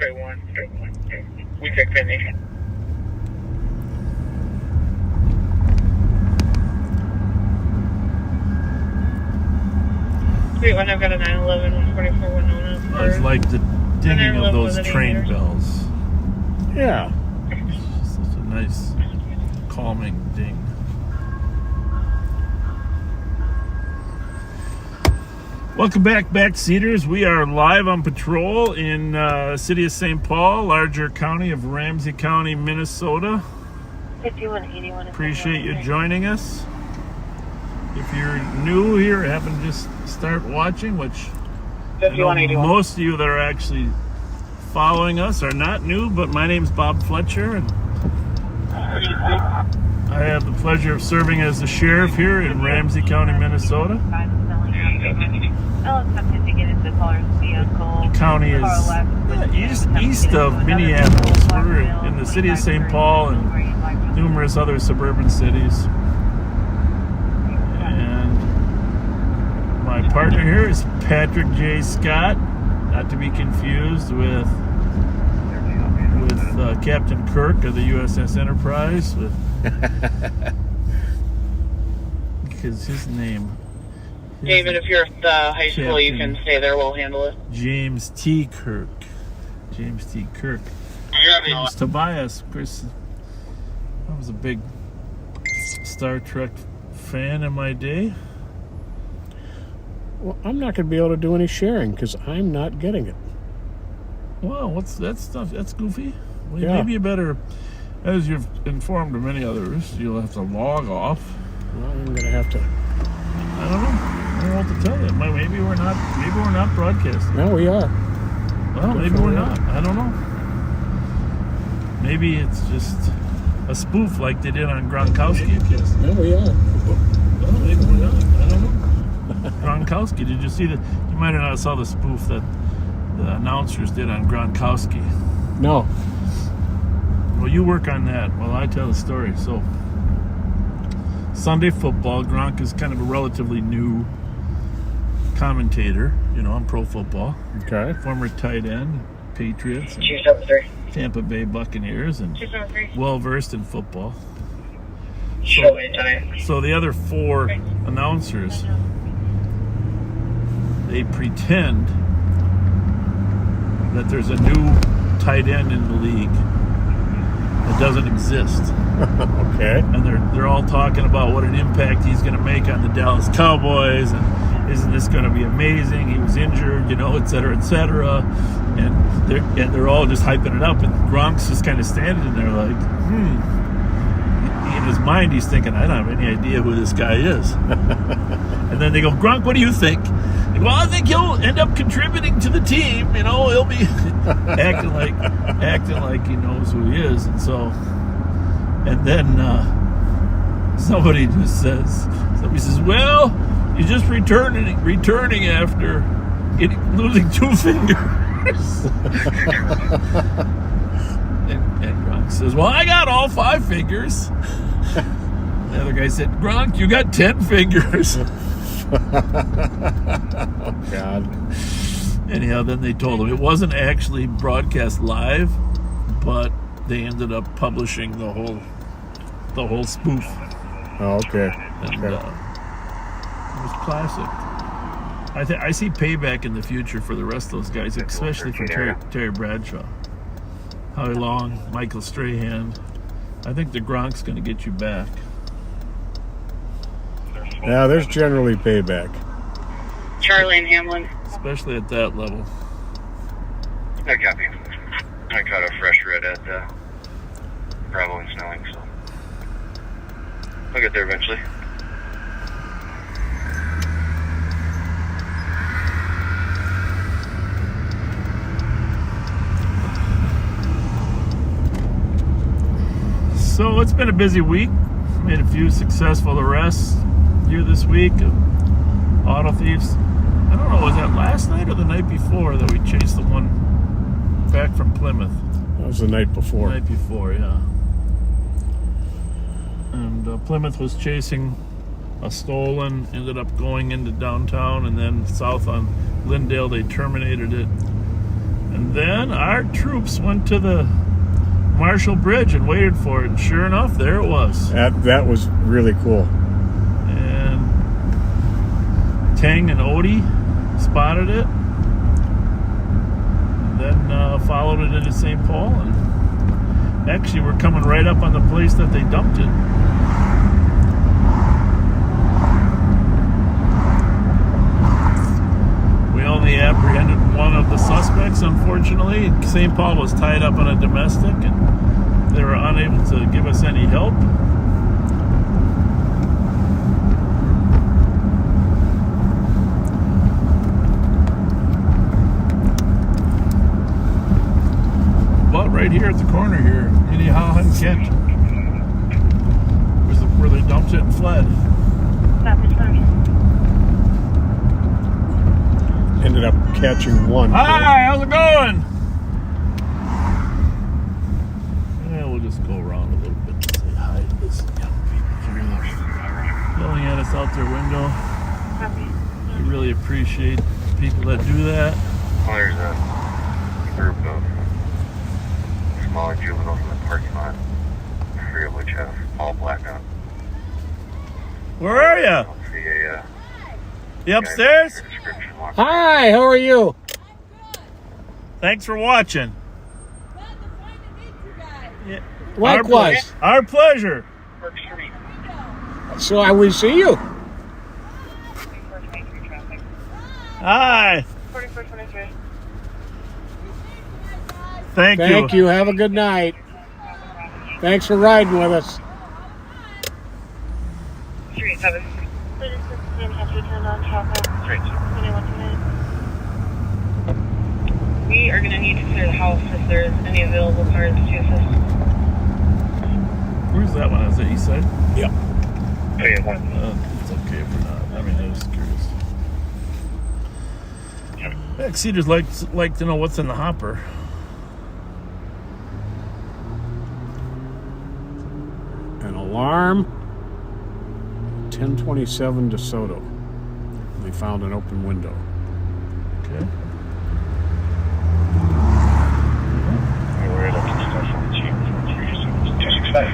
straight one. We take finish. Wait, when I've got a 911, 144, 109. It's like the dinging of those train bells. Yeah. It's such a nice, calming ding. Welcome back, Backseaters. We are live on patrol in city of St. Paul, larger county of Ramsey County, Minnesota. 5181. Appreciate you joining us. If you're new here, happen to just start watching, which I know most of you that are actually following us are not new, but my name's Bob Fletcher, and I have the pleasure of serving as the sheriff here in Ramsey County, Minnesota. To get into the caller's vehicle. The county is east of Minneapolis. We're in the city of St. Paul and numerous other suburban cities. And my partner here is Patrick J. Scott, not to be confused with Captain Kirk of the USS Enterprise, because his name. David, if you're at the high school, you can stay there. We'll handle it. James T. Kirk. James Tobias. Chris, I was a big Star Trek fan in my day. Well, I'm not going to be able to do any sharing because I'm not getting it. Well, what's that stuff? That's goofy. Well, Yeah. Maybe you better, as you've informed many others, you'll have to log off. Well, I'm going to have to. I don't know. I don't know what to tell you. Maybe we're not broadcasting. No, we are. Well, maybe we're not. I don't know. Maybe it's just a spoof like they did on Gronkowski. No, we are. Well, maybe we're not. I don't know. Gronkowski, did you see that? You might have not saw the spoof that the announcers did on Gronkowski. No. Well, you work on that while I tell the story. So, Sunday football, Gronk is kind of a relatively new commentator, on pro football. Okay. Former tight end, Patriots, and 273. Tampa Bay Buccaneers, and 273. well-versed in football. Show it tonight. So the other four announcers, they pretend that there's a new tight end in the league that doesn't exist. Okay. And they're all talking about what an impact he's going to make on the Dallas Cowboys, and isn't this going to be amazing? He was injured, et cetera, et cetera. And they're all just hyping it up, and Gronk's just kind of standing there like, In his mind, he's thinking, I don't have any idea who this guy is. And then they go, Gronk, what do you think? They go, well, I think he'll end up contributing to the team. He'll be acting like he knows who he is. And then somebody says, well, he's just returning after losing 2 fingers. and Gronk says, well, I got all 5 fingers. The other guy said, Gronk, you got 10 fingers. Oh, God. Anyhow, then they told him it wasn't actually broadcast live, but they ended up publishing the whole spoof. Oh, okay. And it was classic. I see payback in the future for the rest of those guys, especially for Terry Bradshaw, Howie Long, Michael Strahan. I think the Gronk's going to get you back. Yeah, there's generally payback. Charlie and Hamlin. Especially at that level. I copy. I caught a fresh red at Bravo and Snelling, so I'll get there eventually. So it's been a busy week. Made a few successful arrests here this week of auto thieves. I don't know, was that last night or the night before that we chased the one back from Plymouth? That was the night before. The night before, yeah. And Plymouth was chasing a stolen, ended up going into downtown, and then south on Lindale they terminated it. And And then our troops went to the Marshall Bridge and waited for it. And sure enough, there it was. That was really cool. And Tang and Odie spotted it. And then followed it into St. Paul. And actually, we're coming right up on the place that they dumped it. We only apprehended one of the suspects, unfortunately. St. Paul was tied up on a domestic, and they were unable to give us any help. But right here at the corner here, Minnehaha and Kent, was where they dumped it and fled. Ended up catching one. Hi, how's it going? Yeah, we'll just go around a little bit and say hi to this young people yelling at us out their window. We really appreciate people that do that. Well, there's a group of smaller juveniles in the parking lot, 3 of which have all black on. Where are you? I'll see a You upstairs? description walk. Hi, how are you? Thanks for watching. Yeah. Likewise. Our pleasure. Works for me. So I will see you. 4423 traffic. Hi. 4423. Thank you. Thank you. Have a good night. Thanks for riding with us. 37. 36 has returned on traffic. 21 minutes. We are going to need to clear the house if there's any available cars to assist. Where's that one? Is it east side? Yep. Hey, one. It's okay if we're not. I mean, I was curious. Backseaters like to know what's in the hopper. An alarm. 1027 DeSoto. They found an open window. Okay. We're at the stuff on the chief. 265.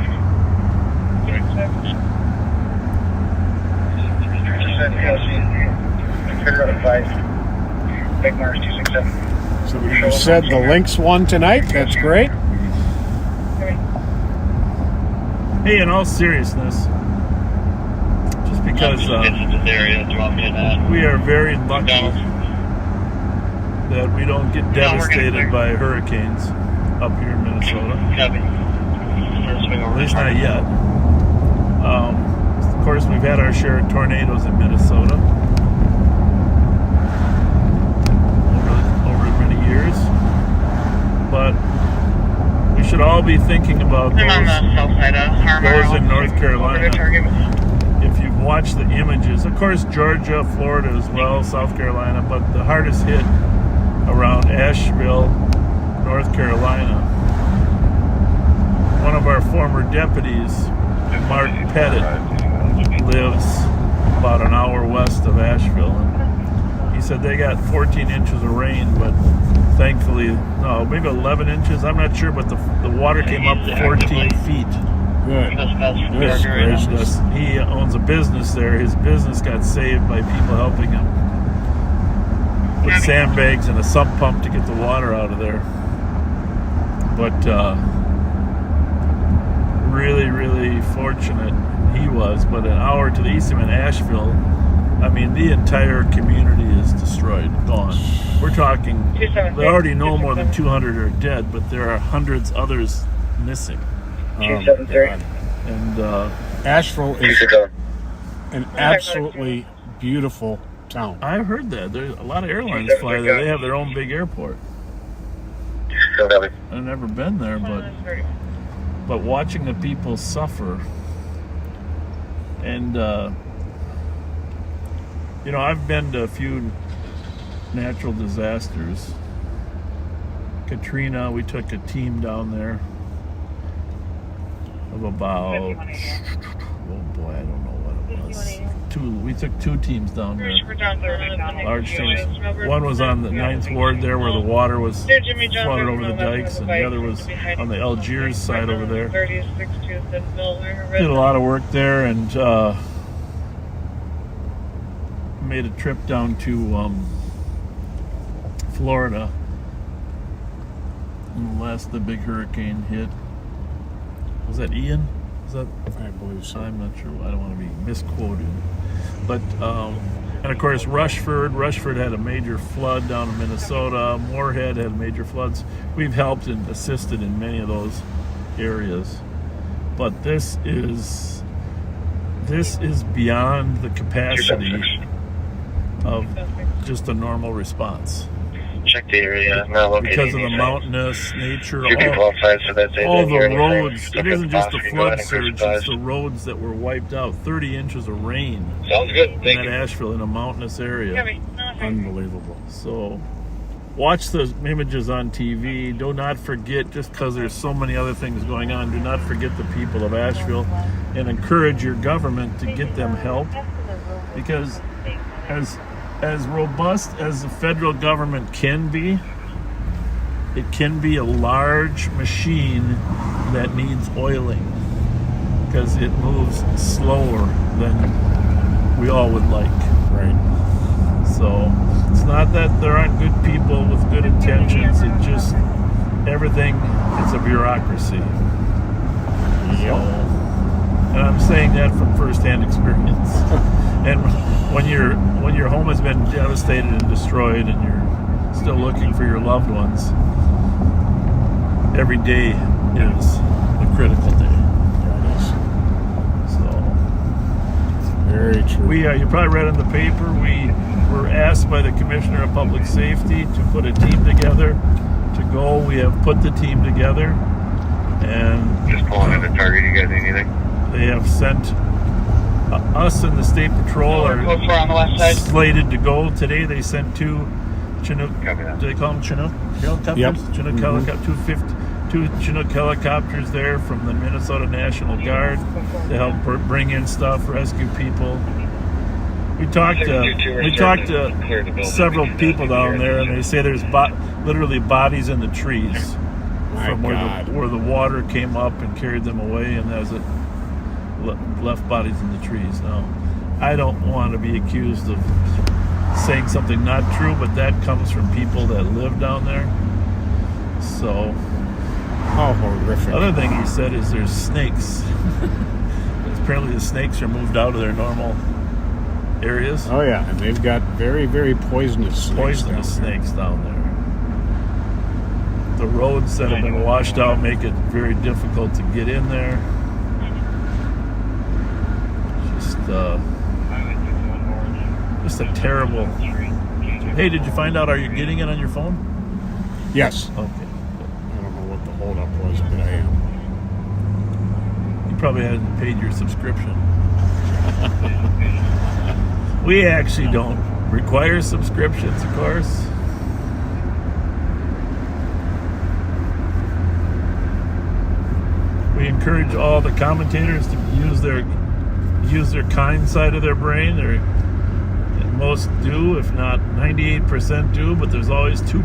Figure out a 5. Big Mars 267. So you said the Lynx won tonight. That's great. Hey, in all seriousness, just because we are very lucky that we don't get devastated by hurricanes up here in Minnesota. At least not yet. Of course, we've had our share of tornadoes in Minnesota over many years. But we should all be thinking about I'm on the south side of Harmar. those in North Carolina. Over to Target. If you've watched the images, of course, Georgia, Florida as well, South Carolina, but the hardest hit around Asheville, North Carolina. One of our former deputies, Mark Pettit, lives about an hour west of Asheville. And he said they got 14 inches of rain, but thankfully, no, maybe 11 inches. I'm not sure, but the water came up 14 feet. Good. Goodness gracious. He owns a business there. His business got saved by people helping him with sandbags and a sump pump to get the water out of there. But really, really fortunate he was. But an hour to the east of him in Asheville, I mean, the entire community is destroyed, gone. We're talking, they already know more than 200 are dead, but there are hundreds others missing. Oh, my God. And Asheville is an absolutely beautiful town. I heard that. There's a lot of airlines fly there. They have their own big airport. I've never been there, but watching the people suffer, and you know, I've been to a few natural disasters. Katrina, we took a team down there of about, oh boy, I don't know what it We took 2 teams down there. We're down there. Large teams. One was on the 9th Ward there where the water was flooded over the dikes, and the other was on the Algiers side over there. Did a lot of work there, and made a trip down to Florida unless the big hurricane hit. Was that Ian? Is that? I believe so. I'm not sure. I don't want to be misquoted. But, and of course, Rushford had a major flood down in Minnesota. Moorhead had major floods. We've helped and assisted in many of those areas. But this is beyond the capacity of just a normal response. Check the area. I'm not locating Because of the any mountainous nature, signs. Few people outside, so that's it. all Didn't hear the anything. roads. Look It at isn't just the boss. You go flood ahead and surge, cruise it's the roads that were wiped out. 30 inches of rain Sounds good. in Thank that you. Asheville in a mountainous area. Unbelievable. So watch the images on TV. Do not forget, just because there's so many other things going on, do not forget the people of Asheville, and encourage your government to get them help, because as robust as the federal government can be, it can be a large machine that needs oiling because it moves slower than we all would like. Right. So it's not that there aren't good people with good intentions. It just everything. It's a bureaucracy. So, and I'm saying that from firsthand experience. And when your home has been devastated and destroyed, and you're still looking for your loved ones, every day is a critical day. So Very true. you probably read in the paper, we were asked by the Commissioner of Public Safety to put a team together to go. We have put the team together, and Just pulling in the target. You guys need anything? they have sent us and the State Patrol We're are on the west side. slated to go. Today they sent 2 Chinook, Copy that. do they call them Chinook helicopters? Yep. Chinook helicopter, 2 Chinook helicopters there from the Minnesota National Guard to help bring in stuff, rescue people. We talked to several people down there, and they say there's literally bodies in the trees My from God. where the water came up and carried them away, and as it left bodies in the trees. Now, I don't want to be accused of saying something not true, but that comes from people that live down there. So, How horrific. other thing he said is there's snakes. Apparently the snakes are moved out of their normal areas. Oh yeah, and they've got very, very poisonous snakes down there. Snakes down there. The roads that have been washed out make it very difficult to get in there. Just a terrible. Hey, did you find out? Are you getting it on your phone? Yes. Okay. I don't know what the holdup was, but I am. You probably hadn't paid your subscription. We actually don't require subscriptions, of course. We encourage all the commentators to use their kind side of their brain. And most do, if not 98% do, but there's always 2%.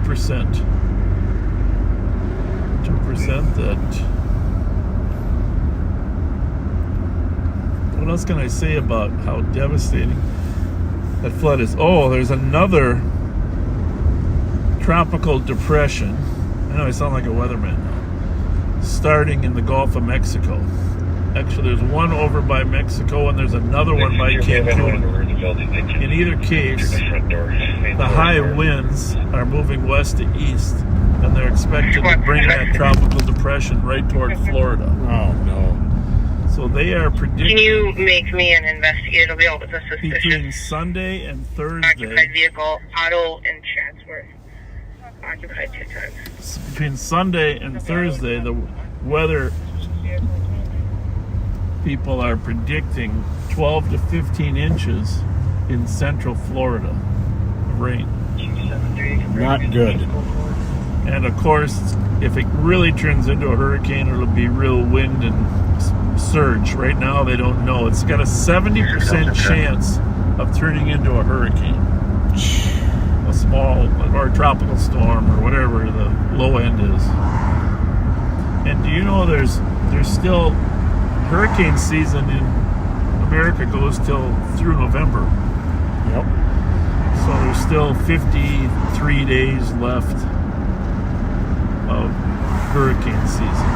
2% that. What else can I say about how devastating that flood is? Oh, there's another tropical depression. I know I sound like a weatherman now. Starting in the Gulf of Mexico. Actually, there's one over by Mexico, and there's another one by Cancun. In either case, the high winds are moving west to east, and they're expected to bring that tropical depression right toward Florida. Oh no. So they are predicting. Can you make me an investigative wheel with a Between suspicious Sunday and occupied Thursday, vehicle, auto and Chatsworth? Occupied 2 times. between Sunday and Thursday, the weather people are predicting 12 to 15 inches in central Florida of rain. Not good. And of course, if it really turns into a hurricane, it'll be real wind and surge. Right now, they don't know. It's got a 70% chance of turning into a hurricane, a small or a tropical storm or whatever the low end is. And do you know there's still hurricane season in America goes till through November. Yep. So there's still 53 days left of hurricane season.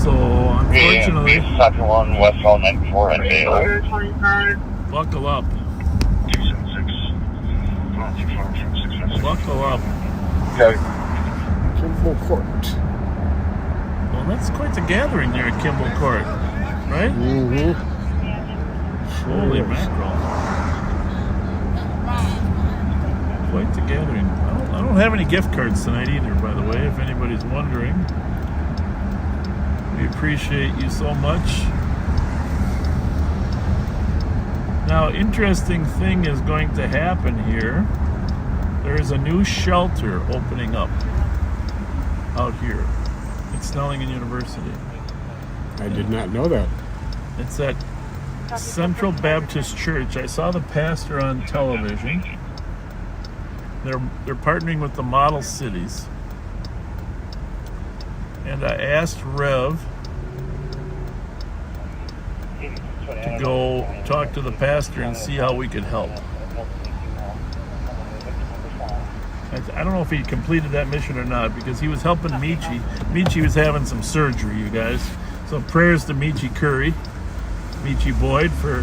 So unfortunately, Second one, West Hall 94 and Dale. 25. buckle up. 276. Buckle up. Okay. Kimball Court. Well, that's quite the gathering there at Kimball Court, right? Mm-hmm. Holy mackerel. Quite the gathering. I don't have any gift cards tonight either, by the way, if anybody's wondering. We appreciate you so much. Now, interesting thing is going to happen here. There is a new shelter opening up out here at Snellingen University. I did not know that. It's at Central Baptist Church. I saw the pastor on television. They're partnering with the model cities. And I asked Rev to go talk to the pastor and see how we could help. I don't know if he completed that mission or not, because he was helping Michi. Michi was having some surgery, you guys. So prayers to Michi Curry, Michi Boyd, for...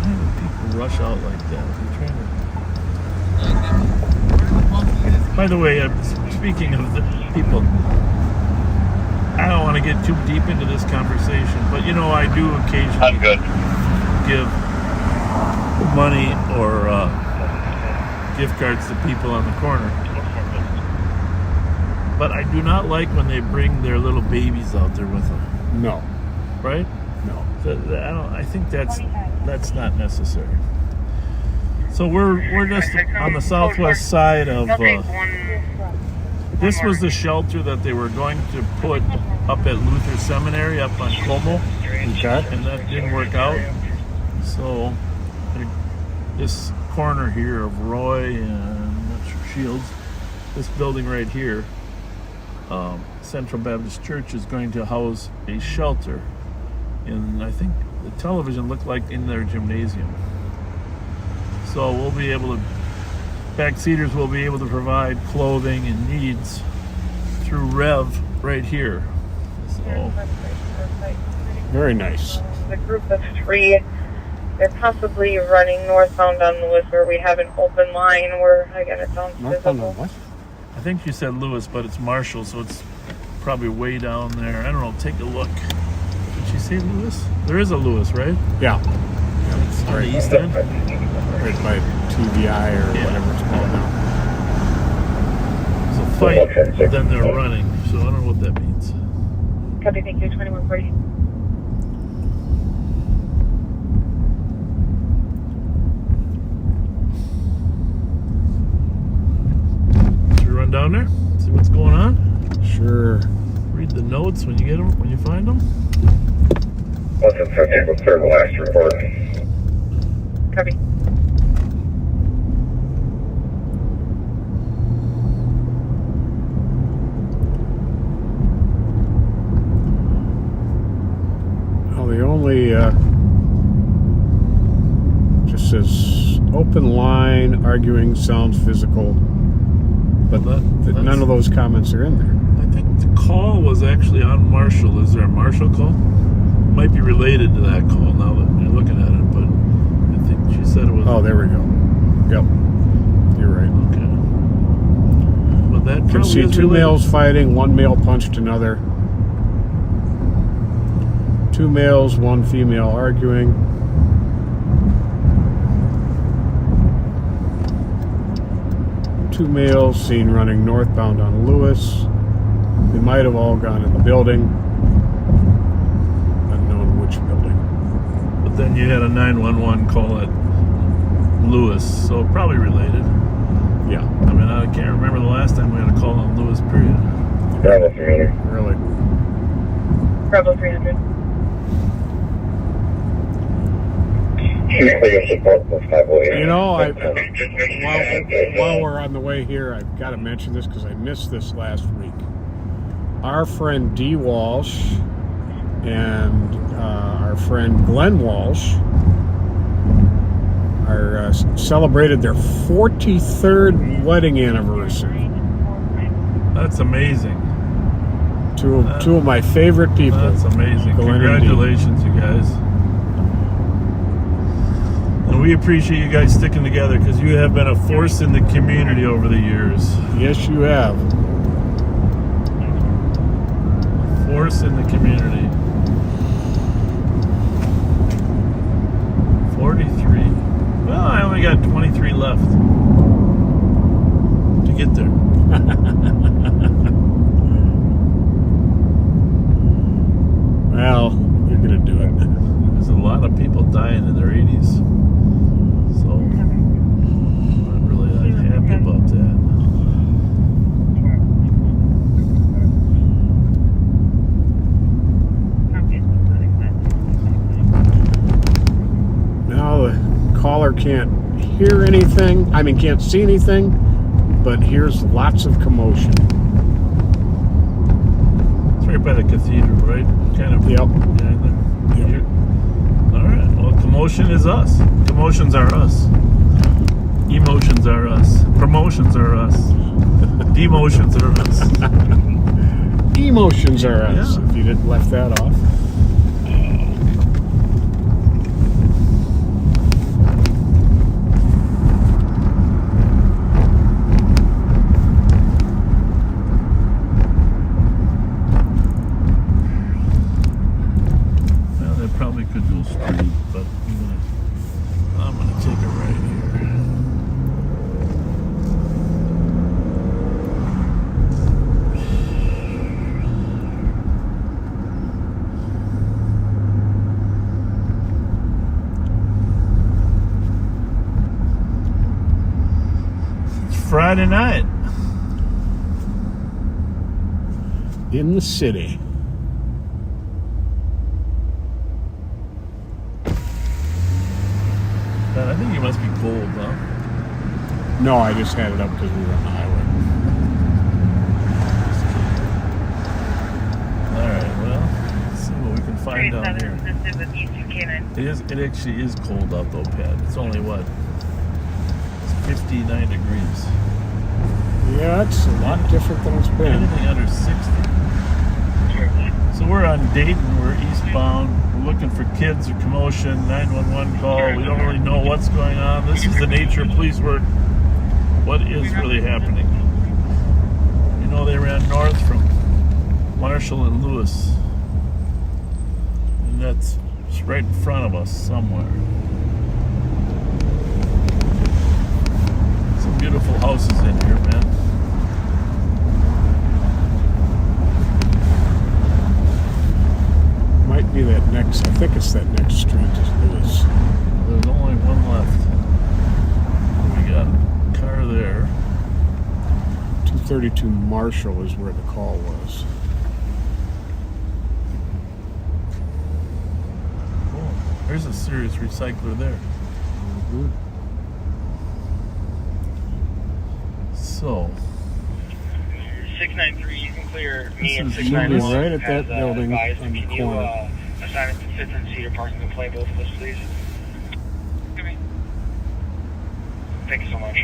Why do people rush out like that? I'm trying to... By the way, speaking of the people, I don't want to get too deep into this conversation, but you know, I do occasionally I'm good. give money or gift cards to people on the corner. But I do not like when they bring their little babies out there with them, No. right? No. I think that's not necessary. So we're just on the southwest side of. This was the shelter that they were going to put up at Luther Seminary up on Como, Okay. and that didn't work out. So this corner here of Roy and Shields, this building right here, Central Baptist Church, is going to house a shelter. And I think the television looked like in their gymnasium. So we'll be able to, backseaters will be able to provide clothing and needs through Rev right here. So Very nice. The group of 3, they're possibly running northbound on Lewis, where we have an open line where, again, it sounds Northbound visible. on what? I think you said Lewis, but it's Marshall, so it's probably way down there. I don't know, take a look. Did she say Lewis? There is a Lewis, right? Yeah. It's on the east end. Right by TVI or whatever it's called now. There's a fight, but then they're running, so I don't know what that means. Copy, thank you, 2140. Should we run down there? See what's going on? Sure. Read the notes when you get them, when you find them. Listen, 15 was third last report. Copy. Well, the only just says open line, arguing sounds physical, but none of those comments are in there. I think the call was actually on Marshall. Is there a Marshall call? Might be related to that call now that you're looking at it, but I think she said it was. Oh, there we go. Yep, you're right. Okay. But that Can probably see is 2 related. males fighting, 1 male punched another. 2 males, 1 female arguing. Two males seen running northbound on Lewis. They might have all gone in the building. Unknown which building. But then you had a 911 call at Lewis, so probably related. Yeah. I mean, I can't remember the last time we had a call on Lewis, period. Bravo 300. Really. Bravo 300. For your support for 508. You know, while we're on the way here, I've got to mention this because I missed this last week. Our friend Dee Walsh and our friend Glenn Walsh are celebrated their 43rd wedding anniversary. That's amazing. Two of my favorite people. That's amazing. Glenn and Dee. Congratulations, you guys. And we appreciate you guys sticking together because you have been a force in the community over the years. Yes, you have. Force in the community. 43. Well, I only got 23 left to get there. Well, you're going to do it. There's a lot of people dying in their 80s. So, I'm really not happy about that. Now the caller can't hear anything. I mean, can't see anything, but hears lots of commotion. It's right by the cathedral, right? Kind of. Yep. Yeah, Yep. all right. Well, commotion is us. Commotions are us. Emotions are us. Promotions are us. Demotions are us. Emotions are us. Yeah. If you didn't left that off. Well, they probably could go straight, but I'm gonna take it right here. It's Friday night. In the city. Man, I think you must be cold, huh? No, I just had it up because we were on the highway. All right, well, let's see what we can find down here. It actually is cold out though, Pat. It's only what? It's 59 degrees. Yeah, it's a lot different than it's been. Anything under 60. So we're on Dayton, we're eastbound, we're looking for kids or commotion, 911 call, we don't really know what's going on. This is the nature of police work. What is really happening? You know, they ran north from Marshall and Lewis. And that's right in front of us somewhere. Some beautiful houses in here, man. Might be that next, I think it's that next street is Lewis. There's only one left. We got a car there. 232 Marshall is where the call was. Oh, there's a serious recycler there. Mm-hmm. So, 693, you can clear me and This is 691. right at that as, building advised. on the Can you corner. assign it to 5th and Cedar Parking and play both of us, please? Thank you so much.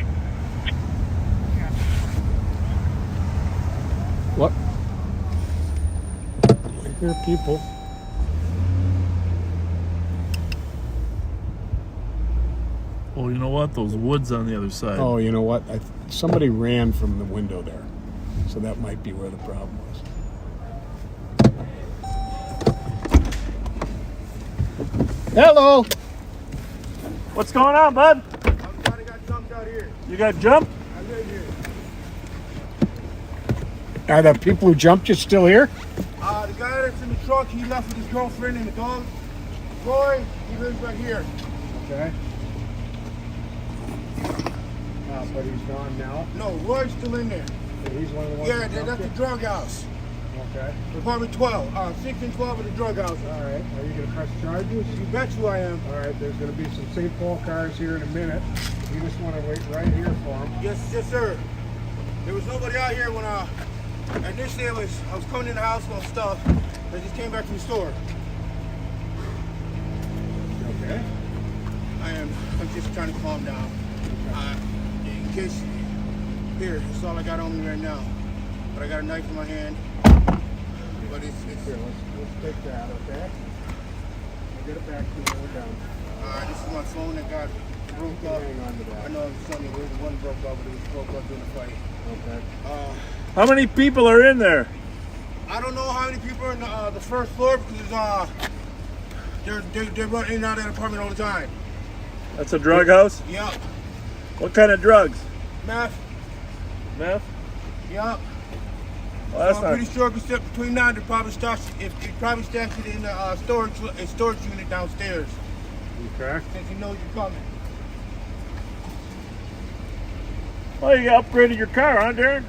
What? I hear people. oh, you know what? Those woods on the other side. Oh, you know what? Somebody ran from the window there. So that might be where the problem was. Hello! What's going on, bud? Somebody got jumped out here. You got jumped? I live here. Are the people who jumped you still here? The guy that's in the truck, he left with his girlfriend and the dog. Roy, he lives right here. Okay. But he's gone now. No, Roy's still in there. He's one of the ones. Yeah, that that's jumped the it? drug house. Okay. Apartment 12. 6 and 12 of the drug house. All right. Are you going to press charges? You bet you I am. All right. There's going to be some St. Paul cars here in a minute. You just want to wait right here for them. Yes, sir. There was nobody out here when initially I was coming in the house with stuff. I just came back from the store. Okay. I'm just trying to calm down. In case, here, that's all I got on me right now. But I got a knife in my hand. But it's Here, let's take that, okay? I'll get it back to you when we're done. this is my phone that got broke up. Hang on to that. I know it was something, there was one broke up, but it was broke up during the fight. Okay. How many people are in there? I don't know how many people are on the first floor because they run in and out of that apartment all the time. That's a drug house? Yup. What kind of drugs? Meth. Meth? Yup. Well, that's I'm not... pretty sure if you step between now, they probably stashed it in the storage unit downstairs. Okay. Since he knows you're coming. Well, you upgraded your car, huh, Darren?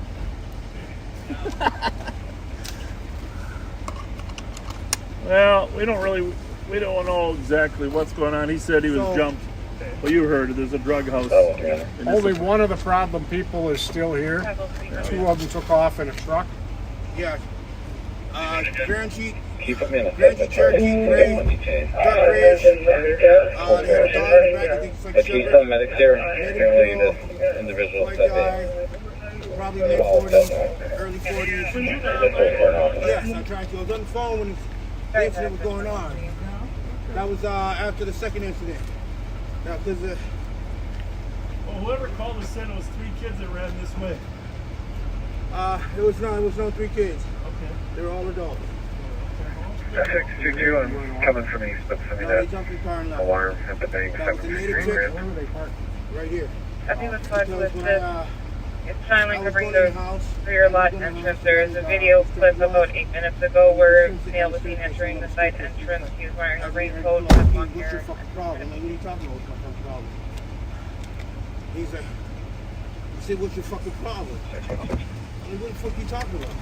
Well, we don't know exactly what's going on. He said he was jumped. Well, you heard it. There's a drug house. Only one of the problem people is still here. 2 of them took off in a truck. Yeah. Grand Sheet. Keep them in Grand Sheet Cherokee, Gray, Duck Ridge. They had a dog in the back, I think it's like Shepherd. medics here. Apparently this individual White guy, probably mid 40s, early 40s. Yes, I tried to. I was on the phone when the incident was going on. That was after the second incident. Now, because Well, whoever called us said it was 3 kids that ran this way. it was no 3 kids. Okay. They were all adults. 622, I'm coming from east, but send me No, they that jumped in the car and left. alarm at the bank. That was the native 73 chick. Where were they parked? Right here. I think that's what Because was when this. It's finally I was covering going in the the house. rear lot entrance. There is a video clip about 8 minutes ago where a male was seen entering the side entrance. He was wearing a raincoat with long What's your hair. fucking problem? Like, what are you talking about? What's my fucking problem? He's like, I said, what's your fucking problem? I said, what the fuck are you talking about?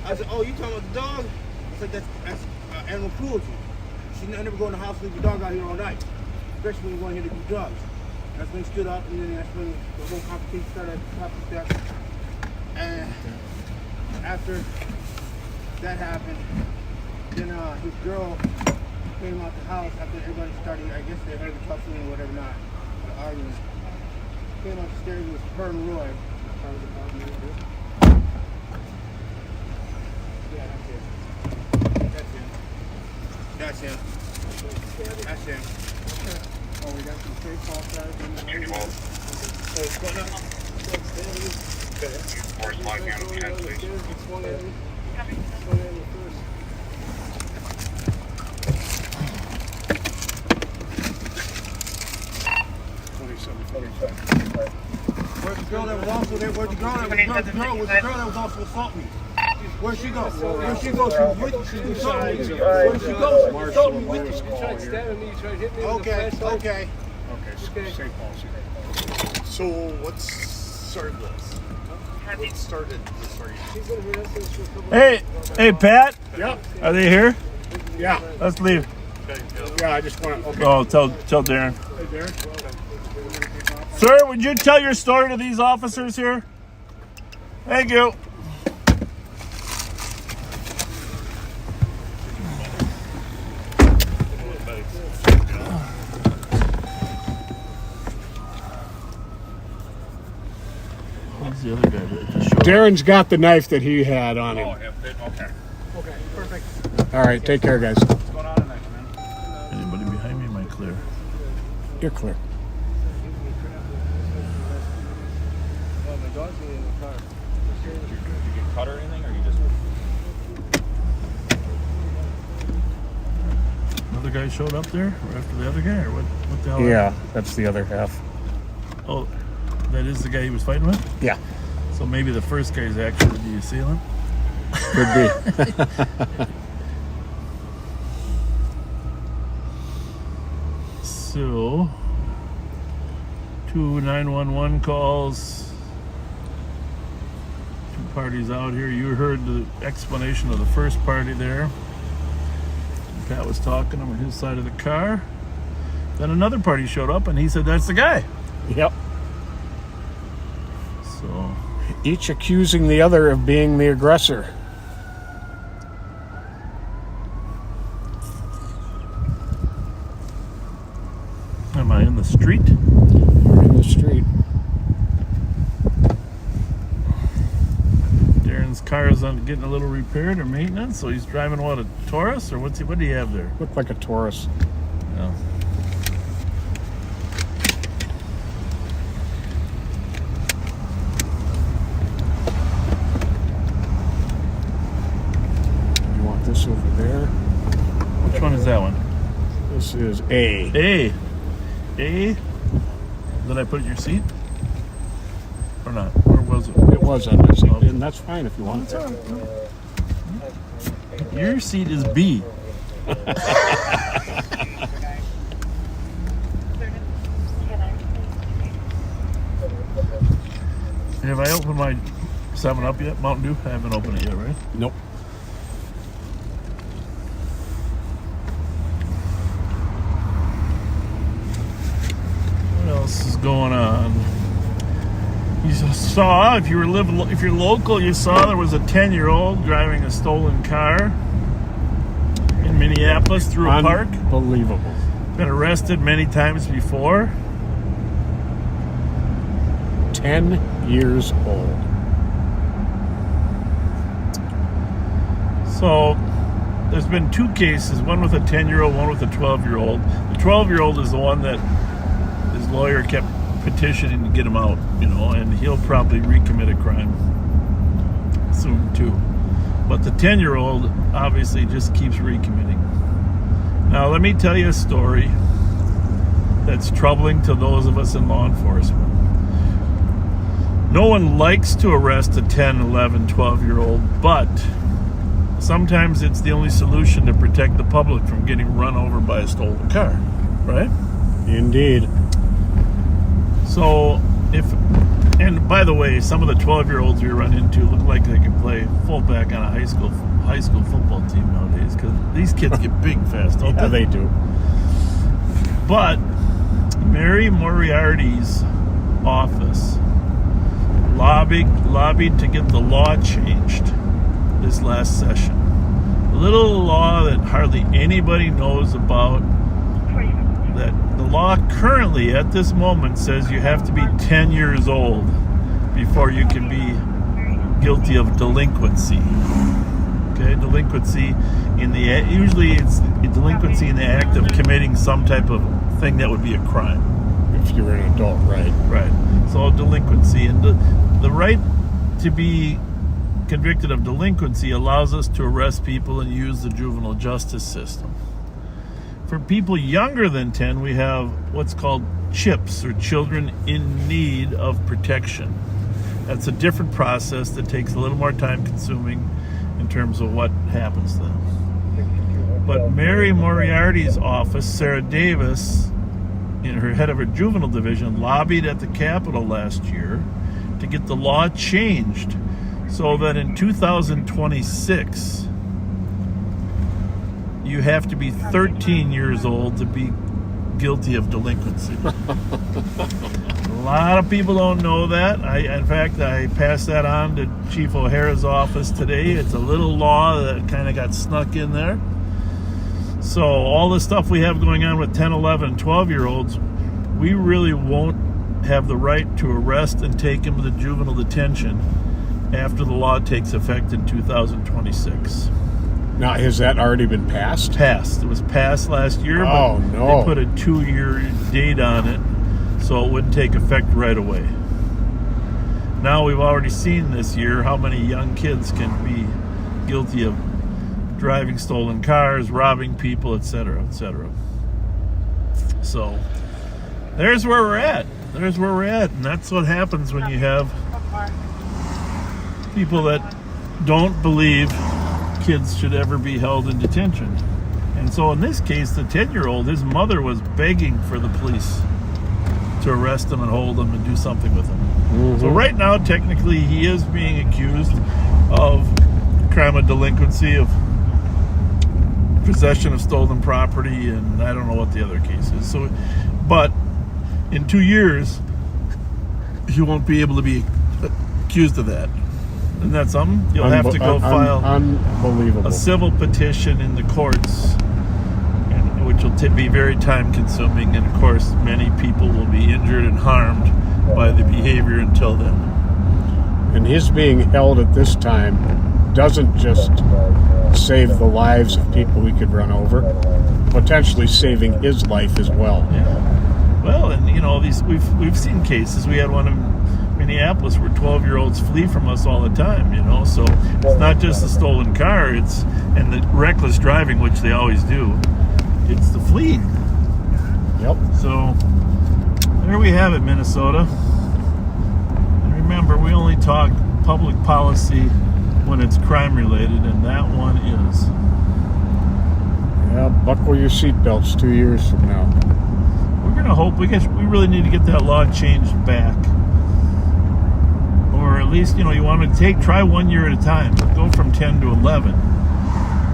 I said, oh, you talking about the dog? I said, that's animal cruelty. You should never go in the house and leave your dog out here all night, especially when you want him to do drugs. That's when he stood up, and then that's when the whole competition started at the top of the steps. And after that happened, then his girl came out the house after everybody started, I guess they heard the tussling or whatever not, the argument. Came up the stairs, it was her and Roy. Yeah, that's him. That's him. Oh, we got some St. Paul cars in there. Force lock down on 10, please. Where's the girl that was also there? Where's the girl that was also assaulting me? Where'd she go? Where'd she go? She was with me. She was assaulting me. Where'd she go? She was assaulting me with me. You tried stabbing me, you tried hitting me with a Okay, flashlight. okay. Okay, St. Paul's. So what started this? What started this argument? Hey, Pat. Yeah. Are they here? Yeah. Let's leave. Yeah, I just want to. Okay. Oh, tell Darren. Hey, Darren. Sir, would you tell your story to these officers here? Thank you. Who's the other guy that just showed up? Darren's got the knife that he had on him. Okay. Okay, perfect. All right, take care, guys. What's going on tonight, man? Anybody behind me? Am I clear? You're clear. Did you get cut or anything, or you just... Another guy showed up there after the other guy, or what the hell? Yeah, that's the other half. Oh, that is the guy he was fighting with? Yeah, So maybe the first guy's actually the assailant? could be. So, 2 911 calls, 2 parties out here. You heard the explanation of the first party there. Pat was talking on his side of the car. Then another party showed up, and he said, that's the guy. Yep. So, Each accusing the other of being the aggressor. am I in the street? We're in the street. Darren's car is getting a little repaired or maintenance, so he's driving what, a Taurus, or what do you have there? Looked like a Taurus. Yeah. You want this over there? Which one is that one? This is A. A. Did I put it in your seat? Or not? Where was it? It was on my seat, and that's fine if you want it. Your seat is B. Have I opened my 7-Up yet? Mountain Dew? I haven't opened it yet, right? Nope. What else is going on? You saw, if you're local, you saw there was a 10-year-old driving a stolen car in Minneapolis through a park. Unbelievable. Been arrested many times before. 10 years old. So there's been 2 cases, one with a 10-year-old, one with a 12-year-old. The 12-year-old is the one that his lawyer kept petitioning to get him out, and he'll probably recommit a crime soon too. But the 10-year-old obviously just keeps recommitting. Now let me tell you a story that's troubling to those of us in law enforcement. No one likes to arrest a 10, 11, 12-year-old, but sometimes it's the only solution to protect the public from getting run over by a stolen car, right? Indeed. So, and by the way, some of the 12-year-olds we run into look like they can play fullback on a high school football team nowadays, because these kids get big fast, don't Yeah, they? they do. But Mary Moriarty's office lobbied to get the law changed this last session. A little law that hardly anybody knows about, that the law currently at this moment says you have to be 10 years old before you can be guilty of delinquency. Okay, delinquency usually it's delinquency in the act of committing some type of thing that would be a crime. If you're an adult, right? Right. So delinquency, and the right to be convicted of delinquency allows us to arrest people and use the juvenile justice system. For people younger than 10, we have what's called CHIPS, or Children in Need of Protection. That's a different process that takes a little more time consuming in terms of what happens to them. But Mary Moriarty's office, Sarah Davis, in her head of her juvenile division, lobbied at the Capitol last year to get the law changed so that in 2026 you have to be 13 years old to be guilty of delinquency. A lot of people don't know that. In fact, I passed that on to Chief O'Hara's office today. It's a little law that kind of got snuck in there. So all the stuff we have going on with 10, 11, and 12-year-olds, we really won't have the right to arrest and take them to juvenile detention after the law takes effect in 2026. Now, has that already been passed? Passed. It was passed last year, Oh, but no. they put a 2-year date on it, so it wouldn't take effect right away. Now we've already seen this year how many young kids can be guilty of driving stolen cars, robbing people, etc., etc. So there's where we're at. And that's what happens when you have people that don't believe kids should ever be held in detention. And so in this case, the 10-year-old, his mother was begging for the police to arrest him and hold him and do something with him. So right now, technically, he is being accused of crime of delinquency, of possession of stolen property, and I don't know what the other case is. So, but in 2 years, he won't be able to be accused of that. Isn't that something? You'll have to go file unbelievable. a civil petition in the courts, which will be very time consuming, and of course many people will be injured and harmed by the behavior until then. And his being held at this time doesn't just save the lives of people he could run over, potentially saving his life as well. Yeah. Well, and you know, we've seen cases. We had one in Minneapolis where 12-year-olds flee from us all the time, you know, so it's not just the stolen car, and the reckless driving, which they always do. It's the fleeing. Yep. So there we have it, Minnesota. And remember, we only talk public policy when it's crime related, and that one is. Yeah, buckle your seatbelts 2 years from now. We're gonna hope we really need to get that law changed back. Or at least, you know, you want to try 1 year at a time. Go from 10 to 11,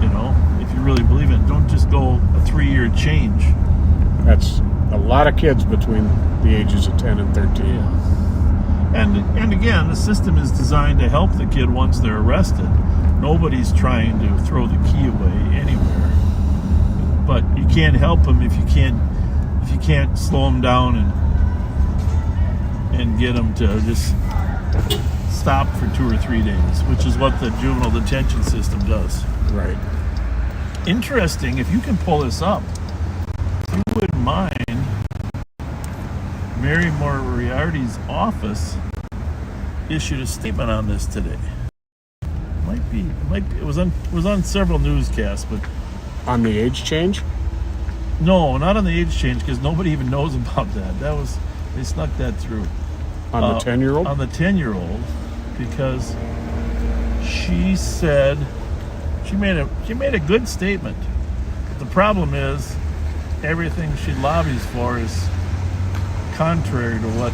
you know, if you really believe in it. Don't just go a 3-year change. That's a lot of kids between the ages of 10 and 13. Yeah. And again, the system is designed to help the kid once they're arrested. Nobody's trying to throw the key away anywhere. But you can't help them if you can't slow them down and get them to just stop for 2 or 3 days, which is what the juvenile detention system does. Right. Interesting, if you can pull this up, if you wouldn't mind, Mary Moriarty's office issued a statement on this today. It was on several newscasts, but On the age change? no, not on the age change, because nobody even knows about that. They snuck that through. On the 10-year-old? On the 10-year-old, because she said she made a good statement. But the problem is everything she lobbies for is contrary to what.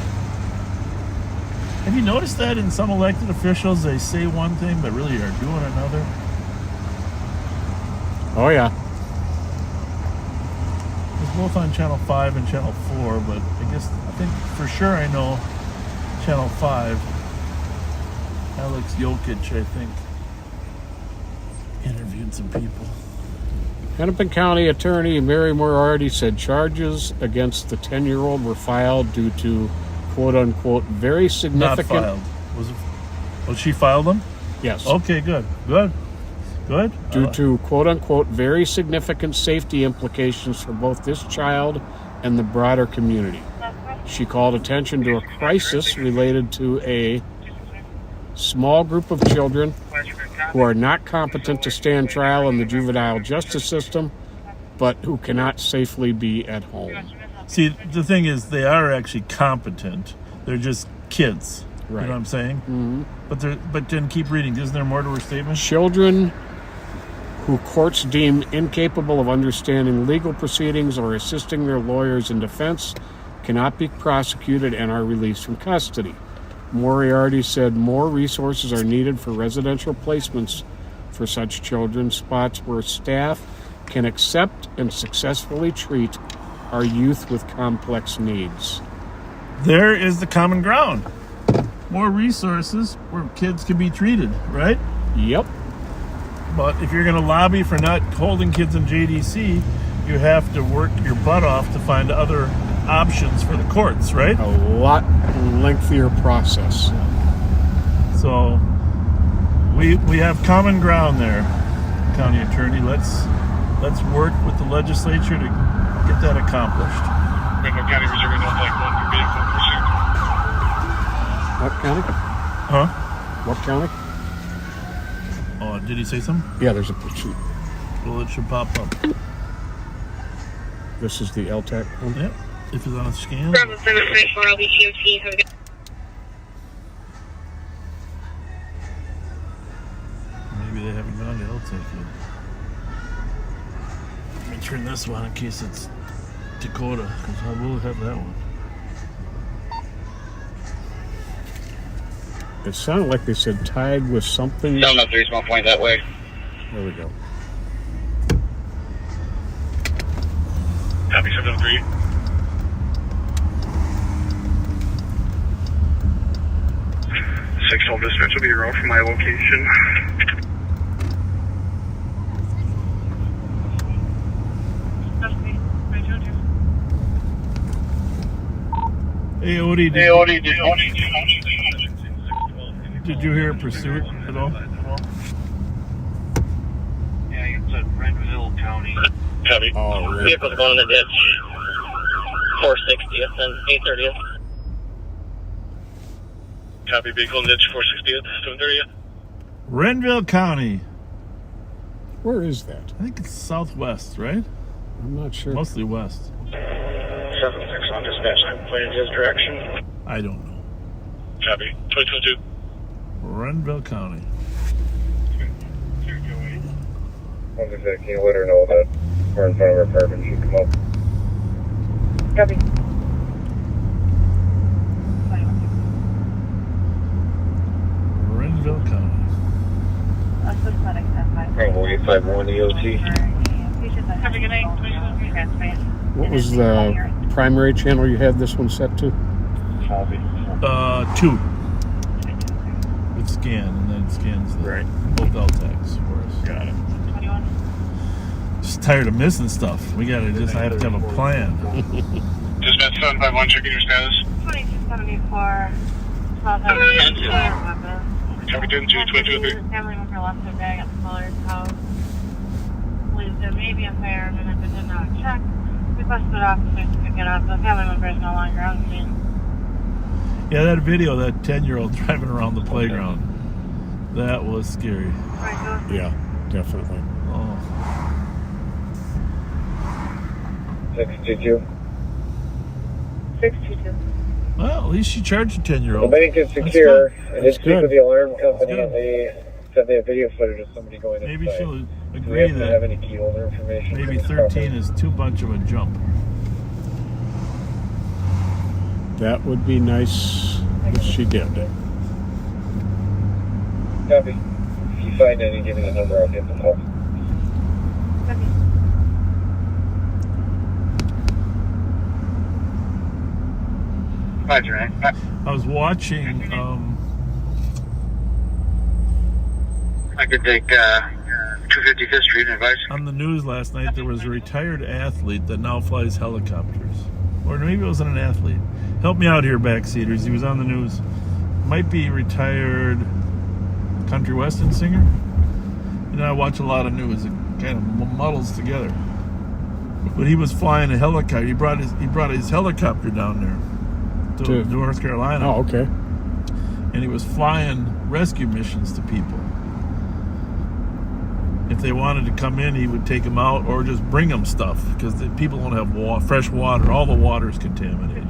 Have you noticed that in some elected officials, they say one thing but really are doing another? Oh, yeah. It's both on Channel 5 and Channel 4, but I think for sure I know Channel 5, Alex Jokic, I think, interviewed some people. Hennepin County Attorney Mary Moriarty said charges against the 10-year-old were filed due to quote-unquote very significant... Not filed. Was she filed them? Yes. Okay, good. Due to quote-unquote very significant safety implications for both this child and the broader community. She called attention to a crisis related to a small group of children who are not competent to stand trial in the juvenile justice system, but who cannot safely be at home. See, the thing is, they are actually competent. They're just kids. Right. You know what I'm saying? Mm-hmm. But then keep reading. Isn't there more to her statement? Children who courts deem incapable of understanding legal proceedings or assisting their lawyers in defense cannot be prosecuted and are released from custody. Moriarty said more resources are needed for residential placements for such children, spots where staff can accept and successfully treat our youth with complex needs. There is the common ground. More resources where kids can be treated, right? Yep. But if you're going to lobby for not holding kids in JDC, you have to work your butt off to find other options for the courts, right? A lot lengthier process. So we have common ground there, County Attorney. Let's work with the legislature to get that accomplished. Rainbow County reserving no flight 1 for vehicle pursuit. What county? Huh? What county? Oh, did he say something? Yeah, there's a pursuit. Well, it should pop up. This is the LTAC one? Yep. If it's on a scan. Bravo 734, I'll be QT. Have a good Maybe they haven't gone to LTAC yet. Let me turn this one in case it's Dakota, because I will have that one. It sounded like they said tied with something. 703, small point that way. There we go. Copy 703. Six-hole dispatch will be around from my location. Hey, Odie, Hey, Odie, did you hear pursuit at all? Yeah, it's at Renville County. Copy. Oh, really? Vehicle's going in the ditch. 460th and 830th. Copy. Vehicle in ditch 460th, 730th. Renville County. Where is that? I think it's southwest, right? I'm not sure. Mostly west. 7-6 on dispatch. I'm pointing his direction. I don't know. Copy. 2022. Renville County. Can you let her know that we're in front of her apartment? She come up. Copy. Renville County. Bravo 851 EOT. Have a good night. What was the primary channel you had this one set to? Copy. 2. It scan and then it scans the both LTACs for us. Got it. Just tired of missing stuff. I have to have a plan. Dispatch 751, checking your status. 2274. Copy 222. Family member left their bag at the caller's house. Believes there may be a firearm and if it did not check, requested officers to pick it up. The family member is no longer on scene. Yeah, that video, that 10-year-old driving around the playground, that was scary. Yeah, definitely. Oh. 622. 622. Well, at least she charged a 10-year-old. The bank is secure. I did speak good. with the alarm company That's and they said they have video footage of somebody going inside. Maybe she'll Do we agree happen to have that any key holder information? maybe for this 13 property? is too much of a jump. That would be nice if she did. Copy. If you find any, give me the number. I'll get the call. Hi, Jermaine. I was watching, I could take 255th Street and advice. on the news last night, there was a retired athlete that now flies helicopters. Or maybe it wasn't an athlete. Help me out here, backseaters. He was on the news. Might be retired country western singer. You know, I watch a lot of news. It kind of muddles together. But he was flying a helicopter. He brought his helicopter down there to North Carolina. Oh, okay. And he was flying rescue missions to people. If they wanted to come in, he would take them out or just bring them stuff because people don't have fresh water. All the water is contaminated.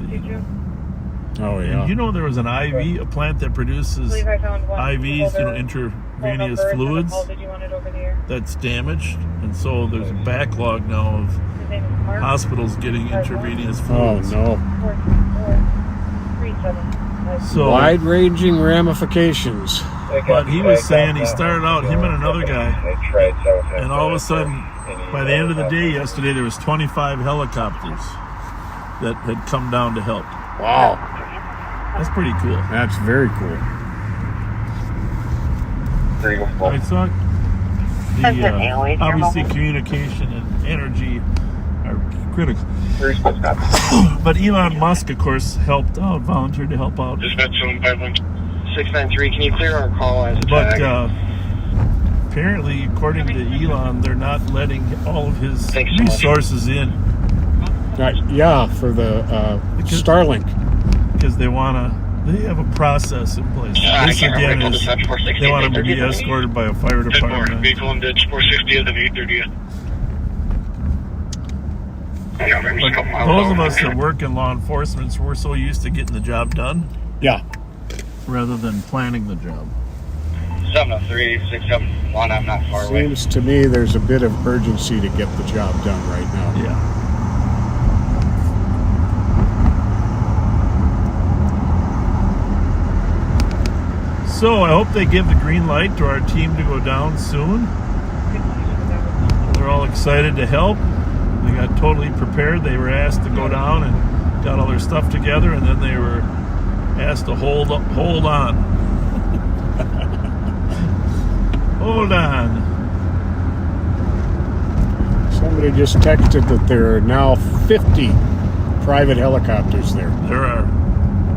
Oh, yeah. And you know there was an IV, a plant that produces I found one. IVs, intravenous fluids Did you want it over the air? that's damaged. And so there's a backlog now of His name is Mark. hospitals getting intravenous Oh, fluids. no. 434-37. So, Wide-ranging ramifications. but he was saying he started out, him and another guy, and all of a sudden, by the end of the day yesterday, there was 25 helicopters that had come down to help. Wow. That's pretty cool. That's very cool. I thought obviously communication and energy are critical. But Elon Musk, of course, helped out, volunteered to help out. Dispatch 751. 693, can you clear our call as a But tag? apparently, according to Elon, they're not letting all of his Thanks so much. resources in Yeah, for the Starlink. because they have a process in place. I This can't again remember is, dispatch 460. they want them to be escorted by a fire 10-4. department. Vehicle in ditch 460th and 830th. But those of us that work in law enforcement, we're so used to getting the job done Yeah. rather than planning the job. 703, 671, I'm not far away. Seems to me there's a bit of urgency to get the job done right now. Yeah. So I hope they give the green light to our team to go down soon. They're all excited to help. They got totally prepared. They were asked to go down and got all their stuff together, and then they were asked to hold on. Hold on. Somebody just texted that there are now 50 private helicopters there. There are.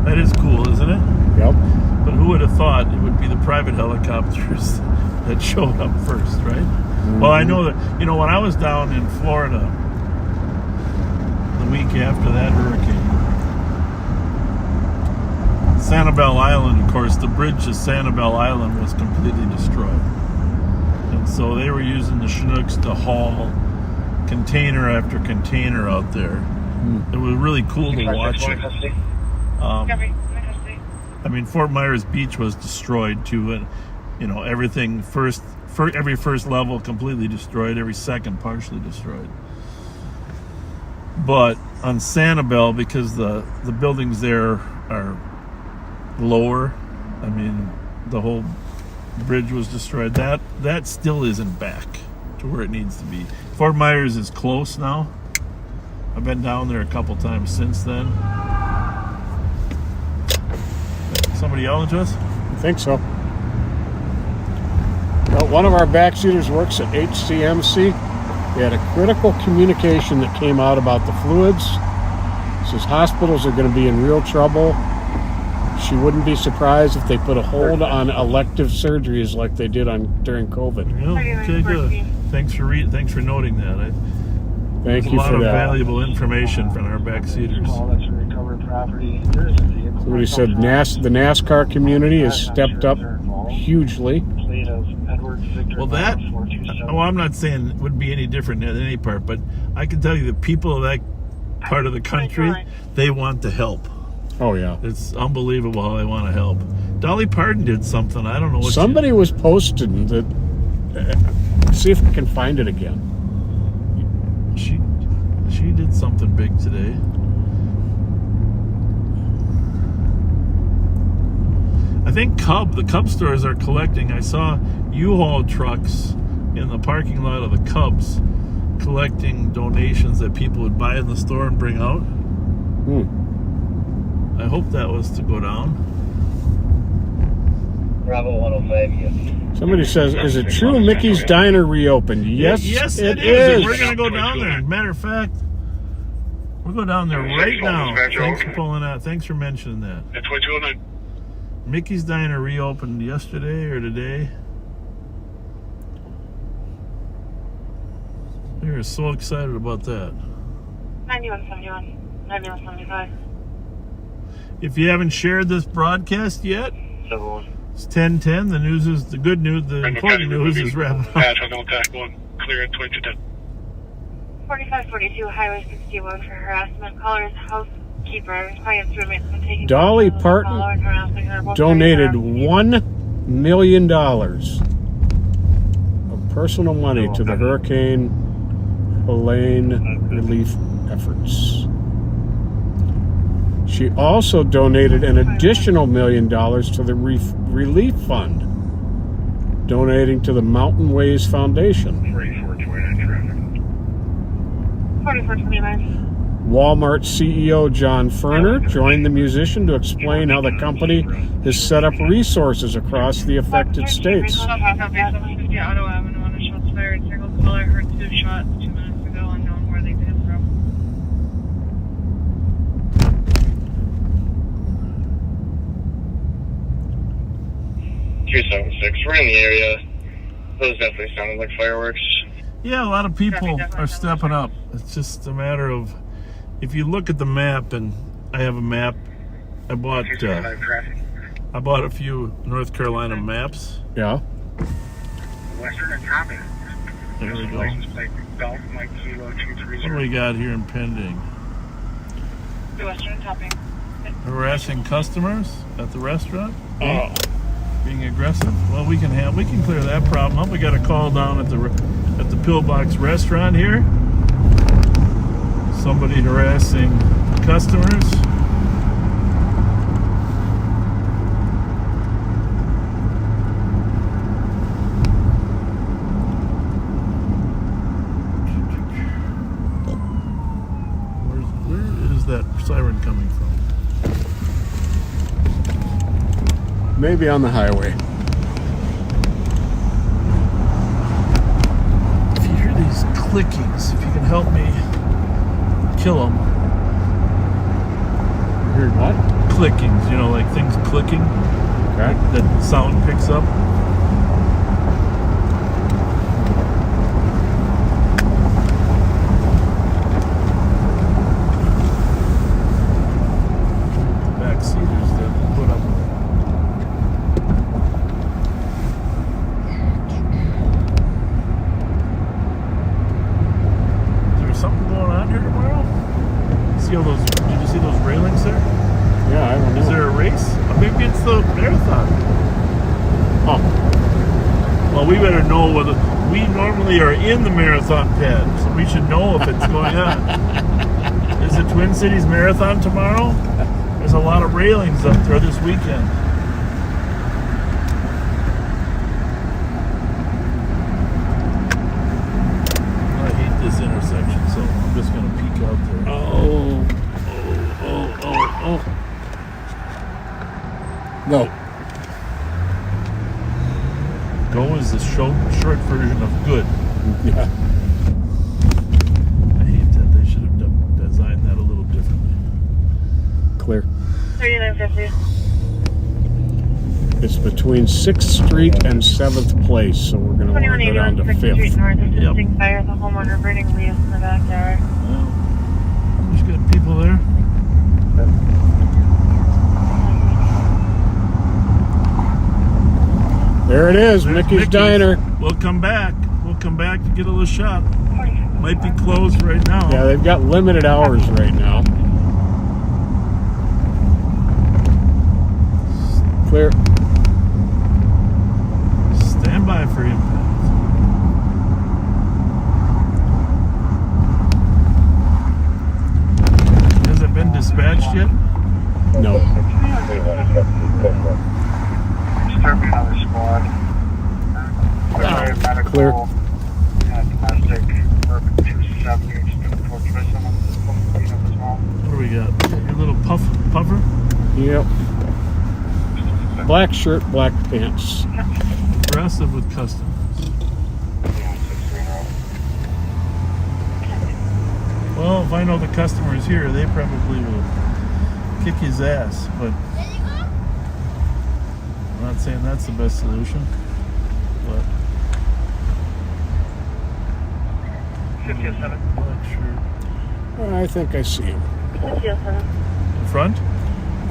That is cool, isn't it? Yep. But who would have thought it would be the private helicopters that showed up first, right? Mm-hmm. Well, I know that, when I was down in Florida the week after that hurricane, Sanibel Island, of course, the bridge to Sanibel Island was completely destroyed. And so they were using the Chinooks to haul container after container out there. It was really cool to watch it. Fort Myers Beach was destroyed too, and everything every first level completely destroyed, every second partially destroyed. But on Sanibel, because the buildings there are lower, the whole bridge was destroyed. That still isn't back to where it needs to be. Fort Myers is close now. I've been down there a couple times since then. Somebody yelling to us? I think so. Well, one of our backseaters works at HCMC. We had a critical communication that came out about the fluids. Says hospitals are going to be in real trouble. She wouldn't be surprised if they put a hold on elective surgeries like they did during COVID. Yeah, okay, good. Thanks for noting that. Thank you a lot for of that. valuable information from our backseaters. Somebody said the NASCAR community has stepped up hugely. Well, I'm not saying it would be any different than any part, but I can tell you the people of that part of the country, they want to help. Oh, yeah. It's unbelievable how they want to help. Dolly Parton did something. I don't know what somebody was posting that. See if I can find it again. She did something big today. I think the Cub stores are collecting. I saw U-Haul trucks in the parking lot of the Cubs collecting donations that people would buy in the store and bring out. I hope that was to go down. Bravo 105, yes. Somebody says, is it true Mickey's Diner reopened? Yes, it is. We're going to go down there. Matter of fact, we'll go down there right now. Thanks for pulling out. Thanks for mentioning that. At 2209. Mickey's Diner reopened yesterday or today. We were so excited about that. 9171, 9175. If you haven't shared this broadcast yet, it's 10:10. The news is the good news. The important news is wrapping up. Patch on contact 1, clear at 2210. 4542, Highway 61 for harassment. Caller's housekeeper, client's roommate's been taking Dolly photos of the Parton caller and harassing her both donated during $1 million of personal money to the Hurricane Helene relief efforts. She also donated an additional $1 million to the relief fund, donating to the Mountain Ways Foundation. 4429. Walmart CEO John Ferner joined the musician to explain how the company has set up resources across the affected states. Auto Avenue on a shots fired. Single caller heard 2 shots 2 minutes ago, unknown where they came from. 276. We're in the area. Those definitely sounded like fireworks. Yeah, a lot of people are stepping up. It's just a matter of, if you look at the map, and I have a map. I bought a few North Carolina maps. Yeah. Western and Tommy. There we go. License plate Golf Mike Kilo 230. What do we got here impending? Western topping. Harassing customers at the restaurant? Oh. Being aggressive? Well, we can clear that problem up. We got a call down at the Pillbox restaurant here. Somebody harassing customers. Maybe on the highway. If you hear these clickings, if you can help me kill them. You heard what? Clickings, you know, like things clicking. Okay. That sound picks up. Backseaters that put up. Is there something going on here tomorrow? See all those? Did you see those railings there? Yeah, I don't know. Is there a race? Or maybe it's the marathon. Oh, Well, we better know whether we normally are in the marathon pad, so we should know if it's going on. Is the Twin Cities Marathon tomorrow? There's a lot of railings up there this weekend. I hate this intersection, so I'm just going to peek out there. oh. No. Go is the short version of good. Yeah. I hate that. They should have designed that a little differently. Clear. 3950. It's between 6th Street and 7th Place, so we're going to want to go down to 2181 6th Street 5th. North. Assisting fire. The homeowner burning leaves in the backyard. Well, there's good people there. There it is, There's Mickey's Diner. We'll come back. We'll come back to get a little shot. Might be closed right now. Yeah, they've got limited hours right now. Clear. Stand by for impact. Has it been dispatched yet? No. Disturbing another squad. Primary medical. Clear. Domestic. Urban 270. Just before Tristan. What do we got? Your little puffer? Yep. Black shirt, black pants. Aggressive with customers. Well, if I know the customer is here, they probably will kick his ass, but I'm not saying that's the best solution. But 57. black shirt. I think I see him. 5007. In front?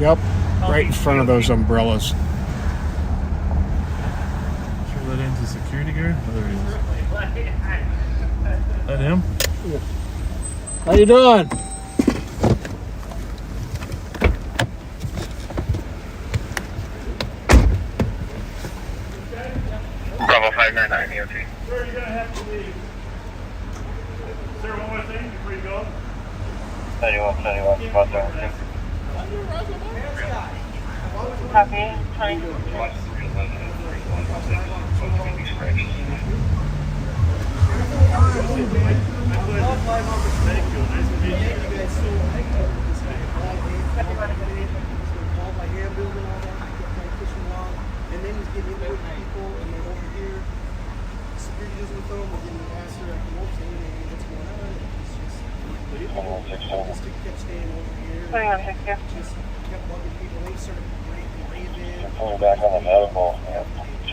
Yep. Right in front of those umbrellas. Sure that ain't the security guard? Oh, there he is. That him? How you doing? Bravo 599 EOT. Sir, you're gonna have to leave. Sir, one more thing before you go. 91, spot there. Copy. 20. Thank you. Nice to meet you. And then he's getting into it with people, and then over here, security doesn't with them, and then the pastor at the wolf saying, hey, what's going on? And he's just, just kept staying over here, 2160. just kept bugging people. They started raving. Pulling back on the medical.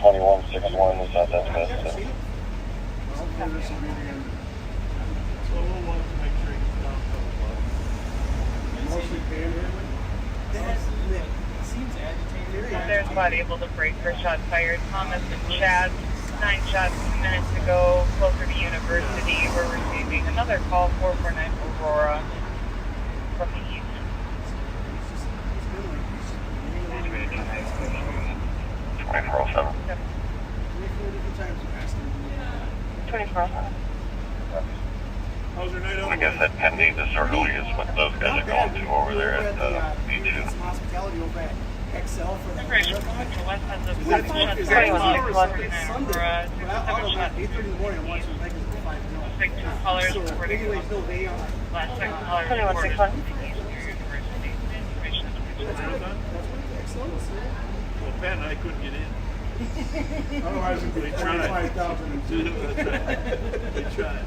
2161 is not that best. So we'll want to make sure he's down for the blood. Mostly panhandling. Seems agitated. There's about able to break for shots fired. Thomas and Chad, 9 shots, 2 minutes to go, closer to University. We're receiving another call, 449 Aurora from the east. 2407. 2407. How's your night I guess that pending disorderly is what those guys are going to over there at B2. Some hospitality over at XL for the Right, we're going to west end of What 7 shots, is 21 that? Aurora, Well, 7 shots. 8:30 in the morning, I'm watching Lakers at 5 0. Big 2 callers So, reporting anyways, no, they are. last second caller reported from the east near University. Information is That's what XL is. Well, Pat and I couldn't get in. Otherwise, it'd be We tried. 25,000. We tried.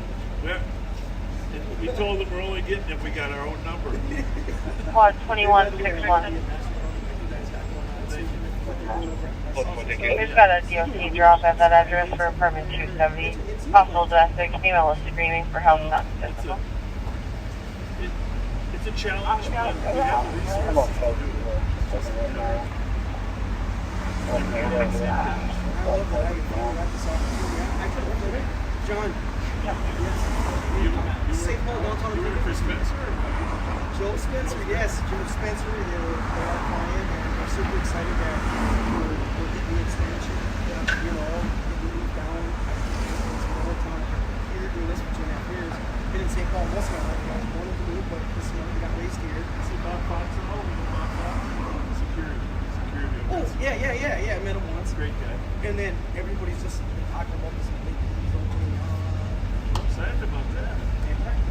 We told them we're only getting if we got our own number. Quad 2161. We've got a DOC drop at that address for apartment 270. Possible domestic. Female is screaming for help, not physical. It's a challenge, but we have the resources to do John. You St. Paul downtown. work for Spencer? Joe Spencer, yes, Joe Spencer. They are our client, and we're super excited that we're getting the expansion. You know, getting moved down. It's another town here doing this for 2.5 years. Been in St. Paul most of my life. I was born in Duluth, but this month we got raised here. See Bob Fox at all? Bob Fox? Security. Oh, yeah. I met him once. Great guy. And then everybody's just talking about this late opening. I'm excited about that.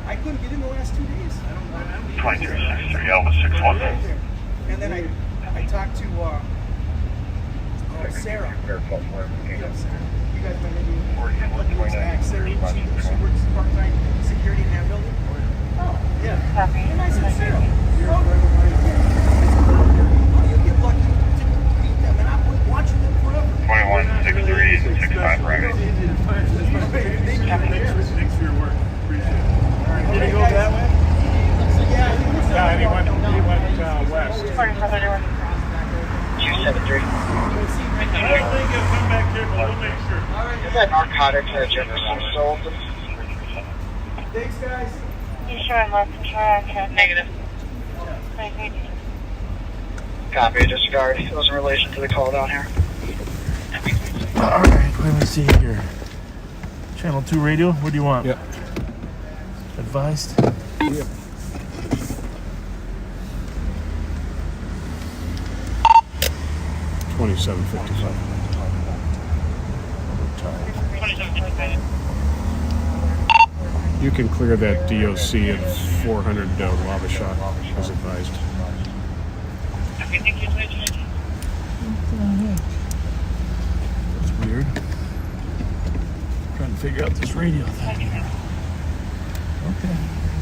I couldn't get in the last 2 days. I don't know. 2263 Alpha 611. And then I talked to Sarah. You guys might maybe Sarah, she works part-time security in that building. Oh, yeah. Copy. And I said, Sarah, how do you get lucky to meet them? And I've been watching them forever. 216365 Friday. Thanks for your work. Appreciate it. Did he go that way? Yeah, he went west. 4431. 273. I don't think he'll come back here, but we'll make sure. Is that narcotics at Jefferson sold? Thanks, guys. You sure I'm left track? Negative. Copy, disregard. It was in relation to the call down here. All right, let me see here. Channel 2 radio, what do you want? Yep. Advised? Yep. $27.55. You can clear that DOC at 400 lava shot, as advised. That's weird. Trying to figure out this radio thing. Okay,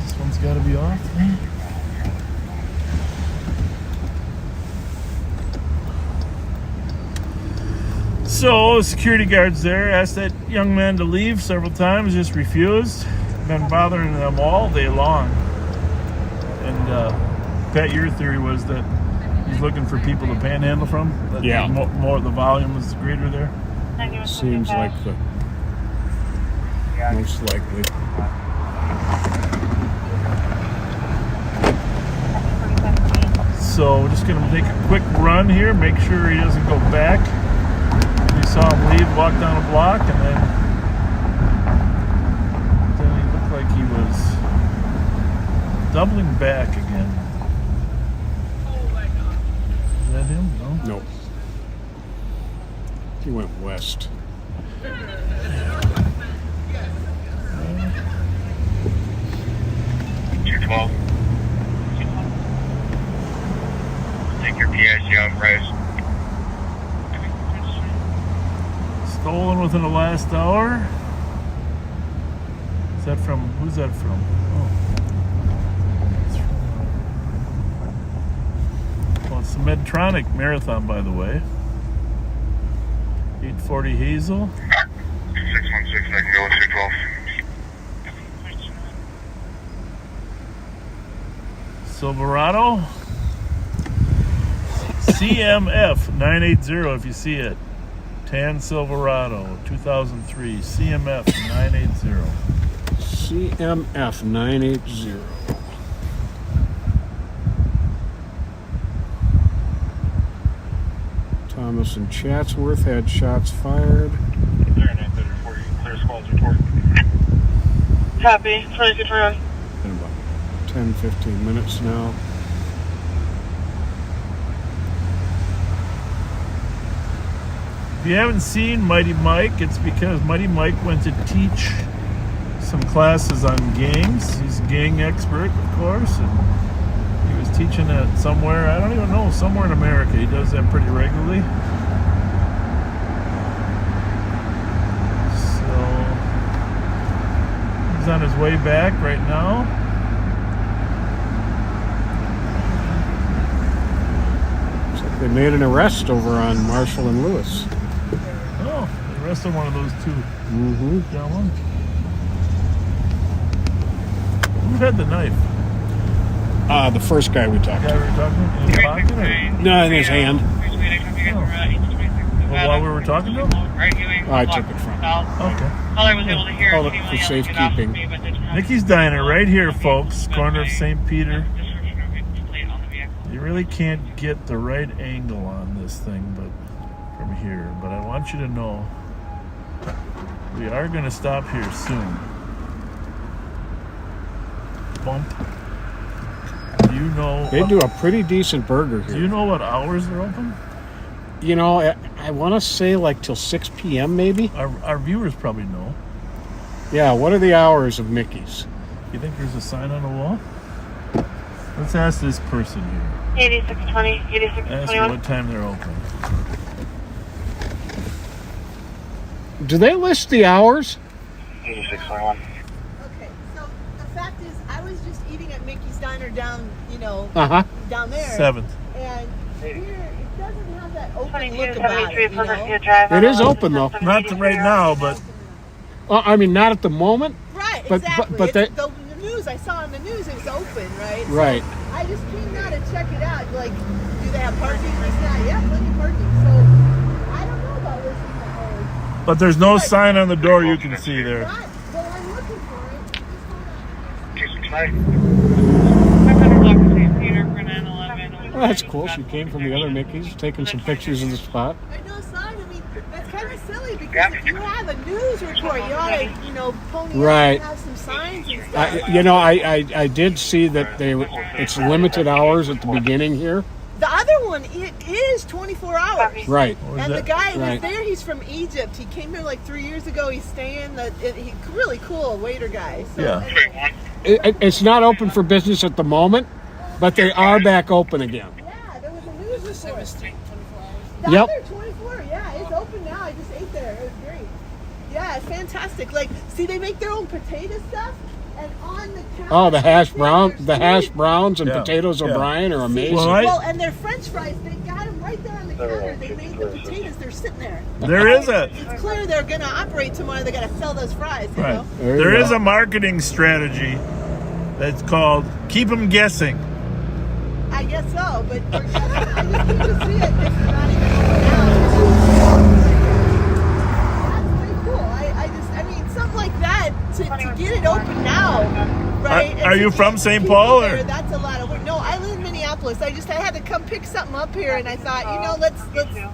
this one's got to be off. So, the security guards there asked that young man to leave several times, just refused. Been bothering them all day long. And Pat, your theory was that he's looking for people to panhandle from? That Yeah. More the volume is greater there? Seems like the most likely. So, we're just going to take a quick run here, make sure he doesn't go back. We saw him leave, walk down a block, and then he looked like he was doubling back again. Is that him? No? Nope. He went west. 212. Take your PIC on price. Stolen within the last hour? Is that from, who's that from? Oh. Well, it's the Medtronic Marathon, by the way. 840 Hazel. 616, I can go with 212. Silverado. CMF 980 if you see it. Tan Silverado 2003 CMF 980. CMF 980. Thomas and Chatsworth had shots fired. There, 934, you clear squad's report. Copy. 2621. In about 10-15 minutes now. If you haven't seen Mighty Mike, it's because Mighty Mike went to teach some classes on gangs. He's a gang expert, of course, and he was teaching at somewhere, I don't even know, somewhere in America. He does that pretty regularly. on his way back right now. Looks like they made an arrest over on Marshall and Lewis. Oh, they arrested one of those two Mm-hmm. gentlemen. Who had the knife? The first guy we talked The guy to. we were talking to? In his pocket? Or? No, in his hand. Well, while we were talking to him? Oh, I took it from him. Okay. All I was able to hear Hold is it he for yelling it off to safekeeping. me, but didn't have Nikki's Diner right here, folks. Corner of St. Peter. description of the plate on the vehicle. You really can't get the right angle on this thing but from here. But I want you to know we are going to stop here soon. Bump. Do you know? They do a pretty decent burger Do here. you know what hours they're open? You know, I want to say like till 6 p.m. maybe. Our viewers probably know. Yeah, what are the hours of Mickey's? You think there's a sign on the wall? Let's ask this person here. 8620, Ask 8621. what time they're open. Do they list the hours? 8621. Okay, so the fact is, I was just eating at Mickey's Diner down, Uh-huh. down there. 7th. And here, it doesn't have that open 22, look about 73, it, Pleasant Drive. It is open, though. Not right now, but I mean, not at the moment. Right, But- exactly. but It's the news, I saw on the news it was open, right? So Right. I just came out to check it out. Like, do they have parking? This, that? Yeah, plenty of parking. So, I don't know about listing the hours. but there's no sign on the door you can see there. Right, well, I'm looking for it. Just hold on. 269. 500 block of St. Peter for 911. Well, that's cool. She came from the other Mickey's, taking some pictures of the spot. I know sign. I mean, that's kind of silly because if you have a news report, you ought to, pony Right. up and have some signs and stuff. I did see that it's limited hours at the beginning here. The other one, it is 24 hours. Right. What was And the that? guy Right. was there. He's from Egypt. He came here like 3 years ago. He's staying. He really cool waiter guy. So Yeah. anyway, It's not open for business at the moment, but they are back open again. yeah, there was a news report. The Yep. other 24, yeah, it's open now. I just ate there. It was great. Yeah, it's fantastic. Like, see, they make their own potato stuff, and on the counter. Oh, the hash brown, there's the hash food. browns and Yeah. potatoes Yeah. O'Brien are amazing. Well, I- Well, and their French fries, they got them right there on the counter. They made the potatoes. They're sitting there. There is a It's clear they're going to operate tomorrow. They got to sell those fries. You right. know? There is a marketing strategy that's called keep them guessing. I guess so, but I just need to see it if you're not even open now. That's pretty cool. I mean, something like that to get it open now, right? Are and you to from get St. people Paul, or- there, that's a lot of work. No, I live in Minneapolis. I had to come pick something up here, and I thought, let's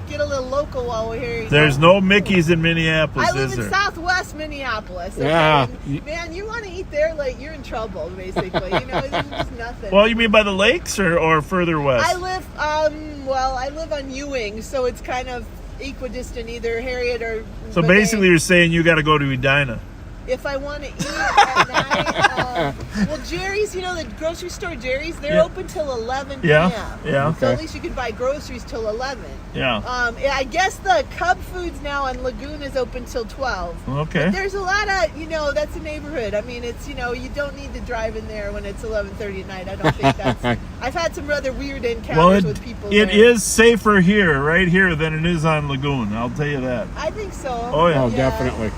get a little local while we're here. There's no Mickey's in Minneapolis, I live is in there? Southwest Minneapolis. Okay? Yeah. And, man, you want to eat there, like you're in trouble, basically. There's just nothing. Well, you mean by the lakes or further west? I live, I live on Ewing, so it's kind of equidistant, either Harriet or. So but basically, you're saying you got to go to Edina. if I want to eat at night, well, Jerry's, the grocery store Jerry's, they're Yeah. open till 11 Yeah, p.m. yeah. So Okay. at least you can buy groceries till 11. Yeah. I guess the Cub Foods now on Lagoon is open till 12. Okay. But there's a lot of, that's a neighborhood. I mean, it's, you don't need to drive in there when it's 11:30 at night. I don't think that's. I've had some rather weird encounters Well, with people. it there. is safer here, right here, than it is on Lagoon. I'll tell you that. I think so. Oh, yeah. Oh, definitely.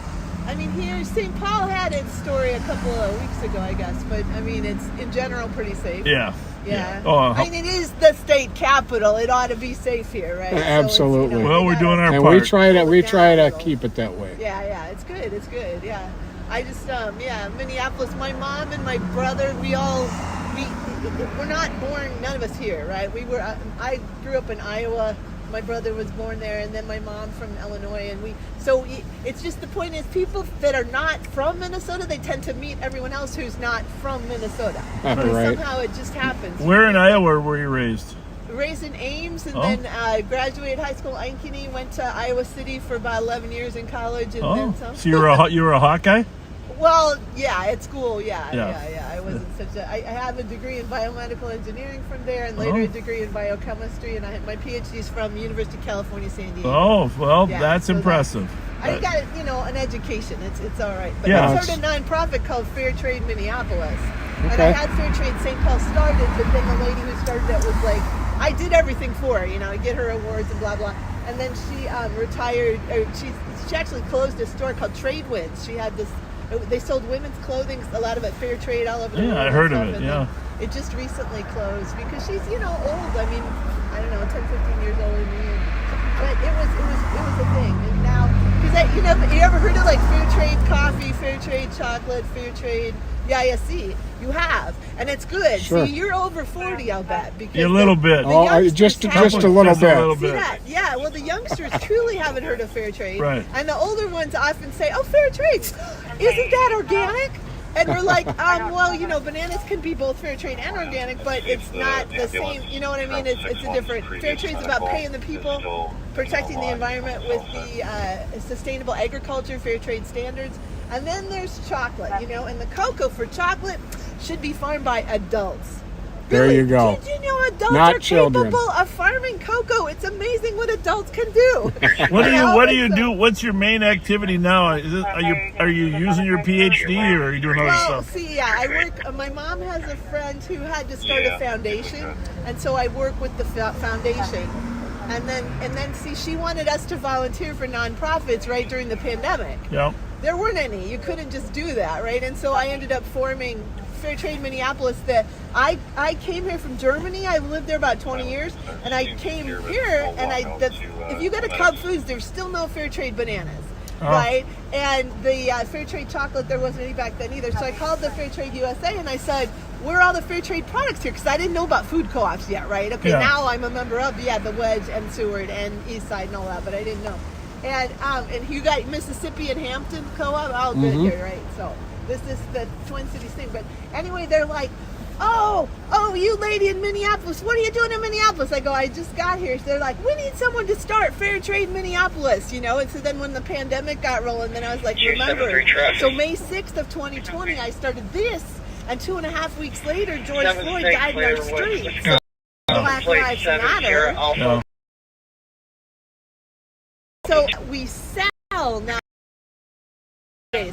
I mean, here, St. Paul had its story a couple of weeks ago, I guess. But, I mean, it's, in general, pretty safe. Yeah. Yeah. Oh, I mean, it is the state capital. It ought to be safe here, right? So it's, Absolutely. Well, we're doing our And part. we try to little. keep it that way. Yeah, it's good. It's good. Yeah. I just, Minneapolis, my mom and my brother, we're not born, none of us here, right? I grew up in Iowa. My brother was born there, and then my mom from Illinois, and it's just, the point is, people that are not from Minnesota, they tend to meet everyone else who's not from Minnesota. So Right. somehow it just happens. Where in Iowa were you raised? Raised in Ames, and Oh. then graduated high school in Ankeny, went to Iowa City for about 11 years in college, and Oh, then some. so you were a Hawkeye? Well, yeah, at school, yeah. Yeah. I wasn't I have a degree in biomedical engineering from there, and later Oh. a degree in biochemistry, and I had my PhDs from University of California, San Diego. Oh, well, Yeah, that's so impressive. I got an education. It's all right. But Yeah, I started a nonprofit called Fair Trade Minneapolis, and I Okay. had Fair Trade St. Paul started, but then the lady who started it was like, I did everything for her. I get her awards and blah blah. And then she retired. Or she actually closed a store called Trade Winds. She had this. They sold women's clothing, a lot of it fair trade all over the world. Yeah, I and heard stuff, of it. and Yeah. then it just recently closed because she's old. I mean, I don't know, 10, 15 years older than me. But it was a thing. And now, because you ever heard of like fair trade coffee, fair trade chocolate, fair trade? Yeah, see, you have, and it's good. Sure. See, you're over 40, I'll bet. Because Yeah, a little bit. the Oh, youngsters just have- a little Just a bit. little See bit. that? Yeah. Well, the youngsters truly haven't heard of fair trade, Right. and the older ones often say, "Oh, fair trade, isn't that organic?" And we're like, well, bananas can be both fair trade and organic, but it's not the same. You know what I mean? It's a different. Fair trade's about paying the people, protecting the environment with the sustainable agriculture, fair trade standards. And then there's chocolate, and the cocoa for chocolate should be farmed by adults. There Really, you go. Did you know adults Not are children. capable of farming cocoa? It's amazing what adults can do. What do you do? What's your main activity now? Are you using your PhD or are you doing other Well, stuff? see, I work. My mom has a friend who had to start a foundation, and so I work with the foundation. And then, see, she wanted us to volunteer for nonprofits right during the pandemic. Yeah. There weren't any. You couldn't just do that, right? And so I ended up forming Fair Trade Minneapolis. That I came here from Germany. I lived there about 20 years, and I came here, and if you go to Cub Foods, there's still no fair trade bananas. Right? And the fair trade chocolate, there wasn't any back then either. So I called the Fair Trade USA and I said, where are all the fair trade products here? Because I didn't know about food co-ops yet, right? Okay, now I'm a member of, the Wedge and Seward and East Side and all that, but I didn't know. And you got Mississippi and Hampton co-op, all good here, right? So this is the Twin Cities thing. But anyway, they're like, oh, you lady in Minneapolis, what are you doing in Minneapolis? I go, I just got here. So they're like, we need someone to start Fair Trade Minneapolis, And so then when the pandemic got rolling, then I was like, remember. So May 6th of 2020, I started this, and 2.5 weeks later, George Floyd died in our streets. Black Lives Matter. No. So we sell now.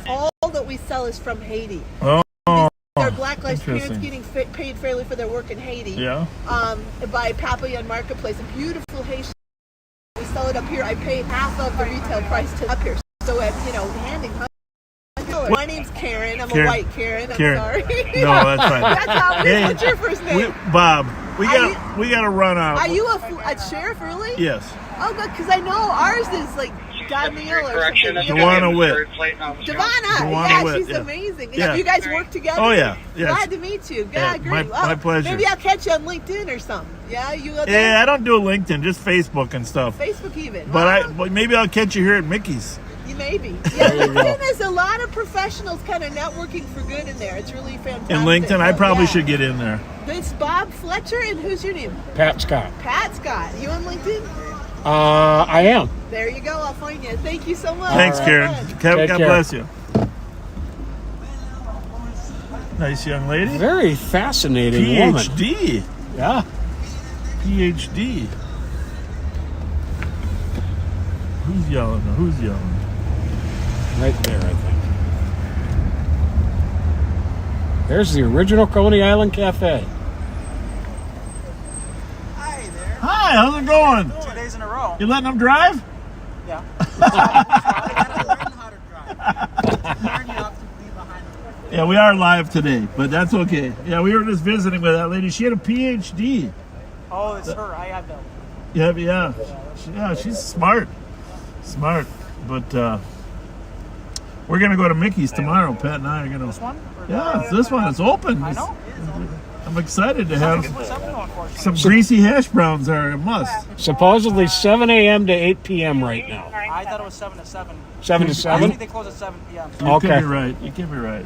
All that we sell is from Haiti. Oh. Our Black Lives parents Interesting. getting paid fairly for their work in Haiti. Yeah. By Papillon Marketplace, a beautiful Haitian. We sell it up here. I pay half of the retail price to up here. So at handing. My name's Karen. I'm a white Karen. I'm sorry. No, that's fine. That's how it is. What's your first name? Bob. We got to run out. Are you a sheriff, really? Yes. Oh, good, because I know ours is like Danielle or something. Dewana Witt. Devonna, Witt, she's amazing. Yeah. You guys work together? Oh, yeah. Yes. Glad to meet you. Yeah, great. My pleasure. Maybe I'll catch you on LinkedIn or something. Yeah, you got Yeah, I don't do LinkedIn, just Facebook and stuff. Facebook even. But maybe I'll catch you here at Mickey's. Maybe. Yeah, LinkedIn has a lot of professionals kind of networking for good in there. It's really fantastic. In LinkedIn, I probably should get in there. This Bob Fletcher, and who's your name? Pat Scott. Pat Scott. You on LinkedIn? I am. There you go. I'll find you. Thank you so much. Thanks, Karen. God care. bless you. Nice young lady. Very fascinating woman. PhD. Yeah. PhD. Who's yelling? Who's yelling? Right there, I think. There's the original Coney Island Cafe. Hi there. Hi, how's it going? 2 days in a row. You letting them drive? Yeah. I gotta learn how to drive. Learn you have to be behind the wheel. Yeah, we are live today, but that's okay. Yeah, we were just visiting with that lady. She had a PhD. Oh, it's her. I have them. Yeah, she's smart. Smart. But we're going to go to Mickey's tomorrow. Pat and I are going to. This one? Yeah, it's this one. It's open. I know. I'm excited to have What's up going for? some greasy hash browns are a must. Supposedly 7 a.m. to 8 p.m. right now. I thought it was 7 to 7. 7 to I 7? think they close at 7 p.m. You Okay. could be right. You could be right.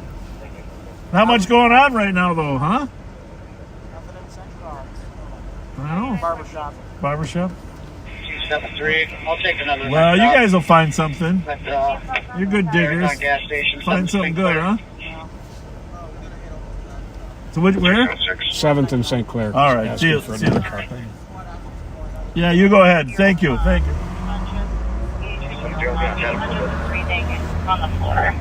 Not much going on right now, though, huh? Nothing in Central. I don't know. Barbershop. Barbershop? Step 3. I'll take another. Well, you guys will find something. But, You're good diggers. gas station. Find something good, huh? So where? 7th and St. Clair. All right. See you. Asking for See you. another car. Yeah, you go ahead. Thank you. Thank you. Unconscious, breathing on the floor.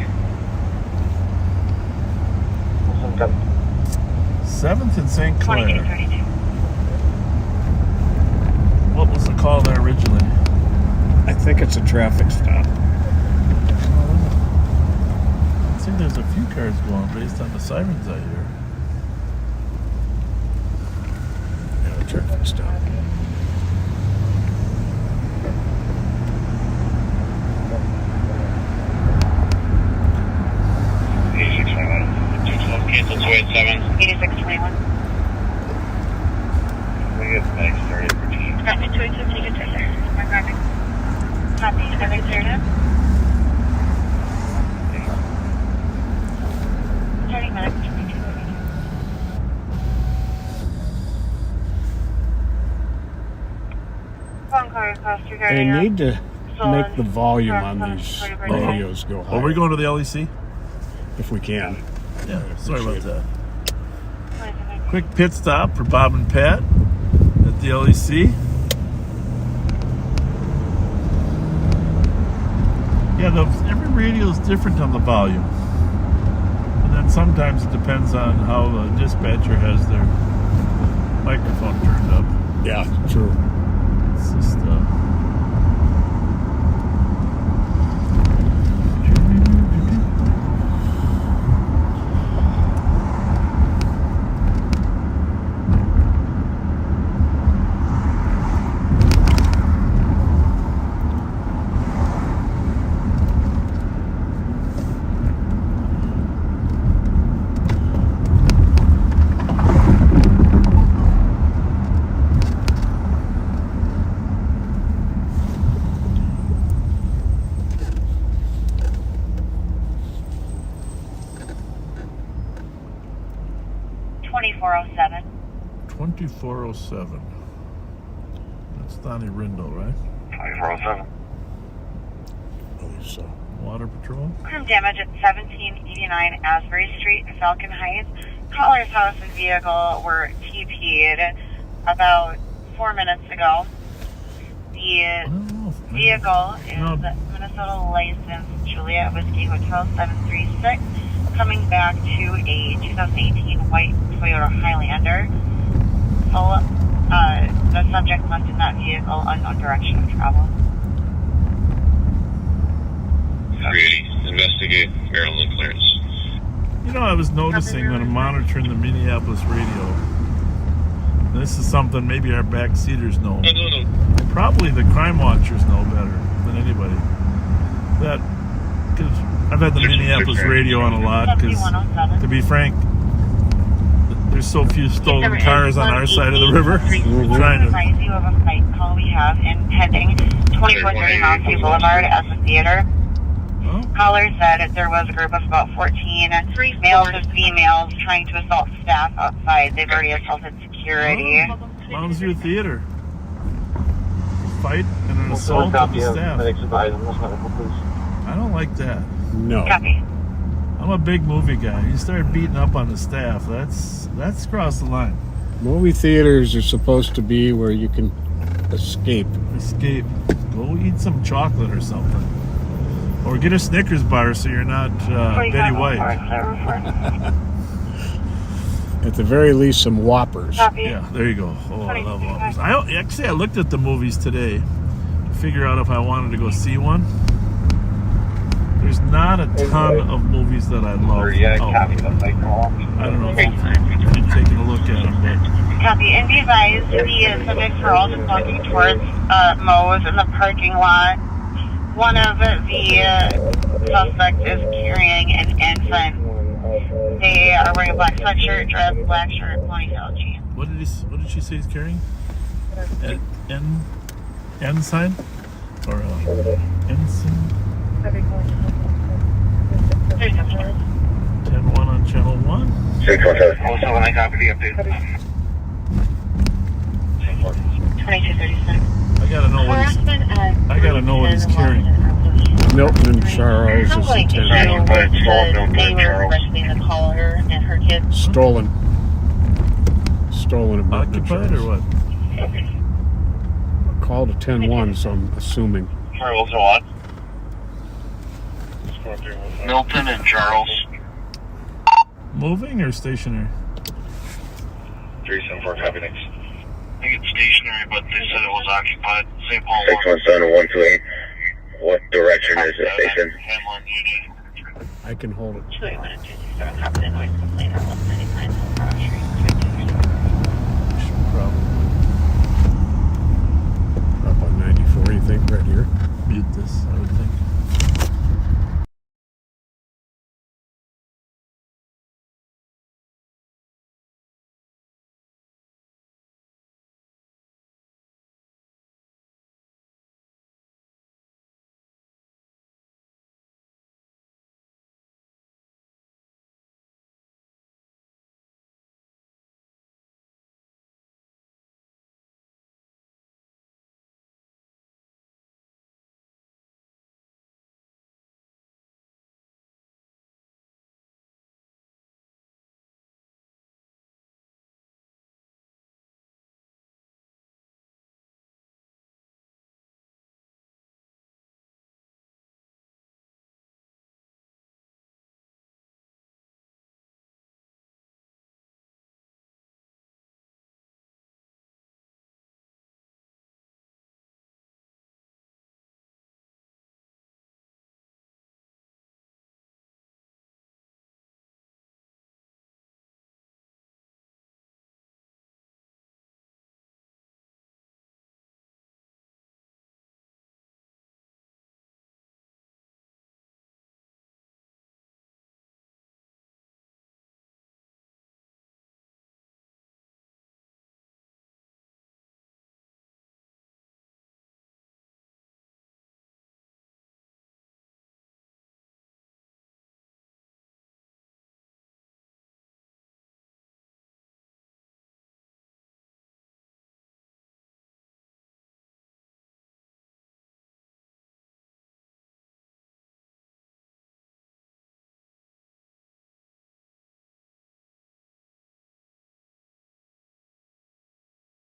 7th and St. Clair. 2232. What was the call there originally? I think it's a traffic stop. I think there's a few cars going based on the sirens I hear. Yeah, a traffic stop. Cancel 287. 8621. We get the next 30 for G. Copy 282, take it to there. Copy, everything cleared up? 30 minutes, 22. Phone call request They regarding need to make the volume on these radios go higher. Are we going to the LEC? If we can. Yeah, sorry about that. Quick pit stop for Bob and Pat at the LEC. Yeah, every radio is different on the volume. And then sometimes it depends on how the dispatcher has their microphone turned up. Yeah, true. It's just, $2407. 2407. That's Donnie Rindle, right? 2407. I believe so. Water Patrol. Crime damage at 1789 Asbury Street, Falcon Heights. Caller's house and vehicle were TP'd about 4 minutes ago. The vehicle is Minnesota license Juliet Whiskey Hotel 736, coming back to a 2018 white Toyota Highlander. So, the subject left in that vehicle, unknown direction of travel. 380. Investigate Maryland clearance. You know, I was noticing when I'm monitoring the Minneapolis radio, and this is something maybe our backseaters know. Probably the crime watchers know better than anybody. That, because I've had the Minneapolis radio on a lot, because to be frank, there's so few stolen cars on our side of the river. We're trying to advise you of a flight call we have impending 2430 Mountain Boulevard at the theater. Caller said there was a group of about 14 males and females trying to assault staff outside. They've already assaulted security. Mounds View Theater. Fight and an assault of the staff. I don't like that. No. Copy. I'm a big movie guy. You start beating up on the staff, that's crossed the line. Movie theaters are supposed to be where you can escape. Escape. Go eat some chocolate or something. Or get a Snickers bar so you're not Betty White. At the very least, some Whoppers. Copy. Yeah, there you go. Oh, I love Whoppers. I looked at the movies today to figure out if I wanted to go see one. There's not a ton of movies that I love. I don't know if you've taken a look at them, but Copy. And be advised, the subjects are all just walking towards Moe's in the parking lot. One of the suspects is carrying an infant. They are wearing a black sweatshirt, dress, black shirt, ponytail, jeans. what did she say he's carrying? N sign? Or ensign? 10-1 on channel 1. 647. Also, when I copy the update. 2236. I gotta know what he's carrying. Milton and Charles is the 10. They were arresting the caller and her kids. Stolen at Milton and Occupied or Charles. what? Called a 10-1, so I'm assuming. Charles on. Milton and Charles. Moving or stationary? 374, copy next. I think it's stationary, but they said it was occupied. St. Paul 617 128. What direction is the station? Hamlin, UD. I can hold it. Probably Up on 94, you think, right here? mute this, I would think.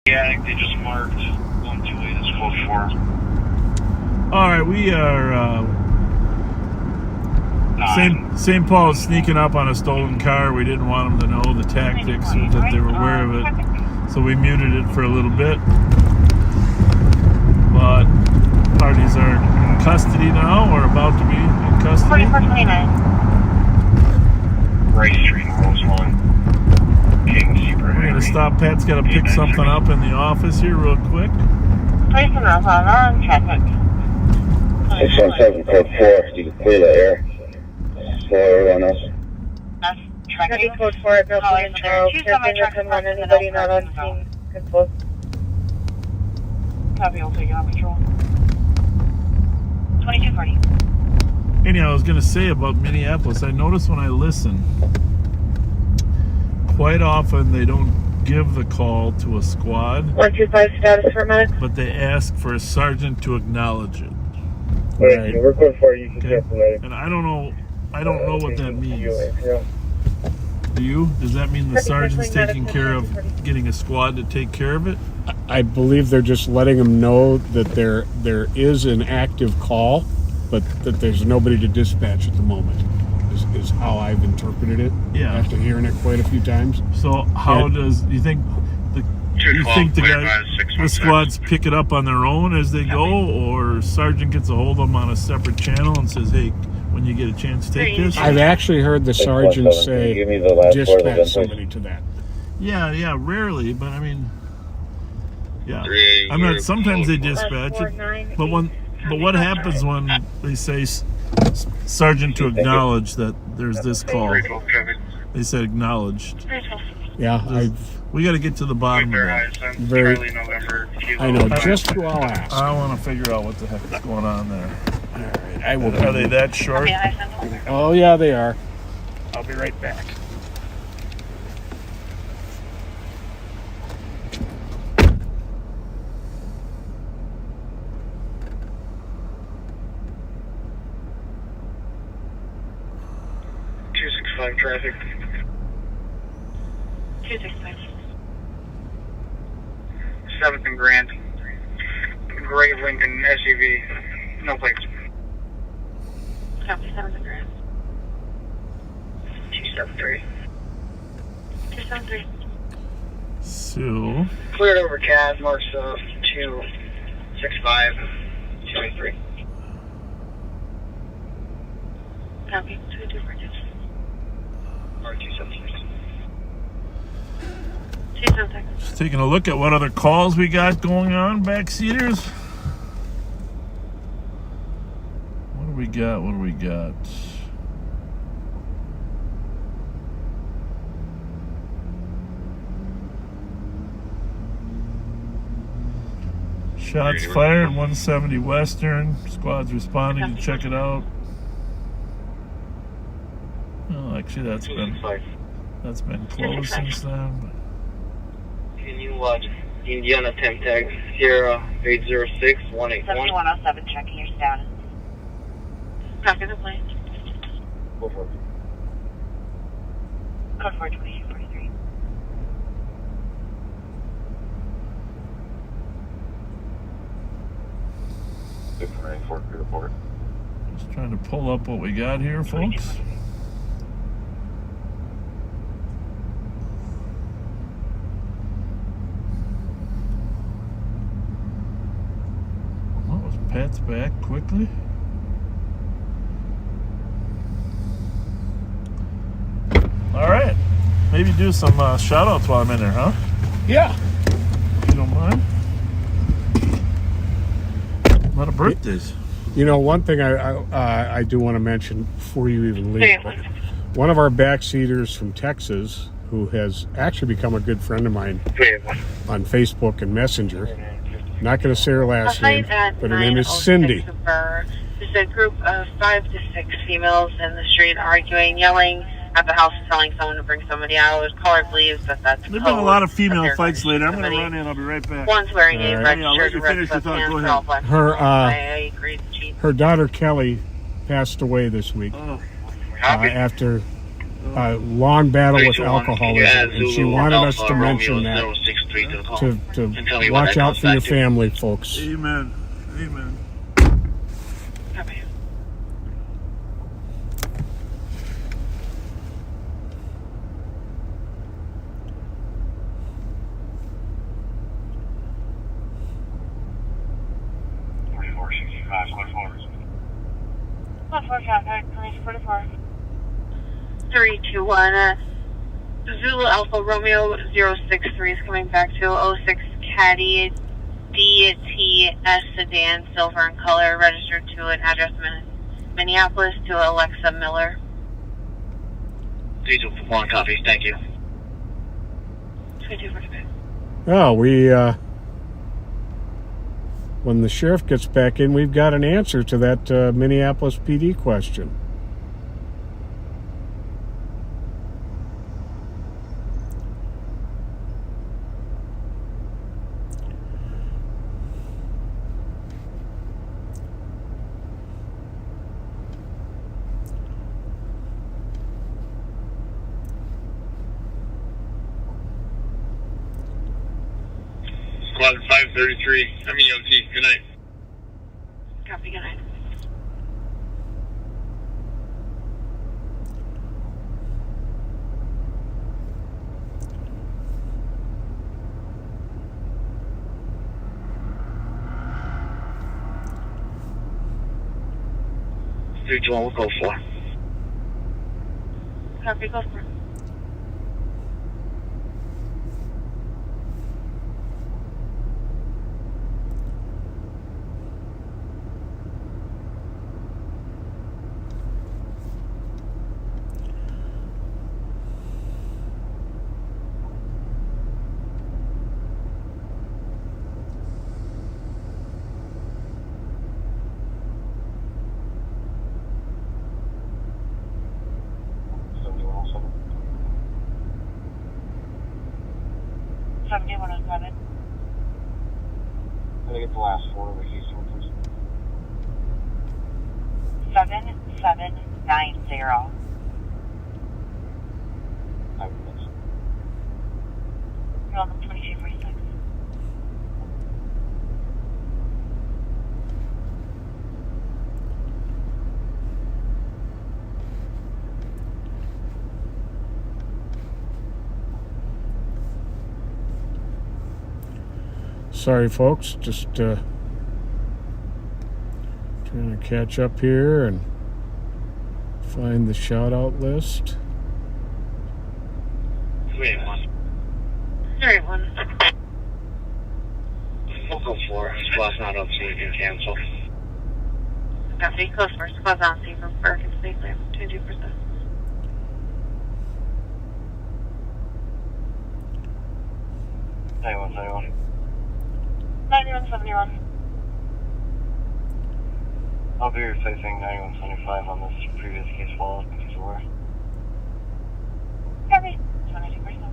Yeah, I think they just marked 128 as code 4. All right, we are St. Paul is sneaking up on a stolen car. We didn't want them to know the tactics or that they were aware of it, so we muted it for a little bit. But parties are in custody now, or about to be in custody. 4429. Rice Street, Roseland. We're gonna stop. Pat's got to pick something up in the office here real quick. 27 on traffic. 617, code 4. You can clear the air. Slower on us. That's tracking. Code 4 at Milton and Charles. Caregiver come on anybody not on scene. Control. Copy, I'll take it on patrol. 2240. Anyhow, I was gonna say about Minneapolis. I notice when I listen, quite often they don't give the call to a squad, 125 status for medic. but they ask for a sergeant to acknowledge it. Right. We're code 4. You can Okay? check the medic. And I don't know what that means. Do you? Does that mean the sergeant's taking care of getting a squad to take care of it? I believe they're just letting them know that there is an active call, but that there's nobody to dispatch at the moment, is how I've interpreted it. Yeah. After hearing it quite a few times. So how does you think the squads pick it up on their own as they go, or sergeant gets a hold of them on a separate channel and says, "Hey, when you get a chance, take this"? I've actually heard the sergeant say, dispatch somebody to that. Yeah, rarely, but I mean, yeah. I'm not. Sometimes they dispatch it, but what happens when they say sergeant to acknowledge that there's this call? They said acknowledged. Yeah, We got to get to the bottom of that. I know just who I'll ask. I want to figure out what the heck is going on there. All right, I will. Are they that short? Oh yeah, they are. I'll be right back. Traffic. 265. 7th and Grand. Gray Lincoln SUV. No plates. Copy 7 the ground. 273. 273. So, Cleared over CAD, marks of 265, 283. Copy 223. Or 276. 276. just taking a look at what other calls we got going on, backseaters. What do we got? What do we got? Shots fired, 170 Western. Squad's responding to check it out. Well, actually, that's been closed since then. Can you Indiana temp tag Sierra 806 181? 7107, checking your status. Copy the plane. Go for it. Code 42843. Just trying to pull up what we got here, folks. What was Pat's back quickly? All right. Maybe do some shout outs while I'm in there, huh? Yeah. If you don't mind. A lot of birthdays. You know, one thing I do want to mention before you even leave. One of our backseaters from Texas, who has actually become a good friend of mine on Facebook and Messenger. Not going to say her last name, but her name is Cindy. There's a group of 5 to 6 females in the street arguing, yelling at the house, telling someone to bring somebody out. Caller believes that that's There's been a lot of female fights later. I'm going to run in. I'll be right back. One's wearing a red I'll let shirt you and red finish your thought. Go sweatpants. ahead. I agree. Her daughter Kelly passed away this week after a long battle with alcoholism, and she wanted us to mention that to watch out for your family, folks. Amen. Amen. Copy. Traffic, 44. 321. Zulu Alpha Romeo 063 is coming back to 06 Caddy DTS sedan, silver in color, registered to an address Minneapolis to Alexa Miller. 321 copy, thank you. 2245. Oh, when the sheriff gets back in, we've got an answer to that Minneapolis PD question. Squad 533, I'm EMT. Good night. Copy, good night. We'll go for. Copy, go for it. Can I get the last four of the keys, please? 7790. 5 minutes. You're on the 2246. Sorry, folks. Just trying to catch up here and find the shout-out list. 281. 281. We'll go for it. Squad's not up, so we can cancel. Copy. Close first. Squad's on scene from Burke and safely. 22%. 9171. 9171. I'll be replacing 9175 on this previous case while he's aware. Copy. 22%.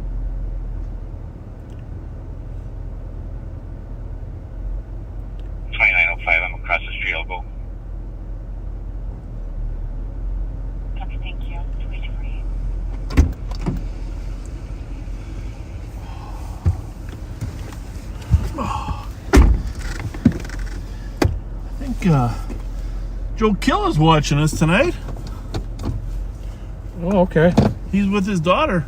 I'm across the street. I'll go. Copy. Thank you. 2248. I think Joe Kill is watching us tonight. Oh, okay. He's with his daughter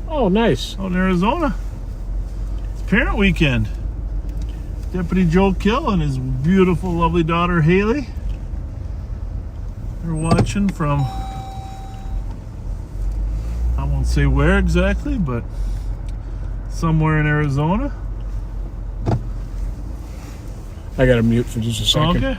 Oh, nice. out in Arizona. It's parent weekend. Deputy Joe Kill and his beautiful, lovely daughter Haley. They're watching from, I won't say where exactly, but somewhere in Arizona. I got to mute for just a second. Okay.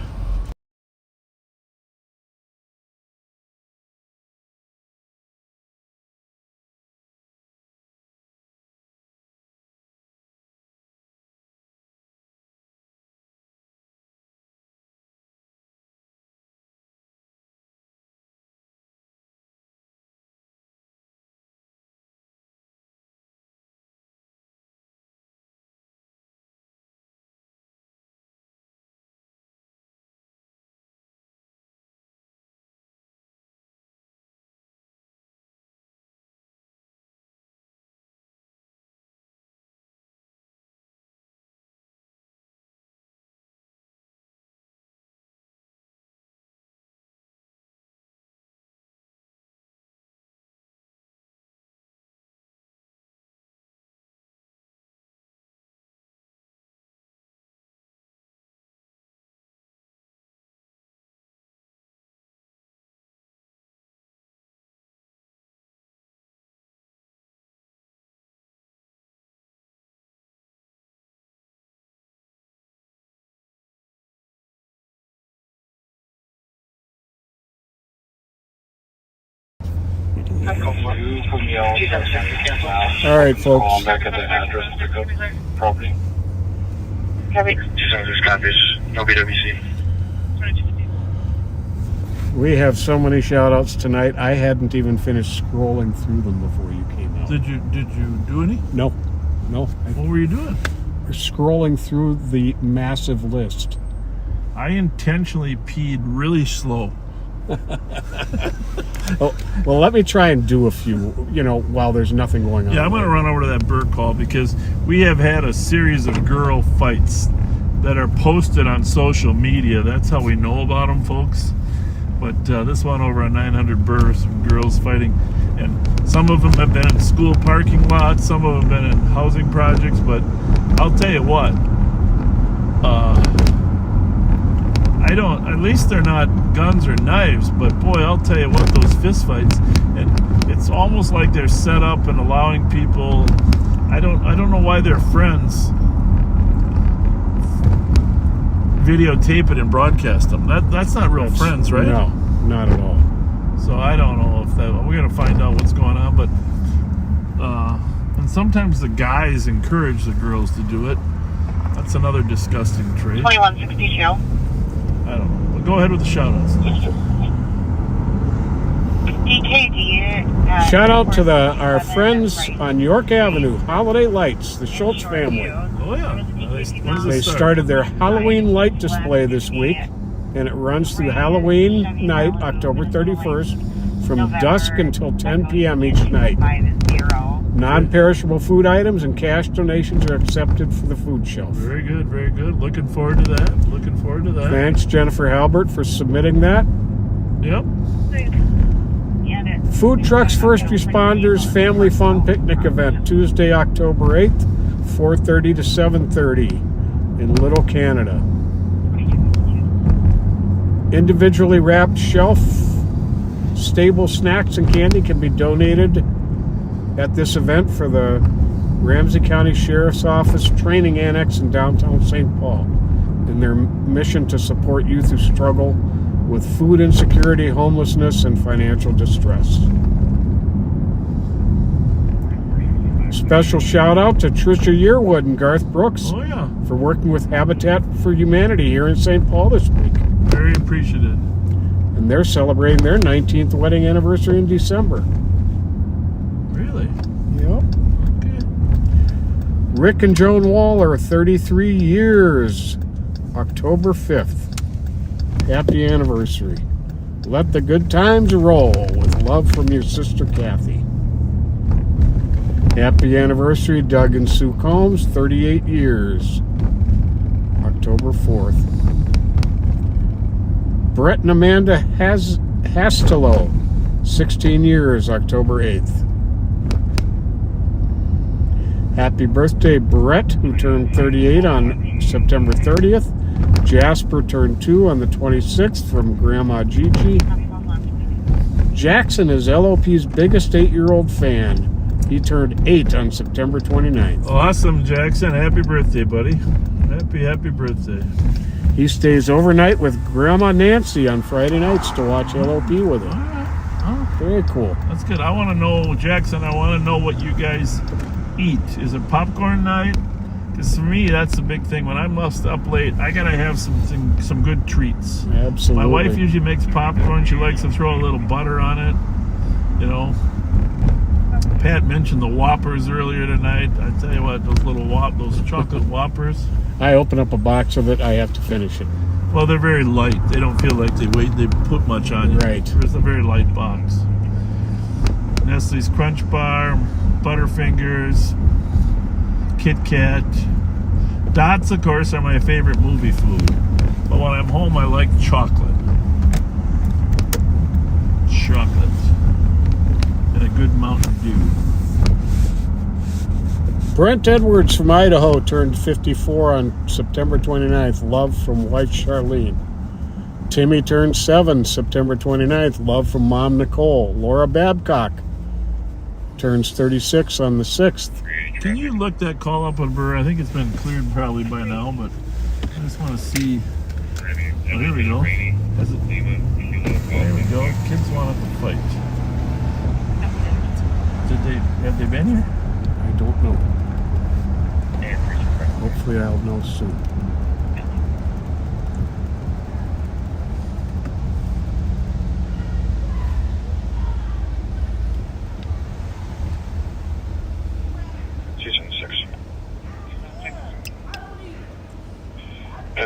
All right, folks. Back at the address to pick up property. Copy. 276 copies. No BWC. We have so many shout-outs tonight. I hadn't even finished scrolling through them before you came out. Did you do any? No. What were you doing? Scrolling through the massive list. I intentionally peed really slow. Oh, well, let me try and do a few, while there's nothing going on. Yeah, I'm going to run over to that Burke call because we have had a series of girl fights that are posted on social media. That's how we know about them, folks. But this one over on 900 Burr, some girls fighting. And some of them have been in school parking lots. Some of them have been in housing projects. But I'll tell you what. At least they're not guns or knives, but boy, I'll tell you what, those fist fights, and it's almost like they're set up and allowing people, I don't know why their friends videotape it and broadcast them. That's not real friends, right? No, not at all. So I don't know if we're going to find out what's going on, but and sometimes the guys encourage the girls to do it. That's another disgusting trait. 2162. I don't know. But go ahead with the shout-outs. DKD. Shout out to our friends on York Avenue, Holiday Lights, the Schultz family. Oh, yeah. When does They it start? started their Halloween light display this week, and it runs through Halloween night, October 31st, from dusk until 10 p.m. each night. Non-perishable food items and cash donations are accepted for the food shelf. Very good, very good. Looking forward to that. Thanks, Jennifer Halbert, for submitting that. Yep. Food Trucks First Responders Family Fun Picnic Event, Tuesday, October 8th, 4:30 to 7:30. in Little Canada. Individually wrapped shelf stable snacks and candy can be donated at this event for the Ramsey County Sheriff's Office Training Annex in downtown St. Paul in their mission to support youth who struggle with food insecurity, homelessness, and financial distress. Special shout out to Trisha Yearwood and Garth Brooks for working with Habitat for Humanity here in St. Paul this week. Very appreciative. And they're celebrating their 19th wedding anniversary in December. Really? Yep. Okay. Rick and Joan Waller, 33 years, October 5th. Happy anniversary. Let the good times roll with love from your sister Kathy. Happy anniversary, Doug and Sue Combs, 38 years, October 4th. Brett and Amanda Hastelow, 16 years, October 8th. Happy birthday, Brett, who turned 38 on September 30th. Jasper turned 2 on the 26th from Grandma Gigi. Jackson is LOP's biggest 8-year-old fan. He turned 8 on September 29th. Awesome, Jackson. Happy birthday, buddy. Happy birthday. He stays overnight with Grandma Nancy on Friday nights to watch LOP with him. Very cool. That's good. I want to know, Jackson, I want to know what you guys eat. Is it popcorn night? Because for me, that's the big thing. When I'm up late, I got to have some good treats. Absolutely. My wife usually makes popcorn. She likes to throw a little butter on it, you know. Pat mentioned the Whoppers earlier tonight. I tell you what, those chocolate Whoppers. I open up a box of it, I have to finish it. Well, they're very light. They don't feel like they put much on you. Right. It's a very light box. Nestle's Crunch Bar, Butterfingers, Kit Kat. Dots, of course, are my favorite movie food. But when I'm home, I like chocolate. And a good Mountain Dew. Brent Edwards from Idaho turned 54 on September 29th. Love from wife Charlene. Timmy turned 7 September 29th. Love from mom Nicole. Laura Babcock turns 36 on the 6th. Can you look that call up on Burr? I think it's been cleared probably by now, but I just want to see. Oh, here we go. There we go. Kids wanted to fight. Have they been here? I don't know. Hopefully I'll know soon.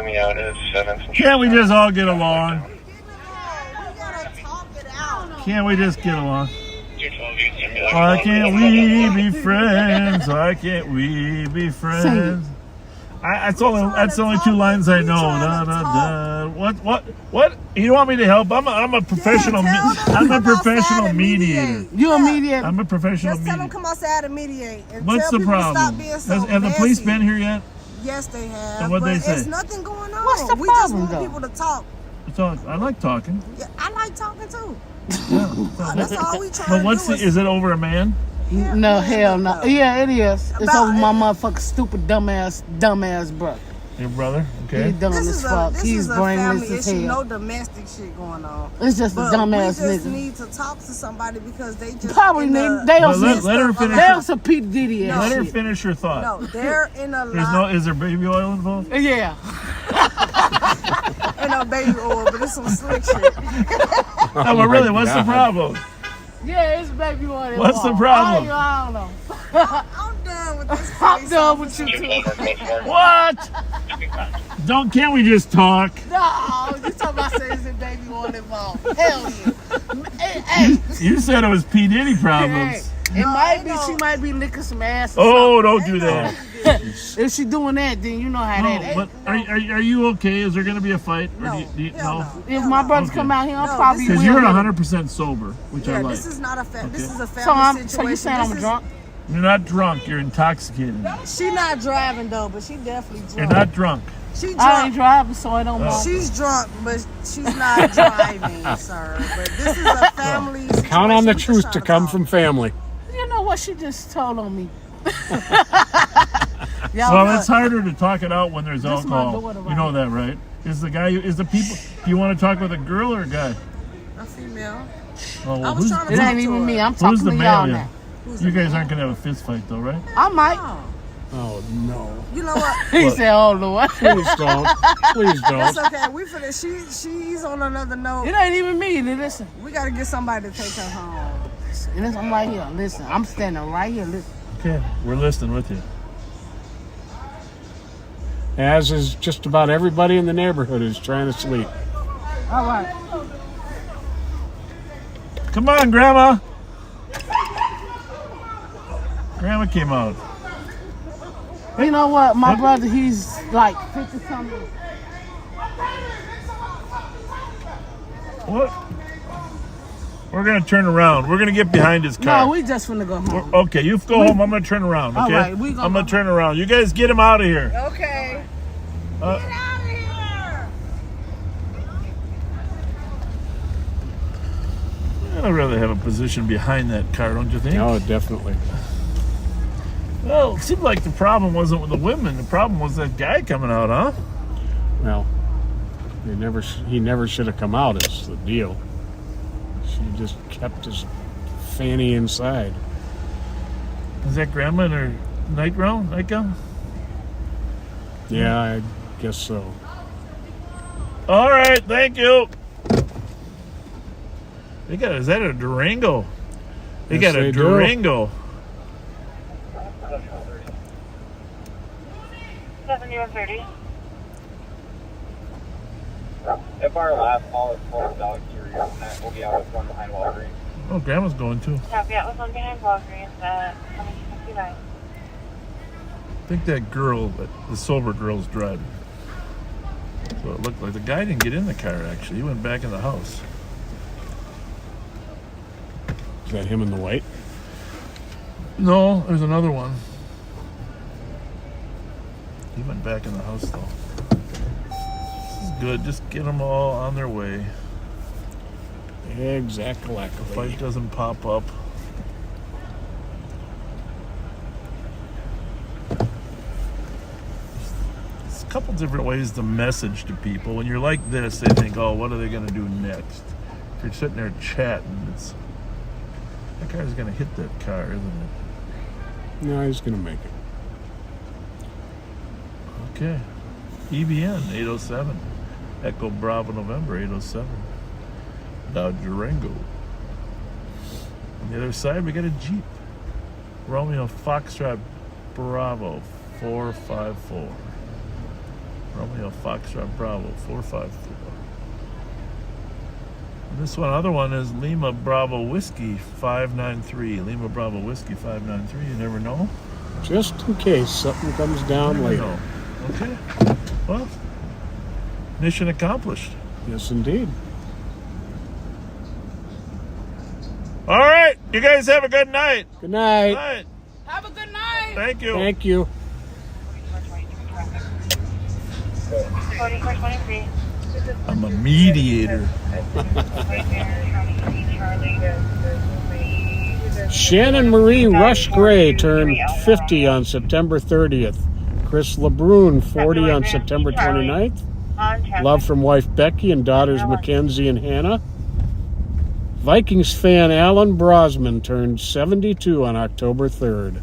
Me out at 7th. Can't we just all get along? Can't we just get along? Why can't we be friends? Why can't we be friends? That's the only 2 lines I know. Da, da, da. What? You want me to help? I'm a professional. I'm a professional mediator. You a mediator? I'm a professional Just tell them mediator. come outside and mediate. And What's tell the people to problem? Stop being so Have the police messy. been here yet? Yes, they have. And what'd they say? There's nothing going on. What's the we just problem, want though? people to talk. I like talking. Yeah, I like talking too. Yeah. That's all we trying But to what's do. is it over a man? No, hell no. Yeah, it is. It's About over my it. motherfucking stupid dumbass brother. Your brother? Okay. He's dumb This as is fuck. this He's is a family brainless as issue. hell. No domestic shit going on. It's just a But dumbass we just nigga. need to talk to somebody because they just Probably in need. a- They Well, don't let her finish. They don't some P. Diddy ass Let her shit. finish her thought. No, they're in a There's lot. is there baby oil involved? Yeah. Ain't no baby oil, but it's some slick shit. No, but really, what's the problem? Yeah, it's baby one. What's the problem? I don't know. I'm done with this. I'm done with you too. What? Can't we just talk? No, you talking about saying it's a baby one involved. Hell yeah. Hey. You said it was P. Diddy problems. It might be. She might be licking some ass. Oh, don't do that. If she doing that, then you know how No, that. but are you okay? Is there going to be a fight? Or No, do you, hell no? no. If my brothers Okay. come out here, I'm No, probably this Because is- you're will. 100% sober, which I Yeah, like. this is not a this is a So family I'm. situation. So you saying I'm This is- drunk? You're not drunk. You're intoxicated. She not driving though, but she definitely drunk. You're not drunk. She drunk. I ain't driving, so I don't know. She's drunk, but she's not driving, sir. But this is a family situation. Count on the We just truth trying to come talk. from family. You know what she just told on me? Well, it's harder to talk it out when there's This is my alcohol. daughter, You know that, right? Is the people? Do you want to talk with a girl or a guy? A female. Oh, well, I was trying to It talk ain't to even her. me. I'm who's talking the to male? y'all Yeah. now. You guys aren't gonna have a fist fight, though, right? I might. Oh. Oh no! You know what? He said, "Oh Lord." Please don't. Please It's don't. okay. We finna. She's on another note. It ain't even me. Listen, We gotta get somebody to take her home. listen, I'm right here. Listen, I'm standing right here. Listen. Okay, we're listening with you. As is just about everybody in the neighborhood who's trying to sleep. All right. Come on, Grandma. Grandma came out. You know what? My brother, he's like 50 something. What? We're gonna turn around. We're gonna get behind his car. No, we just finna go home. Okay, you go home. I'm gonna turn around. Okay. All right, we gonna I'm gonna go turn around. You guys get him out of here. Okay. Uh, Get out of here. I'd rather have a position behind that car, don't you think? No, definitely. Well, it seemed like the problem wasn't with the women. The problem was that guy coming out, huh? Well, he never should have come out. Is the deal. She just kept his fanny inside. Is that Grandma in her nightgown? Yeah, I guess so. All right, thank you. Is that a Durango? They Yes, got a they do. Durango. 7130. If our last call is closed out, we'll be out of one behind Walgreens. Oh, Grandma's going too. Caveat was one behind Walgreens at 759. I think that girl, the sober girl's driving. So it looked like the guy didn't get in the car, actually. He went back in the house. Is that him in the white? No, there's another one. He went back in the house, though. This is good. Just get them all on their way. Exactly. The fight doesn't pop up. There's a couple different ways to message to people. When you're like this, they think, oh, what are they going to do next? If you're sitting there chatting, that car's going to hit that car, isn't it? No, he's gonna make it. Okay. EBN 807. Echo Bravo November 807. Now Durango. On the other side, we got a Jeep. Romeo Foxtrot Bravo 454. Romeo Foxtrot Bravo 454. And this other one is Lima Bravo Whiskey 593. Lima Bravo Whiskey 593. You never know. Just in case something comes down Never later. know. Okay. Well, mission accomplished. Yes, indeed. All right. You guys have a good night. Good night. Night. Have a good night. Thank you. Thank you. 4423. I'm a mediator. Shannon Marie Rush Gray turned 50 on September 30th. Chris LeBrun, 40 on September 29th. Love from wife Becky and daughters Mackenzie and Hannah. Vikings fan Alan Brosman turned 72 on October 3rd.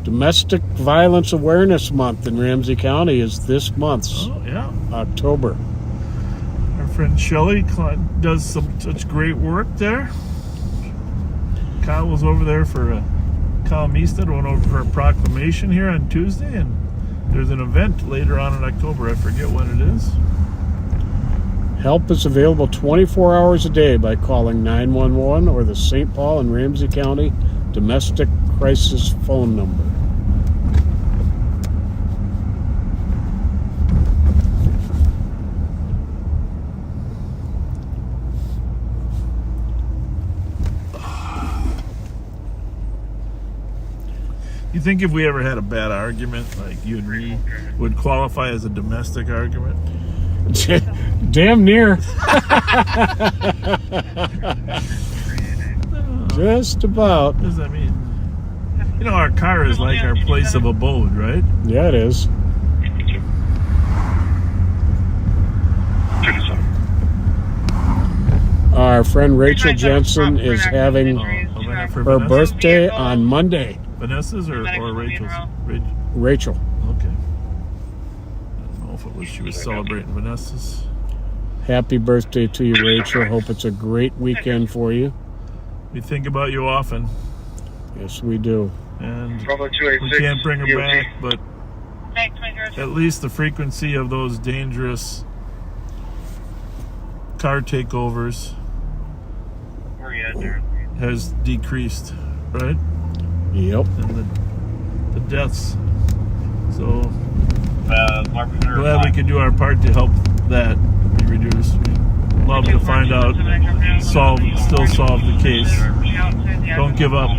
Domestic Violence Awareness Month in Ramsey County is this month, Oh, yeah. October. Our friend Shelley does such great work there. Kyle was over there for Kyle Meestad went over for a proclamation here on Tuesday, and there's an event later on in October. I forget when it is. Help is available 24 hours a day by calling 911 or the St. Paul and Ramsey County Domestic Crisis phone number. You think if we ever had a bad argument, like you and me, would qualify as a domestic argument? Damn near. Just about. What does that mean? You know, our car is like our place of abode, right? Yeah, it is. Our friend Rachel Jensen is having her birthday on Monday. Vanessa's or Rachel's? Rachel. Okay. I don't know if it was she was celebrating Vanessa's. Happy birthday to you, Rachel. Hope it's a great weekend for you. We think about you often. Yes, we do. And we can't bring her back, but at least the frequency of those dangerous car takeovers has decreased, right? Yep. And the deaths. So glad we can do our part to help that be reduced. We'd love to find out, solve the case. Don't give up.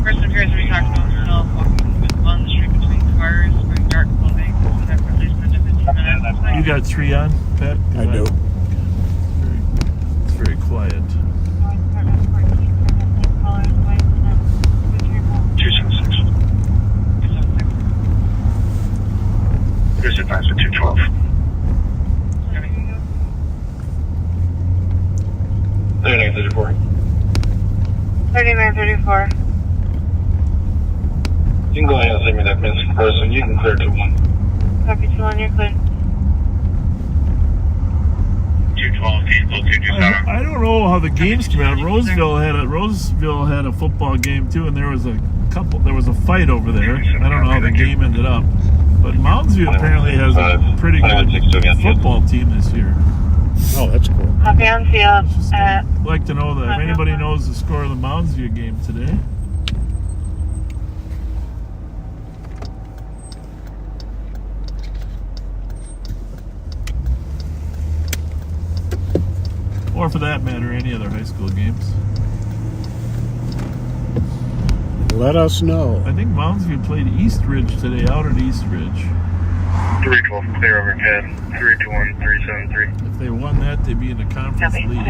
Person appears to be talking about himself walking on the street between cars, wearing dark clothing, whatever, at least 10 to 15 minutes. You got 3 on, Pat? I do. It's very quiet. 276. Here's advice for 212. 3934. 3934. You can go ahead and send me that missing person. You can clear 2-1. Copy 2-1, you're clear. 212, cancel 227. I don't know how the games came out. Roseville had a football game too, and there was a fight over there. I don't know how the game ended up. But Moundsview apparently has a pretty good football team this year. Oh, that's cool. Copy on field. I'd like to know that if anybody knows the score of the Moundsview game today. Or for that matter, any other high school games. Let us know. I think Moundsview played Eastridge today, out at Eastridge. 312, clear over 10. 321, 373. If they won that, they'd be in the conference league.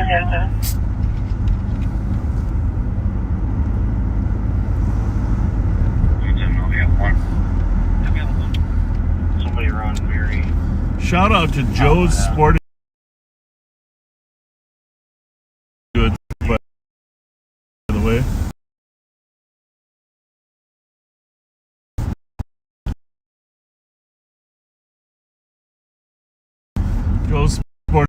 Somebody around Mary. Shout out to Joe's Sporting Goods, by the way. Joe's Sporting.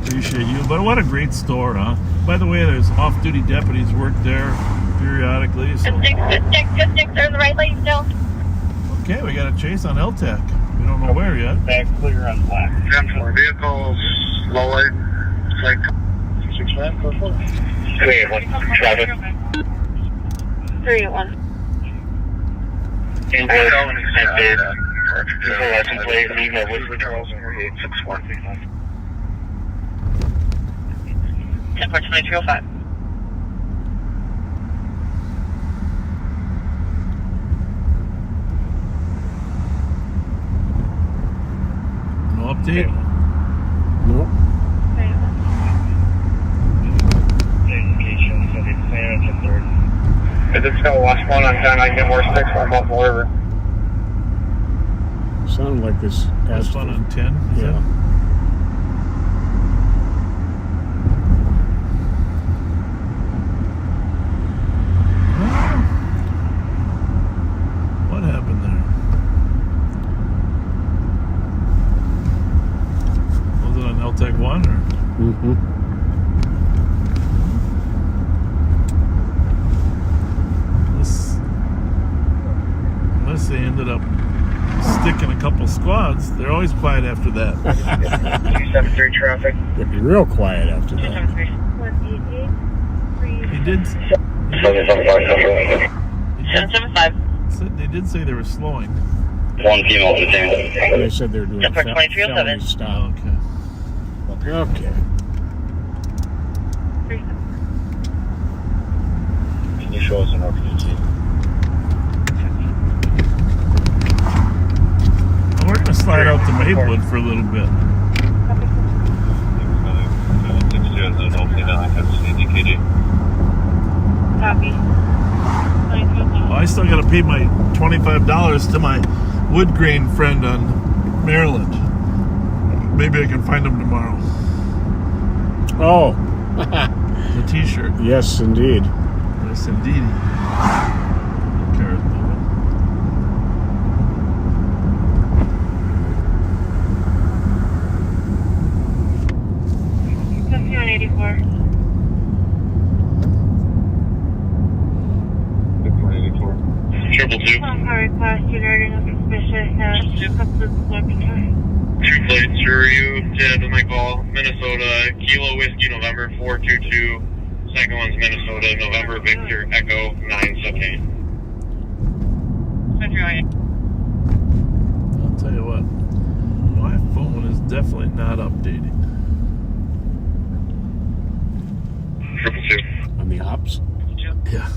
Appreciate you, but what a great store, huh? By the way, there's off-duty deputies work there periodically. So. Good sticks, they're in the right lane still. Okay, we got a chase on LTAC. We don't know where yet. Back clear on black. 10-4 vehicles, low light, like 269, 381, traffic. 381. License plate, leave my Woodford Charles, 864. 10-4-2305. No update? Nope. If it's got last one on 10, I can get more sticks from Buffalo River. Sounded like this. Last one on 10? Yeah. What happened there? Was it on LTAC 1 or? Mm-hmm. Unless they ended up sticking a couple squads, they're always quiet after that. 273 traffic. It'd be real quiet after that. 273. He did. 775. They did say they were slowing. One female detained. They said they were doing a felony stop. Okay. Okay. you show us an RPT? We're going to slide out to Maplewood for a little bit. Copy. Well, I still got to pay my $25 to my wood grain friend on Maryland. Maybe I can find him tomorrow. Oh. The t-shirt. Yes, indeed. Yes, indeed. Car's moving. That's 184. 184. 222. Car request regarding a suspicious substance laboratory. 2 plates, sure are you? Ted, my call. Minnesota, Kilo Whiskey, November 422. Second one's Minnesota, November Victor, Echo 978. I'll tell you what. My phone is definitely not updating. 222. On the ops? Yeah.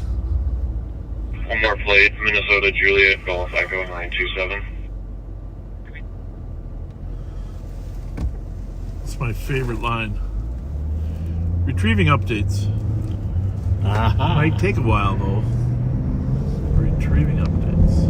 One more plate, Minnesota, Juliet, Golf, Echo 927. It's my favorite line. Retrieving updates. Aha. Might take a while though. Retrieving updates.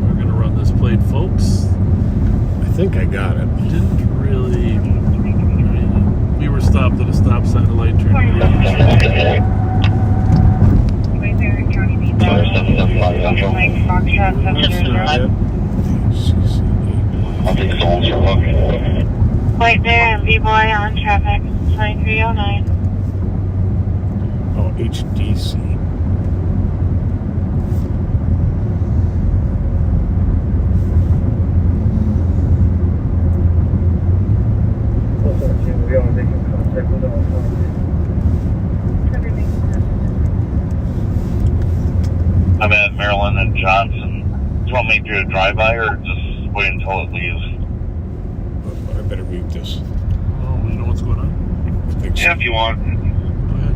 We're gonna run this plate, folks. I think I got it. Didn't really. We were stopped at a stop sign. The light turned green. I'll take the holes for look. Right there and B-Boy on traffic, 2309. Oh, HDC. I'm at Maryland and Johnson. Do you want me to do a drive-by or just wait until it leaves? I better read this. Oh, you know what's going on? I think so. Yeah, if you want. Go ahead.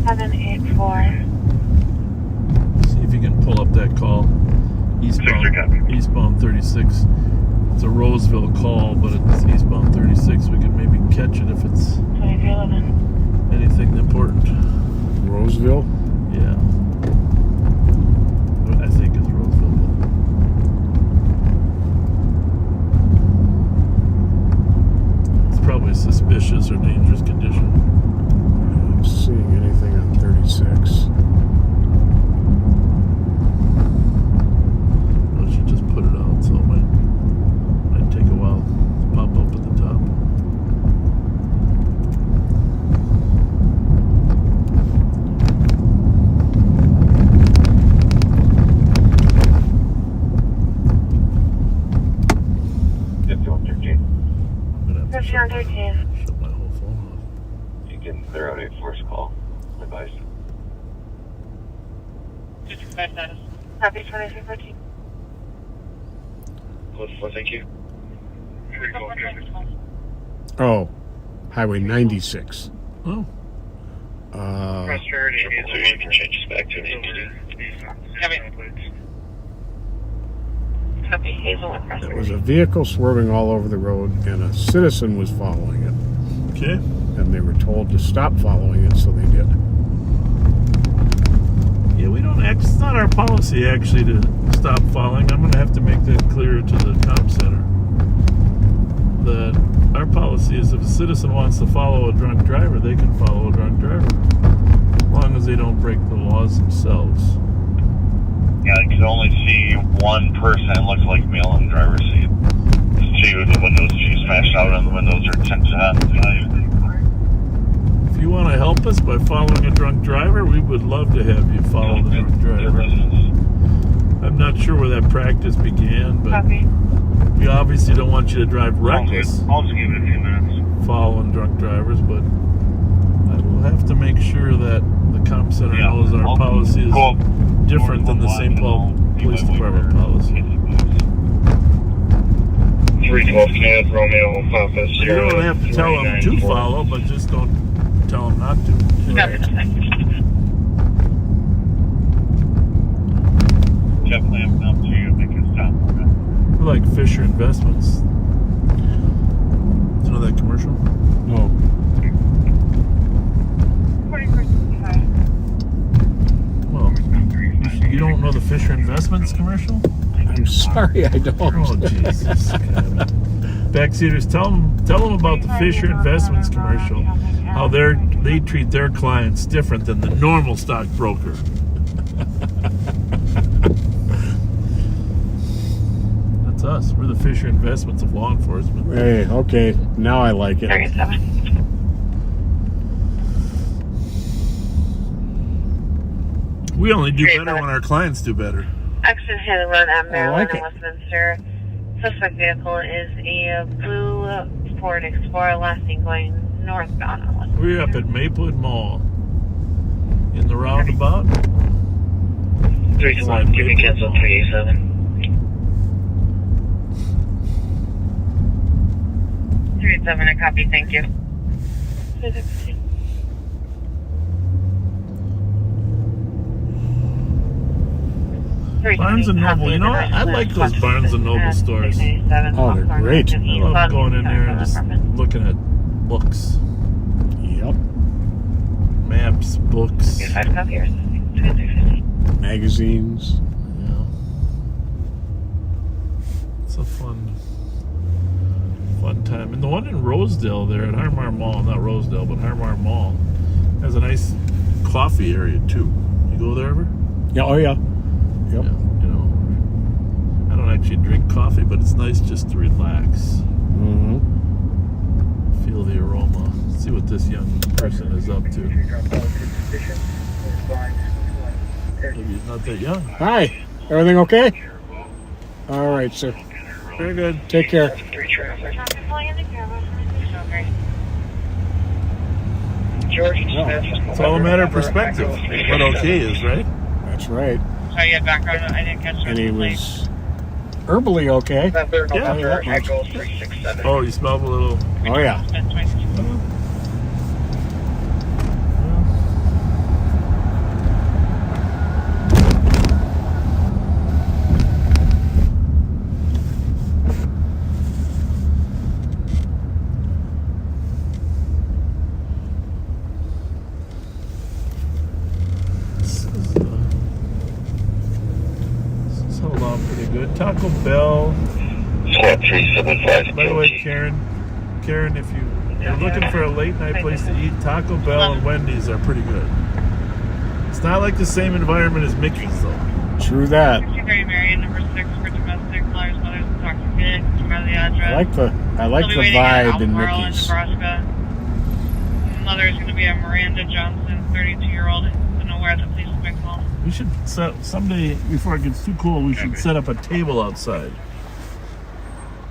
Seven, 8, 4. See if you can pull up that call. Eastbound 36. It's a Roseville call, but it's eastbound 36. We could maybe catch it if it's 2311. anything important. Roseville? Yeah. But I think it's Roseville. It's probably suspicious or dangerous condition. I'm not seeing anything on 36. on 13. Shut my whole phone off. You can clear out a force call. Advice. 55 status. Copy 2314. Code 4, thank you. Oh, Highway 96. Oh. Prosperity. So you can change this back to an 82. Copy Hazel and There Prosperity. was a vehicle swerving all over the road, and a citizen was following it. Okay. And they were told to stop following it, so they did. Yeah, we don't. It's not our policy actually to stop following. I'm going to have to make that clear to the comm center. That our policy is if a citizen wants to follow a drunk driver, they can follow a drunk driver, as long as they don't break the laws themselves. Yeah, I can only see one person that looks like male in the driver's seat. Two of the windows, she smashed out on the windows are 10 If you want to help us by following a drunk driver, we would love to have you follow the drunk driver. I'm not sure where that practice began, but Copy. we obviously don't want you to drive reckless I'll just give it a few minutes. following drunk drivers, but I will have to make sure that the comm center knows our policy is different than the St. Paul Police Department policy. 312 Canada Romeo Papa. You don't have to tell them to follow, but just don't tell them not to. Jeff Lamb up to you, make a stop. We're like Fisher Investments. You know that commercial? No. 4165. Well, you don't know the Fisher Investments commercial? I'm sorry, I don't. Oh, Jesus. Backseaters, tell them about the Fisher Investments commercial. How they treat their clients different than the normal stockbroker. That's us. We're the Fisher Investments of law enforcement. Hey, okay, now I like it. 37. We only do better when our clients do better. Exit Haley Road at Maryland like and it. Westminster. Suspect vehicle is a blue Ford Explorer, last seen going northbound on Westminster. We're up at Maplewood Mall. In the roundabout. 321, give me cancel 387. 387, a copy, thank you. Barnes and Noble, you know, I like those Barnes and Noble stores. Oh, they're great. I love going in there and just looking at books, Yep. maps, books. Magazines. Yeah. It's a fun time. And the one in Rosedale there at Harmar Mall, not Rosedale, but Harmar Mall, has a nice coffee area too. You go there ever? Yeah, oh yeah. Yep. Yeah, you know, I don't actually drink coffee, but it's nice just to relax. Mm-hmm. Feel the aroma. See what this young person is up to. Maybe he's not that young. Hi. Everything okay? All right, sir. Very good. Take care. It's all a matter of perspective. What okay is, right? That's right. So you had background, I didn't catch And he was herbally okay. Yeah. Echo 367. Oh, you smelled a little. Oh yeah. This is held on pretty good. Taco Bell. Squad 375. By the way, Karen, if you're looking for a late night place to eat, Taco Bell and Wendy's are pretty good. It's not like the same environment as Mickey's though. True that. 63 Marion, number 6 for domestic. Mother's intoxicated. Remember the address. I like the vibe in Mickey's. Nebraska. Mother is going to be a Miranda Johnson, 32-year-old. I don't know where the police have been called. We should someday, before it gets too cold, we should set up a table outside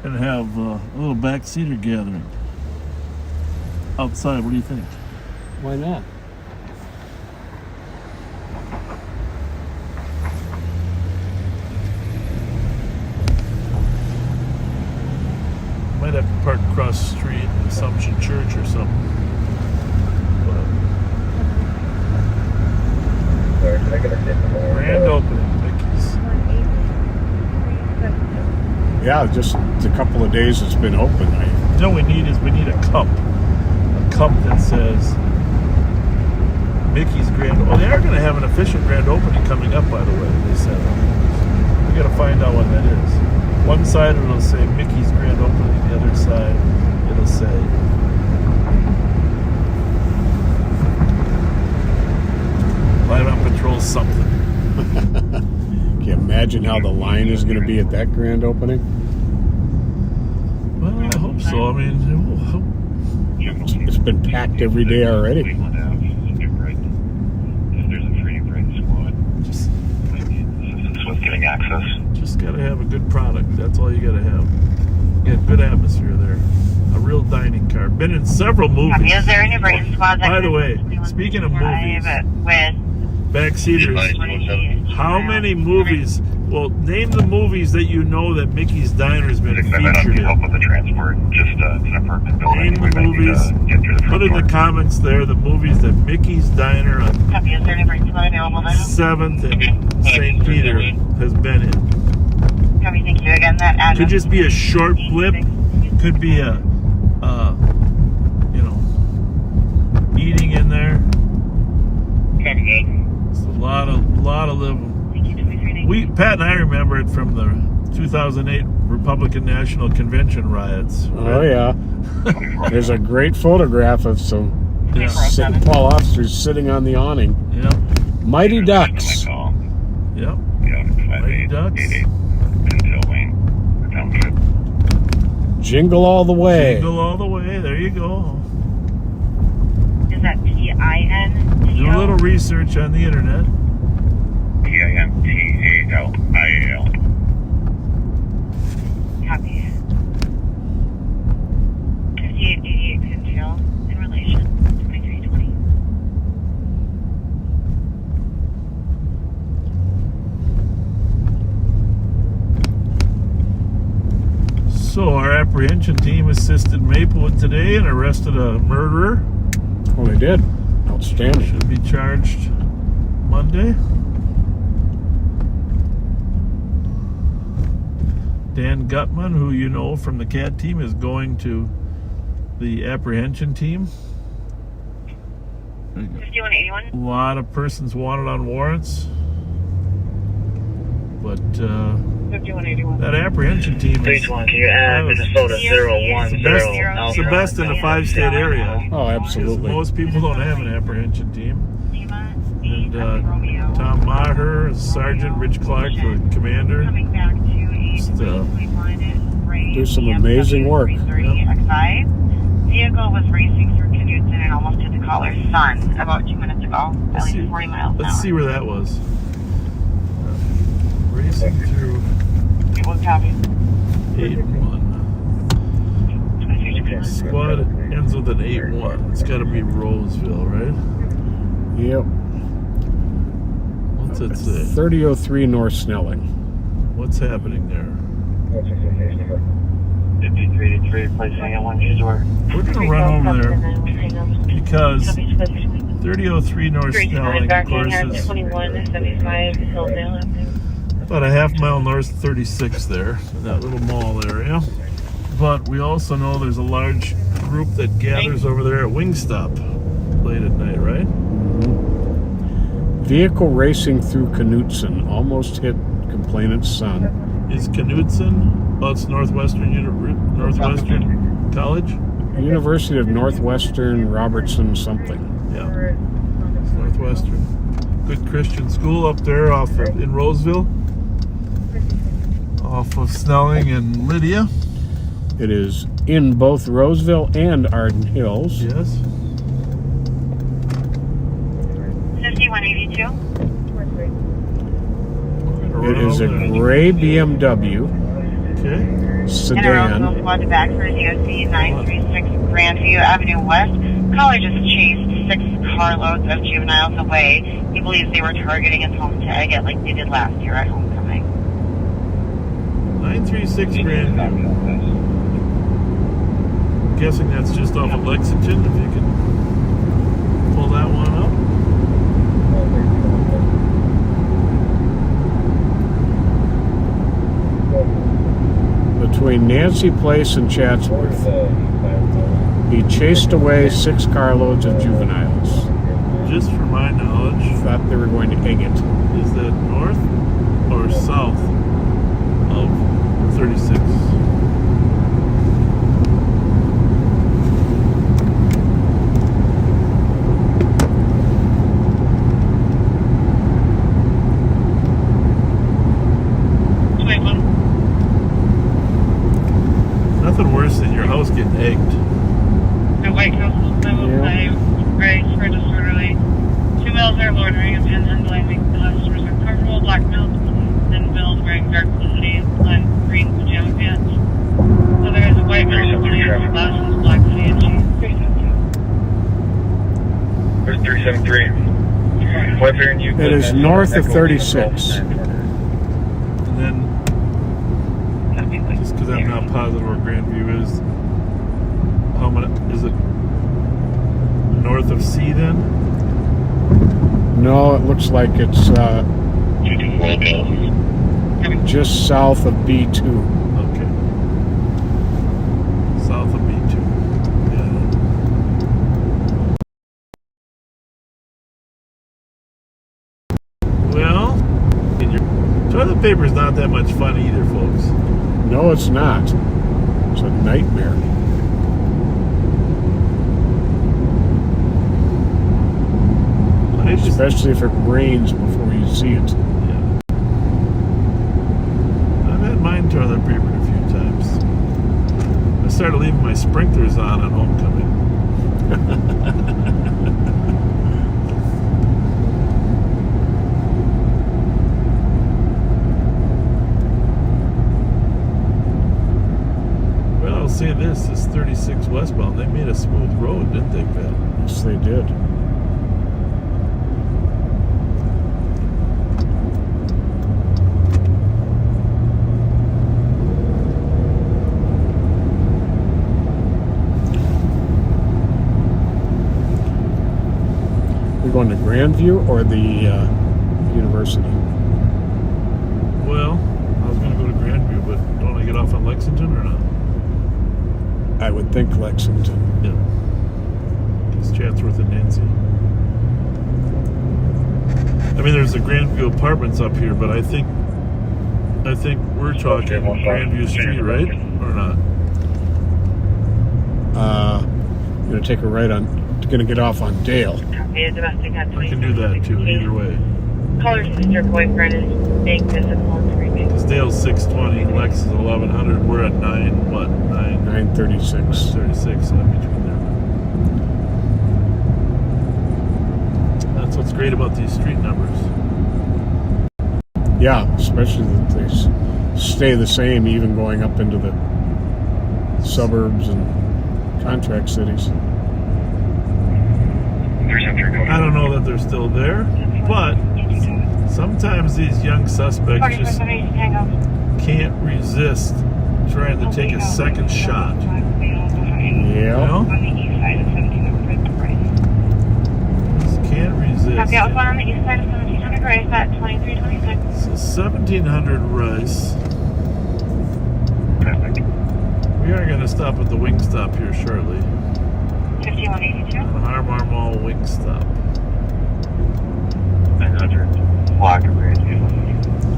and have a little backseater gathering. outside. What do you think? Why not? Might have to park across the street in Assumption Church or something. Grand opening, Mickey's. Yeah, just a couple of days it's been open. You know what we need a cup. A cup that says Mickey's Grand. Oh, they are going to have an official grand opening coming up, by the way. They said. We got to find out what that is. One side it'll say Mickey's Grand Opening. The other side it'll say Light on Patrol something. Can you imagine how the line is going to be at that grand opening? Well, I hope so. I mean, it's been packed every day already. There's a free break squad. Just Assistance with getting access. got to have a good product. That's all you got to have. Get good atmosphere there. A real dining car. Been in several movies. Is there any brain squad that By the way, speaking of movies, with backseaters, how many movies? Well, name the movies that you know that Mickey's Diner has been featured Help in. with the transport. Just it's an apartment building. Name the We might need movies. to get through the Put front in the door. comments there the movies that Mickey's Diner on Copy. Is there any brain squad available now? 7th and St. Peter has been in. Copy. Thank you again. That address. Could just be a short blip. Could be a, eating in there. It's a lot of living. Pat and I remember it from the 2008 Republican National Convention riots. Oh yeah, there's a great photograph of some Yeah. St. Paul officers sitting on the awning. Yeah. Mighty Ducks. Call. Yep. Yeah, Mighty Ducks. 5888 until Wayne Township. Jingle all the way. Jingle all the way. There you go. Is that TIN? Do a little research on the internet. PINTALIAL. Copy. 5888 Pintail in relation to 2320. So our apprehension team assisted Maplewood today and arrested a murderer. Oh, they did. Outstanding. Should be charged Monday. Dan Gutman, who you know from the CAT team, is going to the apprehension team. 5181. A lot of persons wanted on warrants. But 5181. that apprehension team is Minnesota 010. it's the best in the 5-state area. Oh, absolutely. Most people don't have an apprehension team. And Tom Maher, Sergeant, Rich Clark, the commander. Coming back to Just, do some amazing work. Vehicle was racing through Knudsen and almost hit the caller's son about 2 minutes ago, at least 40 miles an Let's hour. see where that was. Racing through What copy? 8-1. Squad ends with an 8-1. It's got to be Roseville, right? Yep. What's it say? 3003 North Snelling. What's happening there? 5383, placing at 1 store. We're going to run over there because 3003 North Snelling, of course, is 2175 Hillsdale Avenue. about a half mile north of 36 there, in that little mall area. But we also know there's a large group that gathers over there at Wingstop late at night, right? Vehicle racing through Knudsen almost hit complainant's son. Is Knudsen? Oh, it's Northwestern College? University of Northwestern Robertson something. Yeah. It's Northwestern. Good Christian school up there in Roseville. Off of Snelling and Lydia. It is in both Roseville and Arden Hills. Yes. 5182. It is a gray BMW Okay. sedan. Squad to back for DOC 936 Grandview Avenue West. caller just chased 6 carloads of juveniles away. He believes they were targeting his home tag like they did last year at homecoming. 936 Grandview. I'm guessing that's just off of Lexington, if you can pull that one up. Between Nancy Place and Chatsworth, he chased away 6 carloads of juveniles. Just for my knowledge, Thought they were going to egg it. is that north or south of 36? Nothing worse than your house getting egged. The White Castle Bill by Grace for disorderly. 2 males are loitering and panhandling, making the customers uncomfortable. Black males and males wearing dark blue hoodies and green pajama pants. So there is a white male with glasses, black hoodie, and jeans. There's 373. Fletcher and you. It is north of 36. And then, just because I'm not positive where Grandview is, how much is it? North of C then? No, it looks like it's just south of B2. Okay. South of B2. Yeah. Well, your toilet paper's not that much fun either, folks. No, it's not. It's a nightmare. Especially if it rains before you see it. Yeah. I've had mine toilet papered a few times. I started leaving my sprinklers on homecoming. Well, I'll say this 36 westbound. They made a smooth road, didn't they, Pat? Yes, they did. Going to Grandview or the university? Well, I was going to go to Grandview, but don't I get off on Lexington or not? I would think Lexington. Yeah. It's Chatsworth and Nancy. I mean, there's the Grandview apartments up here, but I think we're talking Grandview Street, right? Or not? I'm going to take a right on, going to get off on Dale. A domestic had I can do that too, either way. Caller's sister boyfriend is being physical and screaming. Because Dale's 620 and Lex is 1100. We're at 936. 36, so I'm between there. That's what's great about these street numbers. Yeah, especially that they stay the same even going up into the suburbs and contract cities. I don't know that they're still there, but sometimes these young suspects just can't resist trying to take a second shot. Yeah. You know? Just can't resist. Copy out one on the east side of 1700 Rice at 2326. So 1700 Rice. We are going to stop at the Wingstop here shortly. 5182. Harmar Mall Wingstop. 900. Block of Grandview.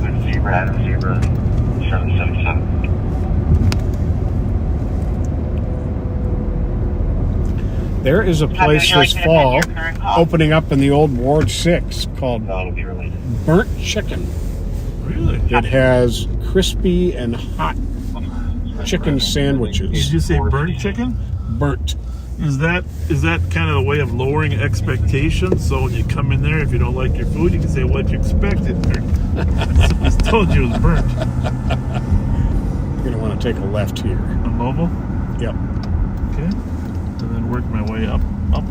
With Zebra, Adam Zebra, 777. There is a place this fall opening up in the old Ward 6 called Burnt Chicken. Really? It has crispy and hot chicken sandwiches. Did you say burnt chicken? Burnt. Is that kind of a way of lowering expectations? So when you come in there, if you don't like your food, you can say what you expected. I told you it was burnt. You're going to want to take a left here. On Mobile? Yep. Okay. And then work my way up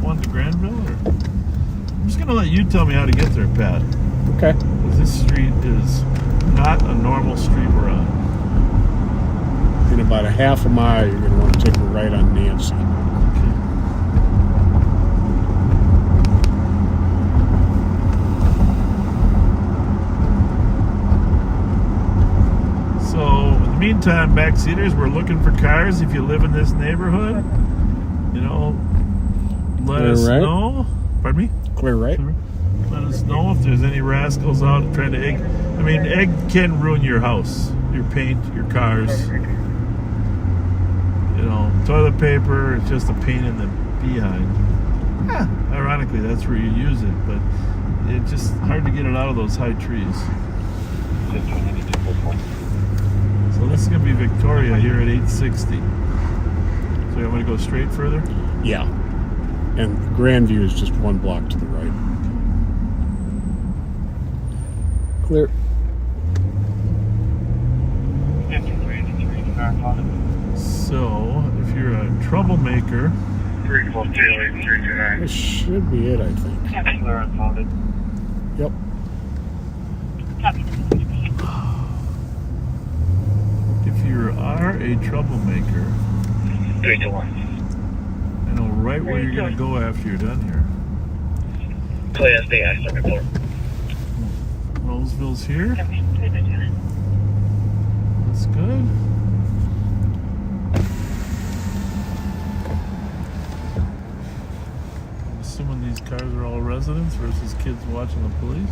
one to Granville, or I'm just gonna let you tell me how to get there, Pat. Okay. Because this street is not a normal street we're on. In about a half a mile, you're going to want to take a right on Nancy. So, in the meantime, backseaters, we're looking for cars. If you live in this neighborhood, you know, let us know. Pardon me? Clear right. Let us know if there's any rascals out trying to egg. I mean, egg can ruin your house, your paint, your cars. You know, toilet paper is just a pain in the behind. Ironically, that's where you use it, but it's just hard to get it out of those high trees. So this is going to be Victoria here at 860. So you want me to go straight further? Yeah. And Grandview is just one block to the right. Clear. So, if you're a troublemaker, This should be it, I think. Yep. if you are a troublemaker, 3 to 1. I know right where you're going to go after you're done here. Clear SDI, second floor. Roseville's here. That's good. I'm assuming these cars are all residents versus kids watching the police.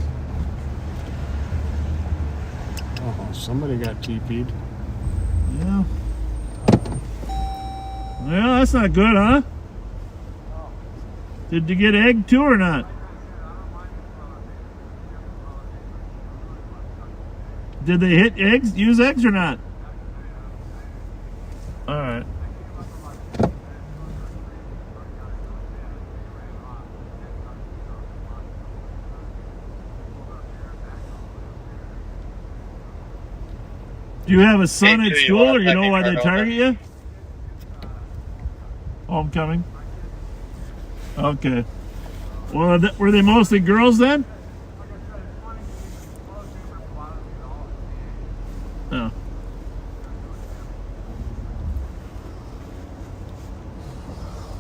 Oh, somebody got TP'd. Yeah. Well, that's not good, huh? Did you get egg too or not? Did they hit eggs? Use eggs or not? All right. Do you have a son at school, or you know why they target you? Homecoming. Okay. Well, were they mostly girls then? No.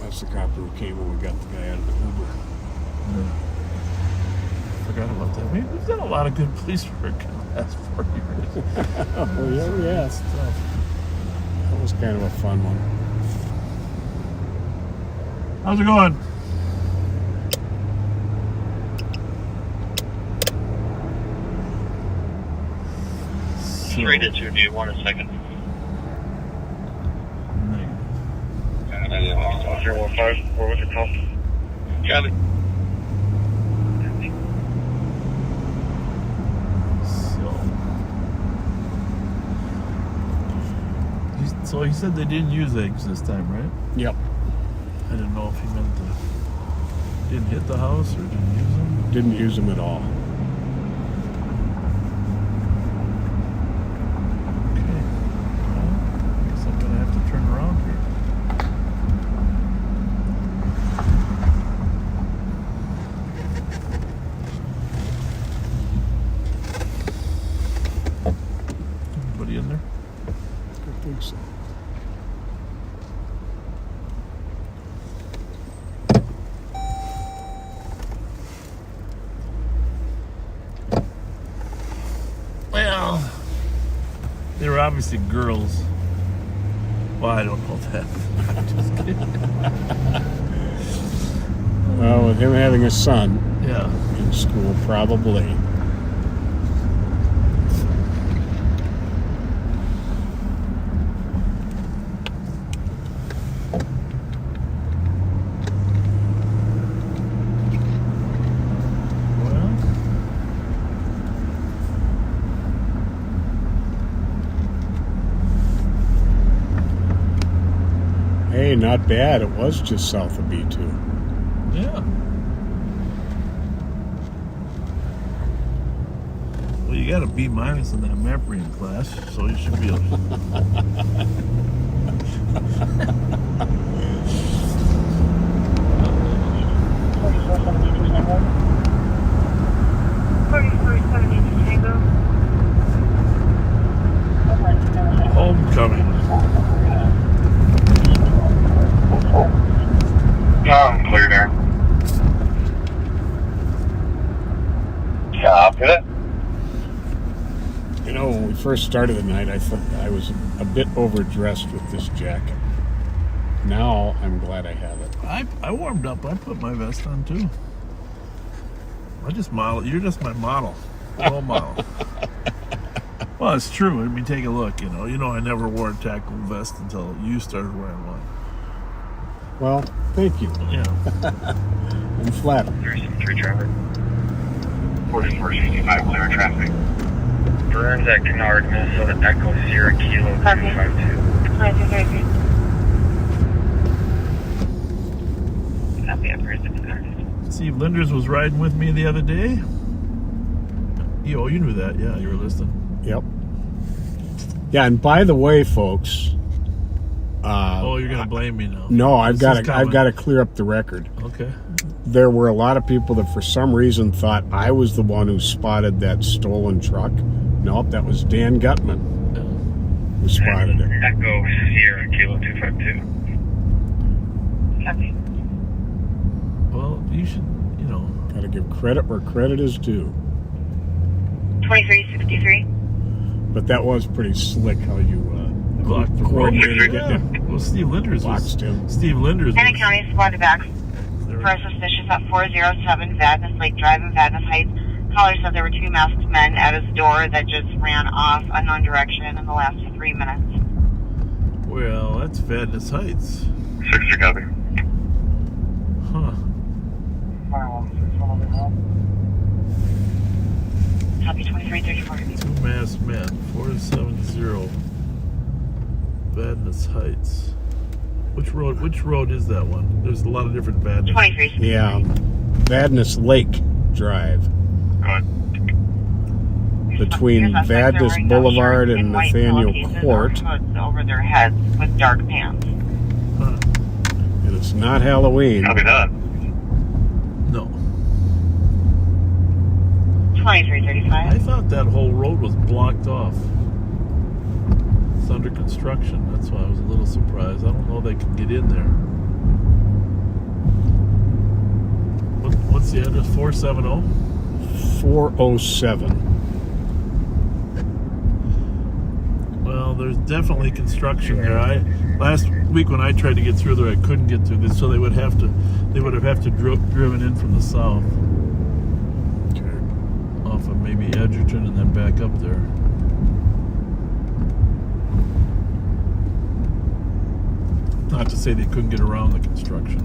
That's the cop who came when we got the guy out of the Uber. Forgot about that. We've done a lot of good police work in the last 4 years. Oh, yeah. That's tough. That was kind of a fun one. How's it going? So, 3 to 2, do you want a second? Negative. 015, or what's it called? Copy. So he said they didn't use eggs this time, right? Yep. I didn't know if he meant didn't hit the house or didn't use them. Didn't use them at all. Okay. Well, I guess I'm going to have to turn around here. Anybody in there? I think so. Well, they were obviously girls. Well, I don't know that. I'm just kidding. Well, with him having a son Yeah. in school, probably. Well, Hey, not bad. It was just south of B2. yeah. Well, you got a B- in that map reading class, so you should be able to. first started the night, I thought I was a bit overdressed with this jacket. Now I'm glad I have it. I warmed up. I put my vest on too. I just model. You're just my model. Role model. Well, it's true. I mean, take a look. You know, I never wore a tactical vest until you started wearing one. Well, thank you. Yeah. I'm flattered. 373 traffic. 4465 clear traffic. Burns at Kennard, Minnesota, Echo Sierra Kilo 252. Copy, Burns at Kennard. Steve Linders was riding with me the other day. You knew that. Yeah, you were listening. Yep. Yeah, and by the way, folks. You're gonna blame me now. No, I've got to clear up the record. Okay. There were a lot of people that for some reason thought I was the one who spotted that stolen truck. Nope, that was Dan Gutman who spotted it. Echo Sierra Kilo 252. Copy. Well, you should, Got to give credit where credit is due. 2363. But that was pretty slick how you blocked the road. Well, Steve Linders boxed him. Steve Linders Hannah was... County squad back for a suspicious at 407 Vadnais Lake Drive in Vadnais Heights. Caller said there were two masked men at his door that just ran off unknown direction in the last 3 minutes. Well, that's Vadnais Heights. 60 copy. Huh. Copy 2334. Two masked men. 470 Vadnais Heights. Which road is that one? There's a lot of different Vadnais. 23. Yeah. Vadnais Lake Drive. Between Vadnais Boulevard and Nathaniel Court. Over their heads with dark pants. Huh. And it's not Halloween. Copy that. No. 2335. I thought that whole road was blocked off. It's under construction. That's why I was a little surprised. I don't know if they can get in there. What's the address? 470? 407. Well, there's definitely construction there. Last week when I tried to get through there, I couldn't get through this, so they would have driven in from the south. Okay. Off of maybe Edgerton and then back up there. Not to say they couldn't get around the construction,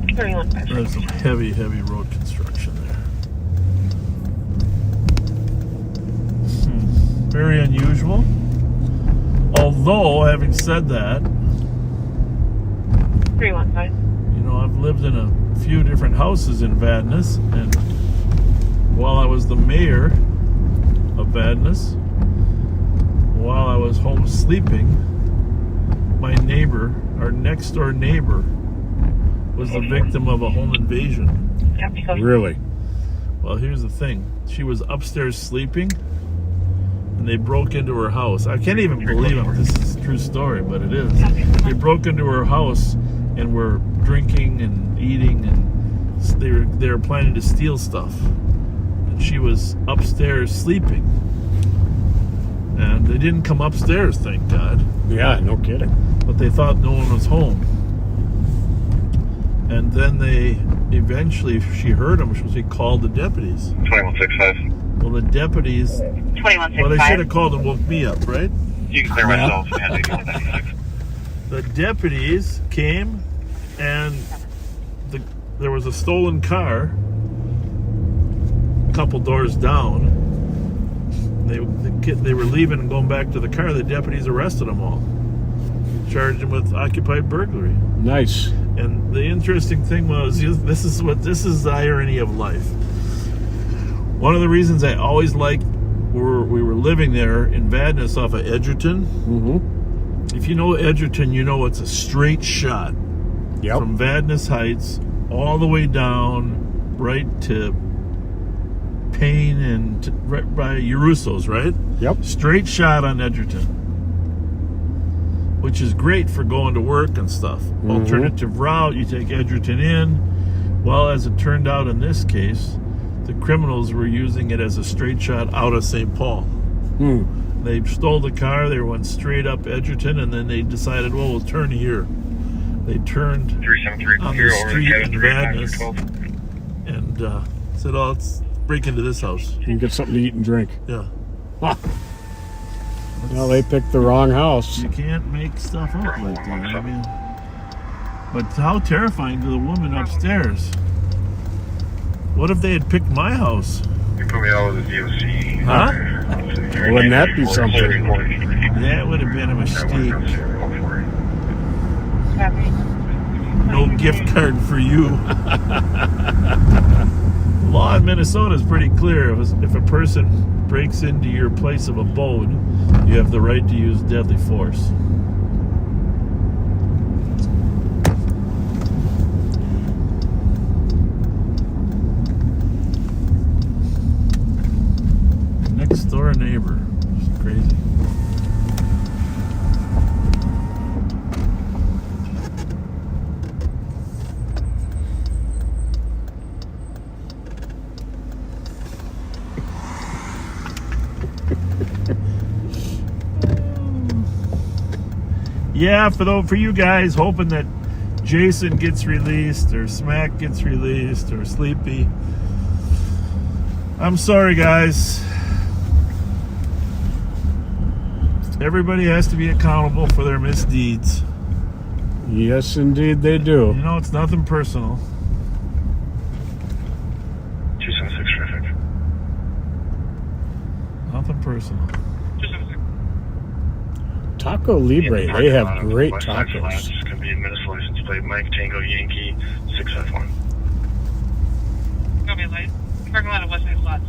but there's some heavy road construction there. Very unusual. Although, having said that, 315. I've lived in a few different houses in Vadnais, and while I was the mayor of Vadnais, while I was home sleeping, my neighbor, our next door neighbor, was the victim of a home invasion. Really? Well, here's the thing. She was upstairs sleeping, and they broke into her house. I can't even believe it. This is a true story, but it is. They broke into her house and were drinking and eating, and they were planning to steal stuff. And she was upstairs sleeping. And they didn't come upstairs, thank God. Yeah, no kidding. But they thought no one was home. And then they eventually, she heard them, she called the deputies. 2165. Well, the deputies... 2165. Well, they should have called and woke me up, right? You can clear myself. The deputies came, and there was a stolen car a couple doors down. They were leaving and going back to the car. The deputies arrested them all, charged them with occupied burglary. Nice. And the interesting thing was, this is the irony of life. One of the reasons I always liked we were living there in Vadnais off of Edgerton. Mm-hmm. If you know Edgerton, you know it's a straight shot from Vadnais Heights all the way down right to Payne and right by Urusso's, right? Yep. Straight shot on Edgerton, which is great for going to work and stuff. Mm-hmm. Alternative route, you take Edgerton in. Well, as it turned out in this case, the criminals were using it as a straight shot out of St. Paul. They stole the car. They went straight up Edgerton, and then they decided, well, we'll turn here. They turned on the street in Vadnais and said, oh, let's break into this house. You can get something to eat and drink. Yeah. Huh. Well, they picked the wrong house. You can't make stuff up like that. I mean, but how terrifying to the woman upstairs. What if they had picked my house? You put me all with the DOC. Huh? Wouldn't that be something? That would have been a mistake. No gift card for you. Law in Minnesota is pretty clear. If a person breaks into your place of abode, you have the right to use deadly force. Next door neighbor. It's crazy. Yeah, for you guys hoping that Jason gets released or Smack gets released or Sleepy. I'm sorry, guys. Everybody has to be accountable for their misdeeds. Yes, indeed they do. You know, it's nothing personal. 276 traffic. Nothing personal. Taco Libre, they have great tacos. It's going to be Minnesota license plate Mike Tango Yankee 651. It's gonna be late. Parking lot of West Side Slots.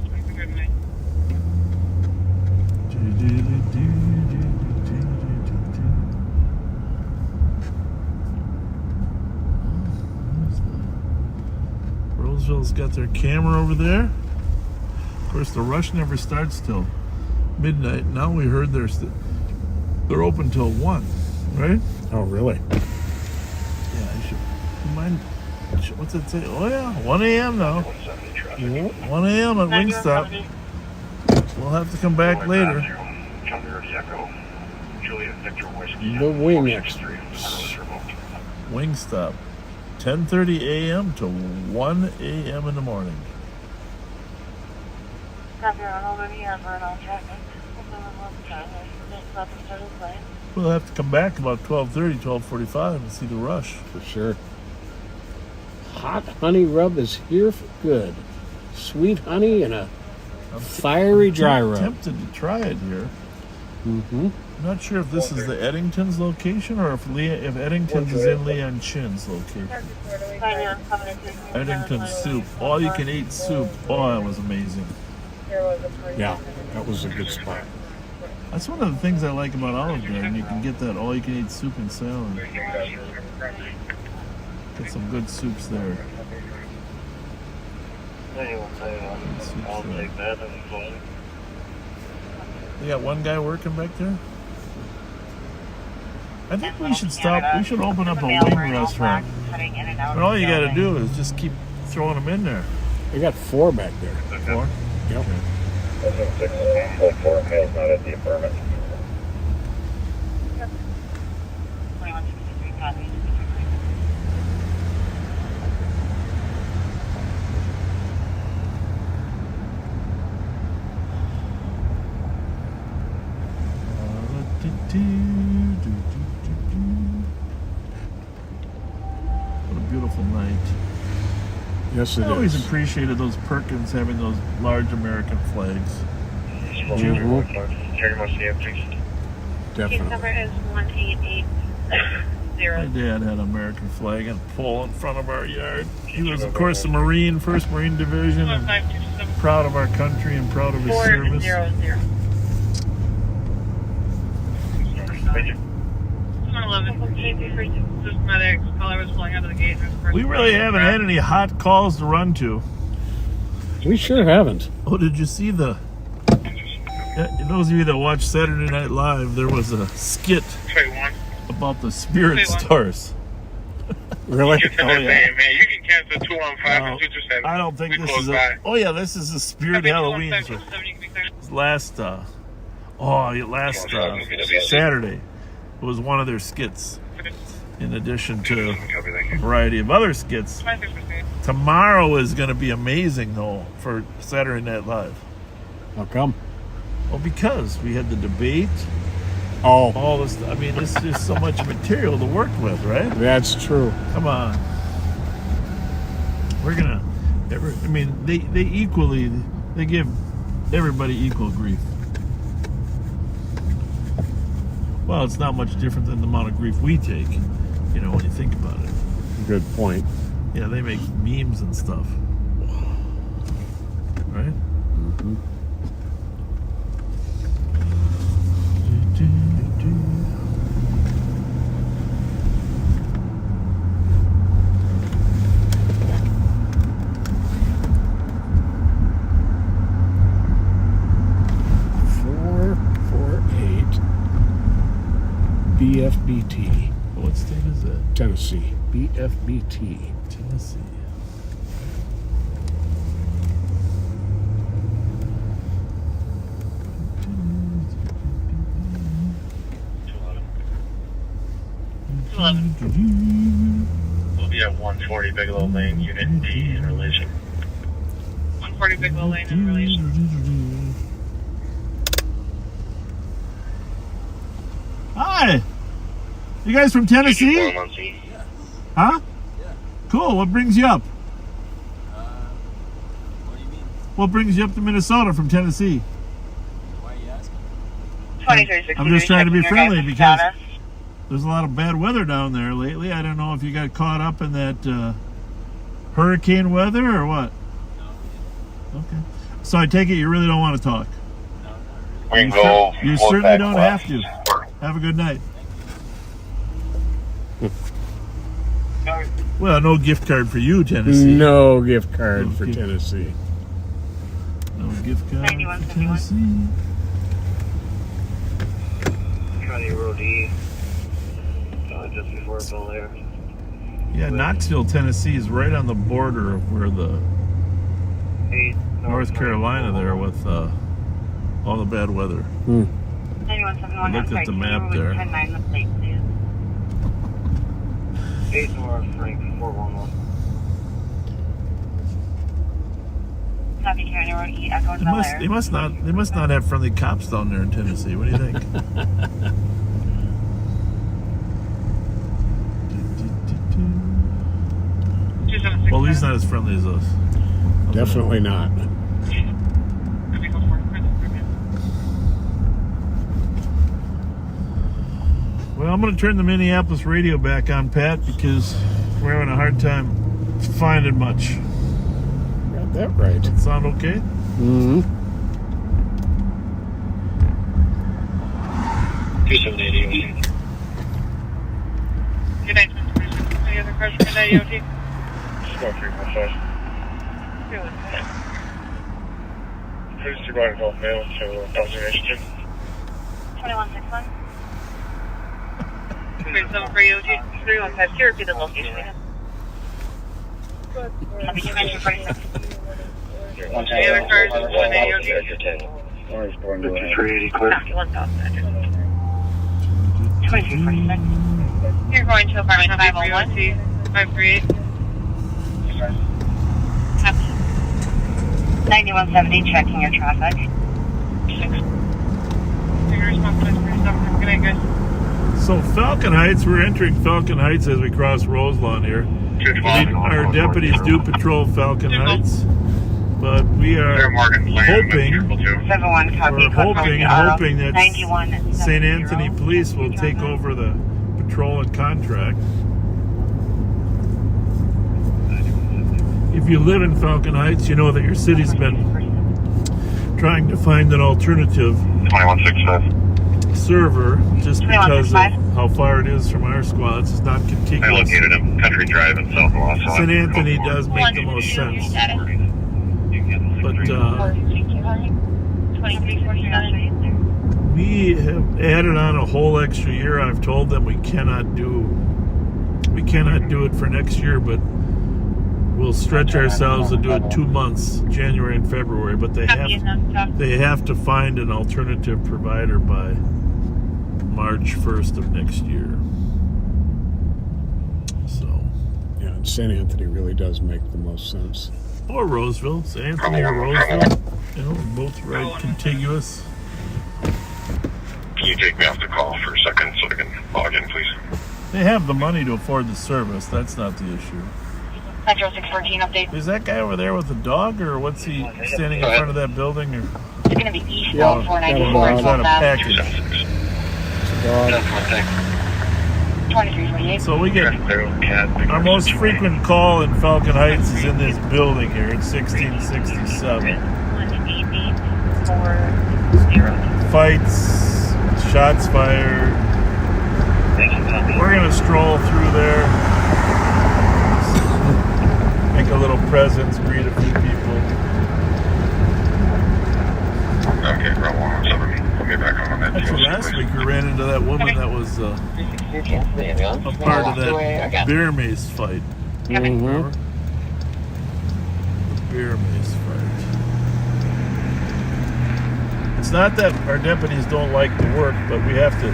Roseville's got their camera over there. Of course, the rush never starts till midnight. Now we heard they're open till 1, right? Oh, really? Yeah, I should. You mind? What's it say? Oh yeah, 1 a.m. now. 1 a.m. at Wingstop. We'll have to come back later. The Wing Express. Wingstop. 10:30 a.m. to 1 a.m. in the morning. We'll have to come back about 12:30, 12:45 and see the rush. For sure. Hot honey rub is here for good. Sweet honey and a fiery dry rub. I'm tempted to try it here. Mm-hmm. I'm not sure if this is the Eddington's location or if Eddington's is in Leon Chin's location. Eddington soup. All you can eat soup. Oh, that was amazing. Yeah, that was a good spot. That's one of the things I like about Olive Garden. You can get that all you can eat soup and salad. Get some good soups there. I'll take that and phone. You got one guy working back there? I think we should stop. We should open up a wing restaurant. But all you got to do is just keep throwing them in there. They got 4 back there. 4? Yep. Okay. 4 mail's not at the apartment. What a beautiful night. Yes, it I always is. appreciated those Perkins having those large American flags. Mhm. Terry must see it, please. Case Definitely. number is 188. My dad had an American flag and a pole in front of our yard. He was, of course, a Marine, 1st Marine Division, and proud of our country and proud of his service. 400. 111. Medics. Caller was pulling out of the gate. We really haven't had any hot calls to run to. We sure haven't. Oh, did you see the... Those of you that watch Saturday Night Live, there was a skit about the spirit stars. Really? Oh, yeah. Man, you can cancel 215 and 227. I don't think this is a... Oh, yeah, this is the Spirit Halloween. Last... last Saturday. It was one of their skits, in addition to a variety of other skits. Tomorrow is going to be amazing, though, for Saturday Night Live. How come? Well, because we had the debate. Oh, All this. I mean, there's just so much material to work with, right? that's true. Come on. We're gonna. I mean, they give everybody equal grief. Well, it's not much different than the amount of grief we take, when you think about it. Good point. Yeah, they make memes and stuff. Right? Mm-hmm. BFBT. What state is that? Tennessee. BFBT. Tennessee. We'll be at 140 Bigelow Lane, Unit D in relation. 140 Bigelow Lane in relation. Hi! You guys from Tennessee? Yeah. Huh? Yeah. Cool. What brings you up? What do you mean? What brings you up to Minnesota from Tennessee? Why are you asking? 2360. I'm just trying to be checking your friendly guys' because status. there's a lot of bad weather down there lately. I don't know if you got caught up in that hurricane weather or what. No, we didn't. Okay. So I take it you really don't want to talk. No, not really. We can go. You float certainly back don't left. have to. Have a good night. Well, no gift card for you, Tennessee. No gift card No for gift- Tennessee. No gift card for 9171. Tennessee. County Road E, just before Bel-Air. Yeah, Knoxville, Tennessee is right on the border of where the 8 North Carolina there with all the bad weather. 9171. I looked at the map there. 10-9 the plate, please. 8 North Frank 411. Copy County Road E, Echo and Bel-Air. They must not have friendly cops down there in Tennessee. What do you think? Well, he's not as friendly as us. Definitely not. Well, I'm going to turn the Minneapolis radio back on, Pat, because we're having a hard time finding much. Got that right. Does that sound okay? Mm-hmm. 2780. Good night, Mr. Any other questions for that EOT? 4315. Please to go and mail to Destination 2161. 37 for EOT. 3152, repeat the location again. Copy 247. Any other cars on EOT? 5380 clear. Copy 1000. 2346. You're going to apartment 501. 538. Copy. 9170, checking your traffic. Your response is 37. Good night, guys. So Falcon Heights, we're entering Falcon Heights as we cross Roselawn here. Our deputies do patrol Falcon Heights, but we are hoping that 91 St. Anthony Police will take over the patrol and contract. If you live in Falcon Heights, you know that your city's been trying to find an alternative 2165. server just because of how far it is from our squads. It's not I contiguous. located him. Country Drive in South Los Angeles. St. Anthony does make the most sense. But we have added on a whole extra year. I've told them we cannot do it for next year, but we'll stretch ourselves and do it 2 months, January and February, but they have to find an alternative provider by March 1st of next year. So, yeah, and St. Anthony really does make the most sense. Or Roseville, St. Anthony or Roseville, you know, both right contiguous. Can you take me off the call for a second so I can log in, please? They have the money to afford the service. That's not the issue. Metro 614 update. Is that guy over there with the dog, or what's he standing in front of that building? Or? It's going to be East Yeah, 494 Is that a package? Dog. 2328. So we get our most frequent call in Falcon Heights is in this building here. It's 1667. Fights, shots fired. We're gonna stroll through there, make a little presence, greet a few people. Okay, Route 117. I'll get back on that. Actually, last week we ran into that woman that was a part of that beer mace fight. Mm-hmm. The beer mace fight. It's not that our deputies don't like the work, but we have to.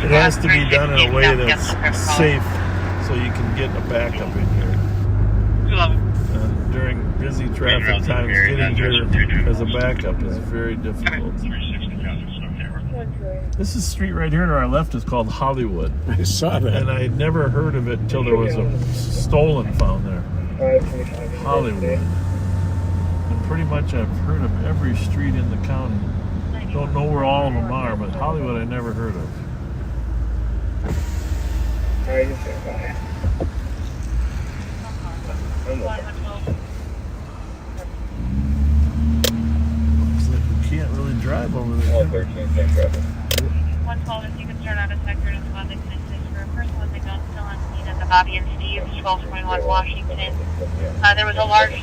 It has to be done in a way that's safe, so you can get a backup in here. And during busy traffic times, getting here as a backup is very difficult. This is street right here to our left is called Hollywood. I saw that. And I had never heard of it until there was a stolen found there. Hollywood. And pretty much I've heard of every street in the county. Don't know where all of them are, but Hollywood I never heard of. Looks like we can't really drive over there. 112 is you can start out a sector as well. They can assist for a person with a gun still on scene at the Bobby and Steve's, 1221 Washington. There was a large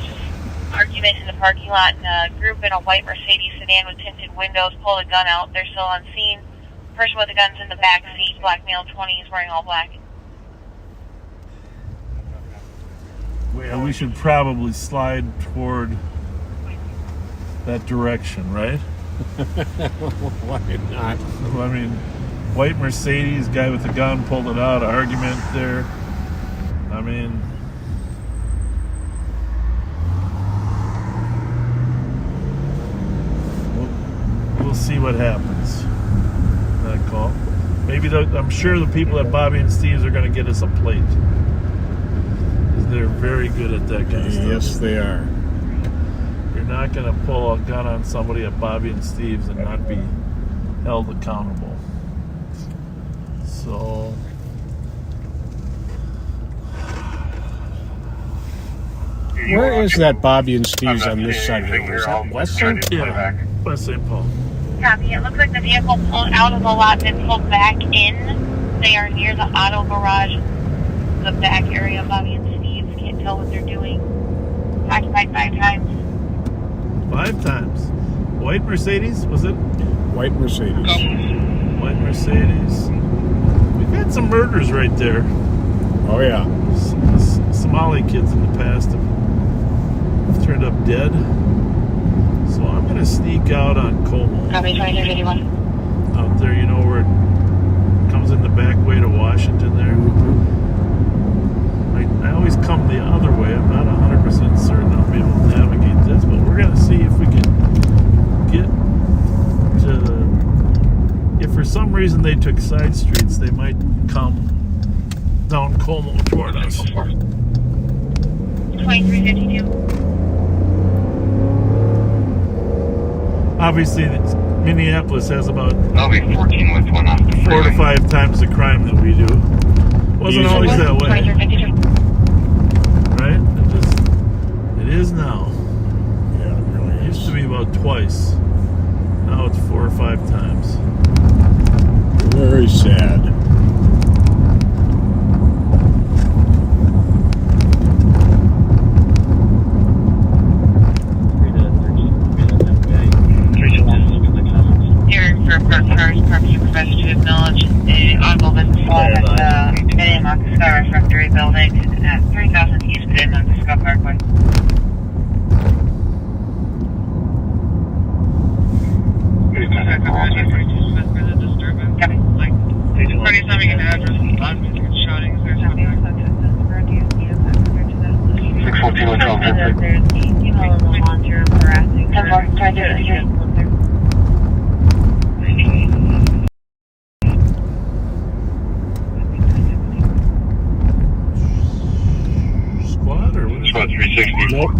argument in the parking lot, and a group in a white Mercedes sedan with tinted windows pulled a gun out. They're still on scene. Person with the gun's in the back seat, black male, 20s, wearing all black. Well, we should probably slide toward that direction, right? Why not? I mean, white Mercedes, guy with the gun pulled it out, argument there. I mean, we'll see what happens. That call. Maybe I'm sure the people at Bobby and Steve's are going to get us a plate. They're very good at that kind of stuff. Yes, they are. You're not going to pull a gun on somebody at Bobby and Steve's and not be held accountable. So, where is that Bobby and Steve's on this side of the road? Is that West St. Paul? yeah, West St. Paul. Copy. It looks like the vehicle pulled out of the lot and pulled back in. They are near the auto garage, the back area of Bobby and Steve's. Can't tell what they're doing. Occupied 5 times. 5 times. White Mercedes, was it? White Mercedes. White Mercedes. We've had some murders right there. Oh, yeah. Somali kids in the past have turned up dead. So I'm going to sneak out on Como. Copy 2351. Out there, you know, where it comes in the back way to Washington there. I always come the other way. I'm not 100% certain I'll be able to navigate this, but we're going to see if we can get to... If for some reason they took side streets, they might come down Como toward us. 2352. Obviously, Minneapolis has about I'll be 14 with one on the 4 to 5 times the crime that we do. Wasn't always that way, 2352. right? It is now. Yeah, it really It is. used to be about twice. Now it's 4 or 5 times. Very sad. Here for Park Cars, Park Supervisor to acknowledge the automobile business at the Minneapolis Sky Refractory Building. there's the female in the laundry room harassing her. 10-4, try to do it here. Squad or what? Squad 360. Nope.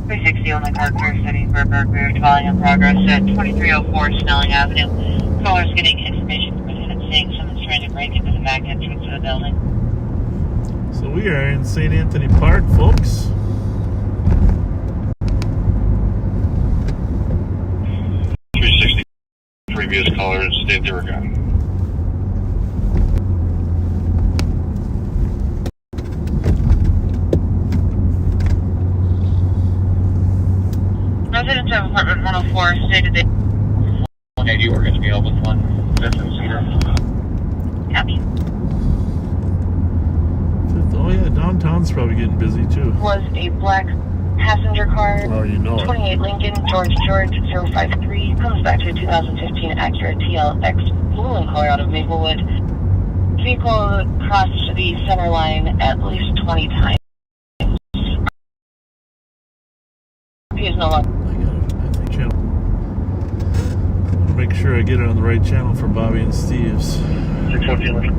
360 on the car clear setting for burglary dwelling in progress at 2304 Snelling Avenue. Caller's getting information from residents saying someone's trying to break into the back entrance of the building. So we are in St. Anthony Park, folks. Previous callers state they were gone. Residents of apartment 104 stated they 180, we're going to be able with 1 Fifth and Cedar. Copy. Oh yeah, downtown's probably getting busy too. Was a black passenger car. Oh, you know it. 28 Lincoln, George 053, comes back to a 2015 Acura TLX blue in color out of Maplewood. Vehicle crossed the center line at least 20 times. He is no longer. I got it. I think channel. I want to make sure I get it on the right channel for Bobby and Steve's. 614.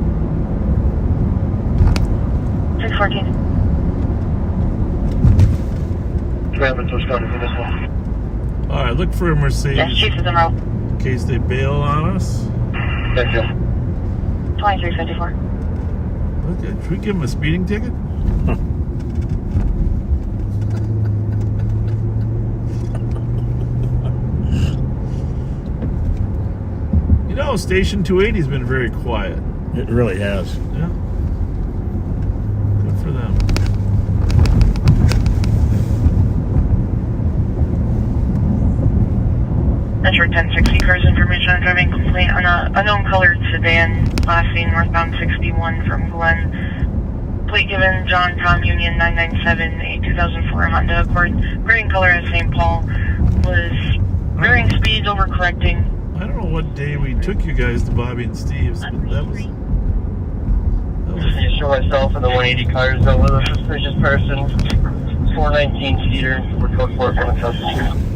614. Travis was starting for this one. All right, look for a Mercedes Yes, Chief is en route. in case they bail on us. Thank you. 2354. Okay, should we give them a speeding ticket? You know, Station 280's been very quiet. It really has. Yeah. Good for them. Metro 1060 cars information on driving complaint on a unknown colored sedan, last seen northbound 61 from Glen. Plate given John Tom Union 997, a 2004 Honda Accord, gray in color at St. Paul, was varying speeds overcorrecting. I don't know what day we took you guys to Bobby and Steve's, but that was I show myself and the 180 cars that was a suspicious person. 419 Cedar, we're code 4 from the Constitution.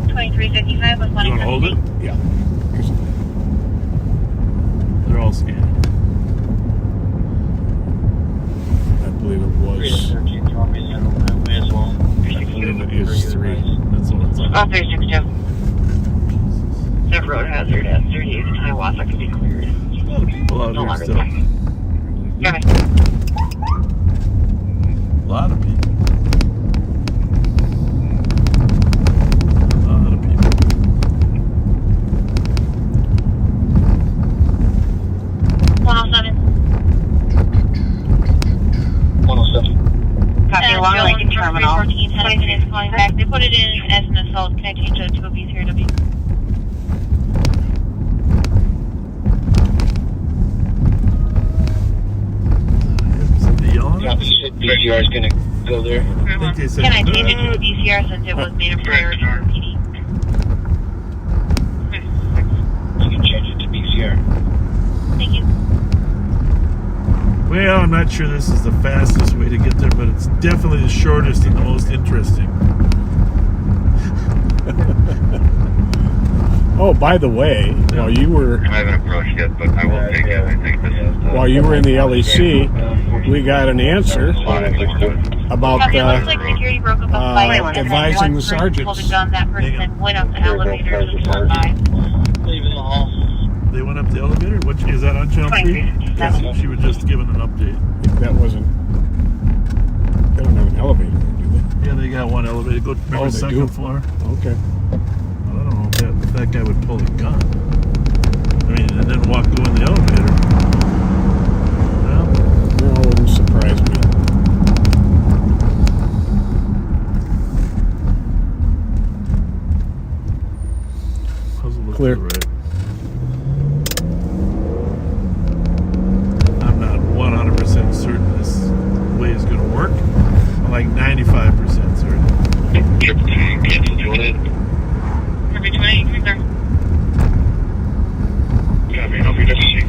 2355 was You want to hold it? Yeah. They're all scanning. I believe it was. 13 Tommy and way as well. I believe it is 3. That's what it's on. 362. That road hazard at 38 Hiawatha could be cleared. A lot of people out No here longer still. than that. A lot of people. A lot of people. Copy, Long Lake Terminal. 314 Henderson is calling back. They put it in as an assault. Can I change it to a B3W? Somebody yelling? Yeah, BGR is going to go there. I think they said, Can I change it to a BCR since it was made a priority for PD? You can change it to BCR. Thank you. Well, I'm not sure this is the fastest way to get there, but it's definitely the shortest and the most interesting. Oh, by the way, while you were I haven't approached yet, but I will take it. I think this is the... while you were in the LEC, we got an answer about Copy, it looks like security broke up a fight and then advising one the person sergeants. pulled a gun. That person went up the elevator and pulled by. Leaving the hall. They went up the elevator? What is that on channel 3? Yes, she was just giving an update. that wasn't. They don't have an elevator, do they? Yeah, they got one elevator. Go remember they second do? floor. Okay. I don't know if that guy would pull a gun. I mean, and then go in the elevator. Well, No, it wouldn't surprise me. how's it look Clear. to the right? I'm not 100% certain this way is going to work. I'm like 95% certain. Triple T, cancel 208. Copy 28, clear. Copy, help you deputy.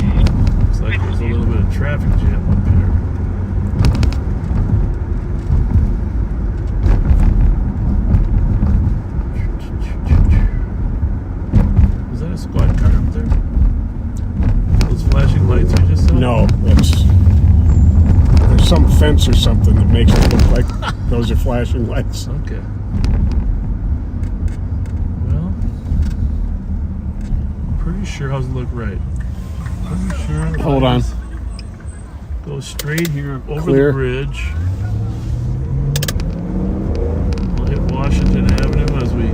Looks like there's a little bit of traffic jam up here. lights or something that makes it look like those are flashing lights. Okay. Well, I'm pretty sure. How's it look right? Pretty sure. Hold on. Go straight here over Clear. the bridge. We'll hit Washington Avenue as we.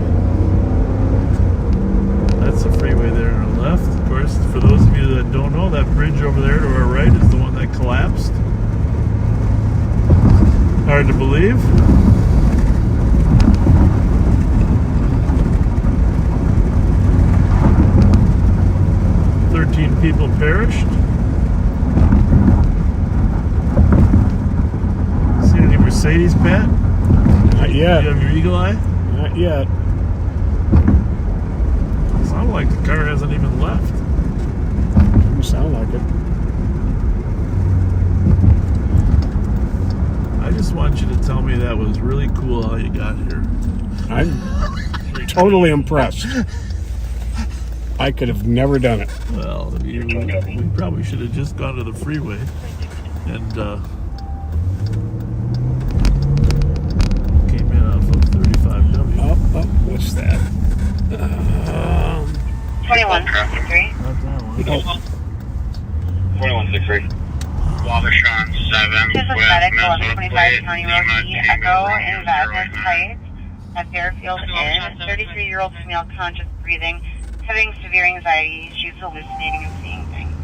That's the freeway there on our left. Of course, for those of you that don't know, that bridge over there to our right is the one that collapsed. Hard to believe. People perished. See any Mercedes, Pat? Not yet. You have your eagle eye? Not yet. Sounds like the car hasn't even left. Doesn't sound like it. I just want you to tell me that was really cool how you got here. I'm totally impressed. I could have never done it. Well, we probably should have just gone to the freeway and came in off of 35W. Oh, what's that? 2163. Not that one. 2163. Wabashan 7. This is medic 1125 County Road E Echo in Vadnais Heights at Fairfield Inn. 33-year-old female, conscious breathing, having severe anxiety. She's hallucinating and seeing things.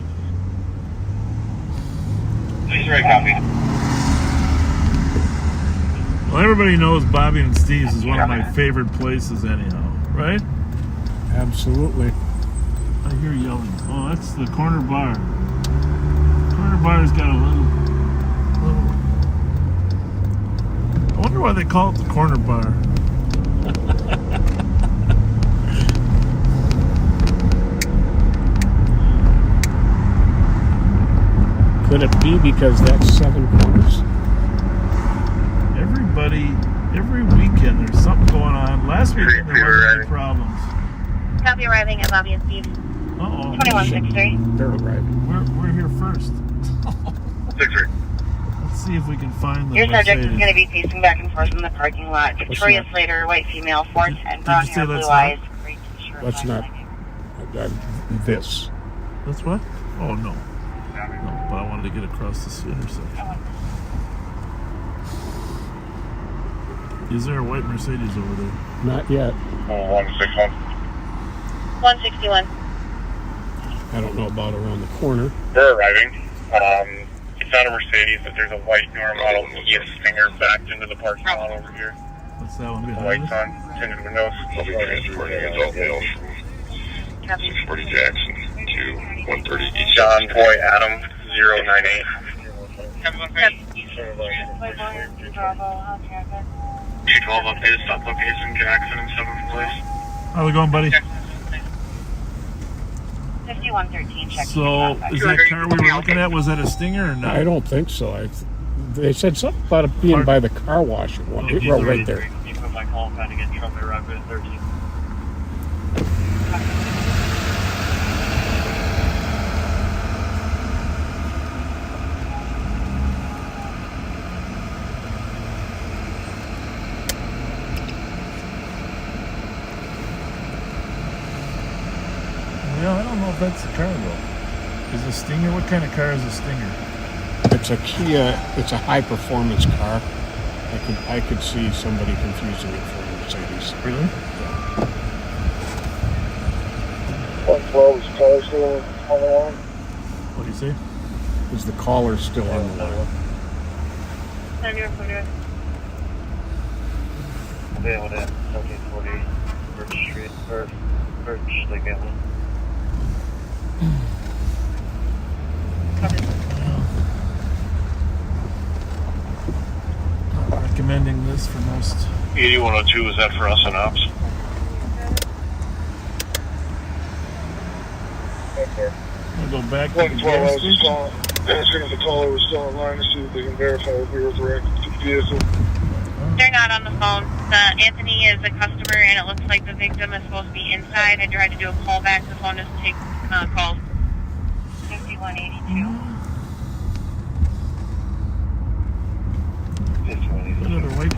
Please write copy. Well, everybody knows Bobby and Steve's is one of my favorite places anyhow, right? Absolutely. I hear yelling. Oh, that's the corner bar. Corner bar's got a little... I wonder why they call it the corner bar. Could it be because that's 7 corners? Every weekend there's something going on. Last weekend there wasn't any problems. Copy arriving at Bobby and Steve. Uh-oh. 2163. They're arriving. We're here first. 63. Let's see if we can find the Your subject is Mercedes. going to be pacing back and forth in the parking lot. Victoria that? Slater, white female, 410, Did brown you say hair, blue that's eyes, gray t-shirt. That's not. This. That's what? Oh, no. No, but I wanted to get across this intersection. Is there a white Mercedes over there? Not yet. 161. 161. I don't know about around the corner. We're arriving. It's not a Mercedes, but there's a white newer model Kia Stinger backed into the parking lot over here. What's that one The behind lights us? on, tinted windows. I'll be transporting adult male from 640 Jackson to 130 John Boy Adam 098. B12 updated stop location Jackson and 7th place. How we going, buddy? 5113, check. So, is that car we were looking at, was that a Stinger or not? I don't think so. They said something about it being by the car wash at one. Oh, It wrote right there. You put my call kind of get in trouble around 13. Yeah, I don't know if that's the car though. Is a Stinger? What kind of car is a Stinger? It's a Kia. It's a high performance car. I could see somebody confusing it for a Mercedes. Really? 112 is color still on the line. What do you say? Is the caller still on the line? Available at 1740 Birch Street, or Birch Lake Avenue. Not recommending this for most. 8102, is that for us and ops? We'll go back to the gas station. Asking if the caller was still online to see if they can verify if we were direct to the vehicle. They're not on the phone. Anthony is a customer, and it looks like the victim is supposed to be inside. I tried to do a call back. The phone doesn't take calls. 5182.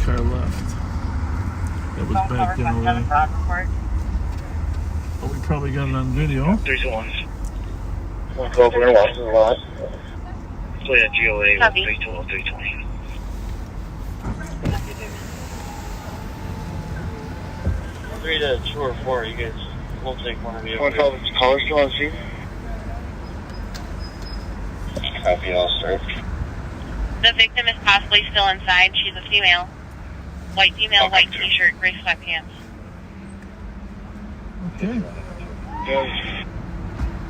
car left. That was backed in already. Oh, we probably got it on video. 3 to 1. 112, we're going to watch this a lot. So yeah, GOA was 312, 320. Three to 2 or 4, you guys. We'll take one of you. 112, is the caller still on scene? Copy, I'll start. The victim is possibly still inside. She's a female. White female, white t-shirt, gray sweatpants. Okay.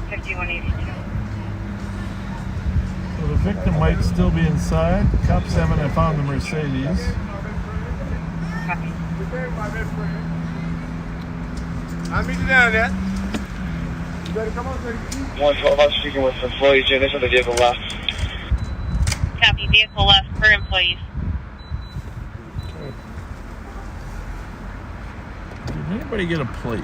5182. So the victim might still be inside. The cops haven't found the Mercedes. Copy. I'll meet you down there. You better come on, 112, I'm speaking with employees here. This is the vehicle left. Copy. Vehicle left for employees. Did anybody get a plate?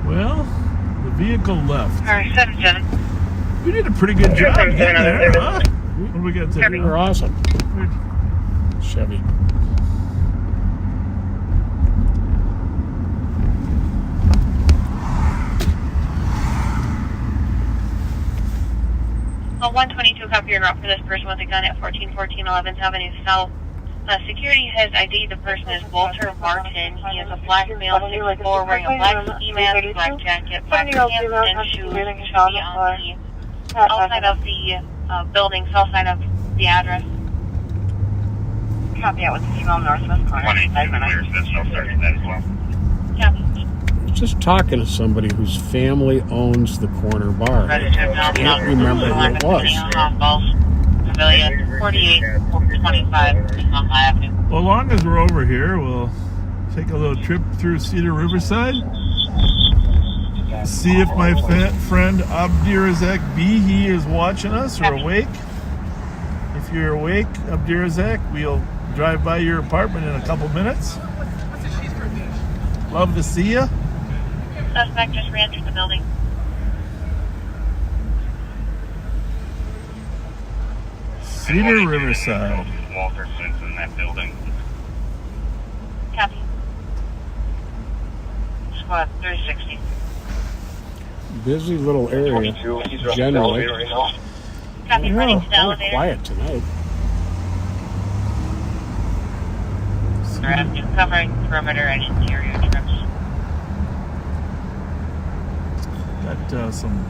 Well, the vehicle left. Alright, 77. We did a pretty good job getting there, huh? What do we got to take? You're awesome. Chevy. Well, 122 copy your route for this person with a gun at 1414 11th Avenue South. Security has ID'd the person as Walter Martin. He is a black male, 6'4", wearing a black ski mask, black jacket, black pants, and shoes. Should be on the outside of the building, south side of the address. Copy out with the female northwest corner. 182 clears this, I'll start that as well. Copy. I was just talking to somebody whose family owns the corner bar. I can't remember who it was. Pavilion, 4825 Avenue. Well, as long as we're over here, we'll take a little trip through Cedar Riverside. See if my friend Abdirazak Bihi is watching us or awake. If you're awake, Abdirazak, we'll drive by your apartment in a couple minutes. Love to see you. Suspect just re-entered the building. Cedar Riverside. Walter sits in that building. Copy. Squad 360. Busy little area, generally. Copy, running to the Kind of elevator. quiet tonight. Covering perimeter and interior trips. Got some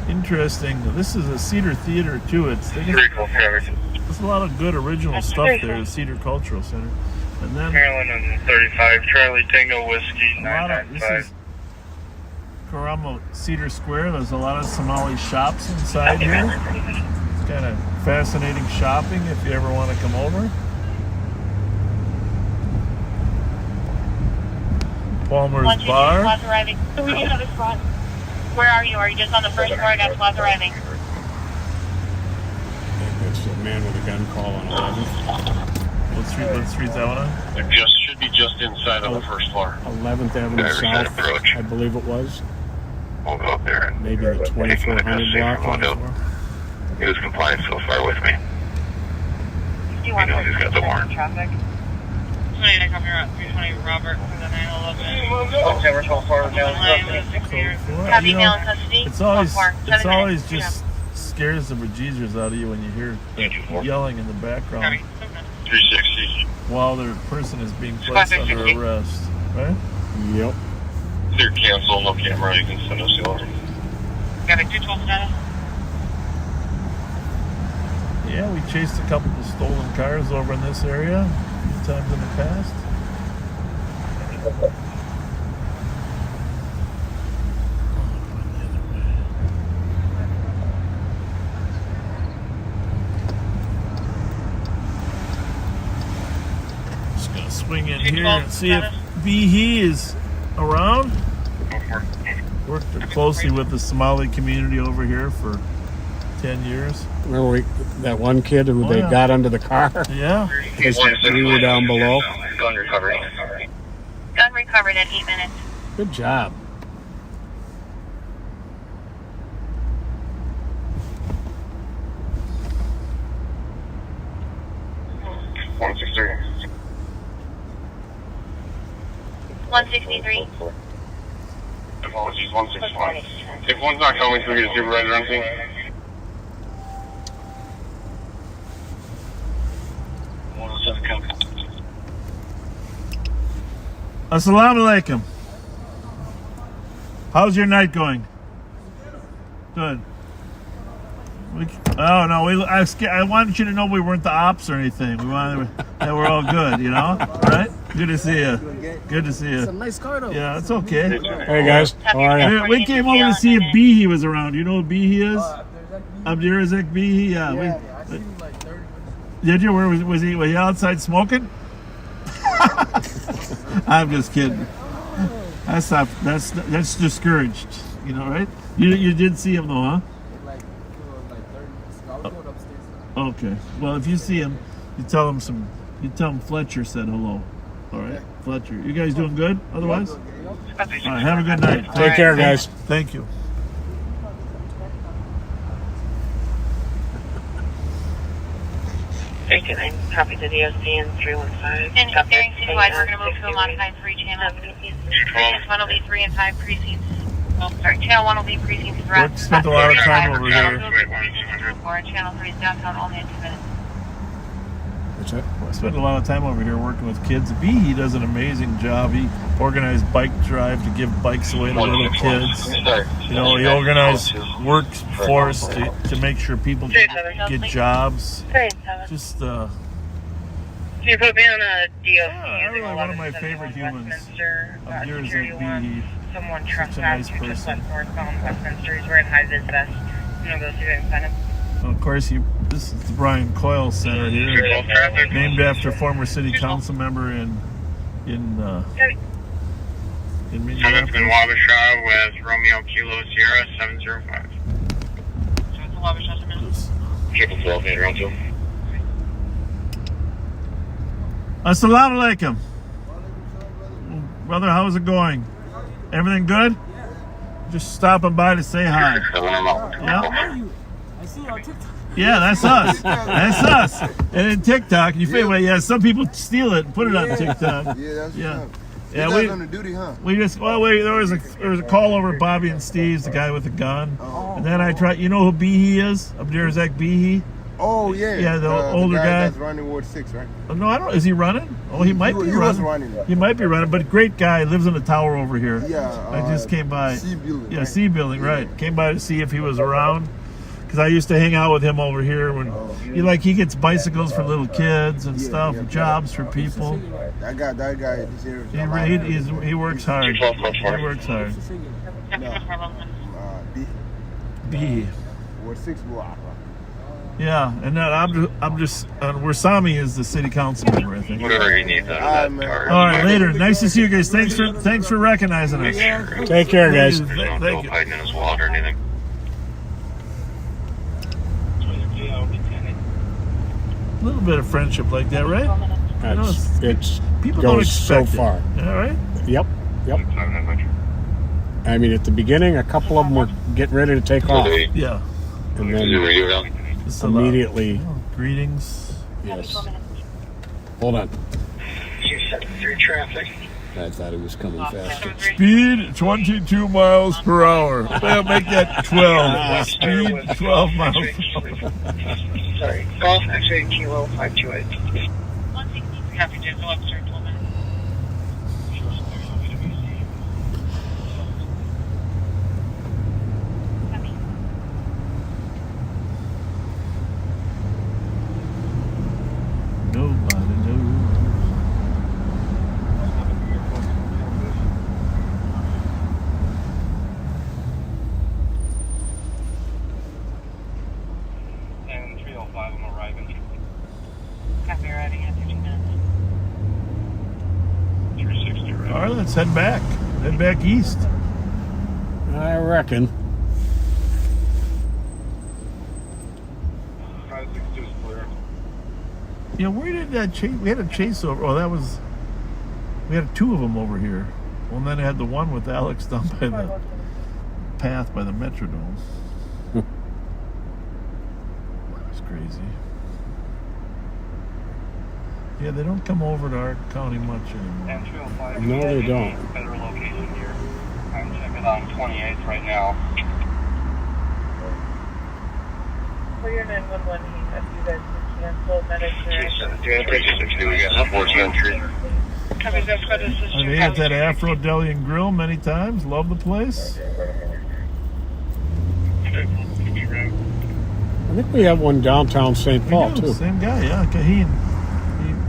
interesting. This is a Cedar Theater too. There's a lot of good original stuff there. The Cedar Cultural Center, and then Maryland and 35, Charlie Tango Whiskey, a lot of this is Karamo Cedar Square. There's a lot of Somali shops inside here. It's kind of fascinating shopping if you ever want to come over. Palmer's Bar. Squad's arriving. Where are you? Are you just on the first floor? I got squads arriving. It's a man with a gun call on 11th. What street's that one on? It should be just inside on the first floor. 11th Avenue Riverside South, approach. I believe it was. We'll go up there. And Maybe the 2400 block. He was compliant so far with me. He knows he's got the warrant. Traffic. 29 copy route 320 Robert for the 911. Okay, we're 12 forward now. Copy, You know, male in custody. it's always 7 minutes. just scares the bejesus out of you when you hear that yelling in the background 360. while the person is being placed under arrest, right? Yep. Clear cancel, no camera, you can send us the order. Copy, 212 status. Yeah, we chased a couple of stolen cars over in this area a few times in the past. Just gonna swing in here and see if Bihi is around. Worked closely with the Somali community over here for 10 years. Remember that one kid who they got under the car? Yeah. We were down below. Gun recovery. Gun recovered at 8 minutes. Good job. One 163. Apologies, 161. If one's not coming, can we get a supervisor Ramsey? Assalamu alaikum. How's your night going? Good. I wanted you to know we weren't the ops or anything. We wanted that we're all good, you know? Right? Good to see you. Good to see you. It's a nice car though. Yeah, it's okay. Hey guys, how are you? We came over to see if Behe was around. You know who Behe is? Abdirazak Behe? Yeah. I seen him like 30 minutes. Did you? Where was he? Was he outside smoking? I'm just kidding. That's discouraged. You know, right? You did see him though, huh? Like 30 minutes ago. I was going upstairs now. Okay. Well, if you see him, you tell him Fletcher said hello. All right, Fletcher. You guys doing good? Otherwise, all right. Have a good night. Take care, guys. Thank you. I'm copy the DOC in 315. And during citywide, we're going to move to a modified 3 channel. Precincts 1 will be 3 and 5 precincts. Channel 1 will be precincts for us. Spent a lot of time over here. Or channel 3 is downtown only in 2 minutes. What's that? I spent a lot of time over here working with kids. Behe does an amazing job. He organized bike drive to give bikes away to little kids. You know, he organized workforce to make sure people get jobs. Just, Can you put me on a DOC? really one of my favorite humans. Security one. Someone Such a nice trespassed. Just person. left northbound Westminster. He's wearing high vis vest. I'm going to go through and find him. Of course, this is the Brian Coyle Center here, named after former city council member in Minneapolis. been Wabasha with Romeo Kilo Sierra 705. So it's a Wabasha minutes. 12, around 2. Assalamu alaikum. Brother, how's it going? Everything good? Just stopping by to say hi. Yeah? I see you on TikTok. Yeah, that's us. That's us. And in TikTok, you feel like, yeah, some people steal it and put it on TikTok. Yeah, that's Yeah. Yeah, Yeah, on the duty, huh? we just, there was a call over Bobby and Steve's, the guy with the gun. Oh. And then I tried, you know who Behe is? Abdirazak Behe? Oh, yeah. Yeah, the older guy. That's running Ward 6, right? No, I don't, is he running? Oh, he might be He was running. He might be running, but great guy, lives in a tower over here. Yeah. I just came by. C building. Yeah, right? C building, right. Came by to see if he was around. Because I used to hang out with him over here when he gets bicycles for little kids and stuff, jobs for people. That guy this area. He works hard. He works hard. B. Ward 6 block. Yeah, and then I'm just where Sami is the city council member, I think. Whatever you need out of that All card. All right, later. Nice to see you guys. Thanks for recognizing us. Take care, guys. Don't Thank go you. hiding in his wallet or anything. A little bit of friendship like that, right? It's People don't goes so expect it. far. All right. Yep. I mean, at the beginning, a couple of them were getting ready to take off, Yeah. and then Just a lot. immediately, Greetings. yes. Hold on. 273 traffic. I thought he was coming faster. Speed 22 miles per hour. Well, make that 12. Speed 12 miles per hour. Sorry. Golf X-ray Kilo 528. 163 copy, Digital Webster, 12 minutes. Copy. Nobody knows. And 305, I'm arriving. Copy, arriving in 15 minutes. 360 right. All right, let's head back. Head back east. I reckon. 562 is clear. Yeah, where did that chase? We had a chase over. Oh, that was. We had two of them over here. Well, and then I had the one with Alex down by the path by the Metrodome. That was crazy. Yeah, they don't come over to our county much anymore. No, they don't. Federal location here. I'm checking on 28th right now. For your 911, if you guys can cancel Medicare. We got 14 Covers up for the sister. I've ate at that Afro-Delian Grill many times. Love the place. I think we have one downtown St. Paul, We do, too. Same guy, yeah. Kaheen.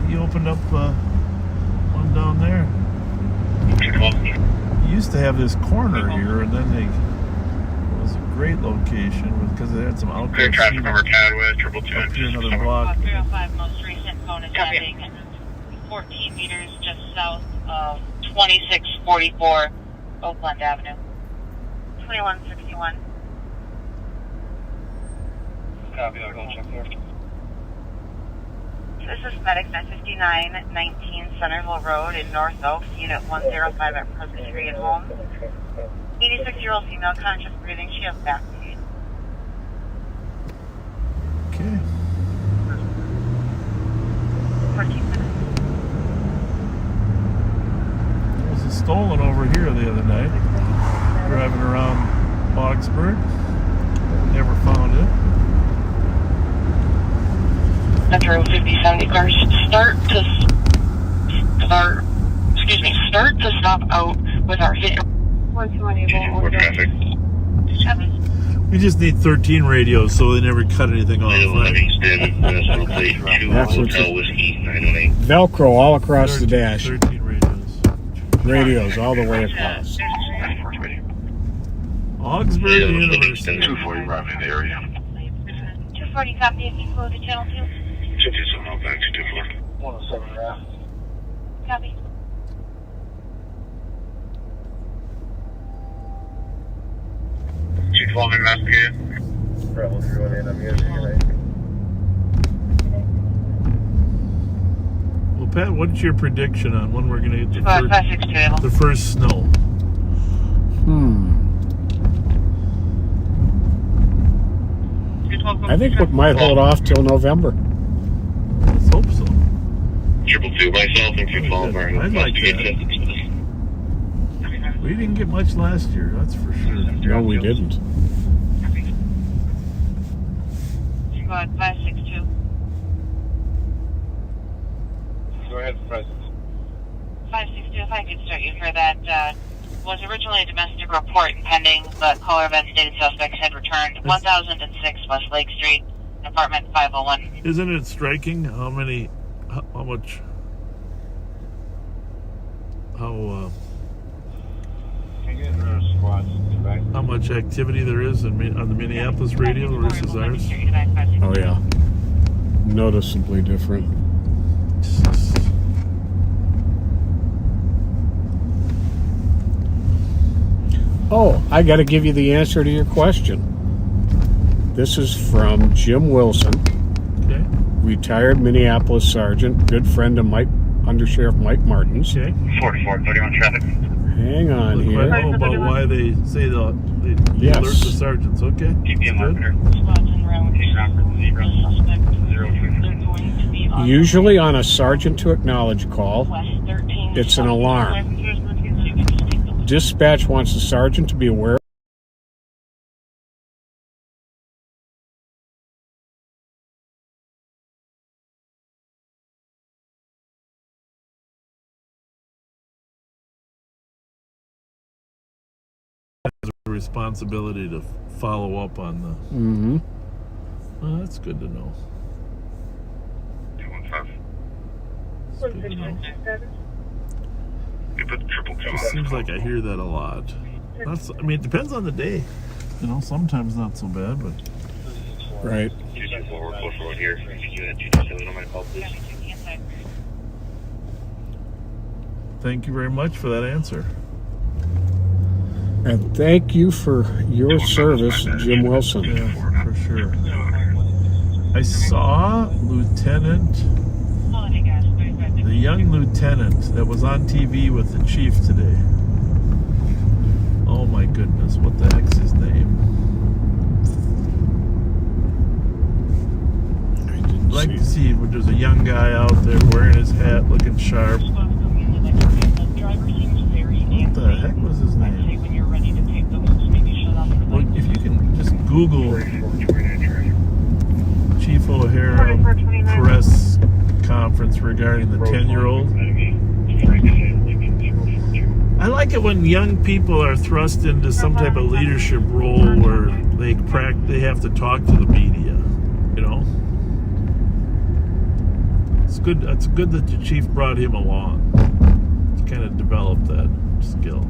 He opened up one down there. He used to have this corner here, and then it was a great location because they had some outdoor Clear traffic seating. over Cadwood, 222. Up here another block. 305 most recent phone is landing 14 meters just south of 2644 Oakland Avenue. 2161. Copy, I'll go check there. This is Medic 95919 Centerville Road in North Oaks, Unit 105 at Presbyterian Home. 86-year-old female, conscious breathing. She has back pain. Okay. 14 minutes. There was a stolen over here the other night. Driving around Augsburg. Never found it. Metro 5070 cars start to stop out with our hit. More traffic. We just need 13 radios so they never cut anything off. Right? Livingston, Minnesota Plate 2, That's what's Hotel Whiskey 918. Velcro all across the dash. 13 radios. Radios all the way across. Augsburg University. 240 roughly in the area. 240 copy if you go to channel 2. 227 out back to 240. 107 Raf. Copy. Investigative. Bravo 318, I'm here. Well, Pat, what's your prediction on when we're going to get About 562. the first snow? I think we might hold off till November. Let's hope so. 222, myself and 212 are I'd like investigative. We didn't get much last year, that's for sure. No, we didn't. About 562. Go ahead, President. 562, if I could start you for that, was originally a domestic report pending, but caller event stated suspects had returned. 1006 West Lake Street, apartment 501. Isn't it striking how much activity there is on the Minneapolis radio versus ours? Oh, yeah. Noticeably different. Oh, I got to give you the answer to your question. This is from Jim Wilson, Okay. retired Minneapolis sergeant, good friend of Undersheriff Mike Martins. Okay. 4431 traffic. Hang on Look, here. I know about why they say they Yes. alert the sergeants. Okay. TPM Good. marker. Usually on a sergeant to acknowledge call, it's an alarm. Dispatch wants the sergeant to be aware Has a responsibility to follow up on the. Mm-hmm. Well, that's good to know. 215. That's good to know. You put the triple It two just on. seems like I hear that a lot. It depends on the day. Sometimes not so bad, but right. 224, we're close road here. You had 227 on my call, please. thank you very much for that answer. And thank you for your service, Jim Wilson. Yeah, for sure. I saw Lieutenant lieutenant that was on TV with the chief today. Oh my goodness, what the heck's his name? I'd like to see when there's a young guy out there wearing his hat, looking sharp. What the heck was his name? Well, if you can just Google Chief O'Hara press conference regarding the 10-year-old. I like it when young people are thrust into some type of leadership role where they have to talk to the media, you know? It's good that the chief brought him along to kind of develop that skill.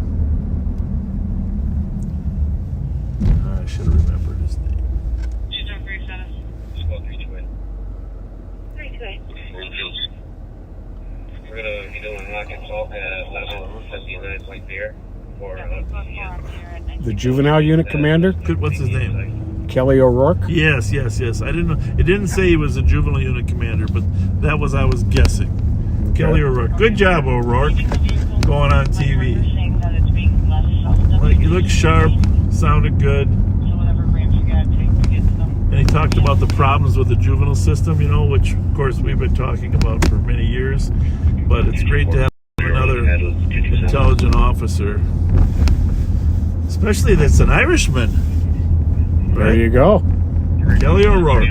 I should have remembered his name. She's on brief status. Just go 328. 328. We're gonna be doing rock and salt at level 59 point there for The Juvenile Unit Commander? What's his name? Kelly O'Rourke? Yes. I didn't know. It didn't say he was a Juvenile Unit Commander, but that was I was guessing. Okay. Kelly O'Rourke. Good job, O'Rourke. Going on TV. Like, you look sharp, sounded good. And he talked about the problems with the juvenile system, you know, which, of course, we've been talking about for many years. But it's great to have another intelligent officer, especially that's an Irishman. Right? There you go. Kelly O'Rourke.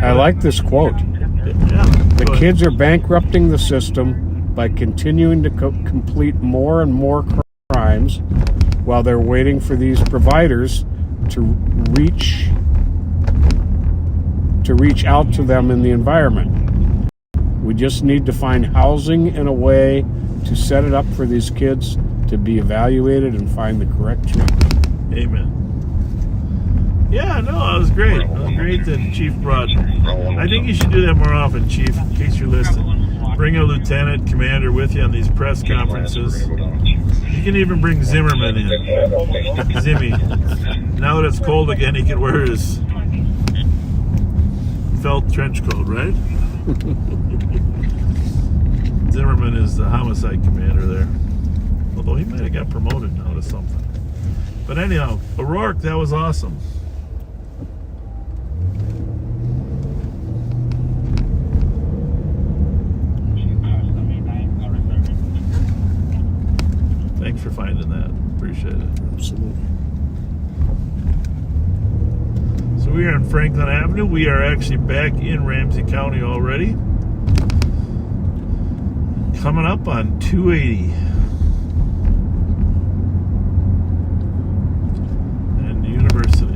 I like this quote. Yeah, the kids are bankrupting the system by continuing to complete more and more crimes while they're waiting for these providers to reach out to them in the environment. We just need to find housing in a way to set it up for these kids to be evaluated and find the correct treatment. Amen. Yeah, no, it was great. It was great that Chief brought. I think you should do that more often, Chief, in case you're listening. Bring a lieutenant commander with you on these press conferences. You can even bring Zimmerman in. Zimmy. Now that it's cold again, he can wear his felt trench coat, right? Zimmerman is the homicide commander there. Although he might have got promoted now to something. But anyhow, O'Rourke, that was awesome. Thanks for finding that. Appreciate it. Absolutely. So we are on Franklin Avenue. We are actually back in Ramsey County already. Coming up on 280. And University.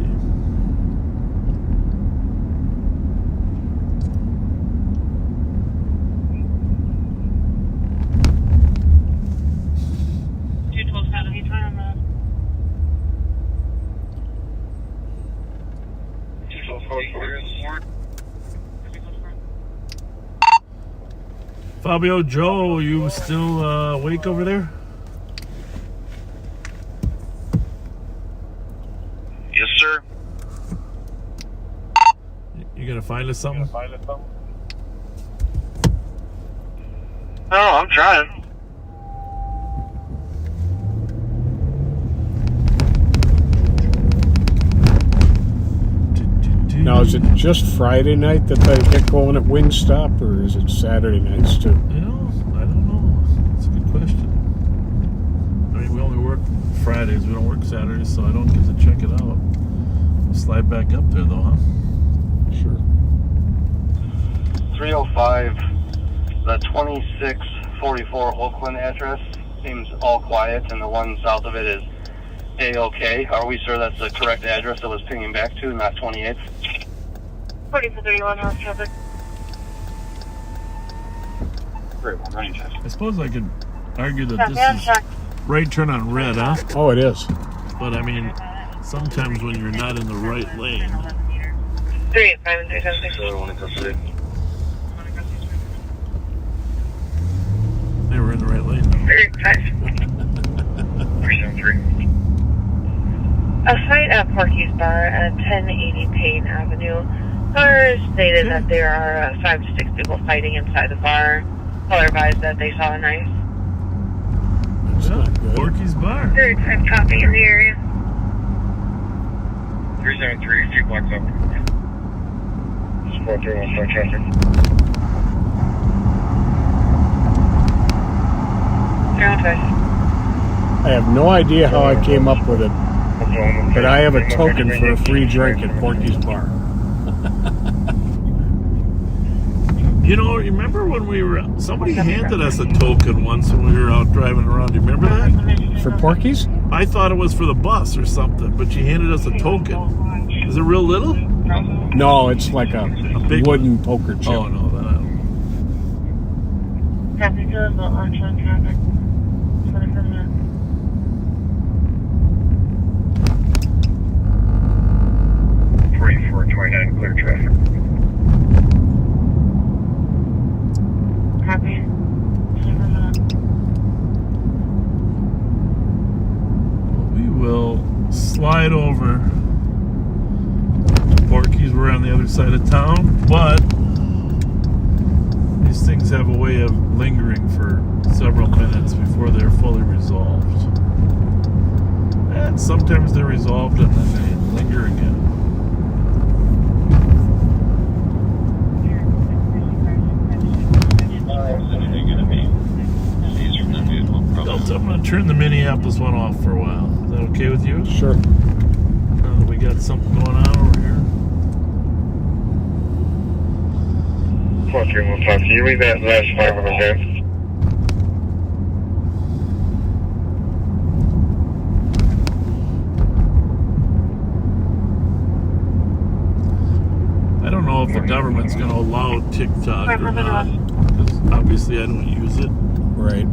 Fabio, Joe, you still awake over there? Yes, sir. You gonna find us something? No, I'm trying. Now, is it just Friday night that they get going at Wingstop, or is it Saturday nights too? You know, I don't know. That's a good question. I mean, we only work Fridays. We don't work Saturdays, so I don't get to check it out. We'll slide back up there, though, huh? Sure. 305, the 2644 Oakland address seems all quiet, and the one south of it is A-OK. Are we sure that's the correct address that was pinging back to, not 28th? 4431 North Traffic. I suppose I could argue that this is right turn on red, huh? Oh, it is. But I mean, sometimes when you're not in the right lane. 385 and 376. They were in the right lane, though. 385. A site at Porky's Bar at 1080 Payne Avenue. Cars stated that there are 5 to 6 people fighting inside the bar. caller advised that they saw a knife. That's not good. Porky's Bar. Third time copy in the area. 373, few blocks up. 4315 traffic. I have no idea how I came up with it, but I have a token for a free drink at Porky's Bar. You know, remember when we were... Somebody handed us a token once when we were out driving around. Do you remember that? For Porky's? I thought it was for the bus or something, but she handed us a token. Is it real little? No, it's like a big wooden poker chip. Oh, no, then I don't. Copy to the launch on traffic. 25 minutes. Clear traffic. Copy. 25 minutes. We will slide over to Porky's. We're on the other side of town, but these things have a way of lingering for several minutes before they're fully resolved. And sometimes they're resolved and then they linger again. I'm going to turn the Minneapolis one off for a while. Is that okay with you? Sure. We got something going on over here. 4315, can you read that last 5 of the van? I don't know if the government's going to allow TikTok or not, because obviously I don't use it. Right.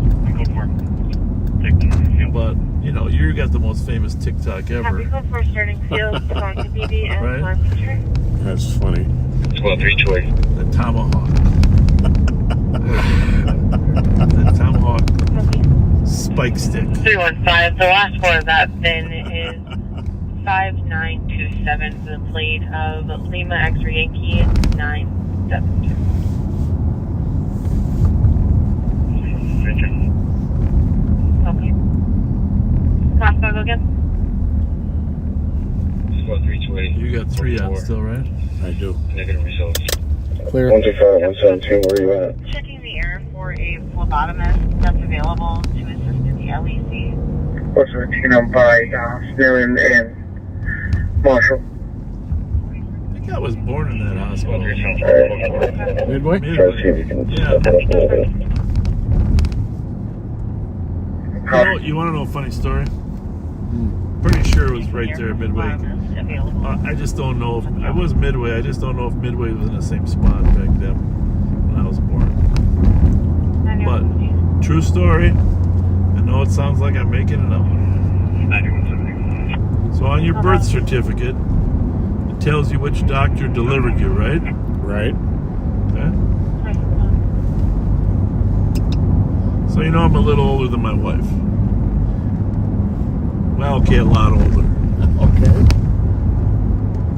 But, you know, you got the most famous TikTok ever. Copy for starting field, going to BB and Right? one picture. That's funny. 12328. The tomahawk. The tomahawk spike stick. 315. The last four of that VIN is 5927. The plate of Lima X-ray Yankee 972. Okay. Last one again. 13280. You got 3 on still, right? I do. Negative results. Clear. 125, 117, where are you at? Checking the air for a phlebotomist that's available to assist in the LEC. What's the team on by Snellen and Marshall? I think I was born in that hospital. Midway? Yeah. You want to know a funny story? Pretty sure it was right there at Midway. I just don't know if I was Midway. I just don't know if Midway was in the same spot back then when I was born. But true story. I know it sounds like I'm making it up. So on your birth certificate, it tells you which doctor delivered you, right? Right. Okay. So you know I'm a little older than my wife. Well, okay, a lot older. Okay.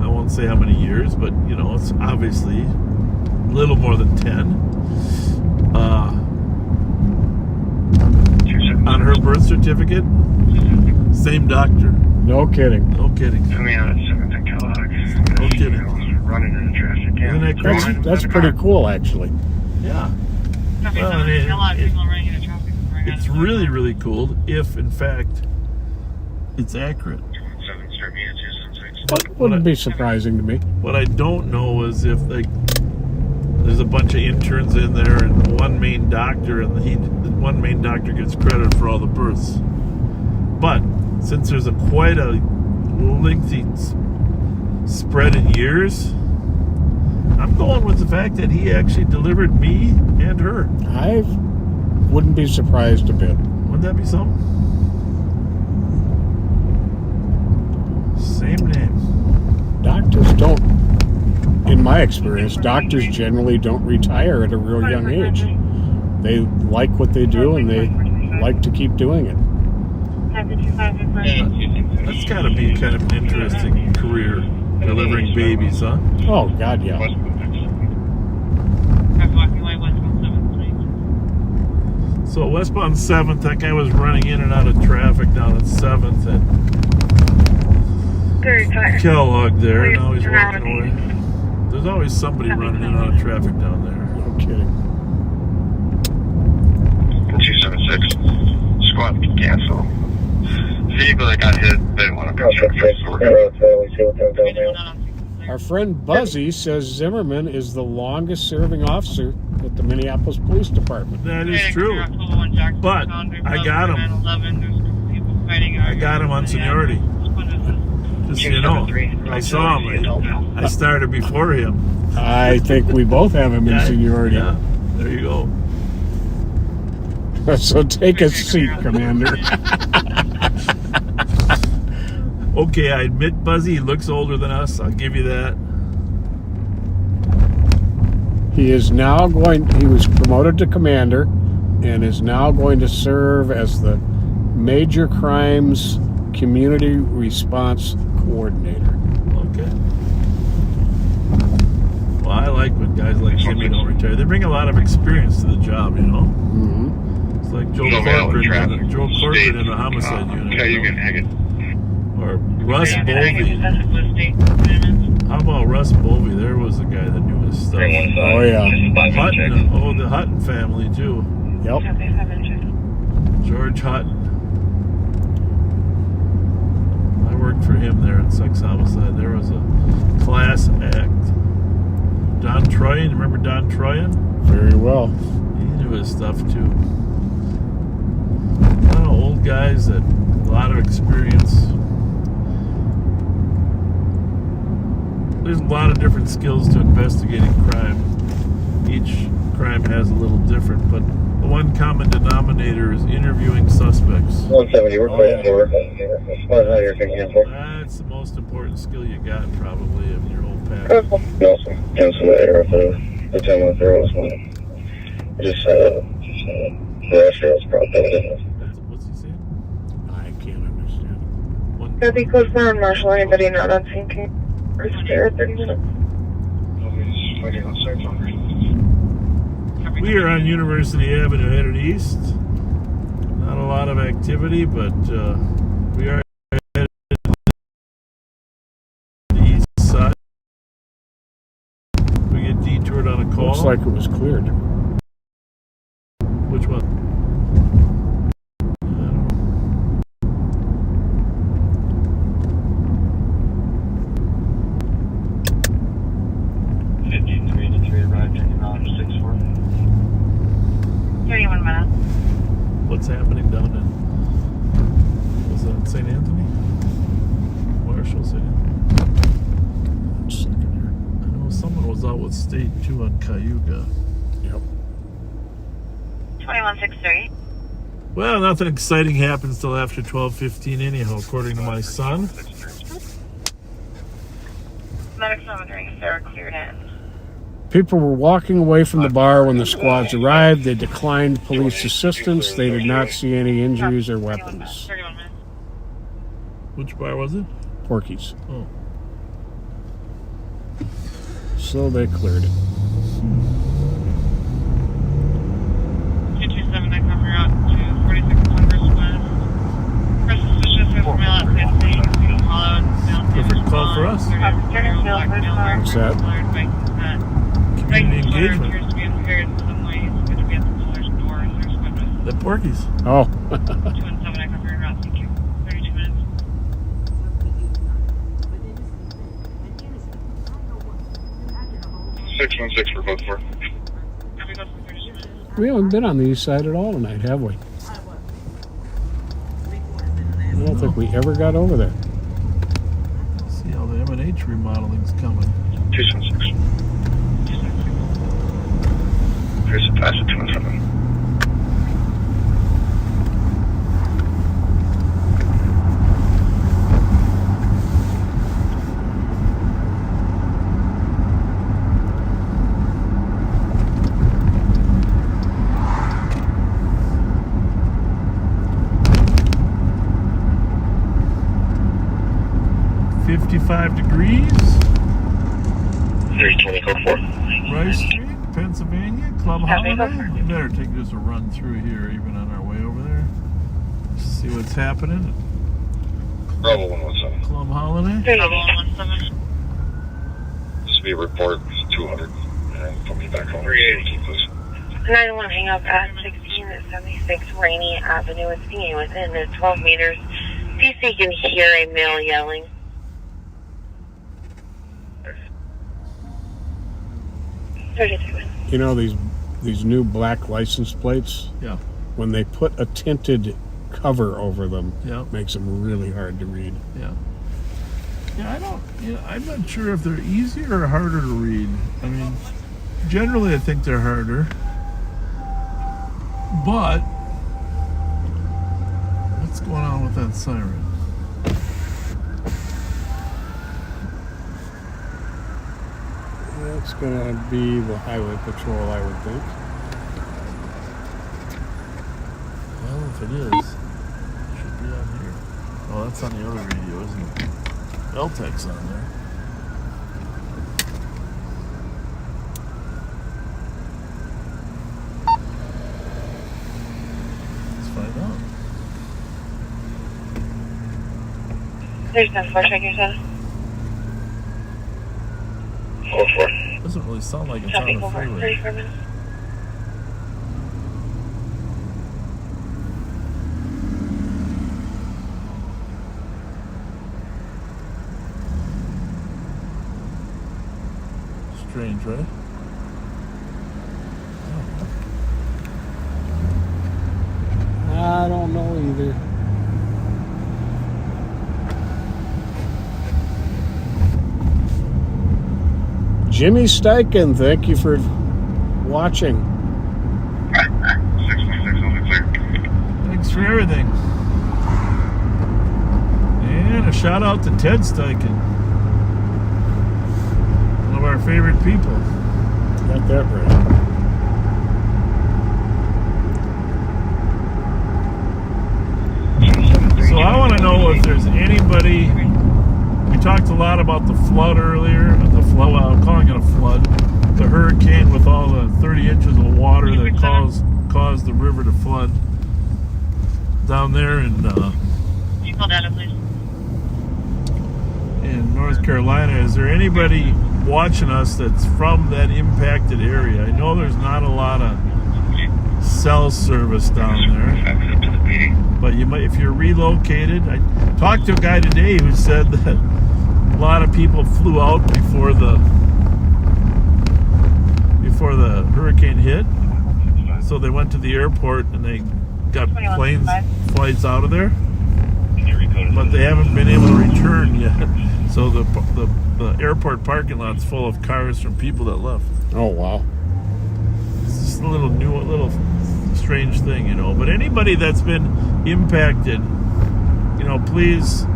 I won't say how many years, but you know, it's obviously a little more than 10. On her birth certificate, same doctor. No kidding. No kidding. Coming out at 7th and Kellogg. No kidding. Running into traffic. Isn't that crazy? That's pretty cool, actually. Yeah. Well, I mean, it's really, really cool if, in fact, it's accurate. That wouldn't be surprising to me. What I don't know is if there's a bunch of interns in there and one main doctor, and the one main doctor gets credit for all the births. But since there's quite a lengthy spread in years, I'm going with the fact that he actually delivered me and her. I wouldn't be surprised a bit. Wouldn't that be something? Same name. Doctors don't, in my experience, doctors generally don't retire at a real young age. They like what they do and they like to keep doing it. That's got to be kind of an interesting career, delivering babies, huh? Oh, God, yeah. So westbound 7th, that guy was running in and out of traffic down at 7th and Kellogg there. Now he's walking away. There's always somebody running in and out of traffic down there. No kidding. 276. Squad can cancel. Vehicle that got hit, they didn't want to go check for Our friend Buzzy says Zimmerman is the longest serving officer at the Minneapolis Police Department. That is true. But I got him. I got him on seniority. Just so you know, I saw him. I started before him. I think we both have him in seniority. Yeah, there you go. So take a seat, Commander. Okay, I admit, Buzzy, he looks older than us. I'll give you that. He was promoted to commander and is now going to serve as the Major Crimes Community Response Coordinator. Okay. Well, I like when guys like Jimmy don't retire. They bring a lot of experience to the job, you know? Mm-hmm. It's like Joe Corcoran in the homicide unit. Okay, you can hang it. Or Russ Bovey. How about Russ Bovey? There was a guy that knew his stuff. Oh, yeah. Hutton. Oh, the Hutton family, too. Yep. George Hutton. I worked for him there in sex homicide. There was a class act. Don Troyan. Remember Don Troyan? Very well. He knew his stuff, too. I don't know, old guys that a lot of experience. There's a lot of different skills to investigating crime. Each crime has a little different, but the one common denominator is interviewing suspects. 170, we're clear for. That's the most important skill you got, probably, in your whole pack. Nelson, cancel that air for the 10-1-0. Just, the restaurant's probably. What's he saying? I can't understand. Kathy, close down, Marshall. Anybody not on scene? Can you stare at 30 minutes? We are on University Avenue headed east. Not a lot of activity, but we are headed to the east side. We get detoured on a call. Looks like it was cleared. Which one? I don't know. What's happening down in, was that St. Anthony? Marshall, St. Anthony? I know someone was out with State too on Cayuga. Yep. 2163. Well, nothing exciting happens till after 12:15 anyhow, according to my son. Medics monitoring if they're cleared in. People were walking away from the bar when the squads arrived. They declined police assistance. They did not see any injuries or weapons. 31 minutes. Which bar was it? Porky's. Oh. So they cleared it. 227, I come route to 4600 West. Press suspicious with mail at State State Hollow. Perfect call for us. What's that? Community engagement. Appears to be impaired in some ways. It's going to be at the seller's door. There's witness. The Porky's. Oh. 217, I come your route. Thank you. 32 minutes. 616 for both for. Copy, go for 32 minutes. We haven't been on the east side at all tonight, have we? I don't think we ever got over there. See how the M&H remodeling's coming. 276. Here's a pass at 217. $55 degrees. 320 code 4. Rice Street, Pennsylvania, Club Holiday. We better take just a run through here, even on our way over there. See what's happening. Bravo 117. Club Holiday. Bravo 117. This will be a report 200. And put me back home. 380, please. 911 hang up at 1676 Rainy Avenue. It's being within the 12 meters. See if you can hear a male yelling. You know these new black license plates? Yeah. When they put a tinted cover over them, Yeah. makes them really hard to read. Yeah. Yeah, I'm not sure if they're easier or harder to read. I mean, generally I think they're harder. But what's going on with that siren? That's gonna be the highway patrol, I would think. Well, if it is, it should be on here. Oh, that's on the other radio, isn't it? LTEC's on there. Let's find out. There's no floor check yourself. 4-4. Doesn't really sound like it's on the freeway. 34 minutes. Strange, right? I don't know either. Jimmy Steichen, thank you for watching. 616, only clear. Thanks for everything. And a shout out to Ted Steichen. One of our favorite people. Got that right. So I want to know if there's anybody. We talked a lot about the flood earlier. The flood, well, I'm calling it a flood. The hurricane with all the 30 inches of water that caused the river to flood down there in You call data, please. in North Carolina. Is there anybody watching us that's from that impacted area? I know there's not a lot of cell service down there, but you might, if you're relocated. I talked to a guy today who said that a lot of people flew out before the hurricane hit, so they went to the airport and they got flights out of there, but they haven't been able to return yet. So the airport parking lot's full of cars from people that left. Oh wow. It's just a little strange thing, you know. But anybody that's been impacted, you know, please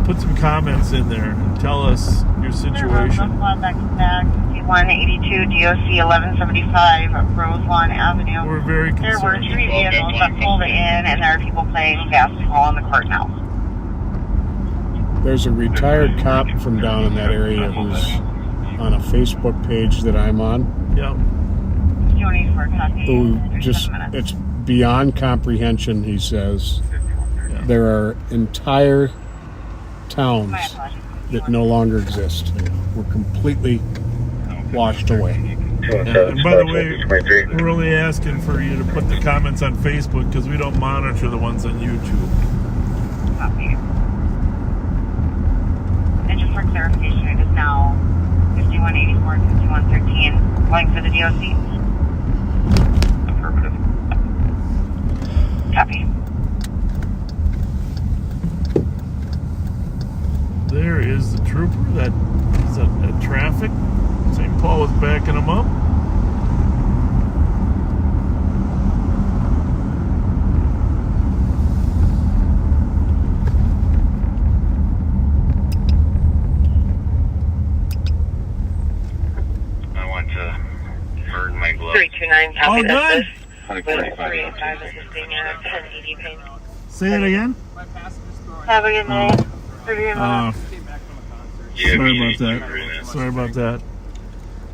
put some comments in there and tell us your situation. Back 5182 DOC 1175 Roselawn Avenue. We're very There were concerned. 3 vehicles that pulled in, and there are people playing basketball in the court now. There's a retired cop from down in that area who's on a Facebook page that I'm on. Yep. Joining for a copy. Who just, it's beyond comprehension, he says. Yeah. There are entire towns that no longer exist. We're completely washed away. And by the way, we're only asking for you to put the comments on Facebook because we don't monitor the ones on YouTube. Copy. And just for clarification, it is now 5184 and 5113 going for the DOC. Affirmative. Copy. There is the trooper that is at traffic. St. Paul was backing him up. I want to burn my gloves. 329 copy. All done? 145. Assisting at 1080 pain. Say it again. Have a good night. Have a good night. Sorry about that.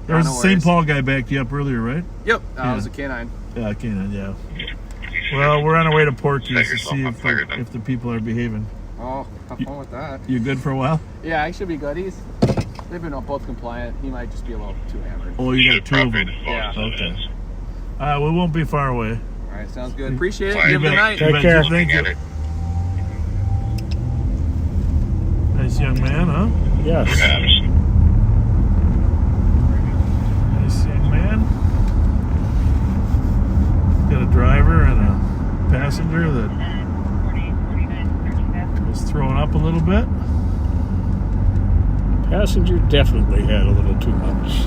There was the St. Paul guy backed you up earlier, right? Yep, it was a canine. Yeah, canine, yeah. Well, we're on our way to Porky's to see if the people are behaving. Oh, have fun with that. You good for a while? Yeah, I should be good. They've been both compliant. He might just be a little too hammered. Oh, you got two of them? Yeah. Okay. We won't be far away. All right, sounds good. Appreciate it. You Give it a night. Take care. Thank you. Nice young man, huh? Yes. Nice young man. Got a driver and a passenger that was throwing up a little bit. Passenger definitely had a little too much.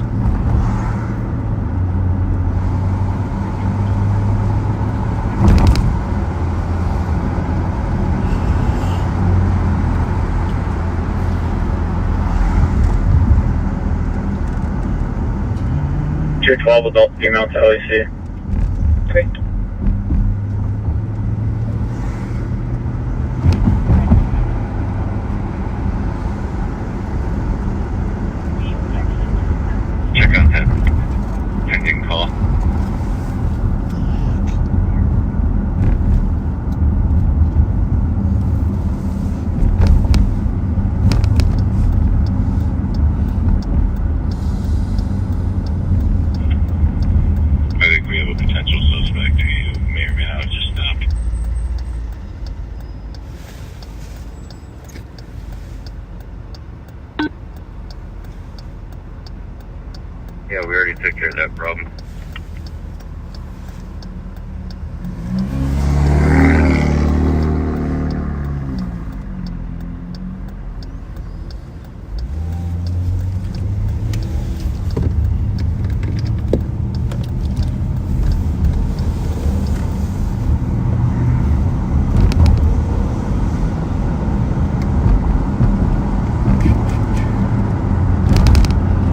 Tier 12 adult female to LAC. Okay. Check on him. Pending call. I think we have a potential suspect who may or may not have just stopped. Yeah, we already took care of that problem.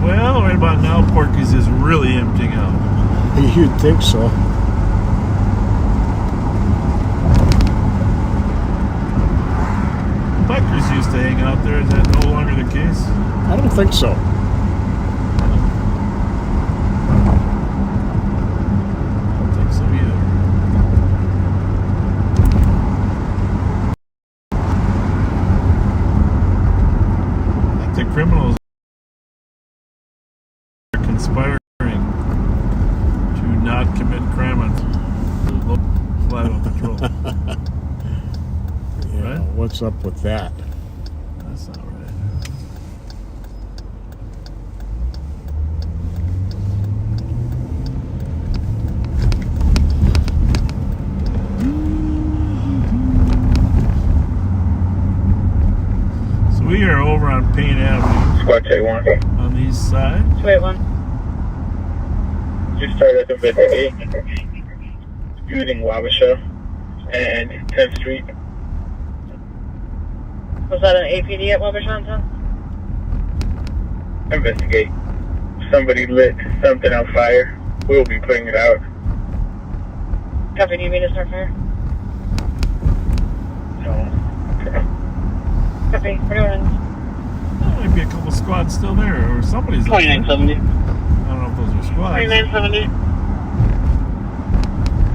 Well, right about now, Porky's is really emptying out. You'd think so. Bikers used to hang out there. Is that no longer the case? I don't think so. I don't think so either. I think the criminals are conspiring to not commit crime on flat on patrol. Yeah, Right? what's up with that? That's not right. So we are over on Payne Avenue Squad K1. on the east side. Wait, one. Just started to investigate shooting Wabasha and 10th Street. Was that an APD at Wabasha? Investigate. Somebody lit something on fire. We'll be putting it out. Copy, do you mean to start fire? So, Copy, we're doing There might be a couple squads still there, or somebody's there. 2970. I don't know if those are squads. 2970.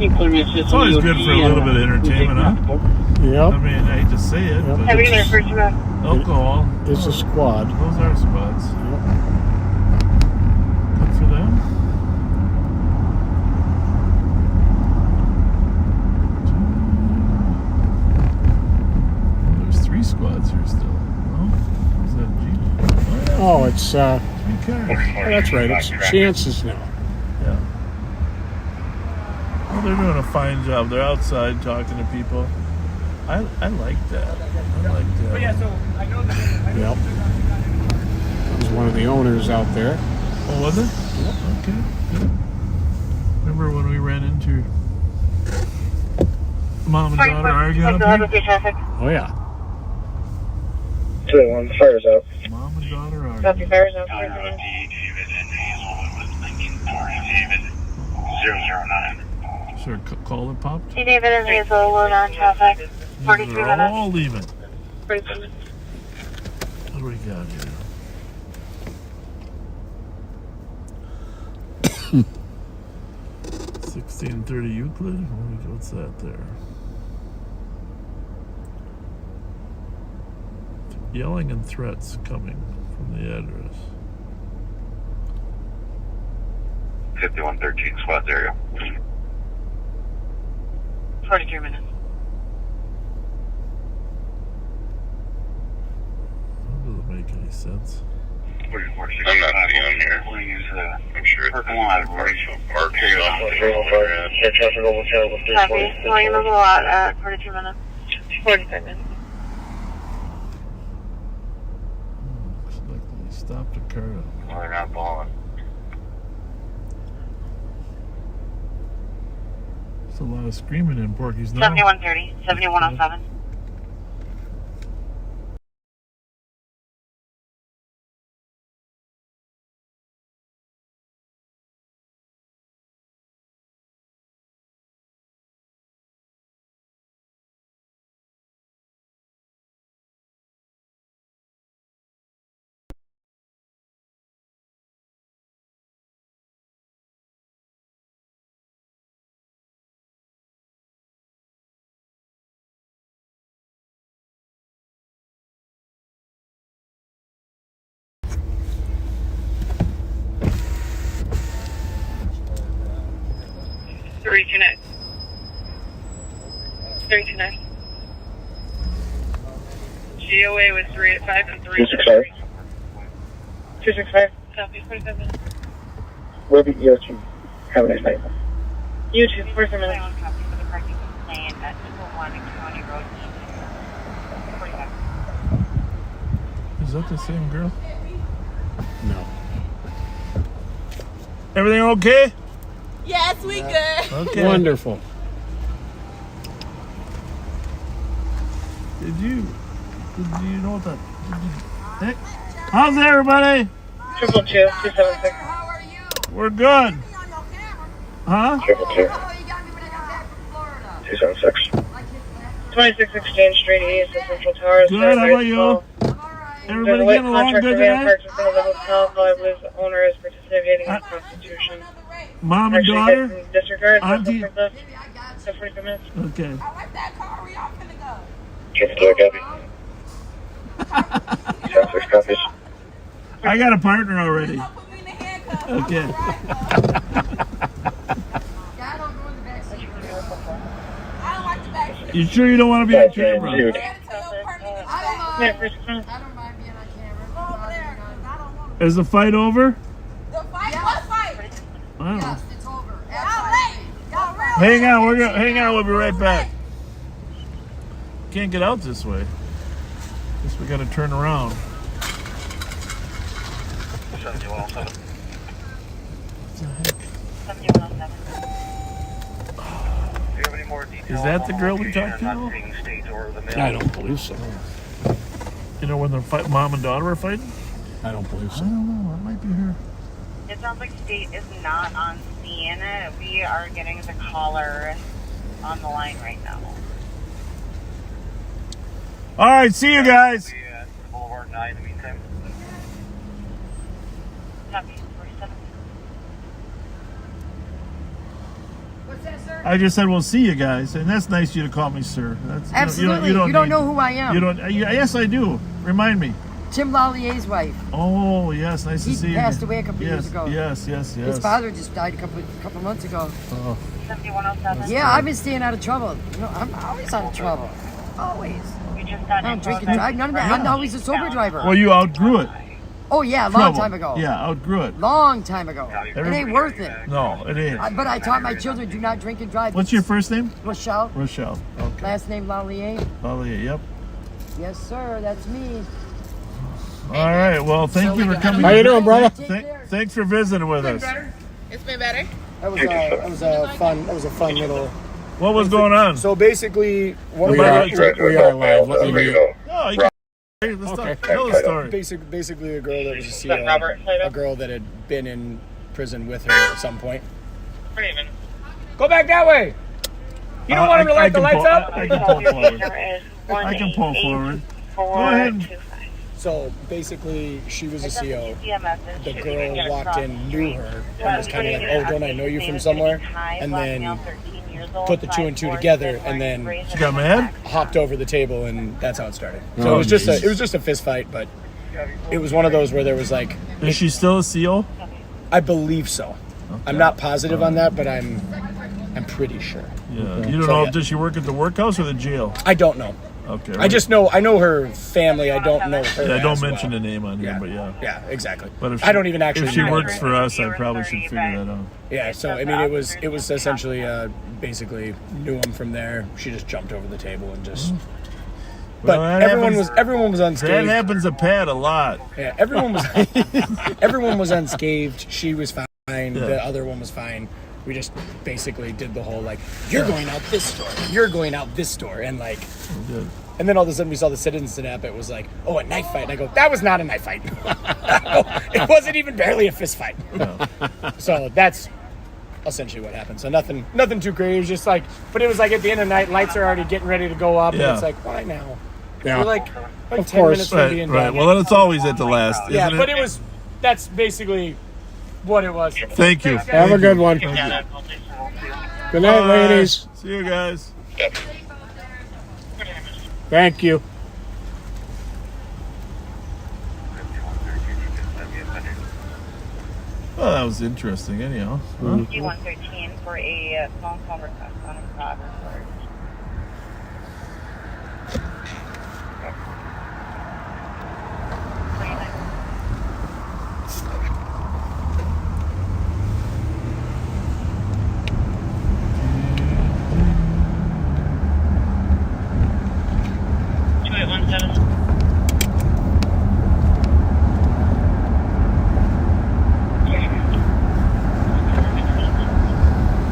It's always good for a little bit of entertainment, huh? I Yep. mean, I hate to say it, but Have you there first enough? alcohol. It's a squad. Those are squads. Yep. Good for them. There's 3 squads here still. Oh, is that Jeep? Oh, it's 3 cars. oh, that's right. It's chances now. Yeah. Well, they're doing a fine job. They're outside talking to people. I like that. I like that. Yep. There's one of the owners out there. Oh, was it? Yep. Okay. Good. Remember when we ran into mom and daughter arguing up here? Oh yeah. 281, fire's out. Mom and daughter arguing. Copy, fire's out. David and Hazelwood with Lincoln Park. David 009. Sure, call it popped. Hey, David and Hazelwood on traffic. 43 They're minutes. all leaving. 43 minutes. What do we got here? 1630 Euclid. What's that there? Yelling and threats coming from the address. 5113 squads area. 43 minutes. That doesn't make any sense. I'm not seeing here. I'm sure it's Marshall Park. Hang on. Copy. Volume of a lot at 42 minutes. 45 minutes. Looks like they stopped a car. Well, they're not balling. There's a lot of screaming in Porky's now. 7130, 7107. Reconnect. 329. GOA was 385 and 365. 265. Copy. 45 minutes. We'll be you too. Have a nice night. You too. 45 minutes. Copy for the parking lane at 201 and County Road East. 45. Is that the same girl? No. Everything okay? Yes, we good. Okay. Wonderful. Did you know what that? Heck? How's everybody? 222, 276. We're good. Huh? 276. 26 Exchange Street East at Central Towers. Good. How about you? Everybody getting along good today? Parked in front of the hotel. I believe the owner is participating in prostitution. Mom and daughter? Disregard. Auntie? 45 minutes. Okay. Triple copy. 76 copies. I got a partner already. Okay. You sure you don't want to be on camera? Is the fight over? The fight was fight. Wow. Yes, it's over. Hang on, we'll be right back. Can't get out this way. Guess we gotta turn around. 7107. What the heck? 7107. Do you have any more details? Is that the girl we on talked to? not seeing state or the mail? I don't believe so. You know when the mom and daughter were fighting? I don't believe I so. don't know. It might be her. It sounds like state is not on scene. We are getting the caller on the line right now. All right, see you guys. Boulevard 9 in the meantime. Copy. 47. What's that, sir? I just said we'll see you guys, and that's nice of you to call me sir. That's, Absolutely. You don't know who I am. You don't. Yes, I do. Remind me. Tim Lallier's wife. Oh yes, nice to see you. He passed away a couple years ago. Yes. His father just died a couple months ago. Oh. 7107. Yeah, I've been staying out of trouble. No, I'm always out of trouble. Always. We just got I don't drink and drive. None of that. I'm always a sober driver. Well, you outgrew it. Oh yeah, a long time ago. Yeah, outgrew it. Long time ago. It ain't worth it. No, it ain't. But I taught my children do not drink and drive. What's your first name? Rochelle. Rochelle. Okay. Last name Lallier. Lallier, yep. Yes, sir. That's me. All right. Well, thank you for coming. How you doing, brother? Thanks for visiting with us. It's been better. That was a fun little. What was going on? So basically, We are live. Let me mute. No, you can. Hey, let's tell the story. Basically, a girl that was a Robert, a girl that had been in prison with her at some point. 40 minutes. Go back that way. You don't want him to light the lights up? I can pull forward. I can pull forward. Go ahead. So basically, she was a CO. The The girl walked in, knew her, and was kind of like, "Oh, don't I know you from somewhere?" And then put the two and two together, and then She got mad? hopped over the table, and that's how it started. So Oh, it was just geez. a fist fight, but it was one of those where there was like, Is she still a CO? I believe so. I'm not positive on that, but I'm pretty sure. Yeah. You don't know, does she work at the workhouse or the jail? I don't know. Okay. I just know, I know her family. I don't know her. Yeah, don't as mention well. the name on here, Yeah. but yeah. Yeah, exactly. But if I don't even actually If she know works her. for us, I probably should figure that out. Yeah, so I mean, it was essentially basically knew him from there. She just jumped over the table and just. But Well, that everyone was unscathed. That happens to Pat a lot. Yeah, everyone was unscathed. She was fine. The other one was fine. We just basically did the whole like, you're going out this door, you're going out this door, and like, and then all of a sudden we saw the citizen snap. It was like, oh, a knife fight. And I go, that was not a knife fight. It wasn't even barely a fist fight. So that's essentially what happened. So nothing too crazy. It was just like, but it was like at the end of the night, lights are already getting ready to go up, and it's like, why now? Yeah. We're like Of 10 course. minutes from being Right. done. Well, then it's always at the last. Yeah, isn't but it? that's basically what it was. Thank you. Have a good one. Good night, Bye. ladies. See you guys. Thank you. Well, that was interesting, anyhow. Huh? G113 for a phone call request on a fraud report.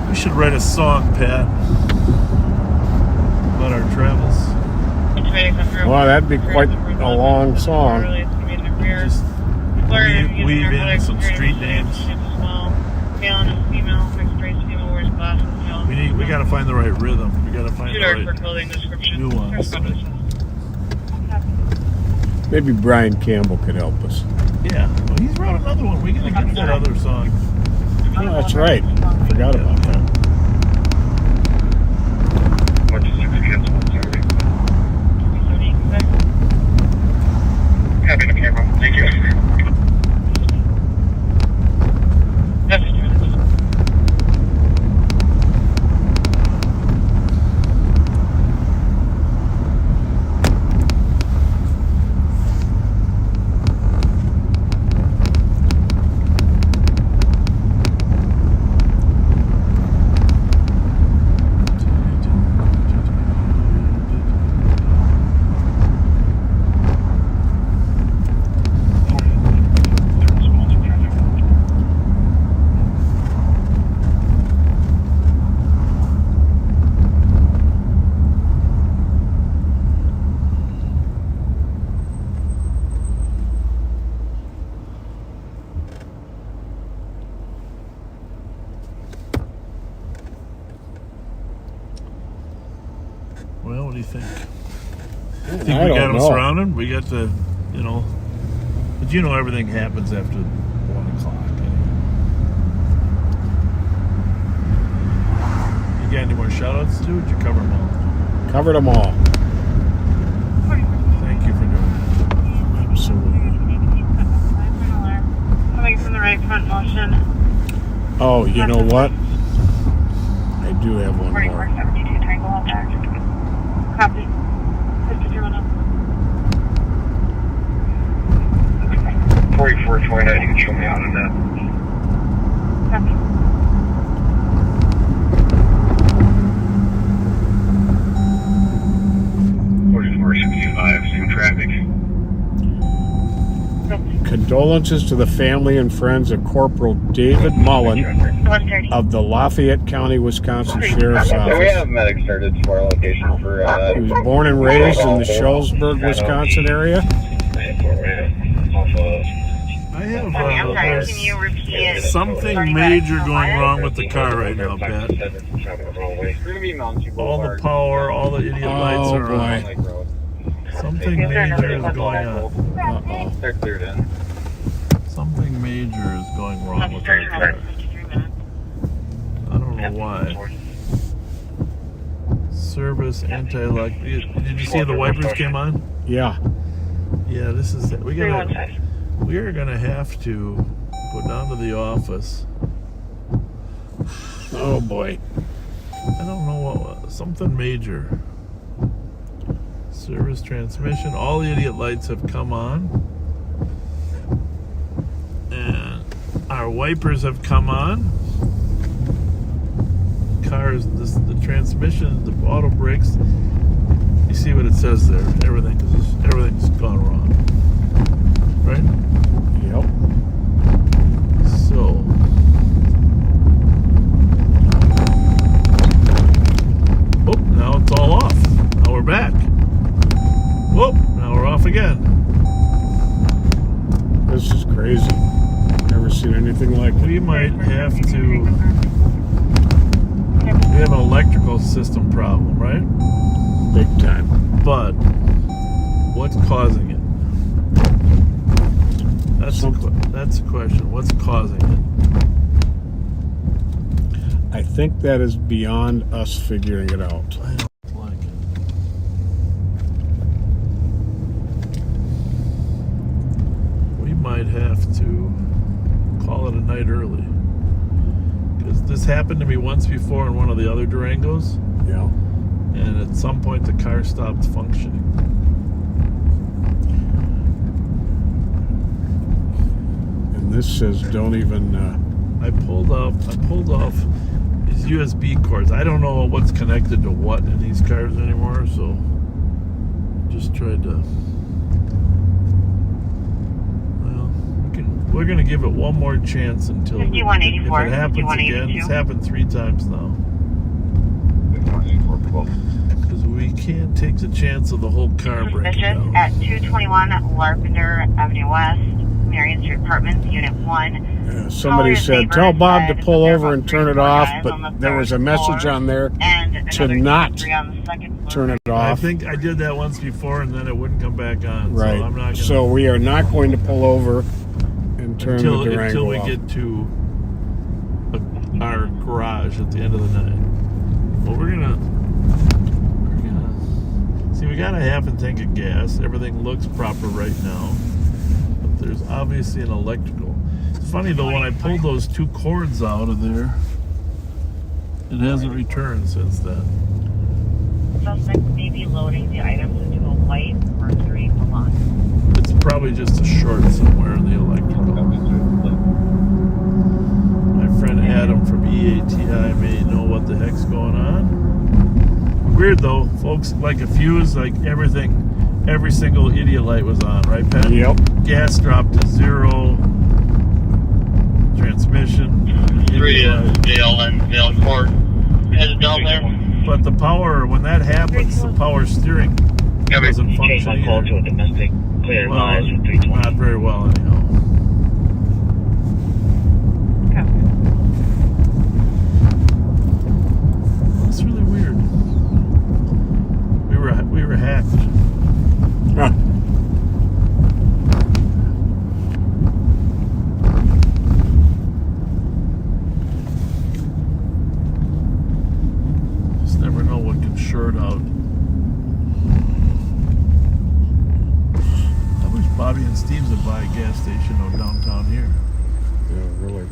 We should write a song, Pat, about our travels. Well, that'd be quite a long song. Just weave in some street names. We gotta find the right rhythm. We gotta find the right nuance. Maybe Brian Campbell could help us. Yeah, well, he's wrote another one. We gotta get that other song. Oh, that's right. Forgot about that. Having a camera. Thank you. Well, what do you think? Think I we don't got them know. surrounded? We got the, but everything happens after 1 o'clock. You got any more shout-outs to do? Or did you cover them all? Covered them all. Thank you for doing it. Absolutely. Coming from the right front motion. Oh, you know what? I do have one more. 4472 Tango on back. Copy. 5210. 4429, you can show me out on that. Copy. Same traffic. Condolences to the family and friends of Corporal David Mullen 130. of the Lafayette County, Wisconsin Sheriff's We Office. have medics started to our location for. He was born and raised in the Shullsburg, Wisconsin area. I have I'm sorry, can you repeat? something major going wrong with the car right now, Pat. All the power, all the idiot lights are on. Something major is going on. They're cleared in. Something major is going wrong with our car. I don't know why. Service anti-lock. Did you see the wipers came on? Yeah. Yeah, this is it. We are gonna have to go down to the office. Oh boy. I don't know what, something major. Service transmission. All the idiot lights have come on. And our wipers have come on. Cars, the transmission, the auto brakes. You see what it says there. Everything's gone wrong. Right? Yep. So now it's all off. Now we're back. Whoop, now we're off again. This is crazy. Never seen anything like it. We might have to. We have an electrical system problem, right? Big time. But what's causing it? That's the question. What's causing it? I think that is beyond us figuring it out. I don't like it. We might have to call it a night early. Because this happened to me once before in one of the other Durangos. Yeah. And at some point the car stopped functioning. And this says don't even... I pulled off these USB cords. I don't know what's connected to what in these cars anymore, so just tried to. Well, we're gonna give it one more chance until if it happens again. It's happened 3 times now. Because we can't take the chance of the whole car breaking down. At 221 Larpenter Avenue West, Marion Street Apartments, Unit 1. Somebody said, tell Bob to pull over and turn it off, but there was a message on there to not turn it off. I think I did that once before and then it wouldn't come back on. Right. So I'm not gonna, so we are not going to pull over and turn the Durango until we off. get to our garage at the end of the night. Well, we're gonna see. We got a half a tank of gas. Everything looks proper right now, but there's obviously an electrical. It's funny though, when I pulled those 2 cords out of there, it hasn't returned since then. Suspect may be loading the items into a white Mercury Milan. It's probably just a short somewhere in the electrical. My friend Adam from EATI may know what the heck's going on. Weird though, folks, like a fuse, like every single idiot light was on, right, Pat? Yep. Gas dropped to 0. Transmission. 3 Vale and Vale Court headed down there. But the power, when that happens, the power steering doesn't function either. Well, not very well anyhow. It's really weird. We were hacked. Huh. Never know what can short out. I wish Bobby and Steve's would buy a gas station downtown here. Yeah, really.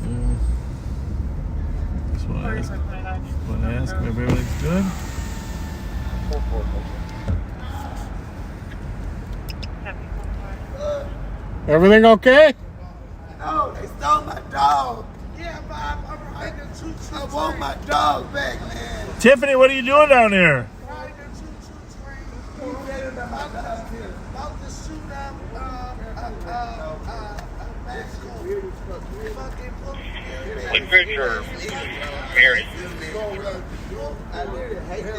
Yeah. Just want to ask if everything's good. Everything okay? No, they stole my dog. Yeah, Bob, I'm riding a choo-choo. I want my dog back, man. Tiffany, what are you doing down here? Riding a choo-choo train. About to shoot up Like Fletcher, Mary. I literally hate that.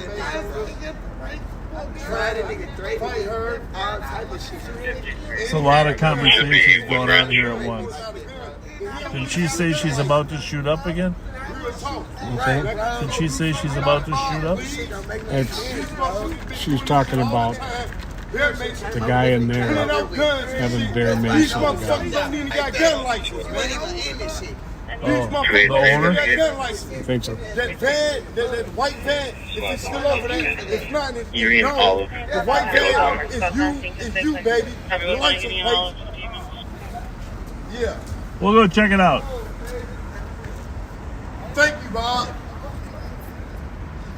Tried it, nigga, threatened me, all type of shit. It's a lot of conversations going on here at once. Did she say she's about to shoot up again? Okay. Did she say she's about to shoot up? She's talking about the guy in there having bare mace on the gun. Don't even got gun license, man. Oh, the owner? I think so. That van, that white van, if it's still over there, it's not. It's You're no. all of The white van is you, baby. The license plate. Yeah. We'll go check it out. Thank you, Bob.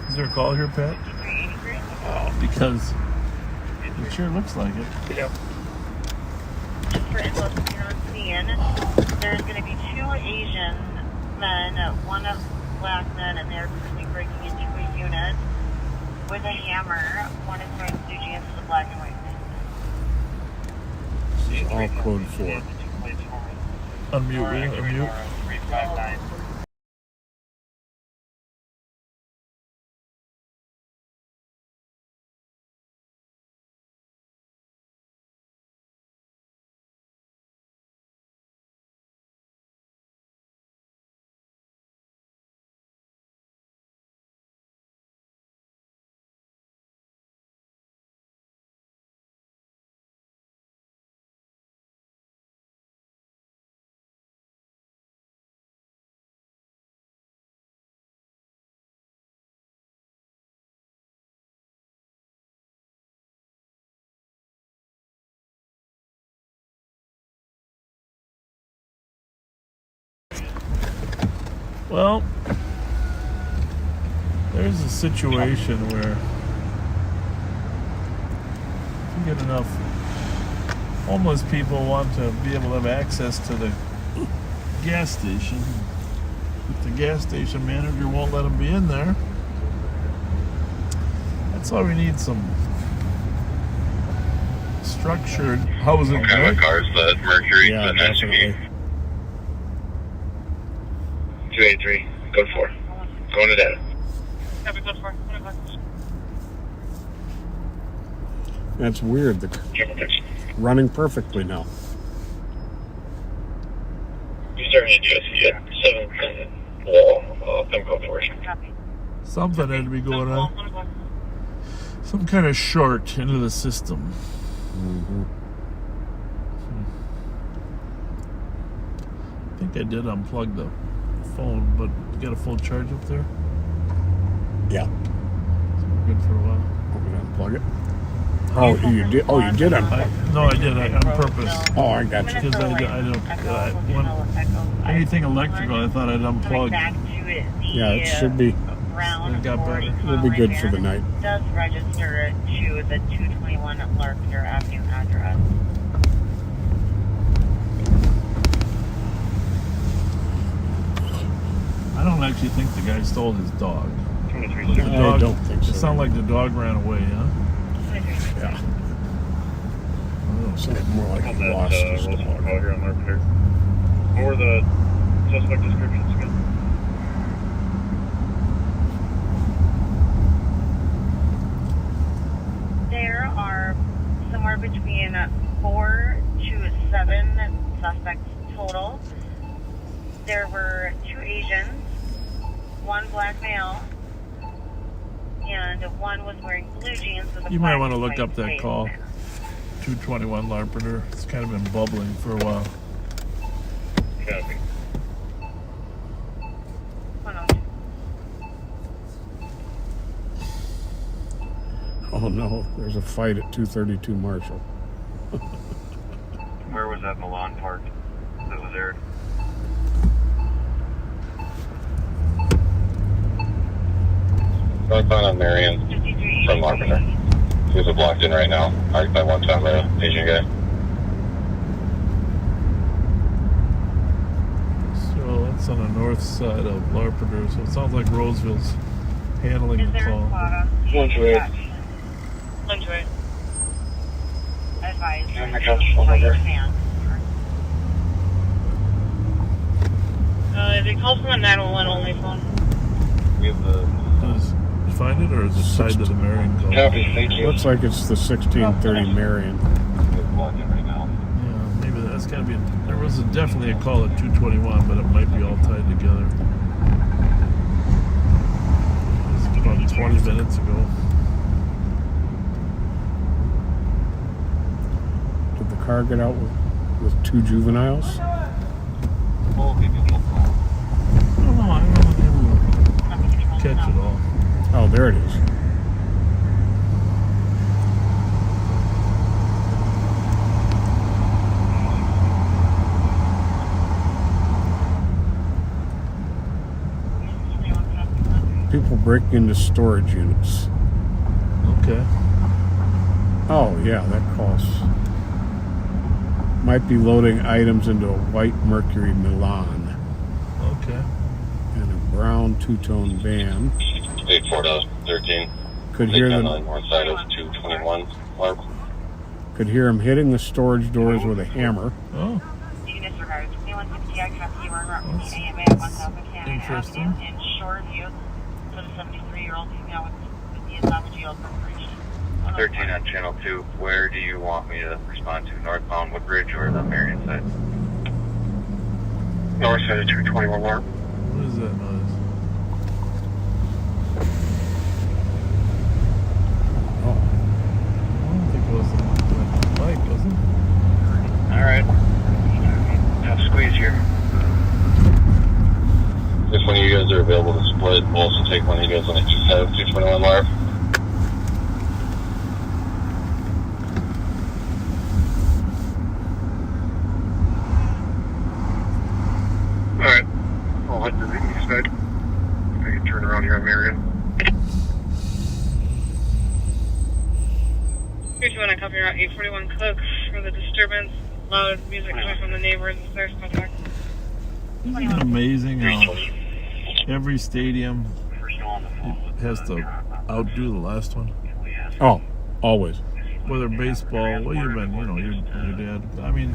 Is there a call here, Pat? Oh, because it sure looks like it. Yeah. For info, you're on scene, there's going to be 2 Asian men, 1 of black men, and they're currently breaking into a unit with a hammer. 1 is wearing blue jeans with a black and white This is all code 4. Unmute, will you? Unmute. 359. Well, there's a situation where if you get enough homeless people want to be able to have access to the gas station, if the gas station manager won't let them be in there, that's why we need some structured housing. What kind of cars? The Mercury, Yeah, the definitely. 283, code 4. Going to data. Copy, code 4. That's weird. The running perfectly now. You're starting to do it. 7 wall, them code 4. Copy. Something had to be going on. Some kind of short into the system. Mm-hmm. I think I did unplug the phone, but you got a full charge up there? Yeah. Good for a while. I'm gonna unplug it. Oh, you did. Oh, you did unplug. No, I did. On purpose. Oh, I got you. Because I don't. Anything electrical, I thought I'd unplug. Yeah, it should be. It got better. It'll be good for the night. Does register to the 221 Larkner Avenue address. I don't actually think the guy stole his dog. I don't think so. It sounded like the dog ran away, huh? Yeah. Oh, Sounded more like he lost his dog. Call here on Marketer. What were the suspect descriptions again? There are somewhere between 4 to 7 suspects total. There were 2 Asians, 1 black male, and 1 was wearing blue jeans with a You might black want to and look white up that face call. mask. 221 Larpeter. It's kind of been bubbling for a while. Copy. 102. Oh no, there's a fight at 232 Marshall. Where was that in the lawn park that was aired? Northbound on Marion from Larpeter. There's a blocked in right now. Occupied one time by an Asian guy. So that's on the north side of Larpeter. So it sounds like Roseville's handling Is the there a call. squad on scene? 128. Advise. Yeah, my couch phone number. They called from a 911 only phone. We have the... Did you find it, or is it tied to the Marion call? Copy, thank you. Looks like it's the 1630 Marion. Blocked in right now. Yeah, maybe that's gotta be. There was definitely a call at 221, but it might be all tied together. It was about 20 minutes ago. Did the car get out with 2 juveniles? I don't know. I wasn't able to catch it all. Oh, there it is. People breaking into storage units. Okay. Oh, yeah, that costs. Might be loading items into a white Mercury Milan. Okay. And a brown two-tone van. 84-13. Could hear them. On the north side of 221. Mark. Could hear him hitting the storage doors with a hammer. Oh. Interesting. In Shoreview, for the 73-year-old female with the esophageal perforation. 13 on channel 2. Where do you want me to respond to? Northbound Woodbridge or the Marion side? North side of 221 Mark. What is that noise? Oh. I don't think it was the bike, was it? Alright. Tough squeeze here. If one of you guys are available to split, we'll also take one of you guys on the east side of 221 Mark. Alright. I'll head to the east side. I can turn around here on Marion. Here's one, I copy route 841 Cooks for the disturbance. Loud music coming from the neighbors. There's contact. Isn't it amazing how every stadium has to outdo the last one? Oh, always. Whether baseball, well, you've been, you know, your dad. I mean,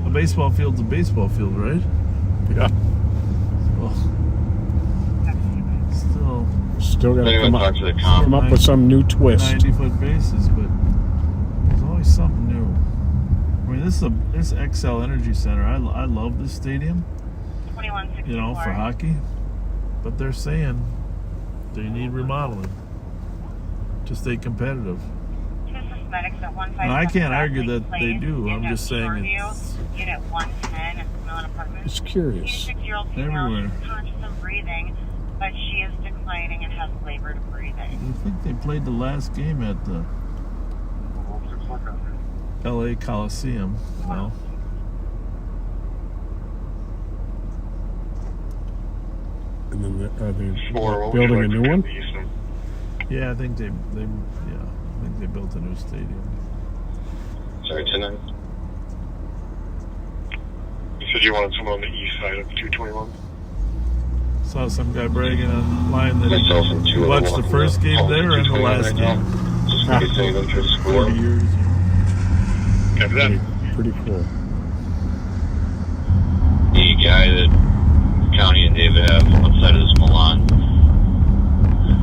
a baseball field's a baseball field, right? Yeah. Still got to come up with some new twist. 90-foot bases, but there's always something new. I mean, this XL Energy Center. I love this stadium. You know, for hockey, but they're saying they need remodeling to stay competitive. And I can't argue that they do. I'm just saying it's curious. Everywhere. Breathing, but she is declining and has labored breathing. I think they played the last game at the LA Coliseum. Well. And then are they building a new one? Yeah, I think they built a new stadium. Sorry, tonight. You said you wanted someone on the east side of 221? Saw some guy bragging online that he watched the first game there and the last game. 40 years. Pretty cool. The guy that County and David have outside of this Milan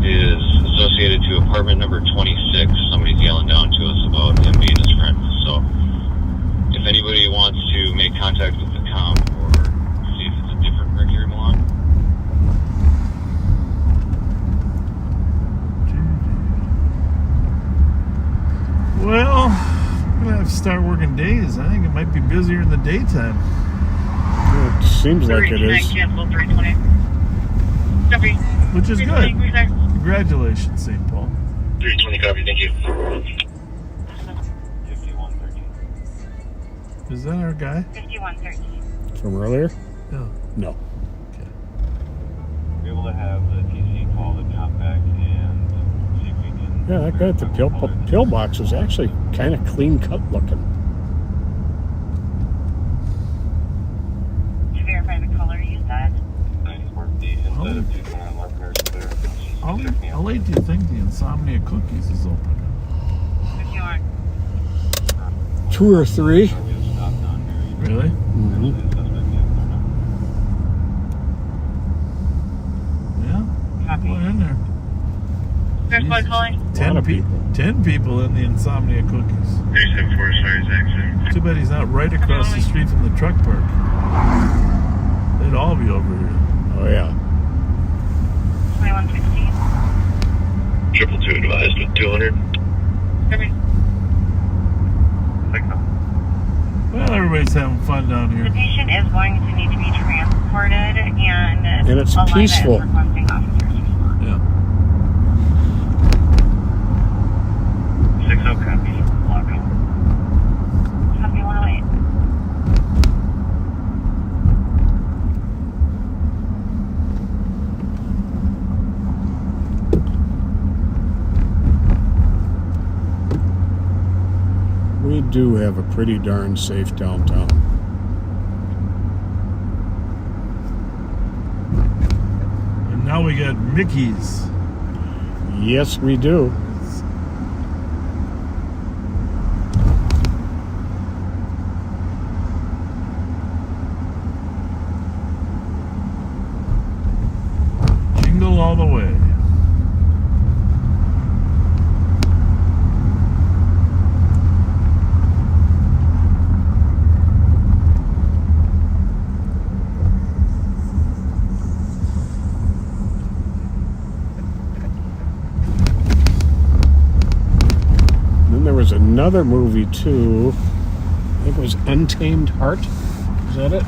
is associated to apartment number 26. Somebody's yelling down to us about him being his friend. So if anybody wants to make contact with the comp or see if it's a different Mercury Milan. Well, I'm gonna have to start working days. I think it might be busier in the daytime. Yeah, it seems like it is. Which is good. Congratulations, St. Paul. 320 copy, thank you. Is that our guy? 5113. From earlier? No. No. Okay. Be able to have the TC call the compact and see if we can. Yeah, that guy at the pillbox is actually kind of clean cut looking. To verify the color you said. How late do you think the Insomnia Cookies is open? 2 or 3. Really? Mm-hmm. Yeah? People are in there. There's one calling. 10 people in the insomnia cookies. 374, sorry, Zach. Too bad he's not right across the street from the truck park. They'd all be over here. Oh, yeah. 2116. 222 advised with 200. Well, everybody's having fun down The here. patient is going to need to be transported, and it's Alina peaceful. is requesting officers respond. Yeah. 60 copy. Lock on. Copy 108. We do have a pretty darn safe downtown. And now we got Mickey's. Yes, we do. Jingle all the way. There was another movie too. I think it was Untamed Heart. Is that it?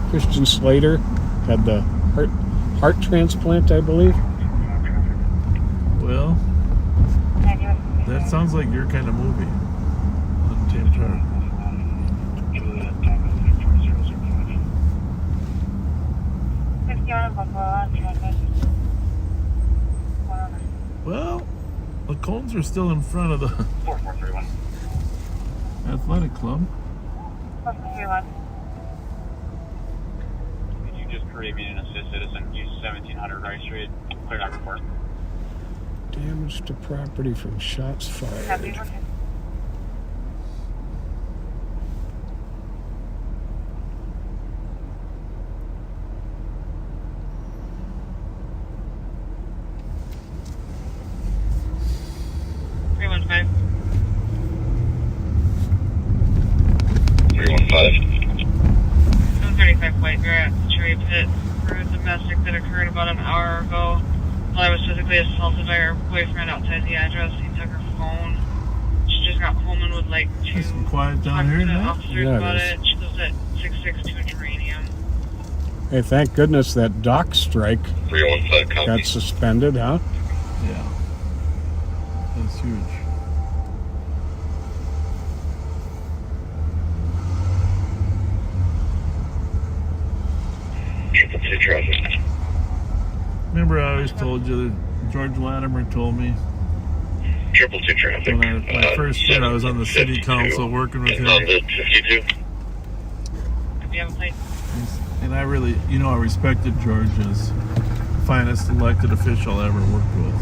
Christian Slater had the heart transplant, I believe. Well, that sounds like your kind of movie. Untamed Heart. Well, the Cones are still in front of the 4431. athletic club. Could you just create me an assist citizen, use 1700 Rice Street, clear out report. Damage to property from shots fired. White Grass Cherry Pit for a domestic that occurred about an hour ago. While I was physically assaulted by her boyfriend outside the address, he took her phone. She just got home and would like to Nice and quiet down talk here to the tonight. officers Yeah, it about is. it. She lives at 662 Geranium. Hey, thank goodness that dock strike 315 copy. got suspended, huh? Yeah. That's huge. Traffic. Remember I always told you that George Latimer told me 222 traffic. when I first did, I was on the city council working with him. On the 52. Do you have a plate? And I really, I respected George as the finest elected official I ever worked with.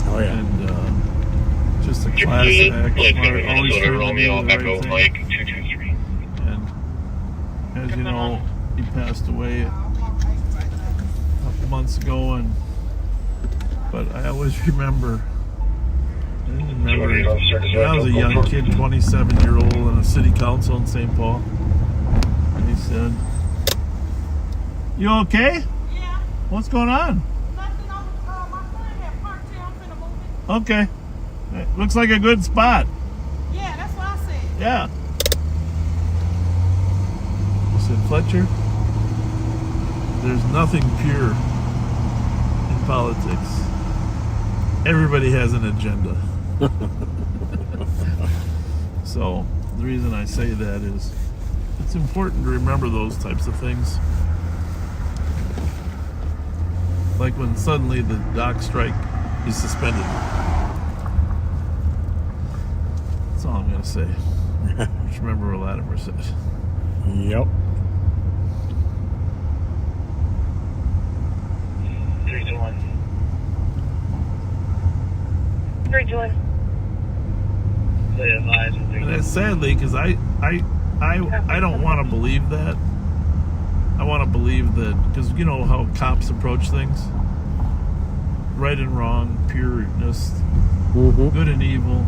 Oh yeah. And just a class act, smart, always trying to do Romeo the Echo right thing. Mike 223. And as you know, he passed away a couple months ago, but I always remember. I remember when I was a young kid, 27-year-old, in a city council in St. Paul. And he said, "You okay? Yeah. What's going on?" Nothing. My friend had parked here. I'm finna move it. Okay. Looks like a good spot. Yeah, that's what I said. Yeah. I said, "Fletcher, there's nothing pure in politics. Everybody has an agenda." So the reason I say that is it's important to remember those types of things. Like when suddenly the dock strike is suspended. That's all I'm going to say. Just remember what Latimer said. Yep. 321. 321. And that's sadly because I don't want to believe that. I want to believe that because you know how cops approach things. right and wrong, pureness, Mm-hmm. good and evil.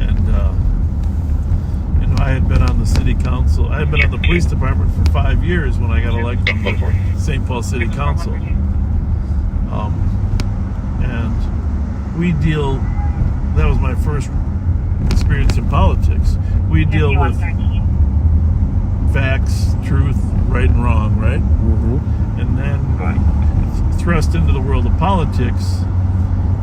And you know, I had been on the city council. I had been on the police department for 5 years when I got elected to the St. Paul City Council. And we deal. That was my first experience in politics. We deal with facts, truth, right and wrong, right? Mm-hmm. And then thrust into the world of politics,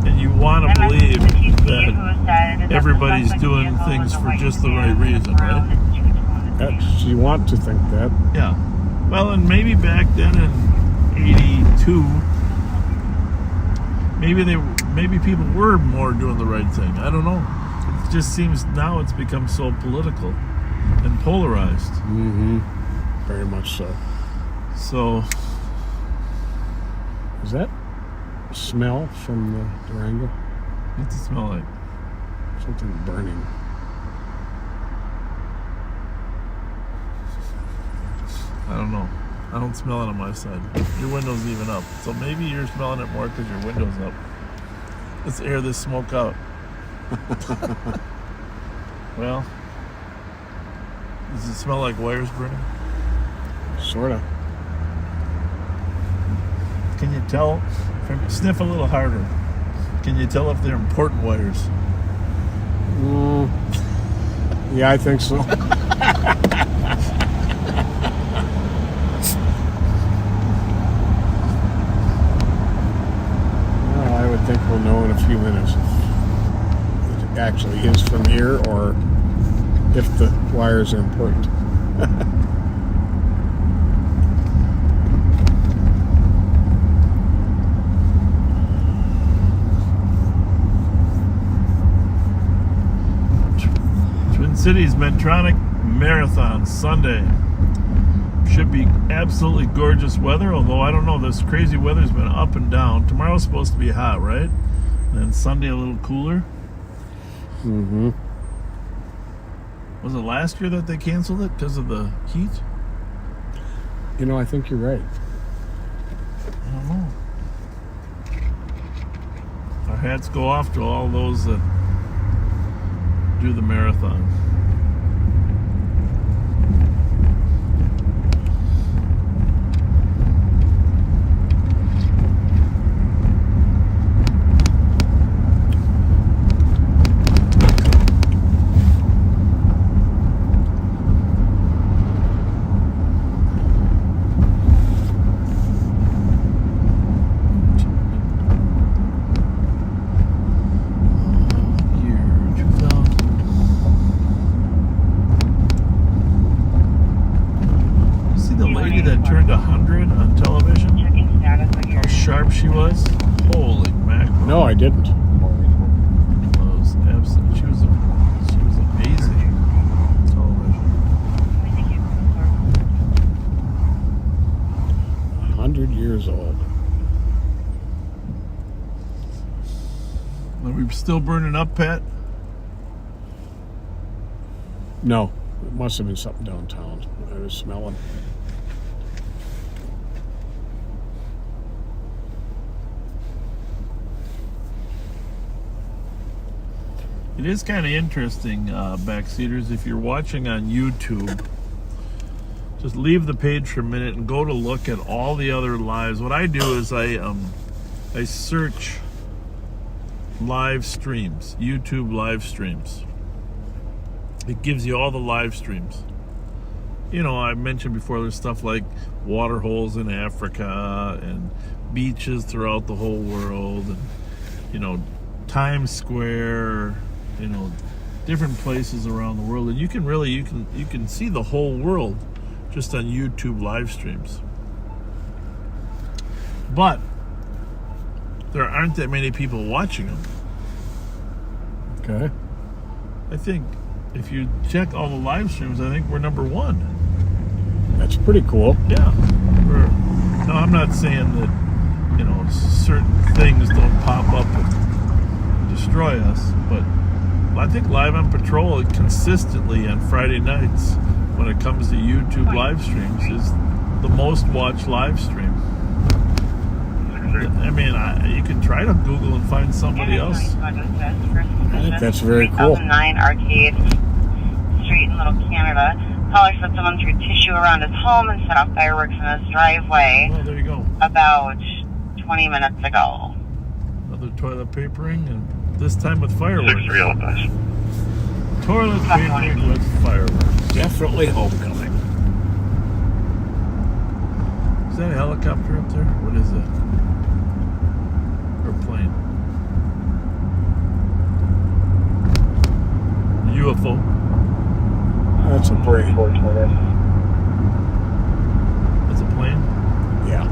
and you want to believe that everybody's doing things for just the right reason, right? You want to think that. Yeah. Well, and maybe back then in '82, maybe people were more doing the right thing. I don't know. It just seems now it's become so political and polarized. Mm-hmm. Very much so. So, is that smell from the Durango? what's it smell like? Something burning. I don't know. I don't smell it on my side. Your window's even up. So maybe you're smelling it more because your window's up. Let's air this smoke out. Well, does it smell like wires burning? Sorta. Can you tell? Sniff a little harder. Can you tell if they're important wires? Yeah, I think so. Well, I would think we'll know in a few minutes if it actually is from here or if the wires are important. Twin Cities Medtronic Marathon Sunday. Should be absolutely gorgeous weather, although I don't know, this crazy weather's been up and down. Tomorrow's supposed to be hot, right? And then Sunday a little cooler. Mm-hmm. Was it last year that they canceled it because of the heat? You know, I think you're right. I don't know. Our hats go off to all those that do the marathon. That turned 100 on television. How sharp she was. Holy mackerel. No, I didn't. She was amazing on television. 100 years old. Are we still burning up, Pat? No, it must have been something downtown. I was smelling. It is kind of interesting, backseaters, if you're watching on YouTube, just leave the page for a minute and go to look at all the other lives. What I do is I search live streams, YouTube live streams. It gives you all the live streams. You know, I mentioned before, there's stuff like water holes in Africa and beaches throughout the whole world, and, you know, Times Square, you know, different places around the world, and you can see the whole world just on YouTube live streams. But there aren't that many people watching them. Okay. I think if you check all the live streams, I think we're number one. That's pretty cool. Yeah. No, I'm not saying that, you know, certain things don't pop up and destroy us, but I think Live on Patrol consistently on Friday nights, when it comes to YouTube live streams, is the most watched live stream. I mean, You can try to Google and find somebody else. I think that's very cool. 2009 Arcade Street in Little Canada. Caller said someone threw tissue around his home and set off fireworks in his driveway. Oh, there you go. About 20 minutes ago. Another toilet papering, and this time with fireworks. 6-3 all guys. Toilet papering with fireworks. Definitely homecoming. Is that a helicopter up there? What is that? Or plane? UFO. That's a break. That's a plane? Yeah.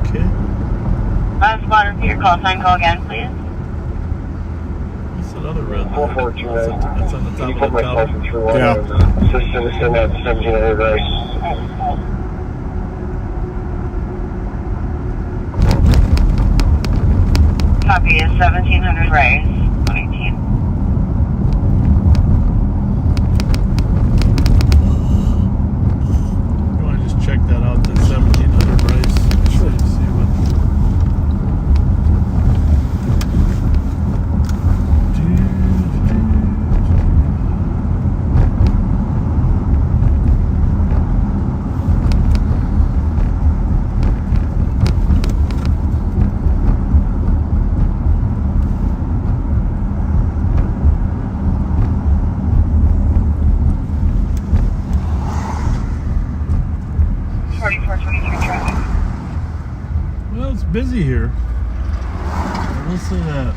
Okay. Squad, repeat your call sign. Call again, please. What's that other red? 4429. That's on the top of the tower. Yeah. System is sitting at 1700 right. Copy is 1700 Rice, 118. You want to just check that out? That 1700 Rice. Sure. See what. Well, it's busy here. Listen to that.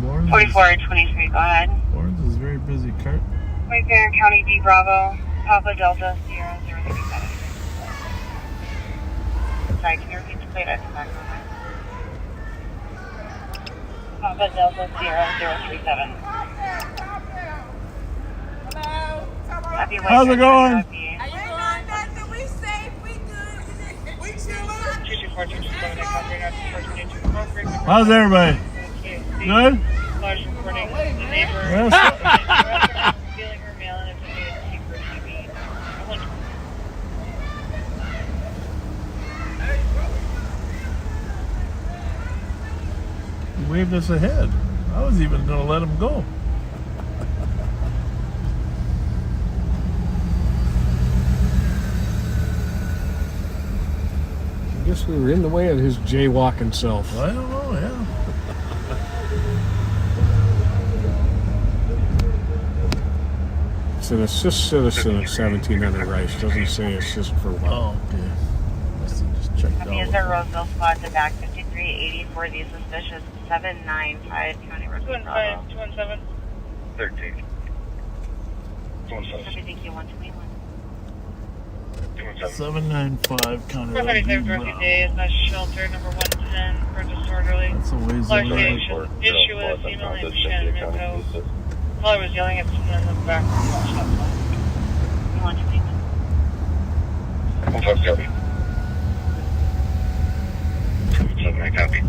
4423, go ahead. Lawrence is a very busy cart. White Bear County D Bravo, Papa Delta Sierra 037. Sorry, can you repeat the plate? I come back on that. Papa Delta Sierra 037. How's it going? How's everybody? Good? Yes. He waved us ahead. I was even going to let him go. I guess we were in the way of his jaywalking self. I don't know, yeah. It's an assist citizen at 1700 Rice. Doesn't say assist for what. Oh, okay. Must have just checked Copy is out. our Roseville squad to back 5380 for the suspicious 795 County Road. 217. 13. Copy, thank you, 121. 795 County Road. 435 Dorothy Day is that shelter number 110 for disorderly. That's a ways Large away. issue with a female named Shannon Minto. While I was yelling at someone in the back. You want to take Copy.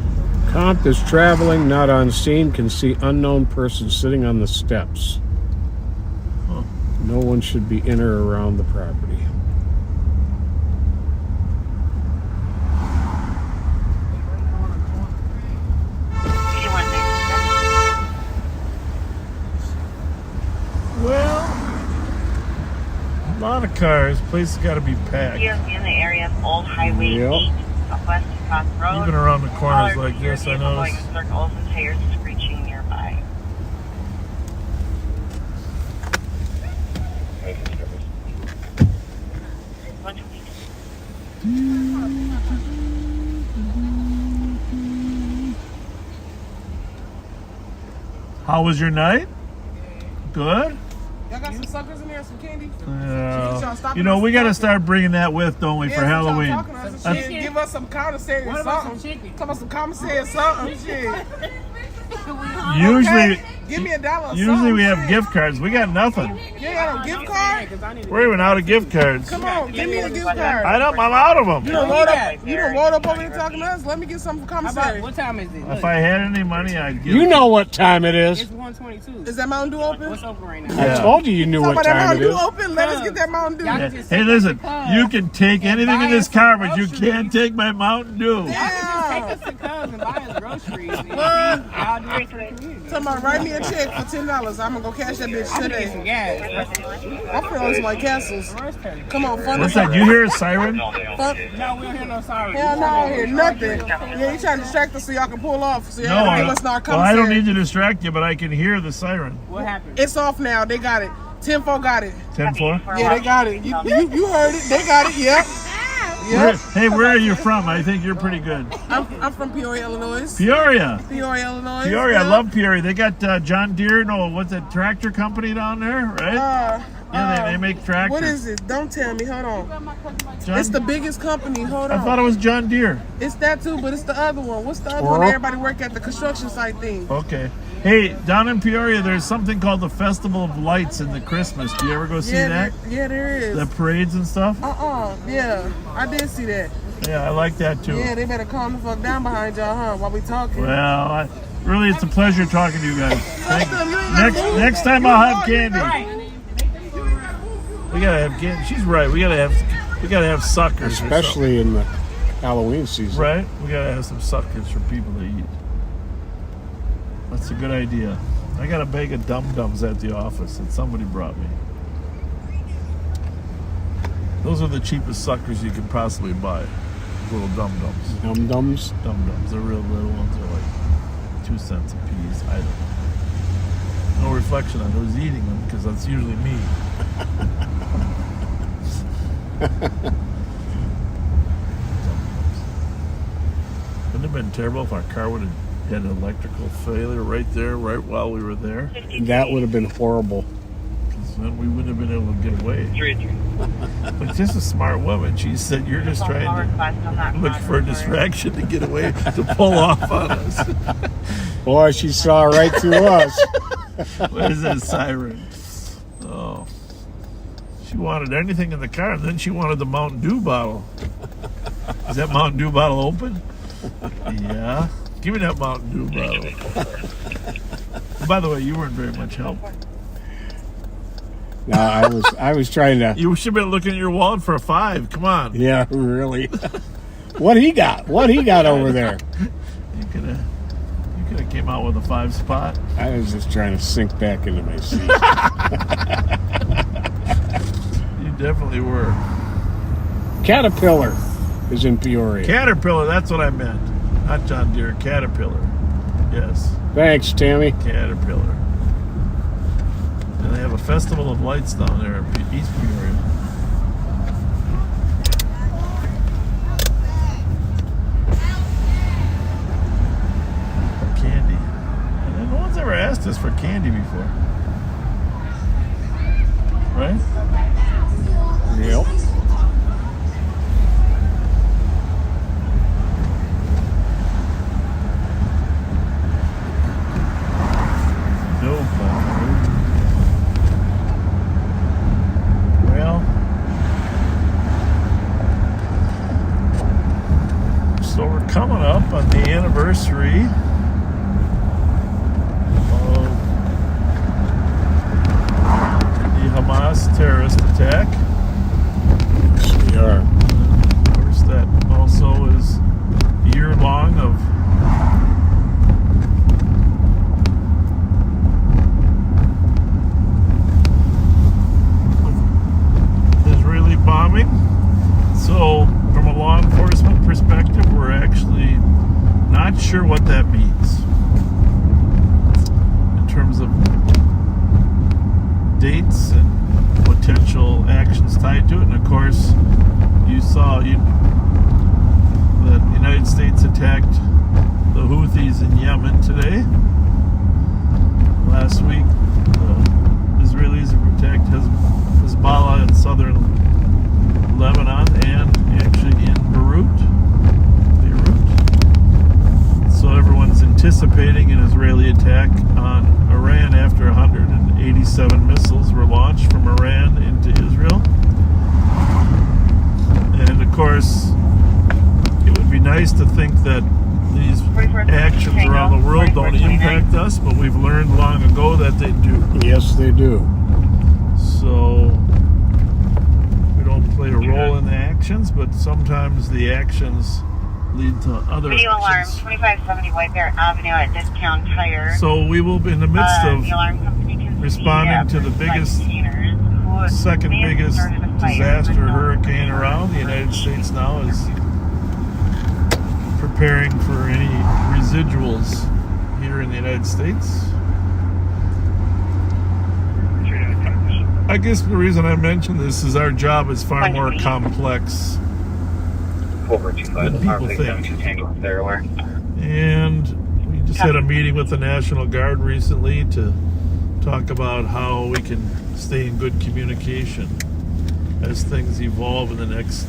Comp is traveling, not on scene, can see unknown person sitting on the steps. Huh. No one should be in or around the property. Well, a lot of cars. Place has got to be packed. Here in the area of Old Highway 8, Southwest Cross Road. Even around the corners like this, I noticed. Circles and tires screeching nearby. How was your night? Good? Y'all got some suckers in there, some candy? Yeah. You know, we got to start bringing that with, don't we, for Halloween? Give us some commissary or something. Talk about some commissary or something. Shit. Usually, give me $1. Usually we have gift cards. We got nothing. You ain't got no gift card? We're even out of gift cards. Come on, give me a gift card. I'm out of them. You don't load up over here talking to us? Let me get some commissary. What time is it? If I had any money, I'd give You it. know what time it is. It's 1:22. Is that Mountain Dew open? What's open right now? I told you knew what time it is. Open? Let us get that Mountain Dew. Yeah. Hey, listen, you can take anything in this car, but you can't take my Mountain Dew. Yeah. Take us to Cubs and buy us groceries. And I'll do it for the community. Talking about write me a check for $10. I'm gonna go cash that bitch today. Some gas. I feel like some White Castles. Come on, fun. What's that? You hear a siren? Fuck. No, we don't hear no sirens. Hell no, I don't hear nothing. Yeah, you trying to distract us so y'all can pull off. So y'all give us our well, I don't need to distract you, but I can hear the siren. What happened? It's off now. They got it. 10-4 got it. 10-4? Yeah, they got it. You heard it. They got it. Yep. Yep. Hey, where are you from? I think you're pretty good. I'm from Peoria, Illinois. Peoria, Illinois. Peoria. I love Peoria. They got John Deere. No, what's that tractor company down there, right? Yeah, they make tractors. What is it? Don't tell me. Hold on. It's the biggest company. Hold on. I thought it was John Deere. It's that too, but it's the other one. What's the other one? Everybody work at the construction site thing. Okay. Hey, down in Peoria, there's something called the Festival of Lights in the Christmas. Do you ever go see that? Yeah, there is. The parades and stuff? Yeah, I did see that. Yeah, I like that too. Yeah, they better calm the fuck down behind y'all, huh? While we talking. Well, really, it's a pleasure talking to you guys. Next time I'll have candy. We gotta have candy. She's right. We gotta have suckers, especially in the Halloween season. Right? We gotta have some suckers for people to eat. That's a good idea. I got a bag of dum-dums at the office that somebody brought me. Those are the cheapest suckers you could possibly buy. Little dum-dums. Dum-dums? Dum-dums. They're real little ones. They're like 2 cents a piece. I don't know. No reflection on who's eating them because that's usually me. Wouldn't it have been terrible if our car would have had an electrical failure right there, right while we were there? That would have been horrible. Because then we wouldn't have been able to get away. But just a smart woman. She said, you're just trying to look for a distraction to get away, to pull off on us. Boy, she saw right through us. What is that siren? Oh. She wanted anything in the car, and then she wanted the Mountain Dew bottle. Is that Mountain Dew bottle open? Yeah. Give me that Mountain Dew bottle. By the way, you weren't very much help. No, I was trying to. You should have been looking at your wallet for a 5. Come on. Yeah, really. What he got over there? You could have came out with a 5 spot. I was just trying to sink back into my seat. You definitely were. Caterpillar is in Peoria. Caterpillar, that's what I meant. Not John Deere, Caterpillar. Yes. Thanks, Tammy. Caterpillar. And they have a festival of lights down there in East Peoria. Candy. And no one's ever asked us for candy before. Right? Yep. Coming up on the anniversary of the Hamas terrorist attack. Yes, we are. Of course, that also is a year long of Israeli bombing. So, from a law enforcement perspective, we're actually not sure what that means in terms of dates and potential actions tied to it. And of course, you saw that the United States attacked the Houthis in Yemen today. Last week, the Israelis have attacked Hezbollah in southern Lebanon and actually in Beirut. So everyone's anticipating an Israeli attack on Iran after 187 missiles were launched from Iran into Israel. And of course, it would be nice to think that these actions around the world don't impact us, but we've learned long ago that they do. Yes, they do. So we don't play a role in the actions, but sometimes the actions lead to other Video alarm, actions. 2570 White Bear Avenue at Discount Tire. So we will be in the midst of The alarm company can responding to the biggest, second biggest disaster hurricane around. The United States now is preparing for any residuals here in the United States. I guess the reason I mention this is our job is far more complex than people think. And we just had a meeting with the National Guard recently to talk about how we can stay in good communication as things evolve in the next,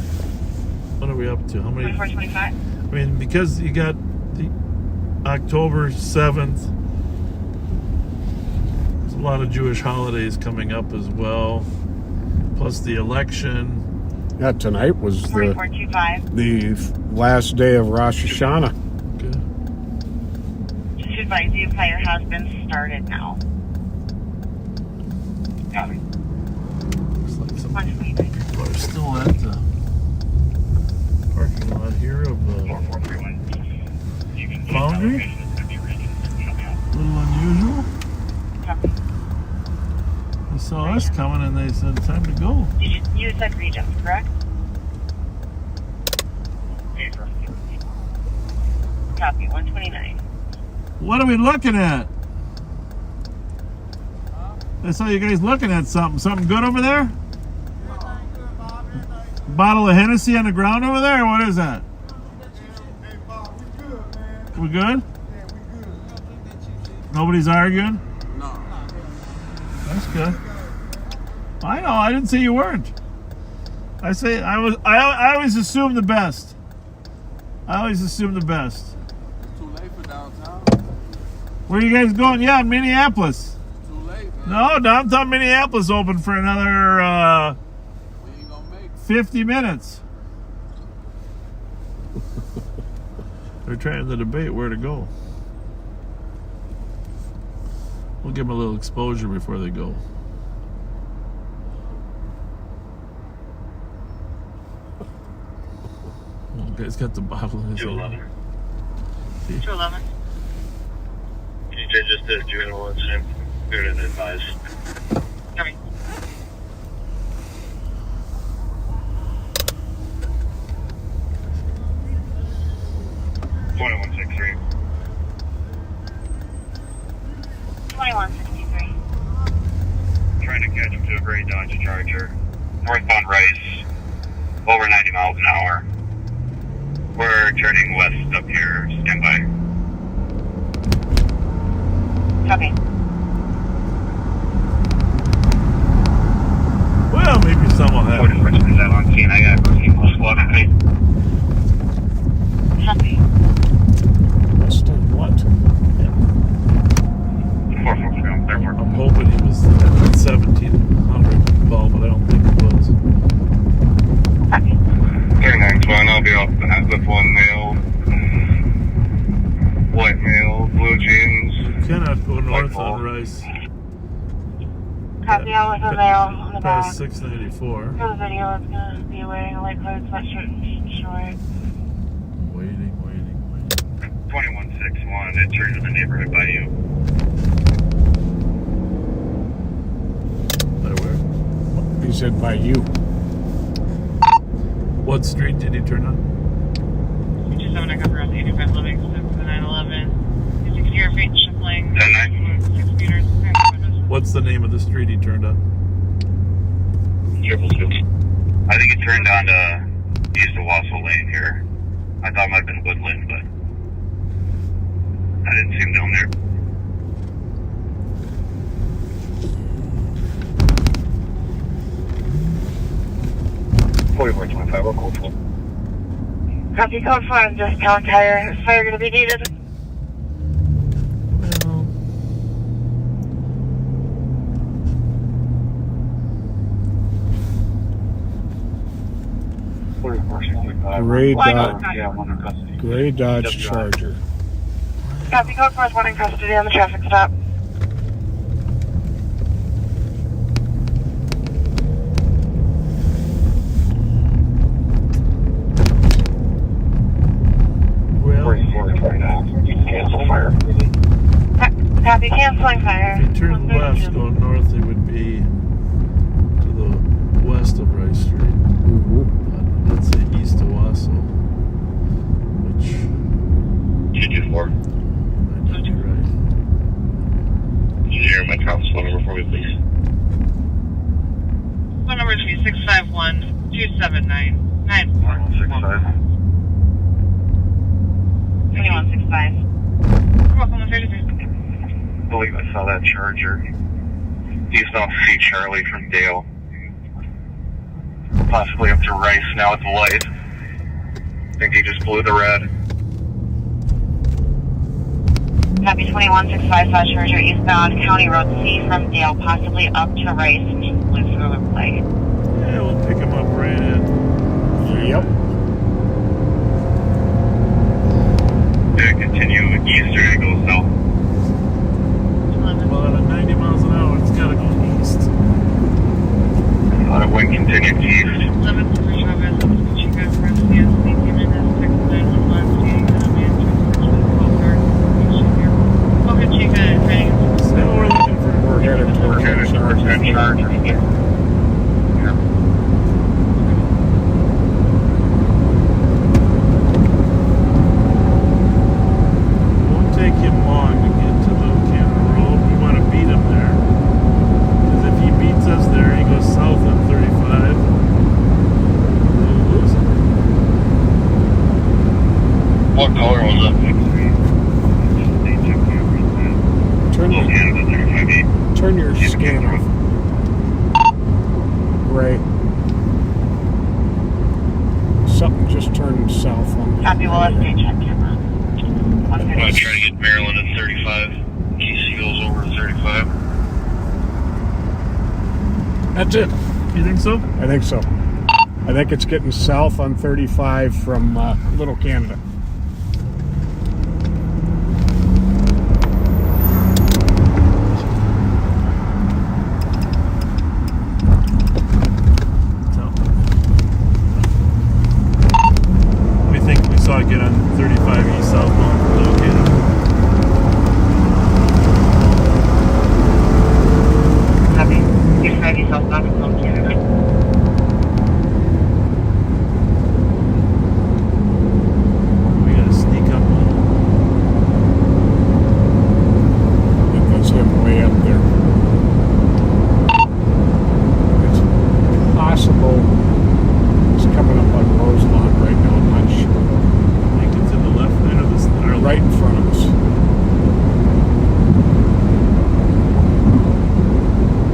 what are we up to? How many? 2425. I mean, because you got the October 7th, there's a lot of Jewish holidays coming up as well, plus the election. Yeah, tonight was the 4425. last day of Rosh Hashanah. Just to advise you, fire has been started now. Looks like some people are still at the parking lot here of the Foundry. A little unusual. They saw us coming and they said, time to go. You said Regents, correct? Copy, 129. What are we looking at? I saw you guys looking at something. Something good over there? Bottle of Hennessy on the ground over there? Or what is that? We good? Nobody's arguing? No. That's good. I know, I didn't say you weren't. I always assume the best. I always assume the best. Too late for downtown. Where are you guys going? Yeah, Minneapolis. Too late, man. No, downtown Minneapolis open for another 50 minutes. They're trying to debate where to go. We'll give them a little exposure before they go. Okay, it's got the bottle in his 211. hand. 211. DJ just did a juvenile incident. Here to advise. Copy. $2163. 2163. Trying to catch him to a gray Dodge Charger. Northbound Rice. Over 90 miles an hour. We're turning west up here. Stand by. Copy. Well, maybe someone will have it. Is that on scene? I got a squad on me. Copy. West of what? 443. I'm hoping he was at 1700 ball, but I don't think it was. 3912, I'll be off the hat with one male. White male, blue jeans. You cannot go north on Rice. Copy, I was a male on the back. Past 694. For the video, it's going to be wearing a light colored sweatshirt and short. Waiting. 2161, it turned to the neighborhood by you. By where? He said by you. What street did he turn on? Just having a cover on 85 Livingston to 911. As you can hear, feet shuffling. 10-9. 6 meters. What's the name of the street he turned on? 222. I think it turned on to east of Wassel Lane here. I thought it might have been Woodland, but I didn't see him down there. $44.25, we're code 4. Copy, code 4 on Discount Tire. Is fire going to be needed? Gray Dodge Charger. Copy, code 4 is one in custody on the traffic stop. Copy, canceling fire. If you turn left going north, it would be to the west of Rice Street. Let's say east of Wausau, which 224. might be right. Can you hear my conference phone number for me, please? Phone number is 651-279-9465. 2165. Welcome to 33. I believe I saw that Charger. Eastbound C Charlie from Dale. Possibly up to Rice now at the light. I think he just blew the red. Copy 2165 Charger eastbound County Road C from Dale, possibly up to Rice and just blew through the light. Yeah, we'll pick him up right in. Yep. Did it continue east or did it go south? Well, at 90 miles an hour, it's got to go east. I thought it went continued east. 11 to Chavez, Chica, Ramsey, and Stephen, and 6915, Okay, Chica, and Frank. So we're looking for... We're headed towards We're headed towards that Charger. Yeah. Won't take him long to get to the Canada Road. We want to beat him there. Because if he beats us there, he goes south on 35. We'll lose him. What color was it? Turn your scan off. Gray. Something just turned south on me. Copy, we'll update check camera. I'm going to try to get Maryland at 35. KC goes over to 35. That's it. You think so? I think so. I think it's getting south on 35 from Little Canada. We think we saw it get on 35 east southbound for Little Canada. Copy. 65 east southbound from Little Canada. We gotta sneak up on him. I think that's him way up there. It's possible it's coming up on Roselawn right now. I'm not sure. I think it's in the left lane of this. Right in front of us.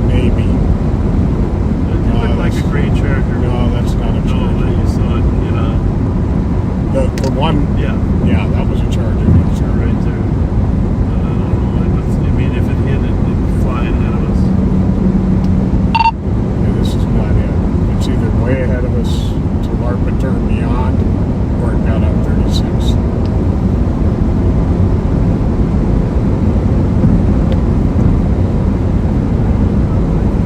Maybe. It looked like a gray Charger. No, that's not a No, Charger. you saw it get on. The one. Yeah. Yeah, that was a Charger. That's Right there. I don't know. I mean, if it hit, it'd fly ahead of us. Yeah, this is not it. It's either way ahead of us to LARPA turn beyond, or it got on 36.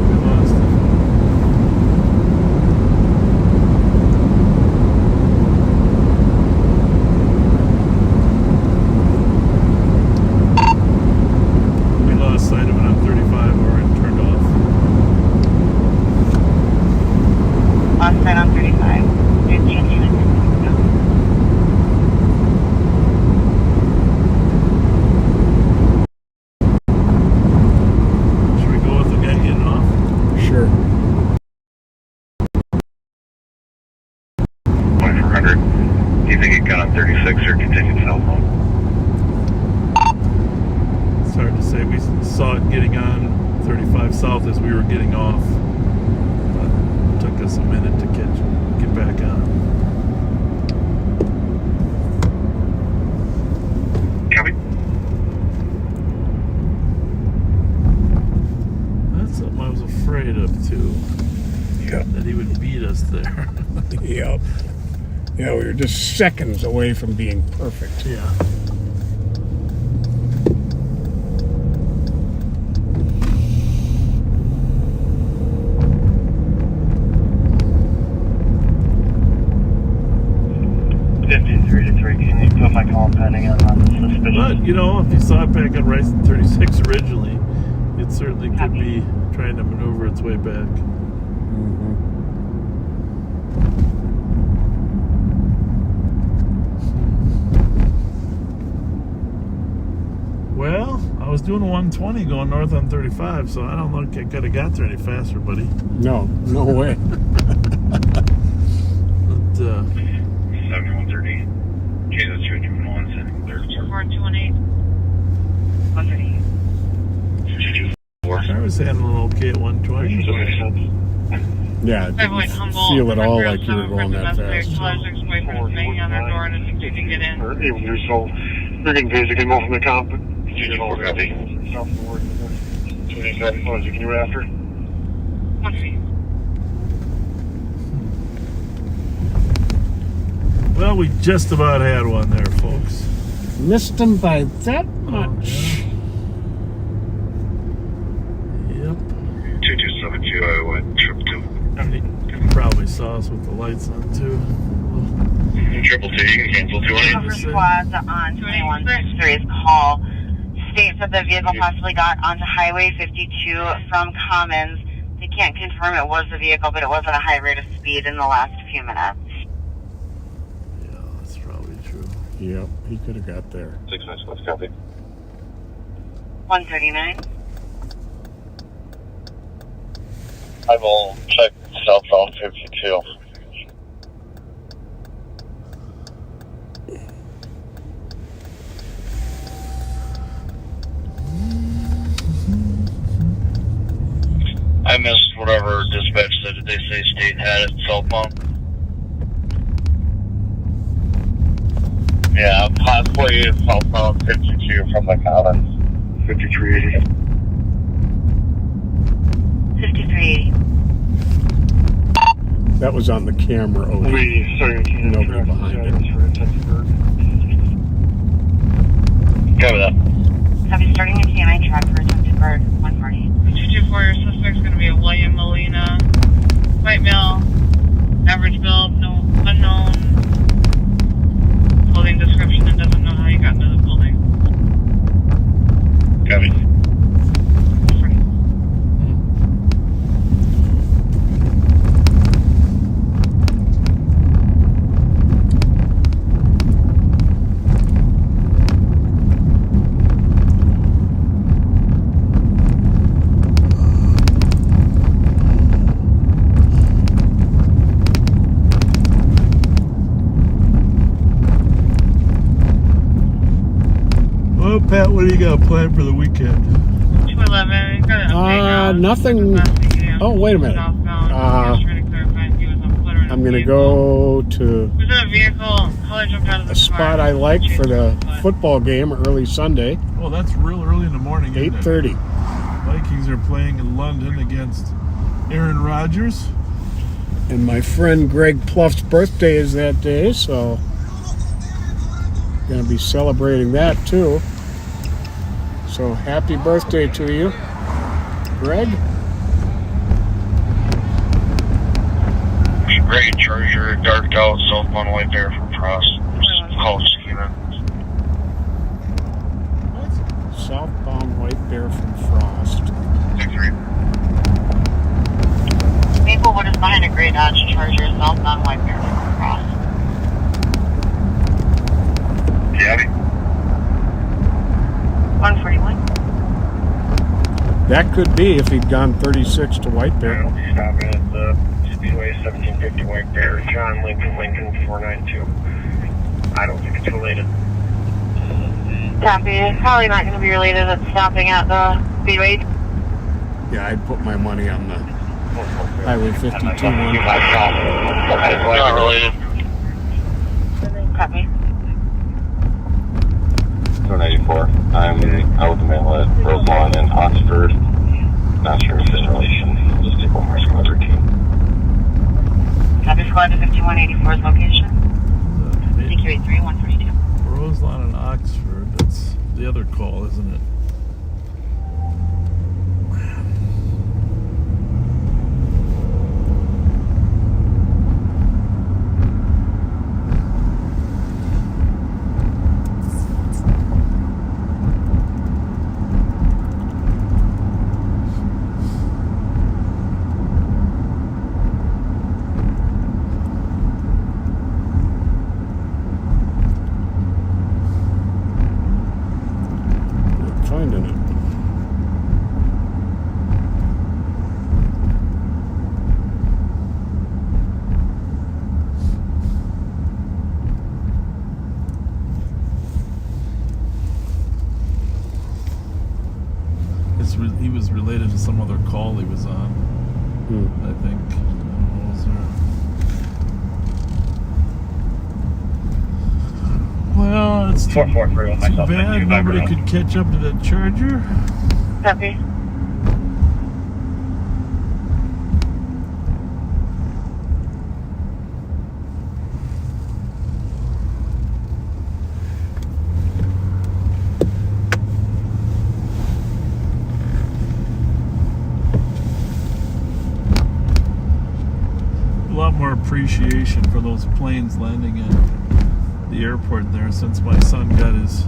We lost it. We lost sight of it on 35 or it turned off. Lost sight on 35. Good chance you Should we go with the guy getting off? Sure. 2400. Do you think it got on 36 or continued southbound? It's hard to say. We saw it getting on 35 south as we were getting off. But it took us a minute to get back on. Copy. That's something I was afraid of too. Yep. That he would beat us there. Yep. Yeah, we were just seconds away from being perfect. Yeah. Can you with my call pending on suspicion. But, you know, if you saw it back on Rice and 36 originally, it certainly could be trying to maneuver its way back. Well, I was doing a 120 going north on 35, so I don't think I could have got there any faster, buddy. No way. But, 7130. Okay, that's your Juvenile on setting 4218. 130. I was handling okay at 120. Yeah, I didn't feel at all like you were going that fast. So you're getting basically more from the comp. Can you after? Well, we just about had one there, folks. Missed them by that much. Yep. 2272, I went trip 2. You probably saw us with the lights on, too. Triple 2, you can cancel 218. Cover squads on 2163's call states that the vehicle possibly got onto Highway 52 from Commons. They can't confirm it was the vehicle, but it was at a high rate of speed in the last few minutes. Yeah, that's probably true. Yep, he could have got there. 6 minutes, let's copy. 139. I will check southbound 52. I missed whatever dispatch said. Did they say state had it, cell phone? Yeah, possibly southbound 52 from the Commons. 5380. 5380. That was on the camera. Nobody behind it. Go with that. Copy, starting a canine track for attempted bird. 140. 224, your suspect's going to be a William Molina, white male, average build, no unknown, clothing description, and doesn't know how you got into the building. Copy. Well, Pat, what do you got planned for the weekend? 211, got an update now. Nothing. Oh, wait a minute. I'm going to go to Was in a vehicle, color jumped out of the a spot I like for the football game early Sunday. Well, that's real early in the morning. 8:30. Vikings are playing in London against Aaron Rodgers. And my friend Greg Pluff's birthday is that day, so going to be celebrating that too. So happy birthday to you, Greg. Great Charger, darked out, southbound white bear from Frost. Call Steven. Southbound white bear from Frost. 6-3. Maplewood is behind a gray Dodge Charger, southbound white bear from Frost. Gabby? 141. That could be if he'd gone 36 to white bear. I'll be stopping at the Speedway 1750 White Bear, John Lincoln 492. I don't think it's related. Copy. Probably not going to be related. It's stopping at the Speedway. Yeah, I'd put my money on the Highway 52 one. Not related. Copy. 294. I'm out with the mail at Rosemont and Oxford. Not sure if it's in relation. Just take one more squad 13. Copy, squad to 5184's location. CQ83 142. Roselawn and Oxford. That's the other call, isn't it? finding it. He was related to some other call he was on, I think. I don't know, was there... Well, it's too bad nobody could catch up to that Charger. Copy. A lot more appreciation for those planes landing at the airport there since my son got his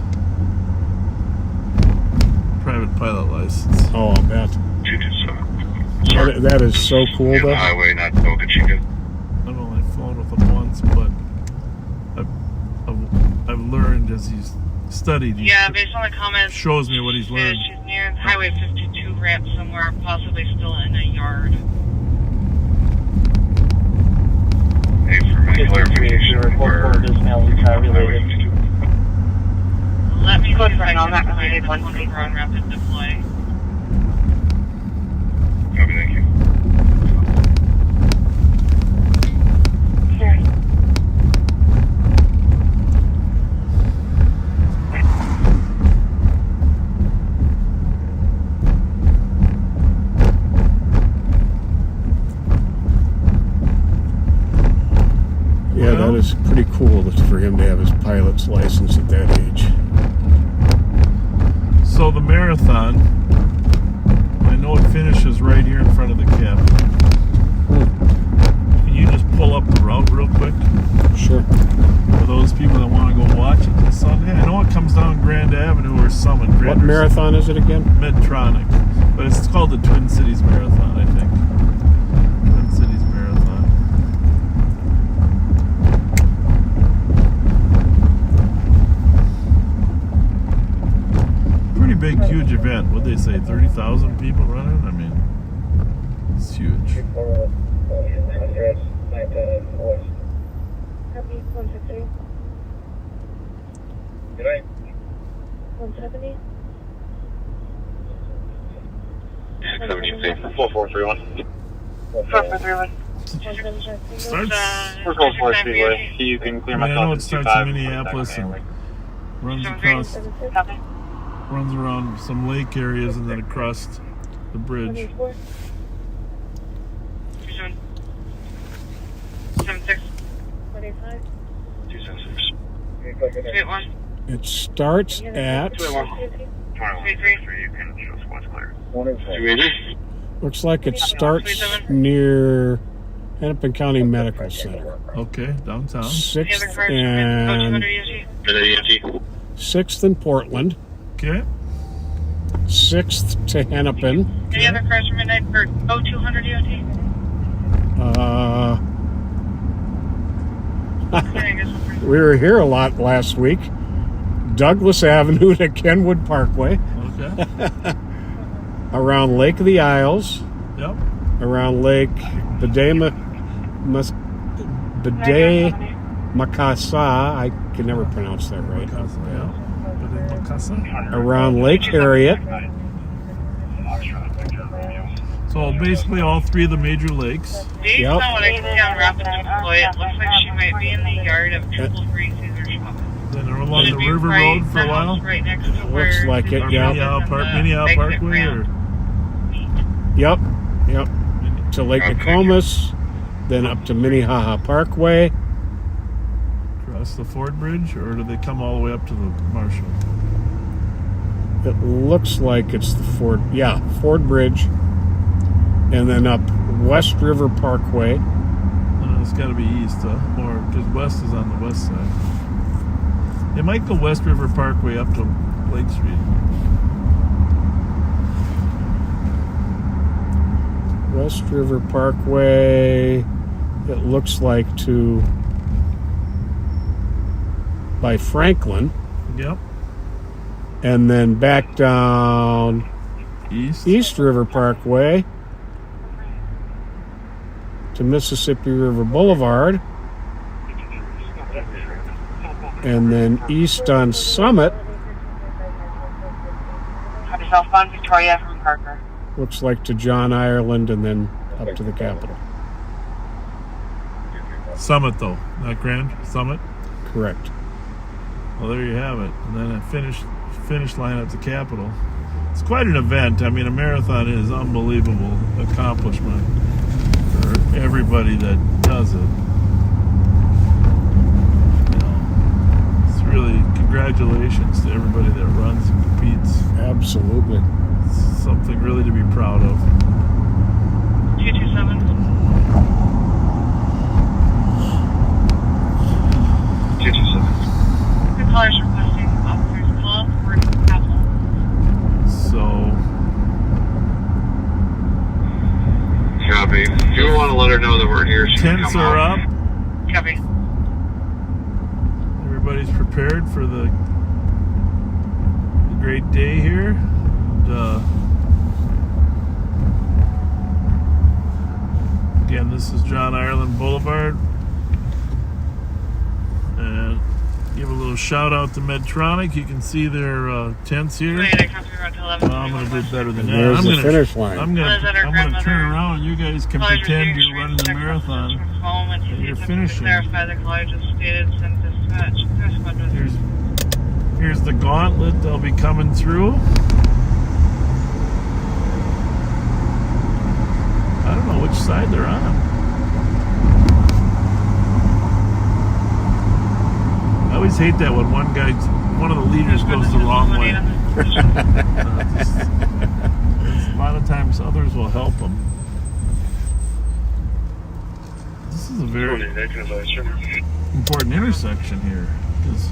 private pilot license. Oh, I'll bet. That is so cool, though. Highway, not Boca Chica. I've only flown with him once, but I've learned as he's studied. Yeah, based on the comments, shows me what he's learned. She's near Highway 52 ramp somewhere, possibly still in a yard. Hey, for my clarification, Let me see if I can find it once we run rapid deploy. Copy, thank you. Yeah, that is pretty cool for him to have his pilot's license at that age. So the marathon, I know it finishes right here in front of the cabin. Can you just pull up the route real quick? Sure. For those people that want to go watch it this Sunday. I know it comes down Grand Avenue or Summit. What marathon is it again? Medtronic. But it's called the Twin Cities Marathon, I think. Twin Cities Marathon. Pretty big, huge event. What'd they say? 30,000 people running? I mean, it's huge. Copy, 160. Good night. 170. 670, 4431. 4431. We're close for Speedway. You can clear I know myself it starts in Minneapolis and runs across, runs around some lake areas and then across the bridge. 76. 25. 276. It starts at... 21. You can show squad's clear. 280. Looks like it starts near Hennepin County Medical Center. Okay, downtown. 6th and Portland. Okay. 6th to Hennepin. Any other cars from midnight for 0200 EOT? We were here a lot last week. Douglas Avenue to Kenwood Parkway. Okay. Around Lake of the Isles. Yep. Around Lake Macassa. I can never pronounce that right. Around Lake Harriet. So basically all three of the major lakes. Based on what I can see on Rapid Deploy, it looks like she might be in the yard of Triple Free Caesar Shop. Then they're along the river road for a while. Right next to Looks like it, yeah. Minnehaha Parkway or... Yep. To Lake Nokomis, then up to Minnehaha Parkway. Across the Ford Bridge, or do they come all the way up to the Marshall? It looks like it's the Ford Bridge, and then up West River Parkway. It's got to be east, or because west is on the west side. They might go West River Parkway up to Lake Street. West River Parkway, it looks like by Franklin. Yep. and then back down East River Parkway to Mississippi River Boulevard, and then east on Summit. Copy southbound Victoria from Parker. Looks like to John Ireland, and then up to the Capitol. Summit, though, not Grand Summit. Correct. Well, there you have it. And then a finish line at the Capitol. It's quite an event. I mean, a marathon is unbelievable accomplishment for everybody that does it. You know, it's really congratulations to everybody that runs and competes. Absolutely. It's something really to be proud of. 227. Good callers requesting officers pull up for Capitol. So, Copy. If you want to let her know that we're here, she can tents come are out. up. Copy. Everybody's prepared for the great day here. Again, this is John Ireland Boulevard. And give a little shout out to Medtronic. You can see their tents here. I'm going to do better than that. There's I'm the gonna, finish line. I'm going to turn around and you guys can pretend you're running the marathon and you're finishing. Clarify the caller just stated send dispatch. Here's the gauntlet. They'll be coming through. I don't know which side they're on. I always hate that when one of the leaders goes the wrong way. A lot of times others will help them. This is a very important intersection here. It's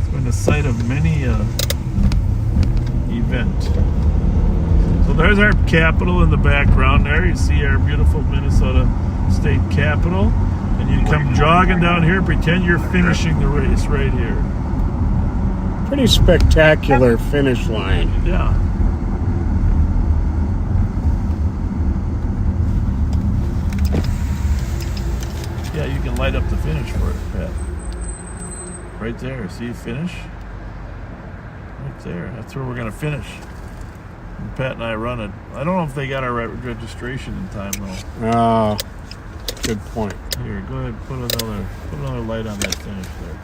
been the site of many event. So there's our Capitol in the background there. You see our beautiful Minnesota State Capitol. And you come jogging down here, pretend you're finishing the race right here. Pretty spectacular finish line. Yeah. Yeah, you can light up the finish for it, Pat. Right there. See finish? Right there. That's where we're going to finish. And Pat and I run it. I don't know if they got our registration in time, though. Good point. Here, go ahead, put another light on that finish there.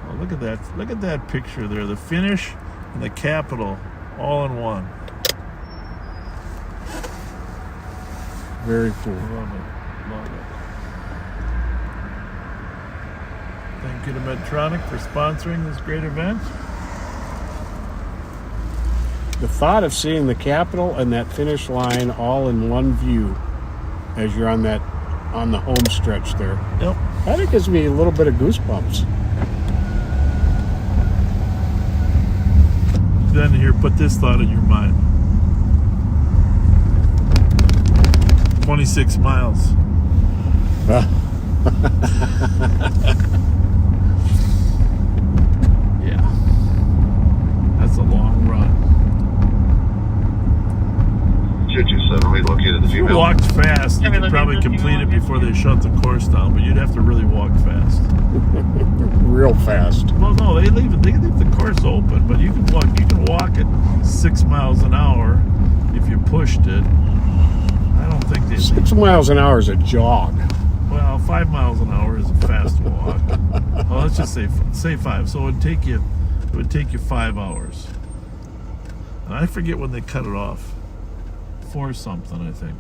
Oh, look at that. Look at that picture there. The finish and the Capitol all in one. Very cool. Love it. Love it. Thank you to Medtronic for sponsoring this great event. The thought of seeing the Capitol and that finish line all in one view as you're on the home stretch there. Yep. I think gives me a little bit of goosebumps. Then here, put this thought in your mind. 26 miles. Yeah. That's a long run. 227, we located the If you female. walked fast, you could probably complete it before they shut the course down, but you'd have to really walk fast. Real fast. Well, no, they leave the course open, but you can walk at 6 miles an hour if you pushed it. I don't think they 6 miles an hour is a jog. Well, 5 miles an hour is a fast walk. Well, let's just say 5. So it would take you 5 hours. And I forget when they cut it off. 4 something, I think.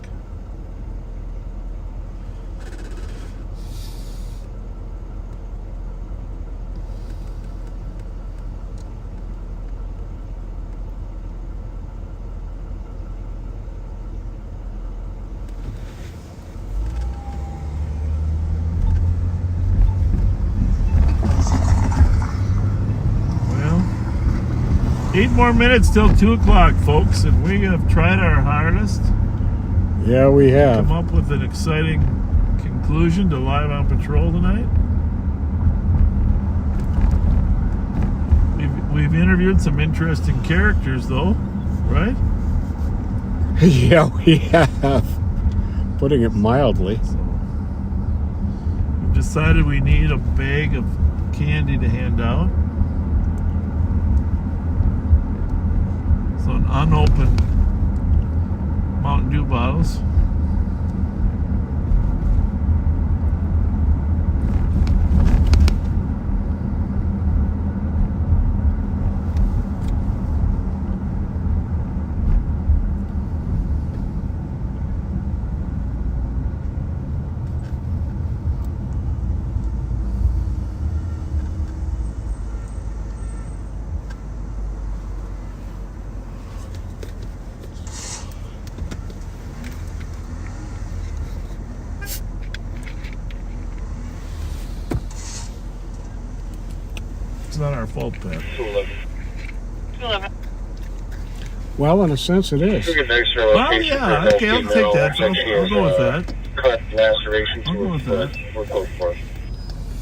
Well, 8 more minutes till 2 o'clock, folks, and we have tried our hardest. Yeah, we have. Come up with an exciting conclusion to Live on Patrol tonight. interviewed some interesting characters, though, right? Yeah, we have. Putting it mildly. We've decided we need a bag of candy to hand out. So an unopened Mountain Dew bottles. It's not our fault, Pat. 211. Well, in a sense, it is. Well, yeah, okay, I'll take that. I'll go with that. Cut laceration I'll go with that. We'll go for it.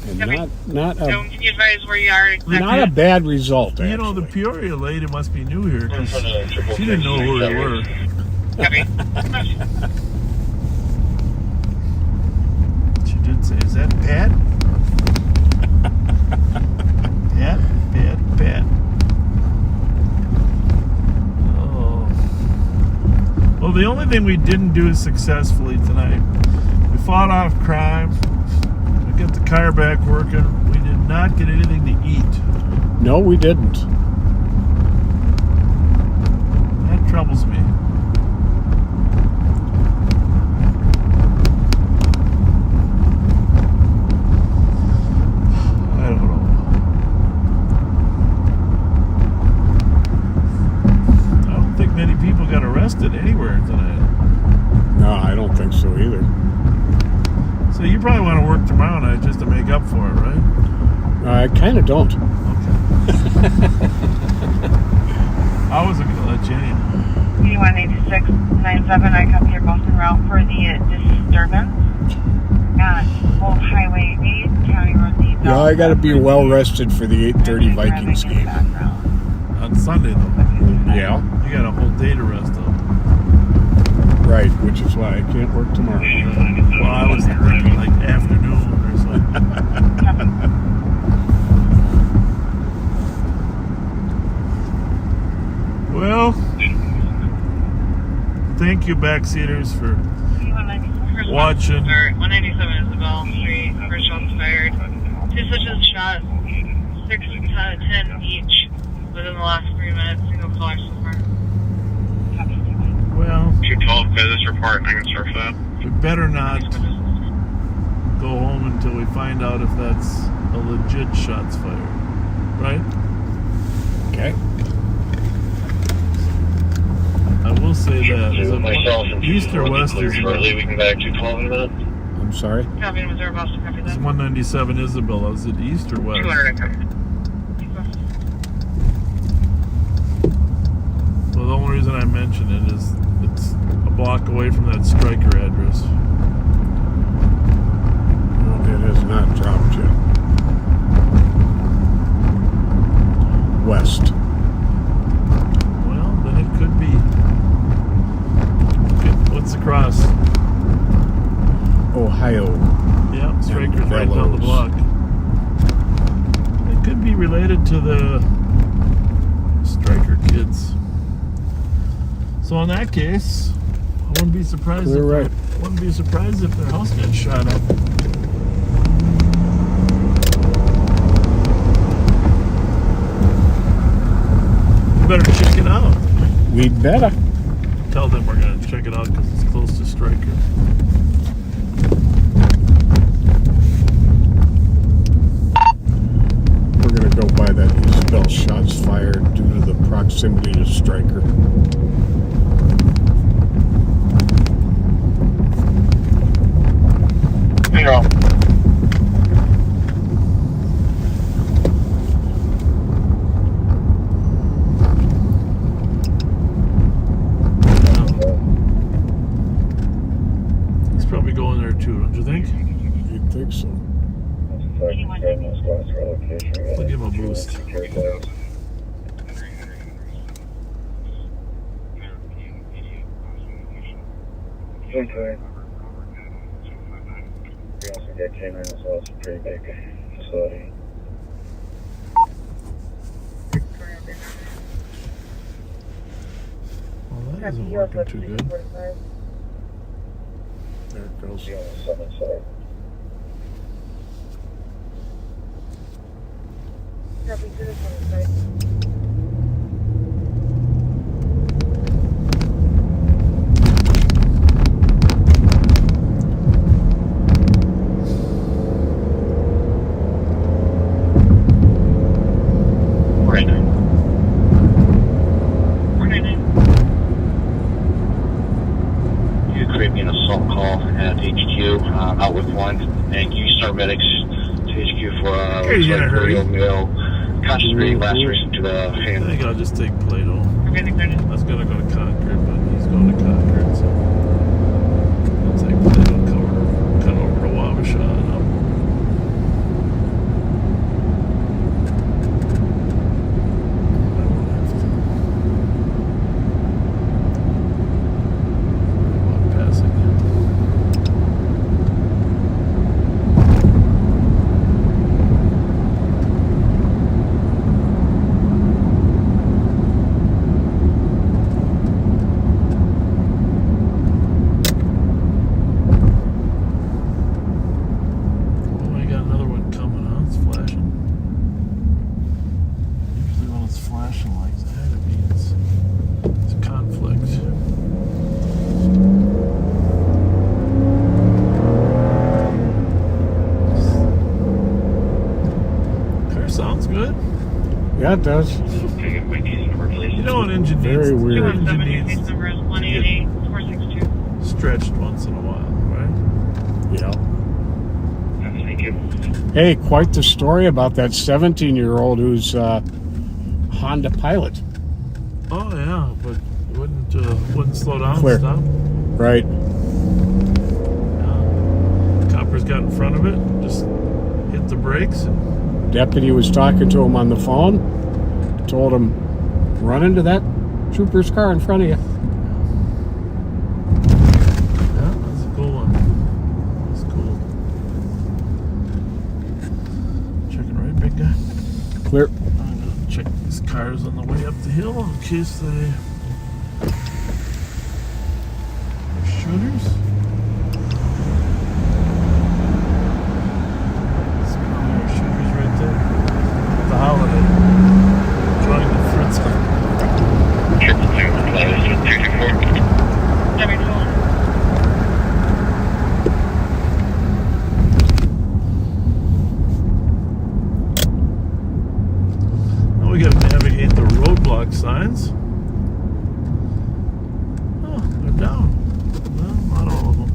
And not So, can you advise where you are exactly? not a bad result, actually. You know, the Peoria lady must be new here because she didn't know who we were. She did say, "Is that Pat?" Pat. Oh. Well, the only thing we didn't do successfully tonight, we fought off crime. We got the car back working. We did not get anything to eat. No, we didn't. That troubles me. I don't know. I don't think many people got arrested anywhere tonight. No, I don't think so either. So you probably want to work tomorrow night just to make up for it, right? I kind of don't. I wasn't going to let you in. P18697, I copy your Boston route for the disturbance at Old Highway 8, County Road D. Yeah, I got to be well rested for the 8:30 Vikings game. On Sunday, though. Yeah. You got a whole day to rest up. Right, which is why I can't work tomorrow. Well, I was thinking like afternoon or something. Well, thank you, backseaters, for watching. 197 Isabel Street, first shots fired. 2 switches shot, 6 out of 10 each within the last 3 minutes. Single caller so far. Well, 212 business report, and I can surf that. we better not go home until we find out if that's a legit shots fired, right? Okay. I will say that. Is Myself it and east or west? clear Is shortly. We can back 212 in a minute. I'm sorry? Copy, Missouri, Boston, copy It's that. 197 Isabella. Is it east or west? 200, copy. Well, the only reason I mention it is it's a block away from that striker address. No, it has not dropped yet. West. Well, then it could be. Okay, what's across? Ohio. Yeah, striker's right down the block. It could be related to the striker kids. So in that case, I wouldn't be surprised. You're right. Wouldn't be surprised if their house got shot up. We better check it out. We'd better. Tell them we're gonna check it out because it's close to Striker. We're going to go by that Isabel shots fired due to the proximity to Striker. Zero. He's probably going there too, don't you think? You'd think so. I'll give him a boost. We also get canine as well. It's a pretty big facility. Well, that isn't working too good. There it goes. Be on the southern side. Copy to the southern side. Outlook 1, and can you start medics to HQ for Hey, you in a hurry? conscious breathing laceration to the hand. I think I'll just take Plato. I was gonna go to Concord, but he's going to Concord, so I'll take Plato, cut over to Wabasha and up. Yeah, it does. You know, an engine very needs, weird. An engine needs to get stretched once in a while, right? Yeah. Thank you. Hey, quite the story about that 17-year-old who's Honda pilot. Oh yeah, but wouldn't slow down. Clear. Stop. Right. Yeah. Coppers got in front of it, just hit the brakes. And Deputy was talking to him on the phone, told him, run into that trooper's car in front of you. Yeah, that's a cool one. That's cool. Checking right, big guy? Clear. I'm going to check these cars on the way up the hill in case they're shooters. The holiday. Enjoying the Fritz hunt. 224. Now we got to navigate the roadblock signs. Oh, they're down. No, not all of them.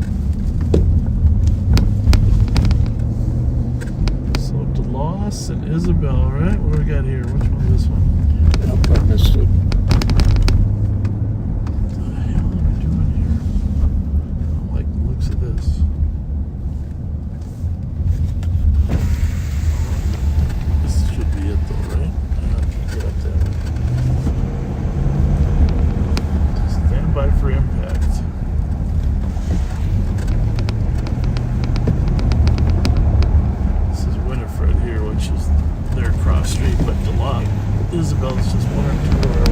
Loss and Isabel, right? What do we got here? Which one is this one? Nope, I missed it. What the hell am I doing here? I don't like the looks of this. This should be it though, right? I can't get up that way. Stand by for impact. Which is their cross street, but the lot Isabel's just one or two around.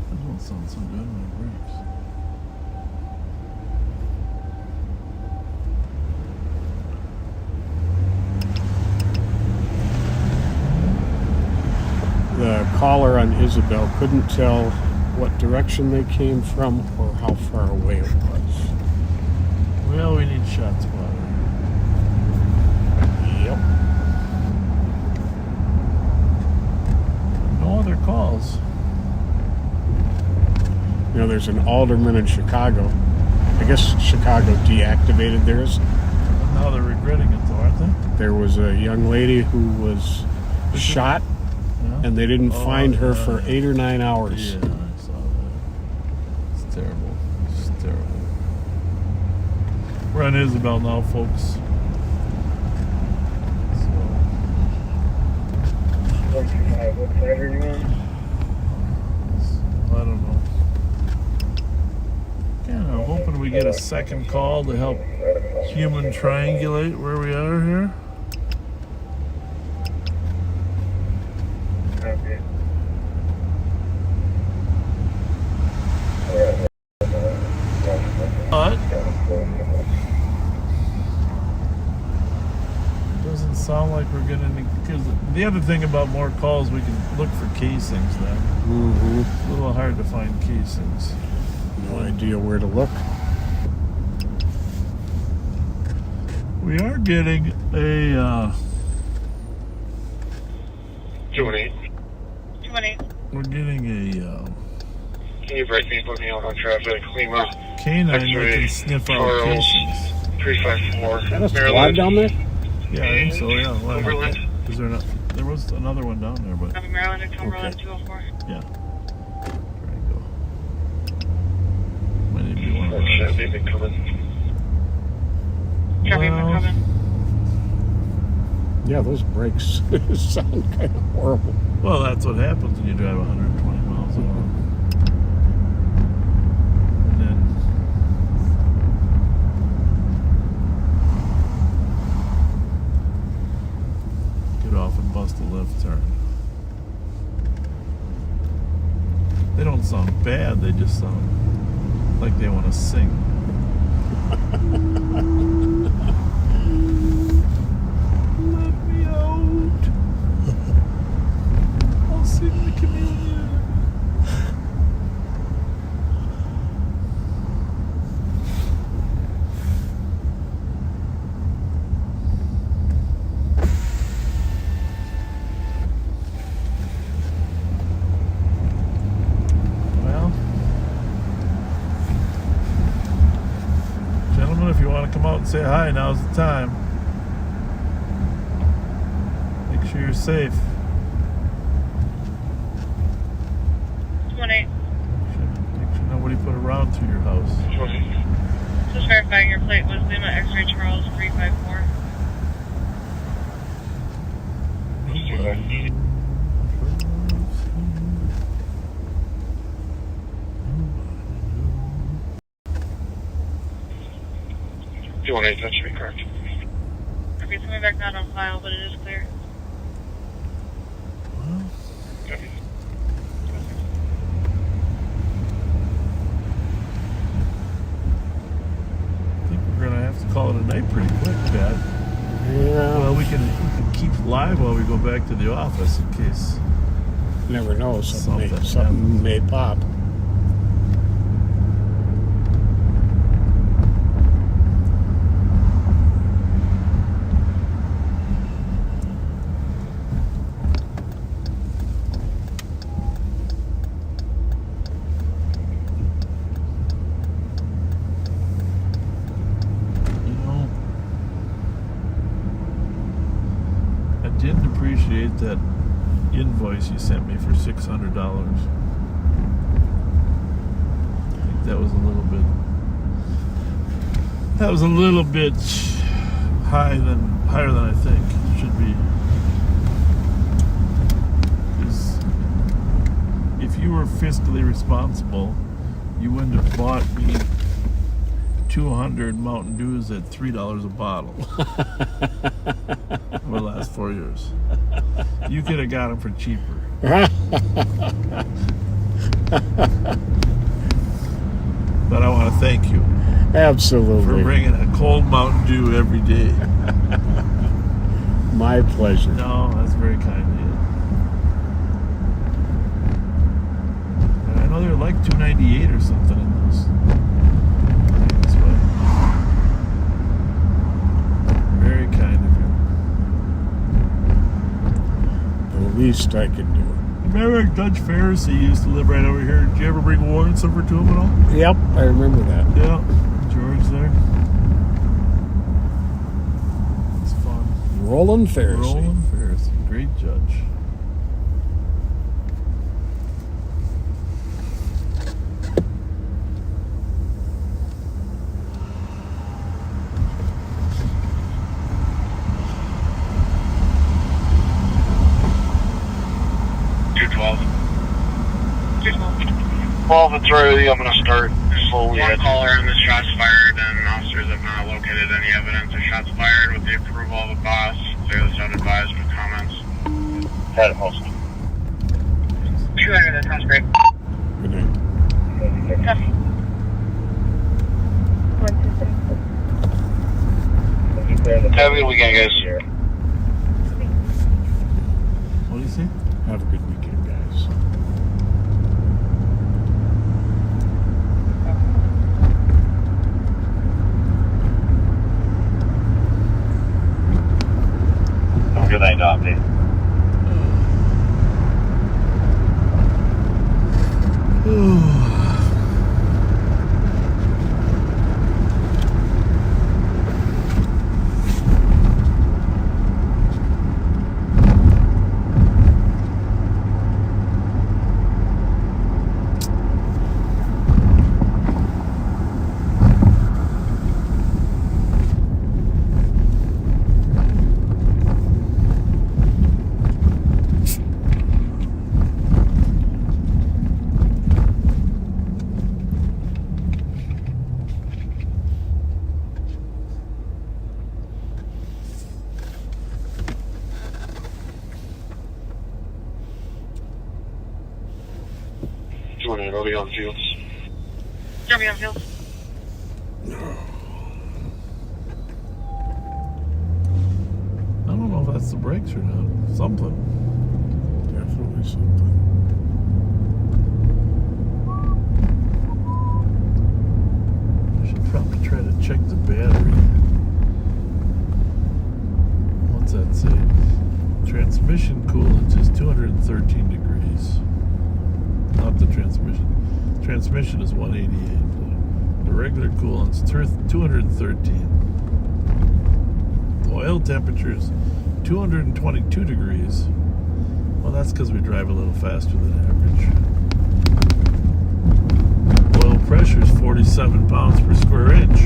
That don't sound so good on my brakes. The caller on Isabel couldn't tell what direction they came from or how far away it was. Well, we need shot spotter. Yep. No other calls. You know, there's an alderman in Chicago. I guess Chicago deactivated theirs. And now they're regretting it though, aren't they? There was a young lady who was shot and they didn't find her yeah. for 8 or 9 hours. Yeah, I saw that. It's terrible. It's terrible. We're on Isabel now, folks. What side are you on? I don't know. Yeah, I'm hoping we get a second call to help human triangulate where we are here. Okay. But doesn't sound like we're getting any. Because the other thing about more calls, we can look for casings then. Mm-hmm. It's a little hard to find casings. No idea where to look. We are getting a. 218. 218. We're getting a Can you break me and put me out on traffic? Lima. canine that X-ray, can sniff out Charles, casings. 354. Is that a squad Maryland. down there? Yeah, I think so. Yeah. Well, Cumberland. is there not? There was another one down there, but Maryland and Cumberland 204. yeah. There you go. Might need to be one of Oh shit, those. they've been coming. Traffic Well, coming. Yeah, those brakes sound kind of horrible. Well, that's what happens when you drive 120 miles an hour. And then get off and bust a left turn. They don't sound bad, they just sound like they want to sing. Let me out. I'll sing the communion. Well, gentlemen, if you want to come out and say hi, now's the time. Make sure you're safe. 218. Make sure nobody put a round through your house. 218. Just verifying your plate was Lima X-ray Charles 354. That should be correct. Okay, it's coming back not on file, but it is clear. Copy. I think we're gonna have to call it a night pretty quick, Pat. Yeah. Well, we can keep live while we go back to the office in case. Never know. Something Something may pop. You know, I didn't appreciate that invoice you sent me for $600. I think that was a little bit. That was a little bit higher than I think it should be. 'Cause if you were fiscally responsible, you wouldn't have bought me 200 Mountain Dews at $3 a bottle over the last 4 years. You could have got them for cheaper. But I want to thank you Absolutely. for bringing a cold Mountain Dew every day. My pleasure. No, that's very kind of you. And I know they're like $2.98 or something in those. This way. Very kind of you. The least I can do. Remember Judge Pharisee used to live right over here? Did you ever bring warrants over to him at all? Yep, I remember that. Yeah, George there. It's fun. Roland Pharisee. Roland Pharisee, great judge. Well, if it's ready, I'm going to start slowly. One caller and the shots fired, and officers have not located any evidence of shots fired with the approval of the boss. Clear the sound advised with comments. Had it mostly. 200, that sounds great. Good night. Copy. 126. Have a good weekend, guys. What do you say? Have a good weekend, guys. Good night, Dom. Juvenile, I'll be on fields. Jeremy on field. I don't know if that's the brakes or not. Something. Definitely something. I should probably try to check the battery. What's that say? Transmission coolant is 213 degrees. Not the transmission. Transmission is 188. The regular coolant's 213. The oil temperature is 222 degrees. Well, that's because we drive a little faster than average. Oil pressure is 47 pounds per square inch.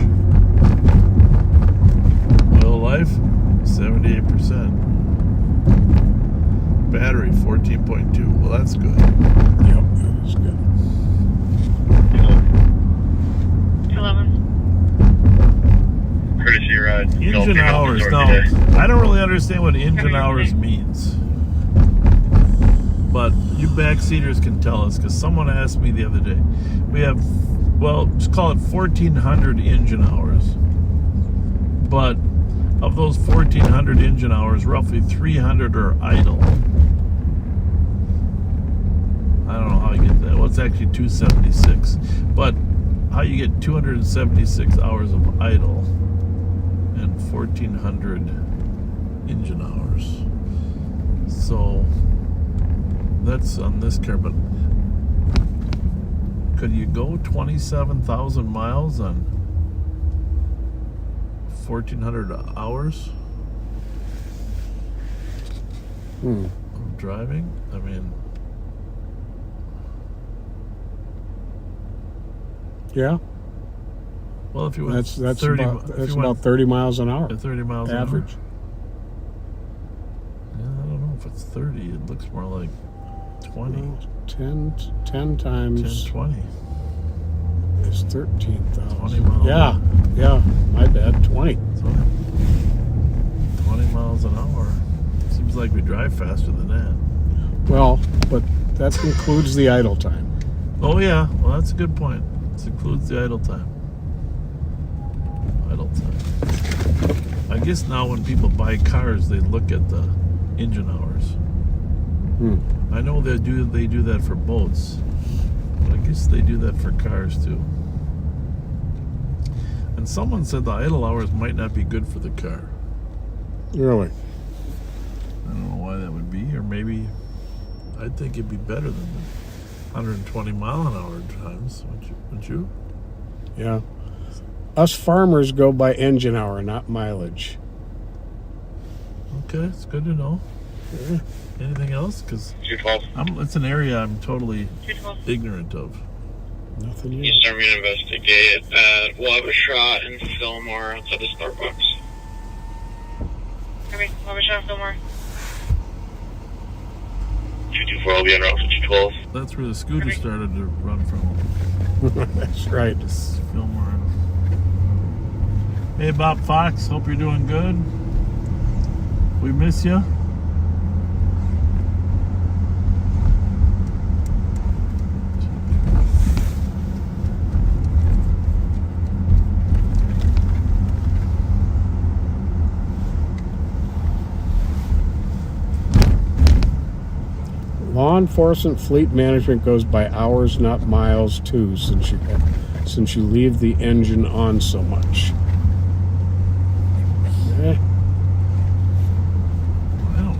Oil life, 78%. Battery, 14.2. Well, that's good. Yep, that is good. 211. Courtesy ride. Engine hours. Now, I don't really understand what engine hours means. But you backseaters can tell us, because someone asked me the other day. We have, well, just call it 1,400 engine hours. But of those 1,400 engine hours, roughly 300 are idle. I don't know how you get that. Well, it's actually 276. But how you get 276 hours of idle and 1,400 engine hours. So that's on this car, but could you go 27,000 miles on 1,400 hours of driving? I mean, yeah. Well, if you went that's 30, that's about 30 miles an hour. 30 miles average. an hour. Yeah, I don't know if it's 30. It looks more like 20. 10 times 20. is 13,000. 20 miles. Yeah, my bad. 20. 20 miles an hour. Seems like we drive faster than that. Well, but that includes the idle time. Oh yeah, well that's a good point. This includes the idle time. Idle time. I guess now when people buy cars, they look at the engine hours. I know they do that for boats, but I guess they do that for cars too. And someone said the idle hours might not be good for the car. Really? I don't know why that would be, or maybe I think it'd be better than the 120 mile an hour times, wouldn't you? Yeah. Us farmers go by engine hour, not mileage. Okay, it's good to know. Yeah. Anything else? Because it's an area I'm totally ignorant of. Nothing yet. Eastern Army Investigate. We'll have a shot in Fillmore outside the Starbucks. We'll have a shot in Fillmore. 224 will be on route 5212. That's where the scooter started to run from. That's right. Just Fillmore. Hey, Bob Fox. Hope you're doing good. We miss you. Law enforcement fleet management goes by hours, not miles, too, since you leave the engine on so much. I don't know.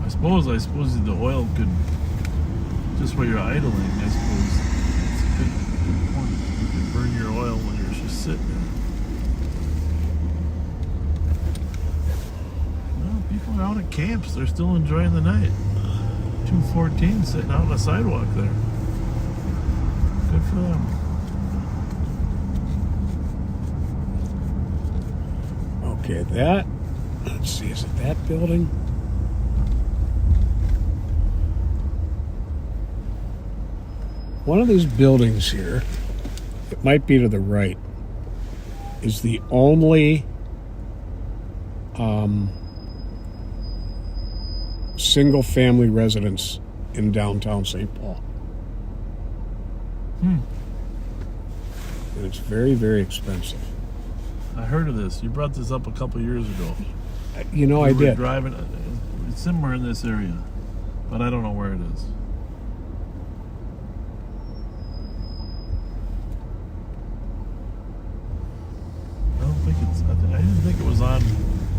I suppose the oil could, just while you're idling, I suppose it's a good point. You could burn your oil when you're just sitting there. Well, people are out at camps. They're still enjoying the night. 214 sitting out on the sidewalk there. Good for them. Okay, let's see, is it that building? One of these buildings here, it might be to the right, is the only single family residence in downtown St. Paul. And it's very, very expensive. I heard of this. You brought this up a couple years ago. You know, I did. Driving, it's somewhere in this area, but I don't know where it is. I didn't think it was on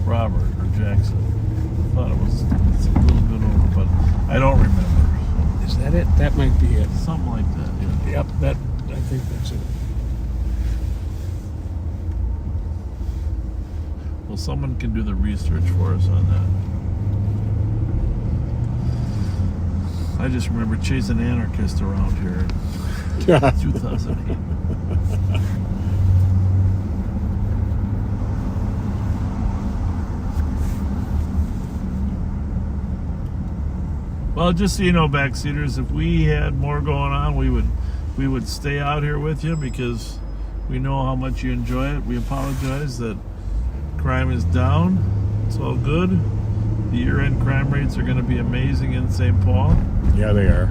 Robert or Jackson. I thought it's a little bit over, but I don't remember. Is that it? That might be it. Something like that, yeah. Yep, I think that's it. Well, someone can do the research for us on that. I just remember chasing anarchists around here in 2008. Well, just so you know, backseaters, if we had more going on, we would stay out here with you because we know how much you enjoy it. We apologize that crime is down. It's all good. The year-end crime rates are going to be amazing in St. Paul. Yeah, they are.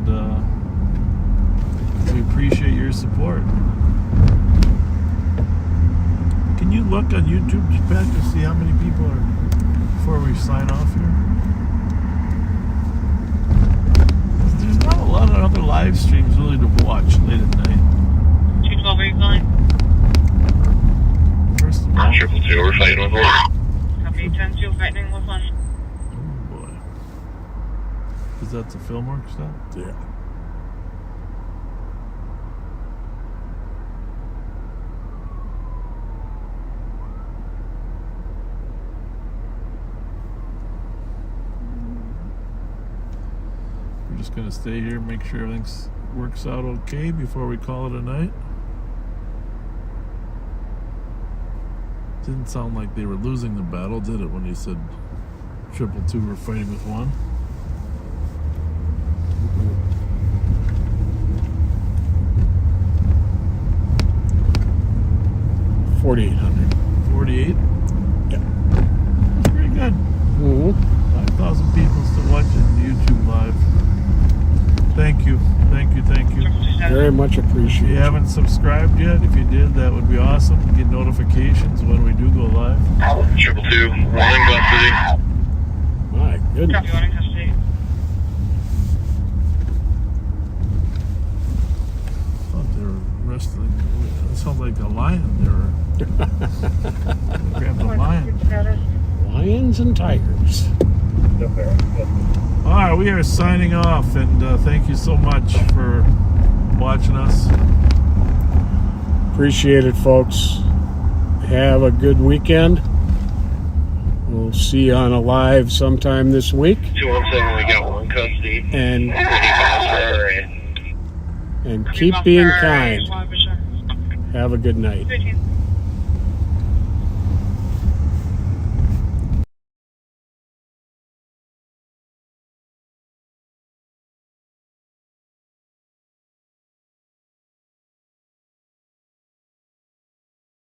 And we appreciate your support. Can you look on YouTube, Pat, to see how many people are before we sign off here? There's not a lot of other live streams really to watch late at night. 212, are you calling? First of all, 222, we're fighting with one. Copy, 10-2, fighting with one. Oh boy. Is that the Fillmore stuff? Yeah. We're just going to stay here and make sure everything works out okay before we call it a night. Didn't sound like they were losing the battle, did it, when you said 222 were fighting with one? $4,800. 48? Yeah. That's pretty good. 5,000 people still watching YouTube Live. Thank you. Thank you. Very much If appreciated. you haven't subscribed yet, if you did, that would be awesome. Get notifications when we do go live. 222, warning custody. My goodness. Copy, warning custody. I thought they were wrestling. It sounds like a lion. They grabbed a lion. Lions and tigers. All right, we are signing off, and thank you so much for watching us. Appreciate it, folks. Have a good weekend. We'll see you on a live sometime this week. 217, we got one custody. And Ready, keep being kind. Have a good night.